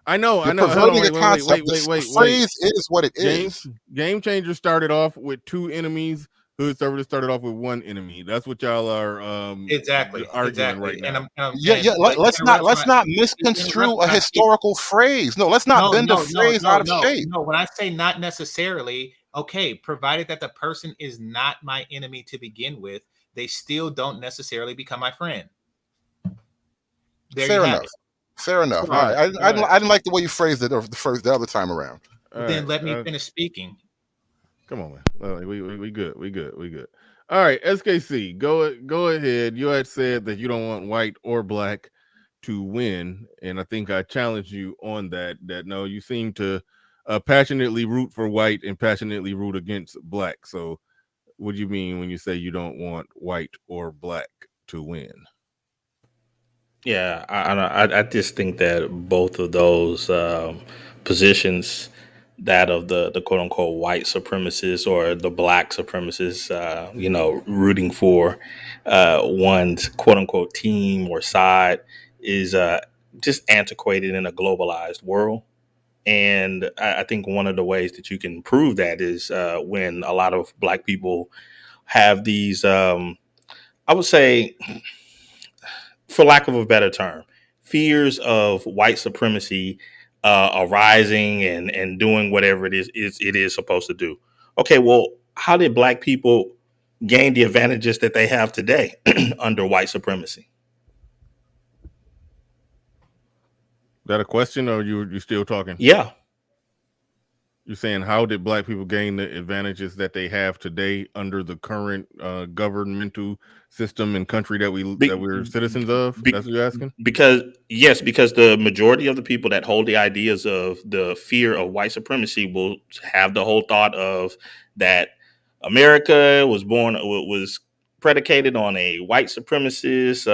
I know. You're Hold on, perverting a concept. The wait. phrase is what it Game is. Game changer started off with two enemies. Hood service started off with one enemy. That's what y'all are exactly, arguing right now. Yeah. Let's not misconstrue a historical phrase. No, let's not bend the phrase out of shape. No. When I say not necessarily, okay, provided that the person is not my enemy to begin with, they still don't necessarily become my friend. There Fair you have enough. it. Fair enough. All All right. right. I didn't like the way you phrased it the other time around. Then let me finish speaking. Come on, man. We good. We good. All right, SKC, go ahead. You had said that you don't want white or black to win, and I think I challenged you on that. That no, you seem to passionately root for white and passionately root against black. So, what do you mean when you say you don't want white or black to win? Yeah, I just think that both of those positions, that of the quote unquote white supremacists or the black supremacists, rooting for one's quote unquote team or side, is just antiquated in a globalized world. And I think one of the ways that you can prove that is when a lot of black people have these, I would say, for lack of a better term, fears of white supremacy arising and doing whatever it is supposed to do. Okay, well, how did black people gain the advantages that they have today under white supremacy? Is that a question, or you still talking? Yeah. You're saying how did black people gain the advantages that they have today under the current governmental system and country that we're citizens of? That's what you're asking? Because the majority of the people that hold the ideas of the fear of white supremacy will have the whole thought of that America was predicated on a white supremacist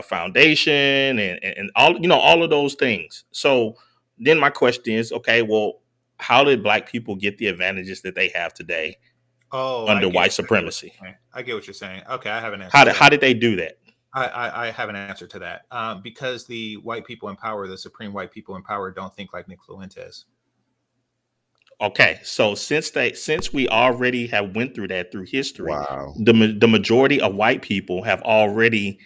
foundation and all of those things. So then my question is, okay, well, how did black people get the advantages that they have today under white supremacy? I get what you're saying. Okay, I have an answer. How did they do that? I have an answer to that. Because the white people in power, the supreme white people in power, don't think like Nick Fuentes. Okay, so since we already have went through that through history, wow, the majority of white people have already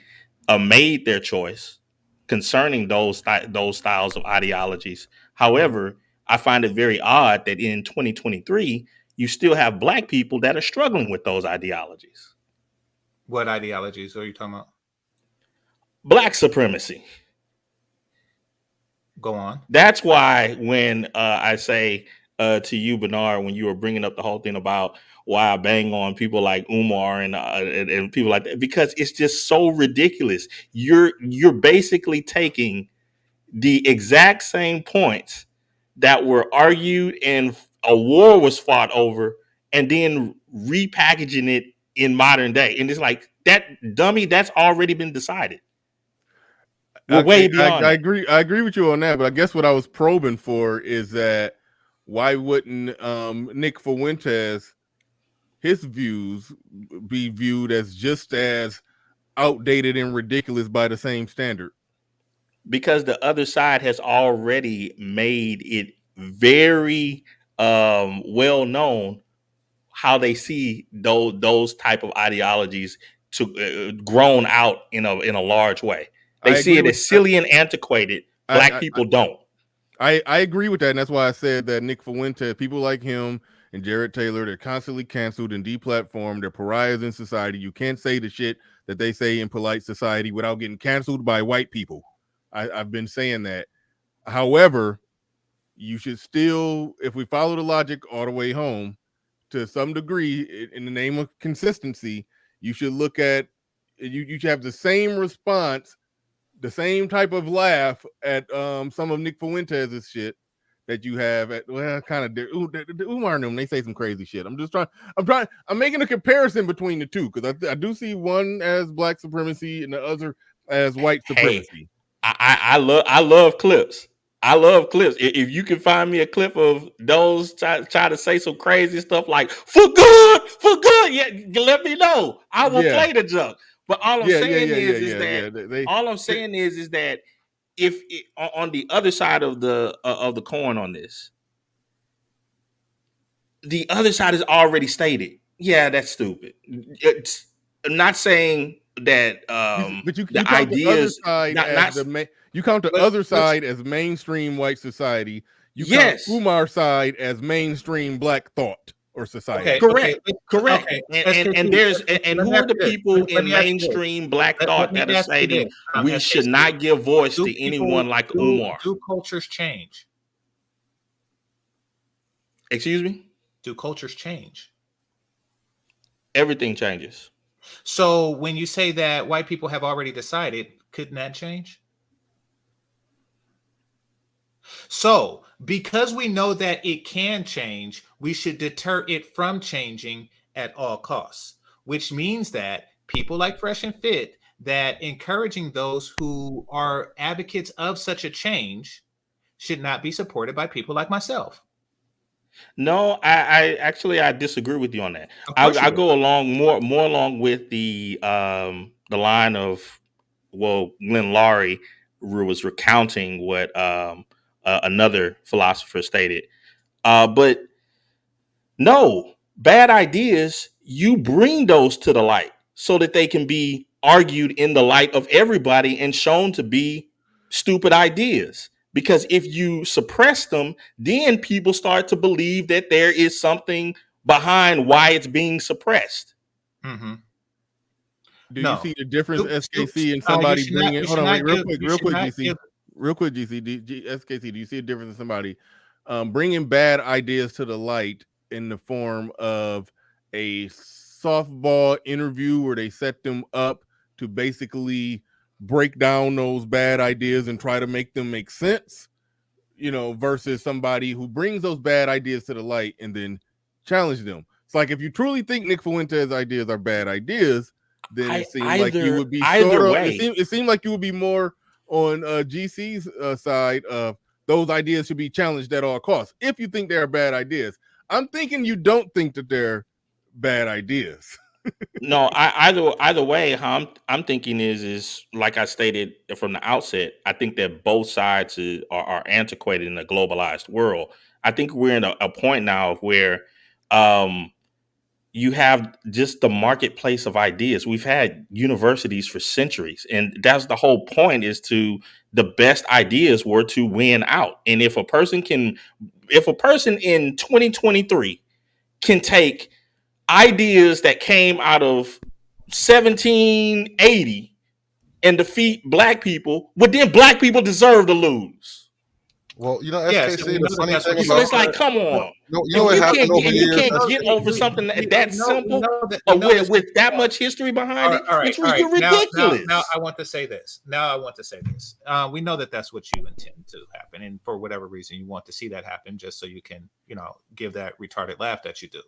made their choice concerning those styles of ideologies. However, I find it very odd that in 2023 you still have black people that are struggling with those ideologies. What ideologies are you talking about? Black supremacy. Go on. That's why when I say to you, Bernard, when you were bringing up the whole thing about why I bang on people like Umar and people like that, because it's just so ridiculous. You're basically taking the exact same points that were argued and a war was fought over, and then repackaging it in modern day. And it's like, that dummy, that's already been decided. We're way beyond. I agree with you on that, but I guess what I was probing for is that why wouldn't Nick Fuentes, his views be viewed as just as outdated and ridiculous by the same standard? Because the other side has already made it very well known how they see those type of ideologies to grown out in a large way. They see it as silly and antiquated. Black people don't. I agree with that, and that's why I said that Nick Fuentes, people like him and Jared Taylor, they're constantly canceled and deplatformed. They're pariahs in society. You can't say the shit that they say in polite society without getting canceled by white people. I've been saying that. However, you should still, if we follow the logic all the way home, to some degree, in the name of consistency, you should look at you have the same response, the same type of laugh at some of Nick Fuentes' shit that you have at kind of the Umar and them. They say some crazy shit. I'm making a comparison between the two because I do see one as black supremacy and the other as white supremacy. I love clips. I love clips. If you can find me a clip of those try to say some crazy stuff like for good, yeah, let me know. I will play the junk. But all I'm saying is that if on the other side of the coin on this, the other side is already stated. Yeah, that's stupid. I'm not saying that. But you the count the other ideas side you count the other side as mainstream white society. You count Umar's side as mainstream black thought or society. Correct. And there's who are the people in mainstream black thought that are stating we should not give voice to anyone like Umar? Do cultures change? Excuse me? Do cultures change? Everything changes. So when you say that white people have already decided, couldn't that change? So because we know that it can change, we should deter it from changing at all costs, which means that people like Fresh and Fit, that encouraging those who are advocates of such a change should not be supported by people like myself. No, I actually disagree with you on that. I go along more along with the line of Glenn Laurie was recounting what another philosopher stated. But no, bad ideas, you bring those to the light so that they can be argued in the light of everybody and shown to be stupid ideas. Because if you suppress them, then people start to believe that there is something behind why it's being suppressed. Mm-hmm. Do you see the difference, SKC, in somebody bringing? Hold on, wait, real quick, GC. Real quick, GC. SKC, do you see a difference in somebody bringing bad ideas to the light in the form of a softball interview where they set them up to basically break down those bad ideas and try to make them make sense, versus somebody who brings those bad ideas to the light and then challenge them? It's like, if you truly think Nick Fuentes' ideas are bad ideas, then it seems like you would be it seemed like you would be more on GC's side of those ideas should be challenged at all costs. If you think they're bad ideas, I'm thinking you don't think that they're bad ideas. No, either way, how I'm thinking is like I stated from the outset. I think that both sides are antiquated in a globalized world. I think we're in a point now where you have just the marketplace of ideas. We've had universities for centuries, and that's the whole point. Is to the best ideas were to win out. And if a person in 2023 can take ideas that came out of 1780 and defeat black people, but then black people deserve to lose. Well, SKC, the funny thing so it's like, come on. You can't get over something that simple with that much history behind it. It's ridiculous. Now I want to say this. We know that that's what you intend to happen, and for whatever reason you want to see that happen, just so you can, give that retarded laugh that you do.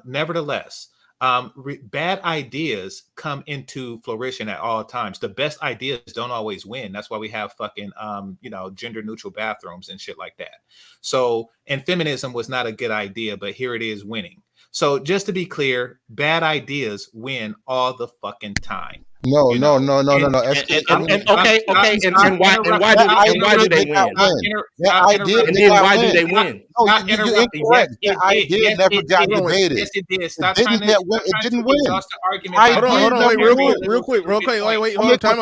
Nevertheless, bad ideas come into flourishing at all times. The best ideas don't always win. That's why we have fucking, gender neutral bathrooms and shit like that. So, and feminism was not a good idea, but here it is winning. So just to be clear, bad ideas win all the fucking time. No. And why do they win? And then why do they win? You're incorrect. The idea never got debated. Yes, it did. It didn't win. Hold on, real quick. Wait, hold on. Time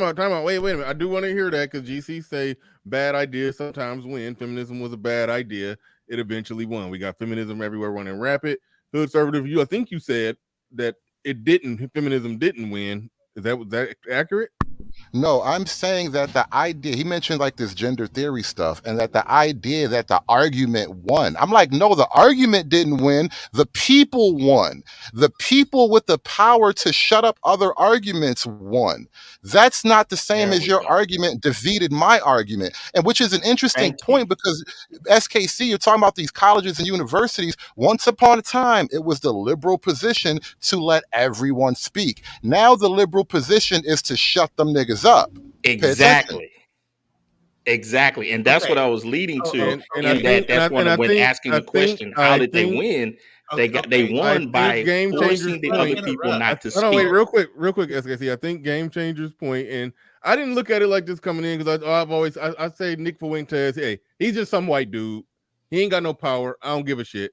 out. Wait a minute. I do want to hear that because GC say bad ideas sometimes win. Feminism was a bad idea. It eventually won. We got feminism everywhere running rapid. Hood conservative view. I think you said that feminism didn't win. Was that accurate? No, I'm saying that the idea, he mentioned like this gender theory stuff, and that the idea that the argument won. I'm like, no, the argument didn't win. The people won. The people with the power to shut up other arguments won. That's not the same There as we your go. argument defeated my argument. And which is an interesting Thank point because SKC, you're talking about these colleges and universities. Once upon a time, it was the liberal position to let everyone speak. Now the liberal position is to shut them niggas up. Pay attention. Exactly. And that's what Okay. I was leading Oh, to. And I In think that that's and I when think asking the question, how did they win? They I won think by Game Changers forcing the other point. people not to Hold on, wait, speak. real quick, SKC. I think Game Changers point, and I didn't look at it like this coming in because I've always I say Nick Fuentes, hey, he's just some white dude. He ain't got no power. I don't give a shit.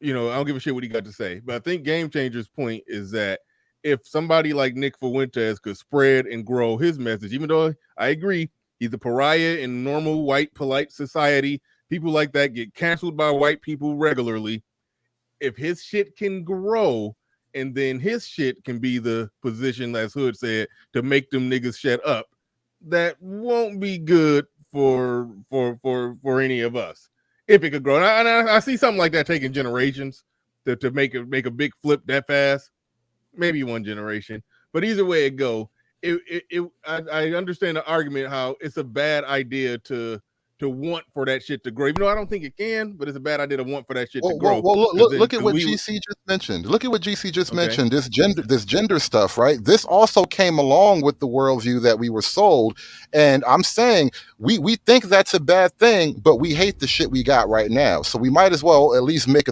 I don't give a shit what he got to say. But I think Game Changers point is that if somebody like Nick Fuentes could spread and grow his message, even though I agree he's a pariah in normal white polite society, people like that get canceled by white people regularly. If his shit can grow, and then his shit can be the position, as Hood said, to make them niggas shut up, that won't be good for any of us. If it could grow, and I see something like that taking generations to make a big flip that fast. Maybe one generation, but either way it go, I understand the argument how it's a bad idea to want for that shit to grow. Even though I don't think it can, but it's a bad idea to want for that shit to grow. Look at what GC just mentioned. Look at what GC just mentioned. This gender stuff, right? This also came along with the worldview that we were sold. And I'm saying we think that's a bad thing, but we hate the shit we got right now. So we might as well at least make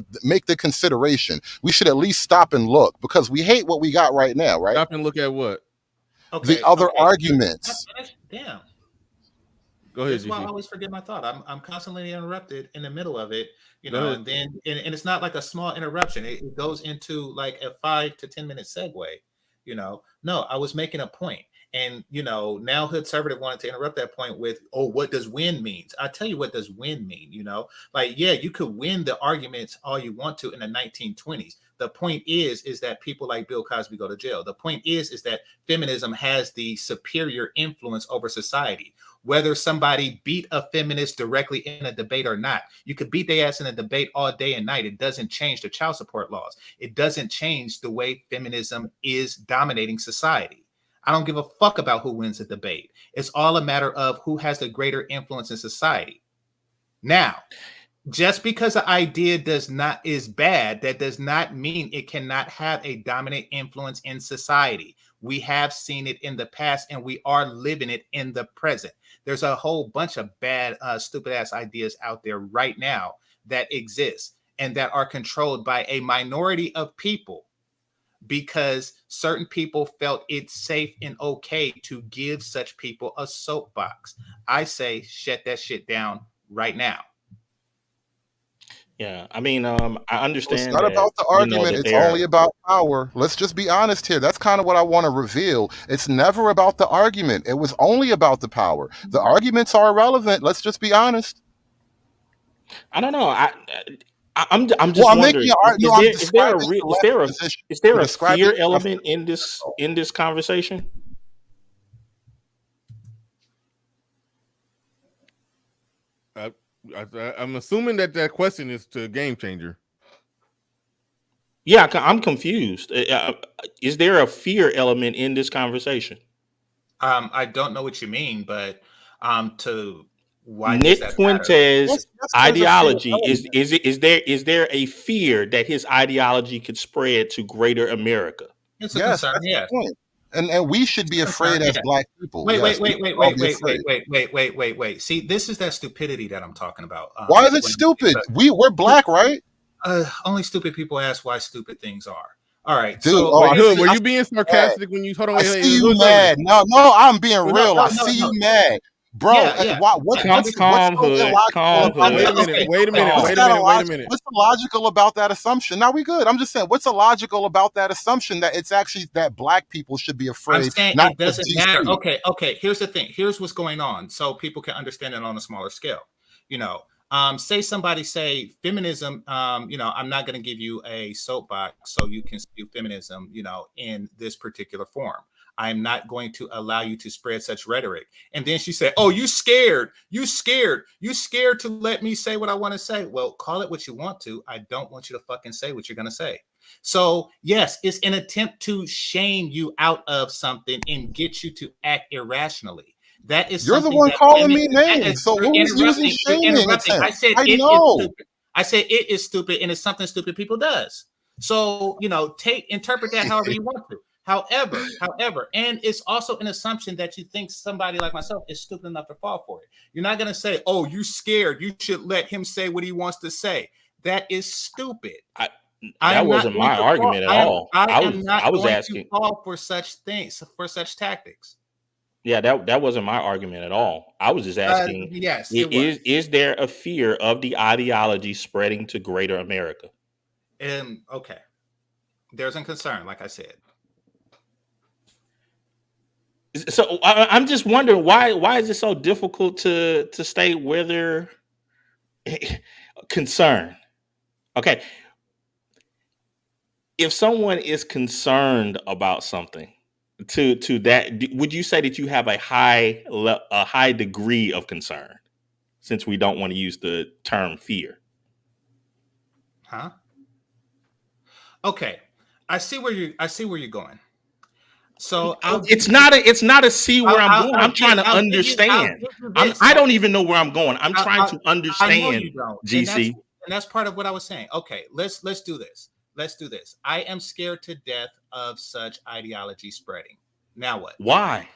the consideration. We should at least stop and look because we hate what we got right now, right? Stop and look at what? The other arguments. Damn. Go ahead. That's why I always forget my thought. I'm constantly interrupted in the middle of it, Go and then and it's not like a small interruption. It goes into like a 5 to 10 minute segue. No, I was making a point, and now Hood Conservative wanted to interrupt that point with, oh, what does win means? I tell you what does win mean. Yeah, you could win the arguments all you want to in the 1920s. The point is that people like Bill Cosby go to jail. The point is that feminism has the superior influence over society. Whether somebody beat a feminist directly in a debate or not, you could beat their ass in a debate all day and night. It doesn't change the child support laws. It doesn't change the way feminism is dominating society. I don't give a fuck about who wins the debate. It's all a matter of who has the greater influence in society. Now, just because an idea is bad, that does not mean it cannot have a dominant influence in society. We have seen it in the past, and we are living it in the present. There's a whole bunch of bad, stupid ass ideas out there right now that exist and that are controlled by a minority of people because certain people felt it's safe and okay to give such people a soapbox. I say shut that shit down right now. Yeah, I mean, I understand. It's not about the argument. It's only about power. Let's just be honest here. That's kind of what I want to reveal. It's never about the argument. It was only about the power. The arguments are irrelevant. Let's just be honest. I don't know. I'm just wondering. Is there a fear element in this conversation? I'm assuming that question is to Game Changer. Yeah, I'm confused. Is there a fear element in this conversation? I don't know what you mean, but to why Nick Fuentes' ideology is there a fear that his ideology could spread to greater America? It's a concern. Yeah. And we should be afraid as Black people. Wait. See, this is that stupidity that I'm talking about. Why is it stupid? We're Black, right? Only stupid people ask why stupid things are. All right. Dude, Hood, were you being sarcastic when you hold on? I see you mad. No, I'm being real. I see you mad. Bro, what's calm, Hood. Wait a minute. What's illogical about that assumption? Now we good. I'm just saying, what's illogical about that assumption that it's actually that Black people should be afraid? I'm saying it doesn't matter. Okay. Here's the thing. Here's what's going on, so people can understand it on a smaller scale. Say somebody say feminism. I'm not going to give you a soapbox so you can spew feminism. In this particular form. I'm not going to allow you to spread such rhetoric. And then she said, oh, you scared to let me say what I want to say. Well, call it what you want to. I don't want you to fucking say what you're going to say. So yes, it's an attempt to shame you out of something and get you to act irrationally. That is You're the one calling me names. So you're who's using shaming interrupting. I attempt? said I it know. is stupid. I said it is stupid, and it's something stupid people does. So interpret that however you want to. However, and it's also an assumption that you think somebody like myself is stupid enough to fall for it. You're not going to say, "Oh, you scared. You should let him say what he wants to say." That is stupid. That wasn't my argument at all. I was asking to fall for such things, for such tactics. Yeah, that wasn't my argument at all. I was just asking, yes, it was. Is there a fear of the ideology spreading to greater America? Okay. There's a concern, like I said. So I'm just wondering why is it so difficult to state whether concern? Okay. If someone is concerned about something, to that, would you say that you have a high degree of concern, since we don't want to use the term fear? Huh? Okay, I see where you're going. So it's not a see where I'm going. I'm trying to understand. I don't even know where I'm going. I'm trying to understand. I know you don't. GC, and that's part of what I was saying. Okay, let's do this. Let's do this. I am scared to death of such ideology spreading. Now what? Why?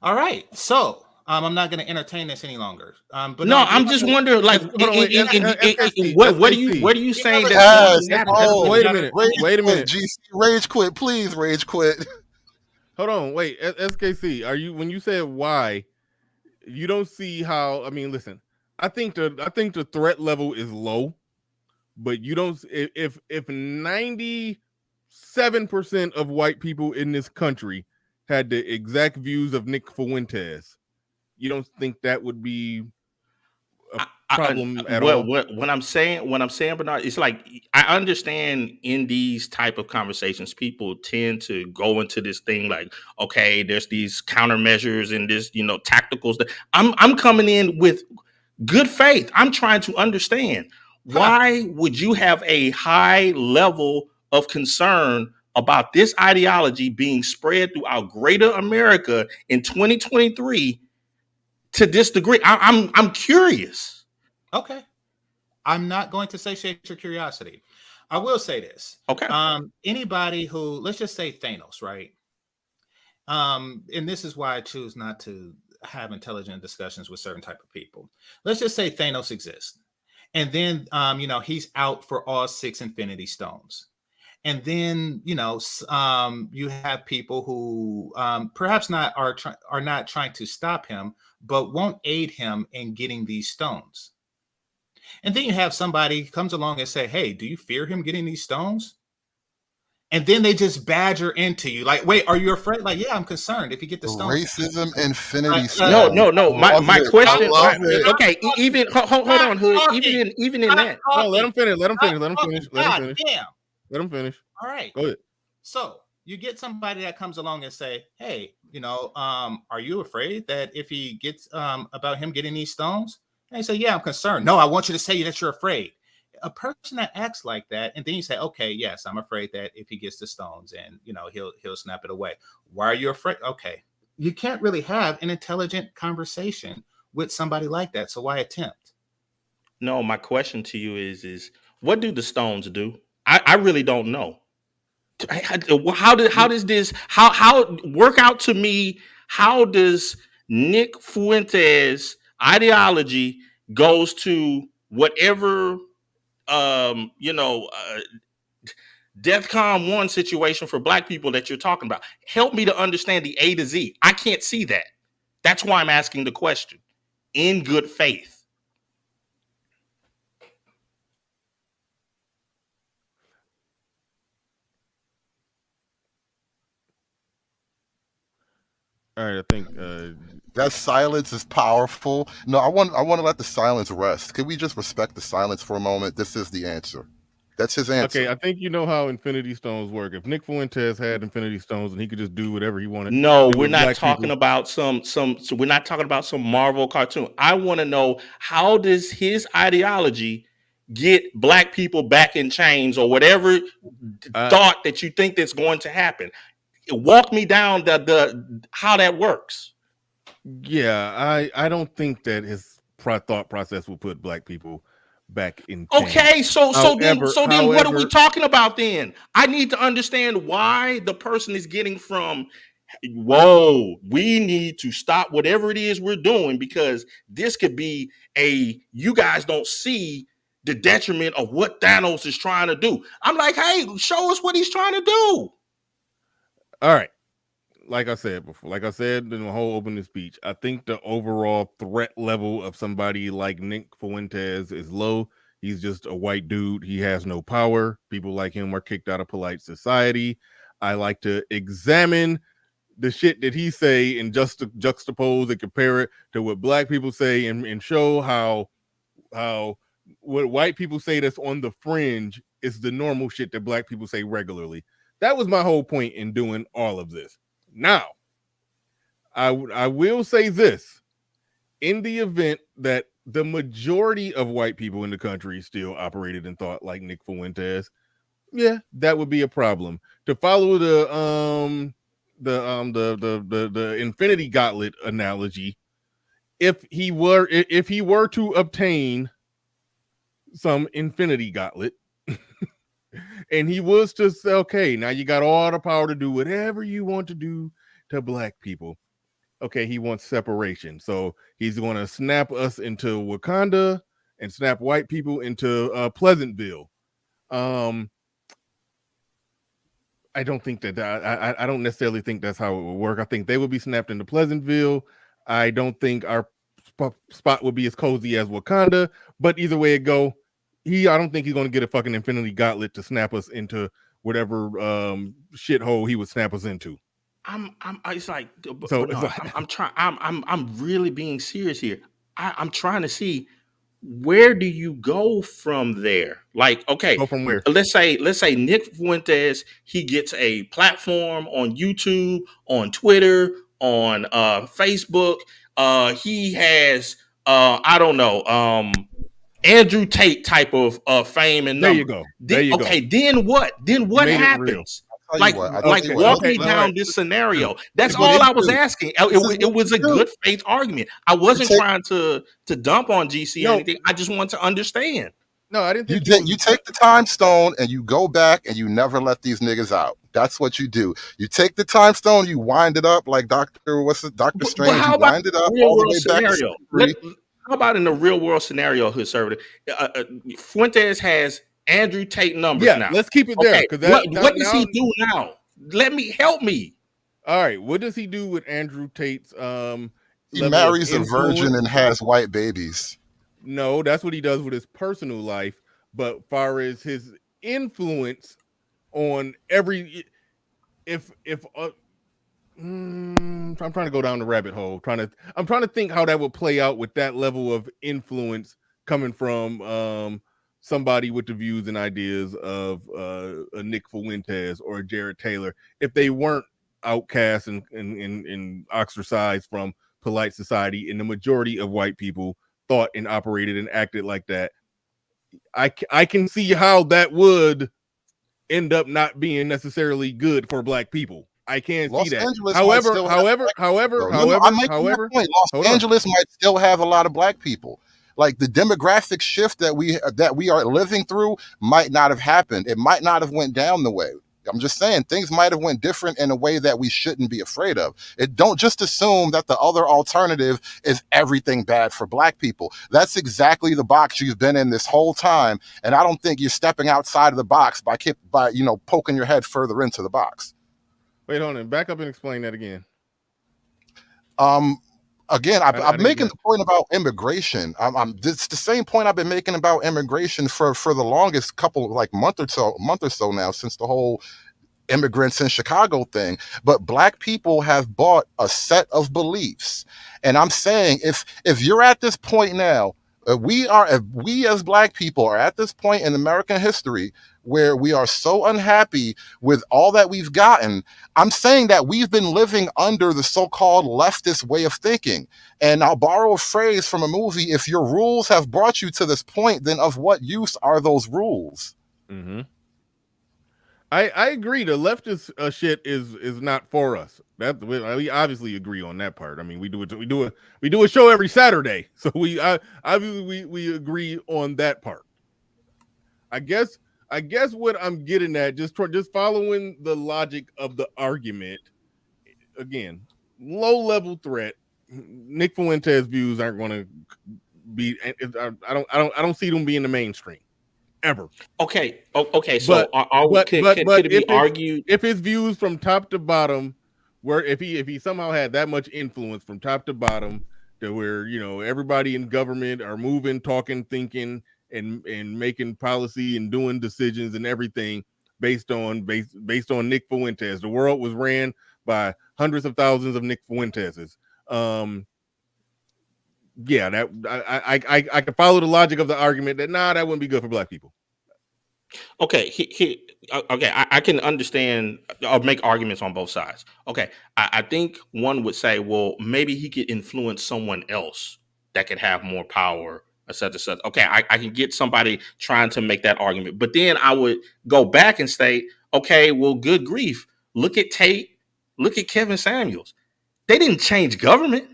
All right. So I'm not going to entertain this any longer. But no, I'm just wondering, like, what are you saying? Wait a minute. GC, rage quit, please. Rage quit. Hold on. Wait, SKC. When you said why, you don't see how? I mean, listen. I think the threat level is low, but you don't. If 97% of white people in this country had the exact views of Nick Fuentes, you don't think that would be a problem at all? When I'm saying, Bernard, it's like, I understand in these type of conversations, people tend to go into this thing like, okay, there's these countermeasures and this, tacticals. That I'm coming in with good faith. I'm trying to understand, why would you have a high level of concern about this ideology being spread throughout greater America in 2023 to this degree? I'm curious. Okay. I'm not going to satiate your curiosity. I will say this. Okay. Anybody who, let's just say Thanos, right? And this is why I choose not to have intelligent discussions with certain type of people. Let's just say Thanos exists. And then, he's out for all 6 Infinity Stones. And then, you have people who perhaps are not trying to stop him, but won't aid him in getting these stones. And then you have somebody comes along and say, hey, do you fear him getting these stones? And then they just badger into you. Like, wait, are you afraid? Like, yeah, I'm concerned if you get the stones. Racism, Infinity Stones. No. My question. Okay, even hold on, Hood. Even in that. No, let him finish. Let him finish. All right. Go ahead. So you get somebody that comes along and say, hey, are you afraid that if he gets about him getting these stones? And they say, yeah, I'm concerned. No, I want you to say that you're afraid. A person that acts like that, and then you say, okay, yes, I'm afraid that if he gets the stones and he'll snap it away. Why are you afraid? Okay. You can't really have an intelligent conversation with somebody like that. So why attempt? No, my question to you is what do the stones do? I really don't know. How does this work out to me? How does Nick Fuentes' ideology goes to whatever DEFCON 1 situation for Black people that you're talking about? Help me to understand the A to Z. I can't see that. That's why I'm asking the question in good faith. All right, I think that silence is powerful. No, I want to let the silence rest. Can we just respect the silence for a moment? This is the answer. That's his answer. Okay, I think you know how Infinity Stones work. If Nick Fuentes had Infinity Stones and he could just do whatever he wanted, No, do we're with not black talking people, about so we're not talking about some Marvel cartoon. I want to know, how does his ideology get black people back in chains or whatever thought that you think that's going to happen? Walk me down the how that works. yeah, I don't think that his thought process will put black people back in chains. Okay, so then what are we however, talking about then? I need to understand why the person is getting from, whoa, we need to stop whatever it is we're doing because this could be you guys don't see the detriment of what Thanos is trying to do. I'm like, hey, show us what he's trying to do. All right. Like I said before, like I said in the whole opening speech, I think the overall threat level of somebody like Nick Fuentes is low. He's just a white dude. He has no power. People like him are kicked out of polite society. I like to examine the shit that he say and just juxtapose and compare it to what black people say and show how what white people say that's on the fringe is the normal shit that black people say regularly. That was my whole point in doing all of this. Now, I will say this. In the event that the majority of white people in the country still operated and thought like Nick Fuentes, yeah, that would be a problem. To follow the Infinity Gauntlet analogy, if he were to obtain some Infinity Gauntlet and he was to say, okay, now you got all the power to do whatever you want to do to black people. Okay, he wants separation. So he's going to snap us into Wakanda and snap white people into Pleasantville. I don't think that I don't necessarily think that's how it would work. I think they would be snapped into Pleasantville. I don't think our spot would be as cozy as Wakanda, but either way it go, I don't think he's going to get a fucking Infinity Gauntlet to snap us into whatever shithole he would snap us into. It's like, so no, I'm trying. I'm really being serious here. I'm trying to see, where do you go from there? Like, okay, go from where? Let's say Nick Fuentes, he gets a platform on YouTube, on Twitter, on Facebook. He has I don't know, Andrew Tate type of fame and number. There you go. There you okay, go. Then what? Then what happens? Walk me down this scenario. That's all I was asking. It was a good faith argument. I wasn't trying to dump on GC or anything. I just want to understand. No, I didn't think you take the time stone and you go back and you never let these niggas out. That's what you do. You take the time stone, you wind it up like Doctor Strange. You wind it up all the way scenario? How about in the real world scenario, Hood Server? Fuentes has Andrew Tate numbers now. Let's keep it there. Okay. What does he do now? Help me. All right. What does he do with Andrew Tate's he marries a virgin and has white babies. No, that's what he does with his personal life. But far as his influence on I'm trying to go down the rabbit hole. I'm trying to think how that would play out with that level of influence coming from somebody with the views and ideas of a Nick Fuentes or a Jared Taylor, if they weren't outcast and ostracized from polite society, and the majority of white people thought and operated and acted like that. I can see how that would end up not being necessarily good for black people. I can't see that. However, Los Angeles might still have a lot of black people. Like the demographic shift that we are living through might not have happened. It might not have went down the way. I'm just saying things might have went different in a way that we shouldn't be afraid of. Don't just assume that the other alternative is everything bad for black people. That's exactly the box you've been in this whole time, and I don't think you're stepping outside of the box by poking your head further into the box. Wait, hold on. Back up and explain that again. Again, I'm making the point about immigration. It's the same point I've been making about immigration for the longest couple, like month or so now, since the whole immigrants in Chicago thing. But black people have bought a set of beliefs, and I'm saying if you're at this point now, We as Black people are at this point in American history where we are so unhappy with all that we've gotten. I'm saying that we've been living under the so-called leftist way of thinking. And I'll borrow a phrase from a movie: if your rules have brought you to this point, then of what use are those rules? Mm-hmm. I agree. The leftist shit is not for us. That we obviously agree on that part. I mean, we do a show every Saturday, so we agree on that part. I guess what I'm getting at, just following the logic of the argument. Again, low level threat. Nick Fuentes' views aren't going to be. I don't see them being the mainstream ever. Okay. Okay. So could it be argued if his views from top to bottom, where if he somehow had that much influence from top to bottom, to where everybody in government are moving, talking, thinking, and making policy and doing decisions and everything based on Nick Fuentes. The world was ran by hundreds of thousands of Nick Fuenteses. Yeah, that I can follow the logic of the argument that that wouldn't be good for Black people. Okay, I can understand or make arguments on both sides. Okay, I think one would say, well, maybe he could influence someone else that could have more power, etc. Okay, I can get somebody trying to make that argument, but then I would go back and say, okay, well, good grief, look at Tate, look at Kevin Samuels. They didn't change government.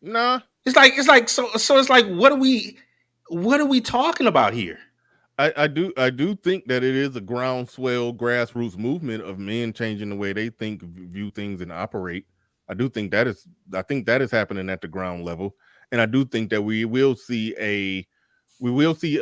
Nah, it's like so it's like what are we talking about here? I do think that it is a groundswell grassroots movement of men changing the way they think, view things, and operate. I think that is happening at the ground level, and I do think that we will see a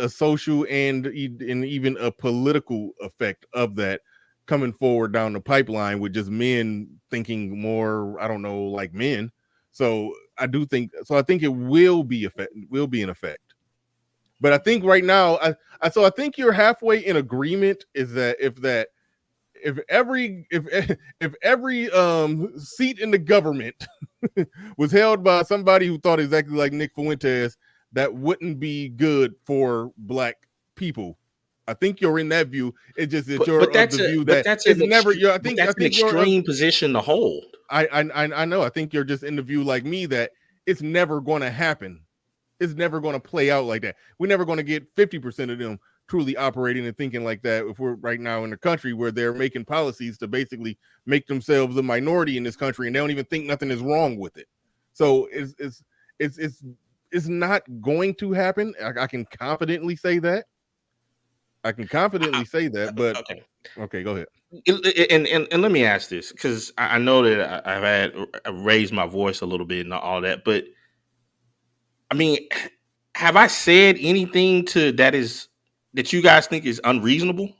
social and even a political effect of that coming forward down the pipeline, with just men thinking more, I don't know, like men. So I think it will be an effect. But I think right now, I think you're halfway in agreement. Is that if every seat in the government was held by somebody who thought exactly like Nick Fuentes, that wouldn't be good for Black people. I think you're in that view. It's just that you're of the view that it's never. I think that's an extreme position to hold. I know. I think you're just in the view like me that it's never going to happen. It's never going to play out like that. We're never going to get 50% of them truly operating and thinking like that if we're right now in a country where they're making policies to basically make themselves a minority in this country, and they don't even think nothing is wrong with it. So it's not going to happen. I can confidently say that. But okay, go ahead. And let me ask this, because I know that I raised my voice a little bit and all that, but I mean, have I said anything that you guys think is unreasonable?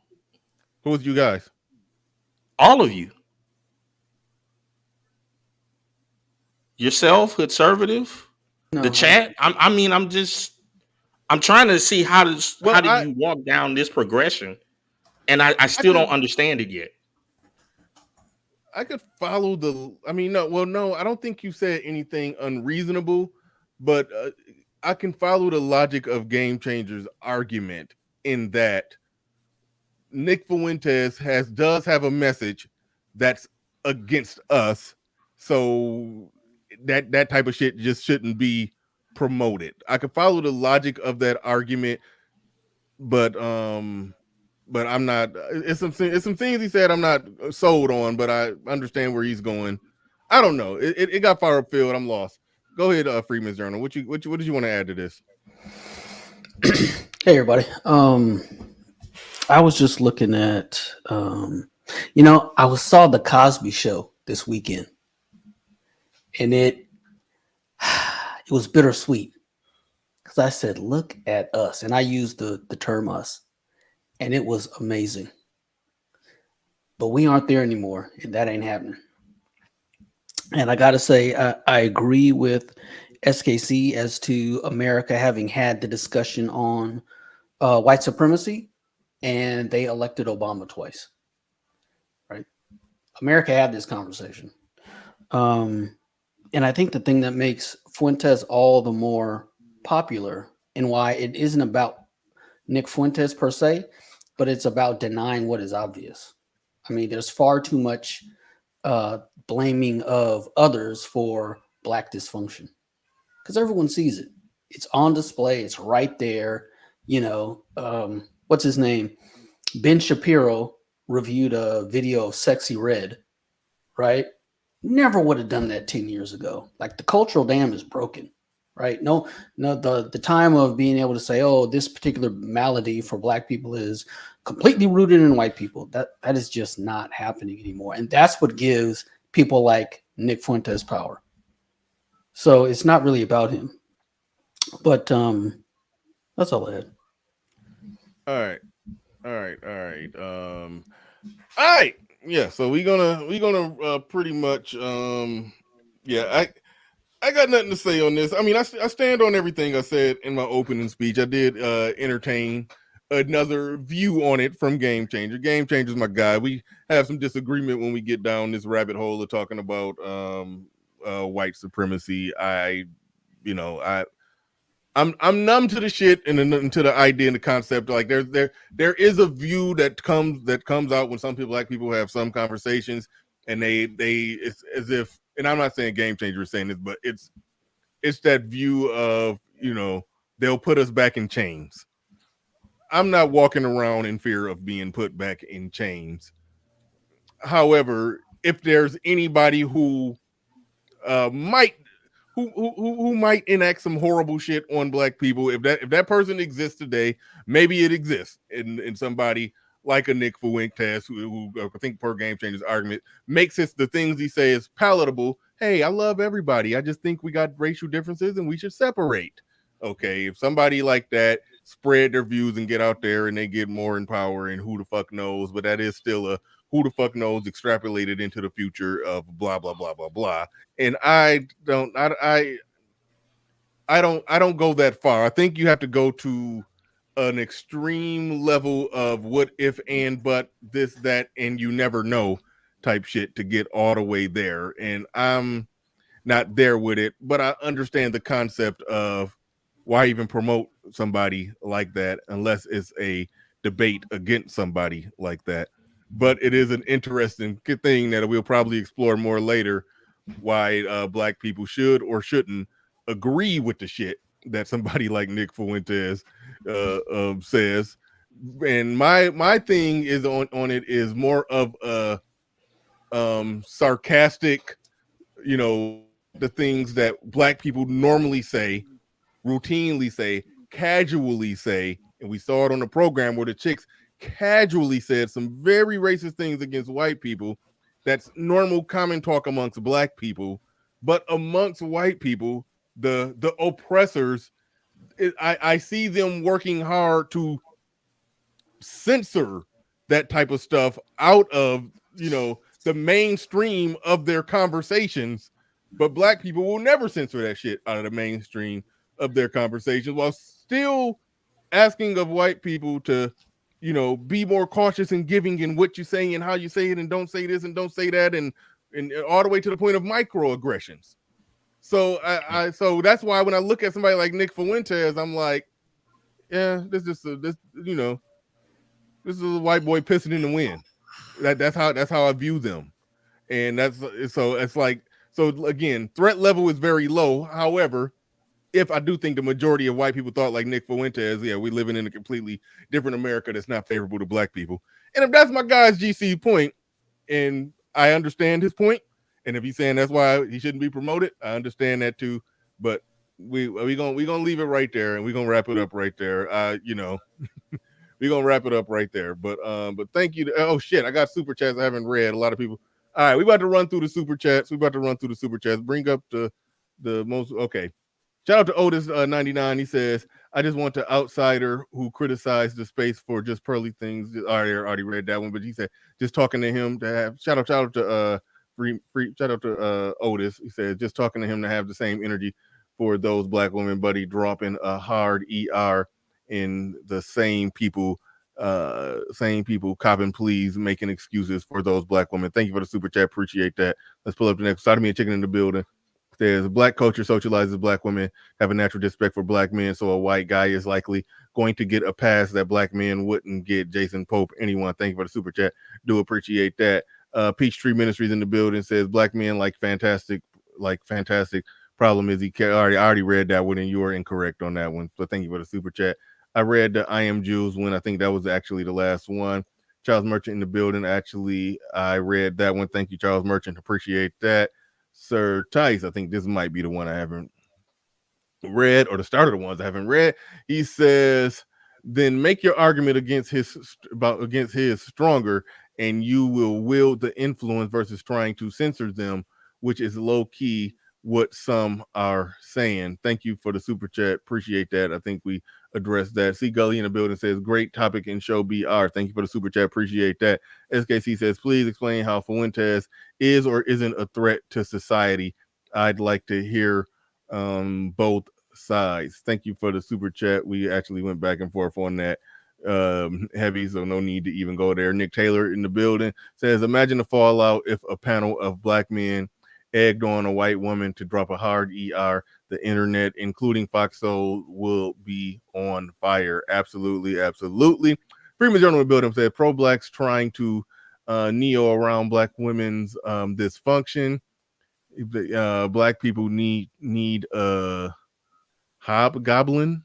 Who's you guys? All of you. Yourself, conservative, the chat. I'm trying to see how did you walk down this progression, and I still don't understand it yet. I could follow no, I don't think you said anything unreasonable, but I can follow the logic of Game Changers' argument in that Nick Fuentes does have a message that's against us, so that type of shit just shouldn't be promoted. I could follow the logic of that argument, but I'm not. It's some things he said I'm not sold on, but I understand where he's going. I don't know. It got far upfield. I'm lost. Go ahead, Freeman's Journal. What did you want to add to this? Hey everybody. I was just looking at I saw the Cosby Show this weekend, and it was bittersweet because I said, "Look at us," and I used the term "us," and it was amazing. But we aren't there anymore, and that ain't happening. And I got to say, I agree with SKC as to America having had the discussion on white supremacy, and they elected Obama twice. Right? America had this conversation. And I think the thing that makes Fuentes all the more popular and why it isn't about Nick Fuentes per se, but it's about denying what is obvious. I mean, there's far too much blaming of others for Black dysfunction because everyone sees it. It's on display. It's right there. You know, what's his name? Ben Shapiro reviewed a video of Sexy Red, right? Never would have done that 10 years ago. Like the cultural dam is broken, right? No, the time of being able to say, oh, this particular malady for Black people is completely rooted in white people. That is just not happening anymore. And that's what gives people like Nick Fuentes power. So it's not really about him. But that's all I had. All right. Yeah, so we're gonna pretty much yeah, I got nothing to say on this. I mean, I stand on everything I said in my opening speech. I did entertain another view on it from Game Changer. Game Changer's my guy. We have some disagreement when we get down this rabbit hole of talking about white supremacy. I'm numb to the shit and to the idea and the concept. Like there is a view that comes out when some people, Black people, have some conversations, and it's as if, and I'm not saying Game Changer is saying this, but it's that view of, they'll put us back in chains. I'm not walking around in fear of being put back in chains. However, if there's anybody who might enact some horrible shit on Black people, if that person exists today, maybe it exists in somebody like a Nick Fuentes, who I think per Game Changer's argument makes it the things he say is palatable. Hey, I love everybody. I just think we got racial differences and we should separate. Okay, if somebody like that spread their views and get out there and they get more in power, and who the fuck knows, but that is still a who the fuck knows extrapolated into the future of blah blah blah blah blah. And I don't go that far. I think you have to go to an extreme level of what if and but this that and you never know type shit to get all the way there. And I'm not there with it, but I understand the concept of why even promote somebody like that unless it's a debate against somebody like that. But it is an interesting thing that we'll probably explore more later, why Black people should or shouldn't agree with the shit that somebody like Nick Fuentes says. And my thing is on it is more of a sarcastic, the things that Black people normally say, routinely say, casually say, and we saw it on the program where the chicks casually said some very racist things against white people. That's normal common talk amongst Black people, but amongst white people, the oppressors, I see them working hard to censor that type of stuff out of the mainstream of their conversations. But Black people will never censor that shit out of the mainstream of their conversations, while still asking of white people to be more cautious and giving in what you say and how you say it, and don't say this and don't say that, and all the way to the point of microaggressions. So so that's why when I look at somebody like Nick Fuentes, I'm like, yeah, this is a white boy pissing in the wind. That's how I view them. And it's like, so again, threat level is very low. However, if I do think the majority of white people thought like Nick Fuentes, yeah, we're living in a completely different America that's not favorable to Black people. And if that's my guy's GC point, and I understand his point, and if he's saying that's why he shouldn't be promoted, I understand that too. But we're gonna leave it right there, and we're gonna wrap it up right there. We're gonna wrap it up right there. But thank you. Oh shit, I got super chats I haven't read. A lot of people. All right, we about to run through the super chats. Bring up the most. Okay. Shout out to Otis 99. He says, I just want the outsider who criticized the space for just pearly things. I already read that one, but he said just talking to him to have shout out to Otis. He said just talking to him to have the same energy for those Black women, buddy, dropping a hard ER in the same people copping pleas, making excuses for those Black women. Thank you for the super chat. Appreciate that. Let's pull up the next side of me and chicken in the building. says black culture socializes black women, have a natural disrespect for black men, so a white guy is likely going to get a pass that black men wouldn't get. Jason Pope, anyone, thank you for the super chat. Do appreciate that. Peachtree Ministries in the building says black men like fantastic. Problem is I already read that one and you are incorrect on that one. So thank you for the super chat. I read the I Am Jews one. I think that was actually the last one. Charles Merchant in the building. Actually, I read that one. Thank you, Charles Merchant. Appreciate that. Sir Tice, I think this might be the one I haven't read, or the start of the ones I haven't read. He says, then make your argument against his stronger, and you will wield the influence versus trying to censor them, which is low key what some are saying. Thank you for the super chat. Appreciate that. I think we addressed that. C Gully in the building says, great topic and show BR. Thank you for the super chat. Appreciate that. SKC says, please explain how Fuentes is or isn't a threat to society. I'd like to hear both sides. Thank you for the super chat. We actually went back and forth on that heavy, so no need to even go there. Nick Taylor in the building says, imagine the fallout if a panel of black men egged on a white woman to drop a hard ER. The internet, including Fox Soul, will be on fire. Absolutely, absolutely. Freeman Journal in the building said, pro-blacks trying to neo around black women's dysfunction. Black people need a hobgoblin,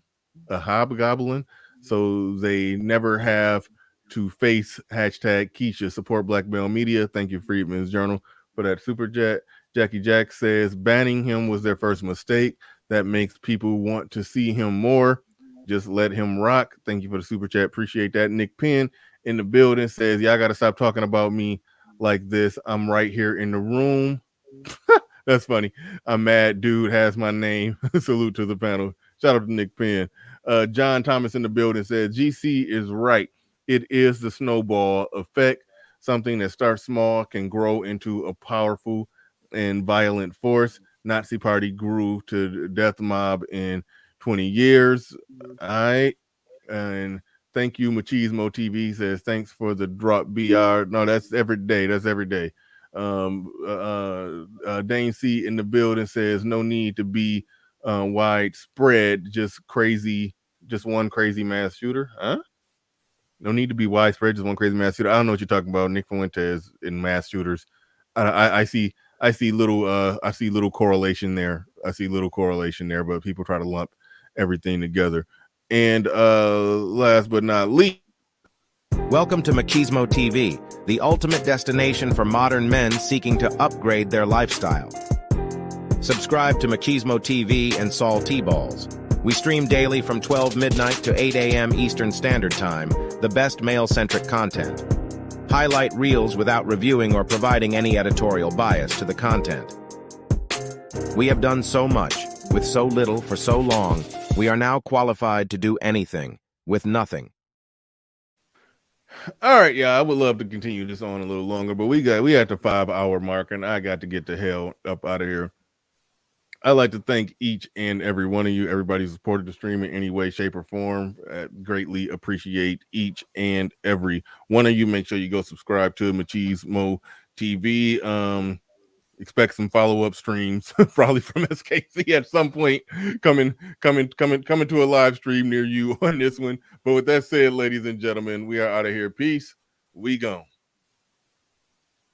so they never have to face hashtag Keisha. Support black male media. Thank you, Freedman's Journal, for that super chat. Jackie Jack says banning him was their first mistake. That makes people want to see him more. Just let him rock. Thank you for the super chat. Appreciate that. Nick Penn in the building says, y'all got to stop talking about me like this. I'm right here in the room. That's funny. I'm mad. Dude has my name. Salute to the panel. Shout out to Nick Penn. John Thomas in the building says, GC is right. It is the snowball effect. Something that starts small can grow into a powerful and violent force. Nazi party grew to death mob in 20 years. All right. And thank you, Machismo TV says, thanks for the drop BR. No, that's every day. That's every day. Dane C in the building says, no need to be widespread, just one crazy mass shooter. Huh? No need to be widespread, just one crazy mass shooter. I don't know what you're talking about. Nick Fuentes in mass shooters. I see little correlation there. But people try to lump everything together. And last but not least, welcome to Machismo TV, the ultimate destination for modern men seeking to upgrade their lifestyle. Subscribe to Machismo TV and Saul T-Balls. We stream daily from 12 midnight to 8 a.m. Eastern Standard Time, the best male-centric content. Highlight reels without reviewing or providing any editorial bias to the content. We have done so much, with so little for so long, we are now qualified to do anything, with nothing. All right, yeah, I would love to continue this on a little longer, but we at the 5-hour mark, and I got to get the hell up out of here. I'd like to thank each and every one of you, everybody who supported the stream in any way, shape, or form. Greatly appreciate each and every one of you. Make sure you go subscribe to Machismo TV. Expect some follow-up streams, probably from SKC at some point, coming to a live stream near you on this one. But with that said, ladies and gentlemen, we are out of here. Peace. We gone.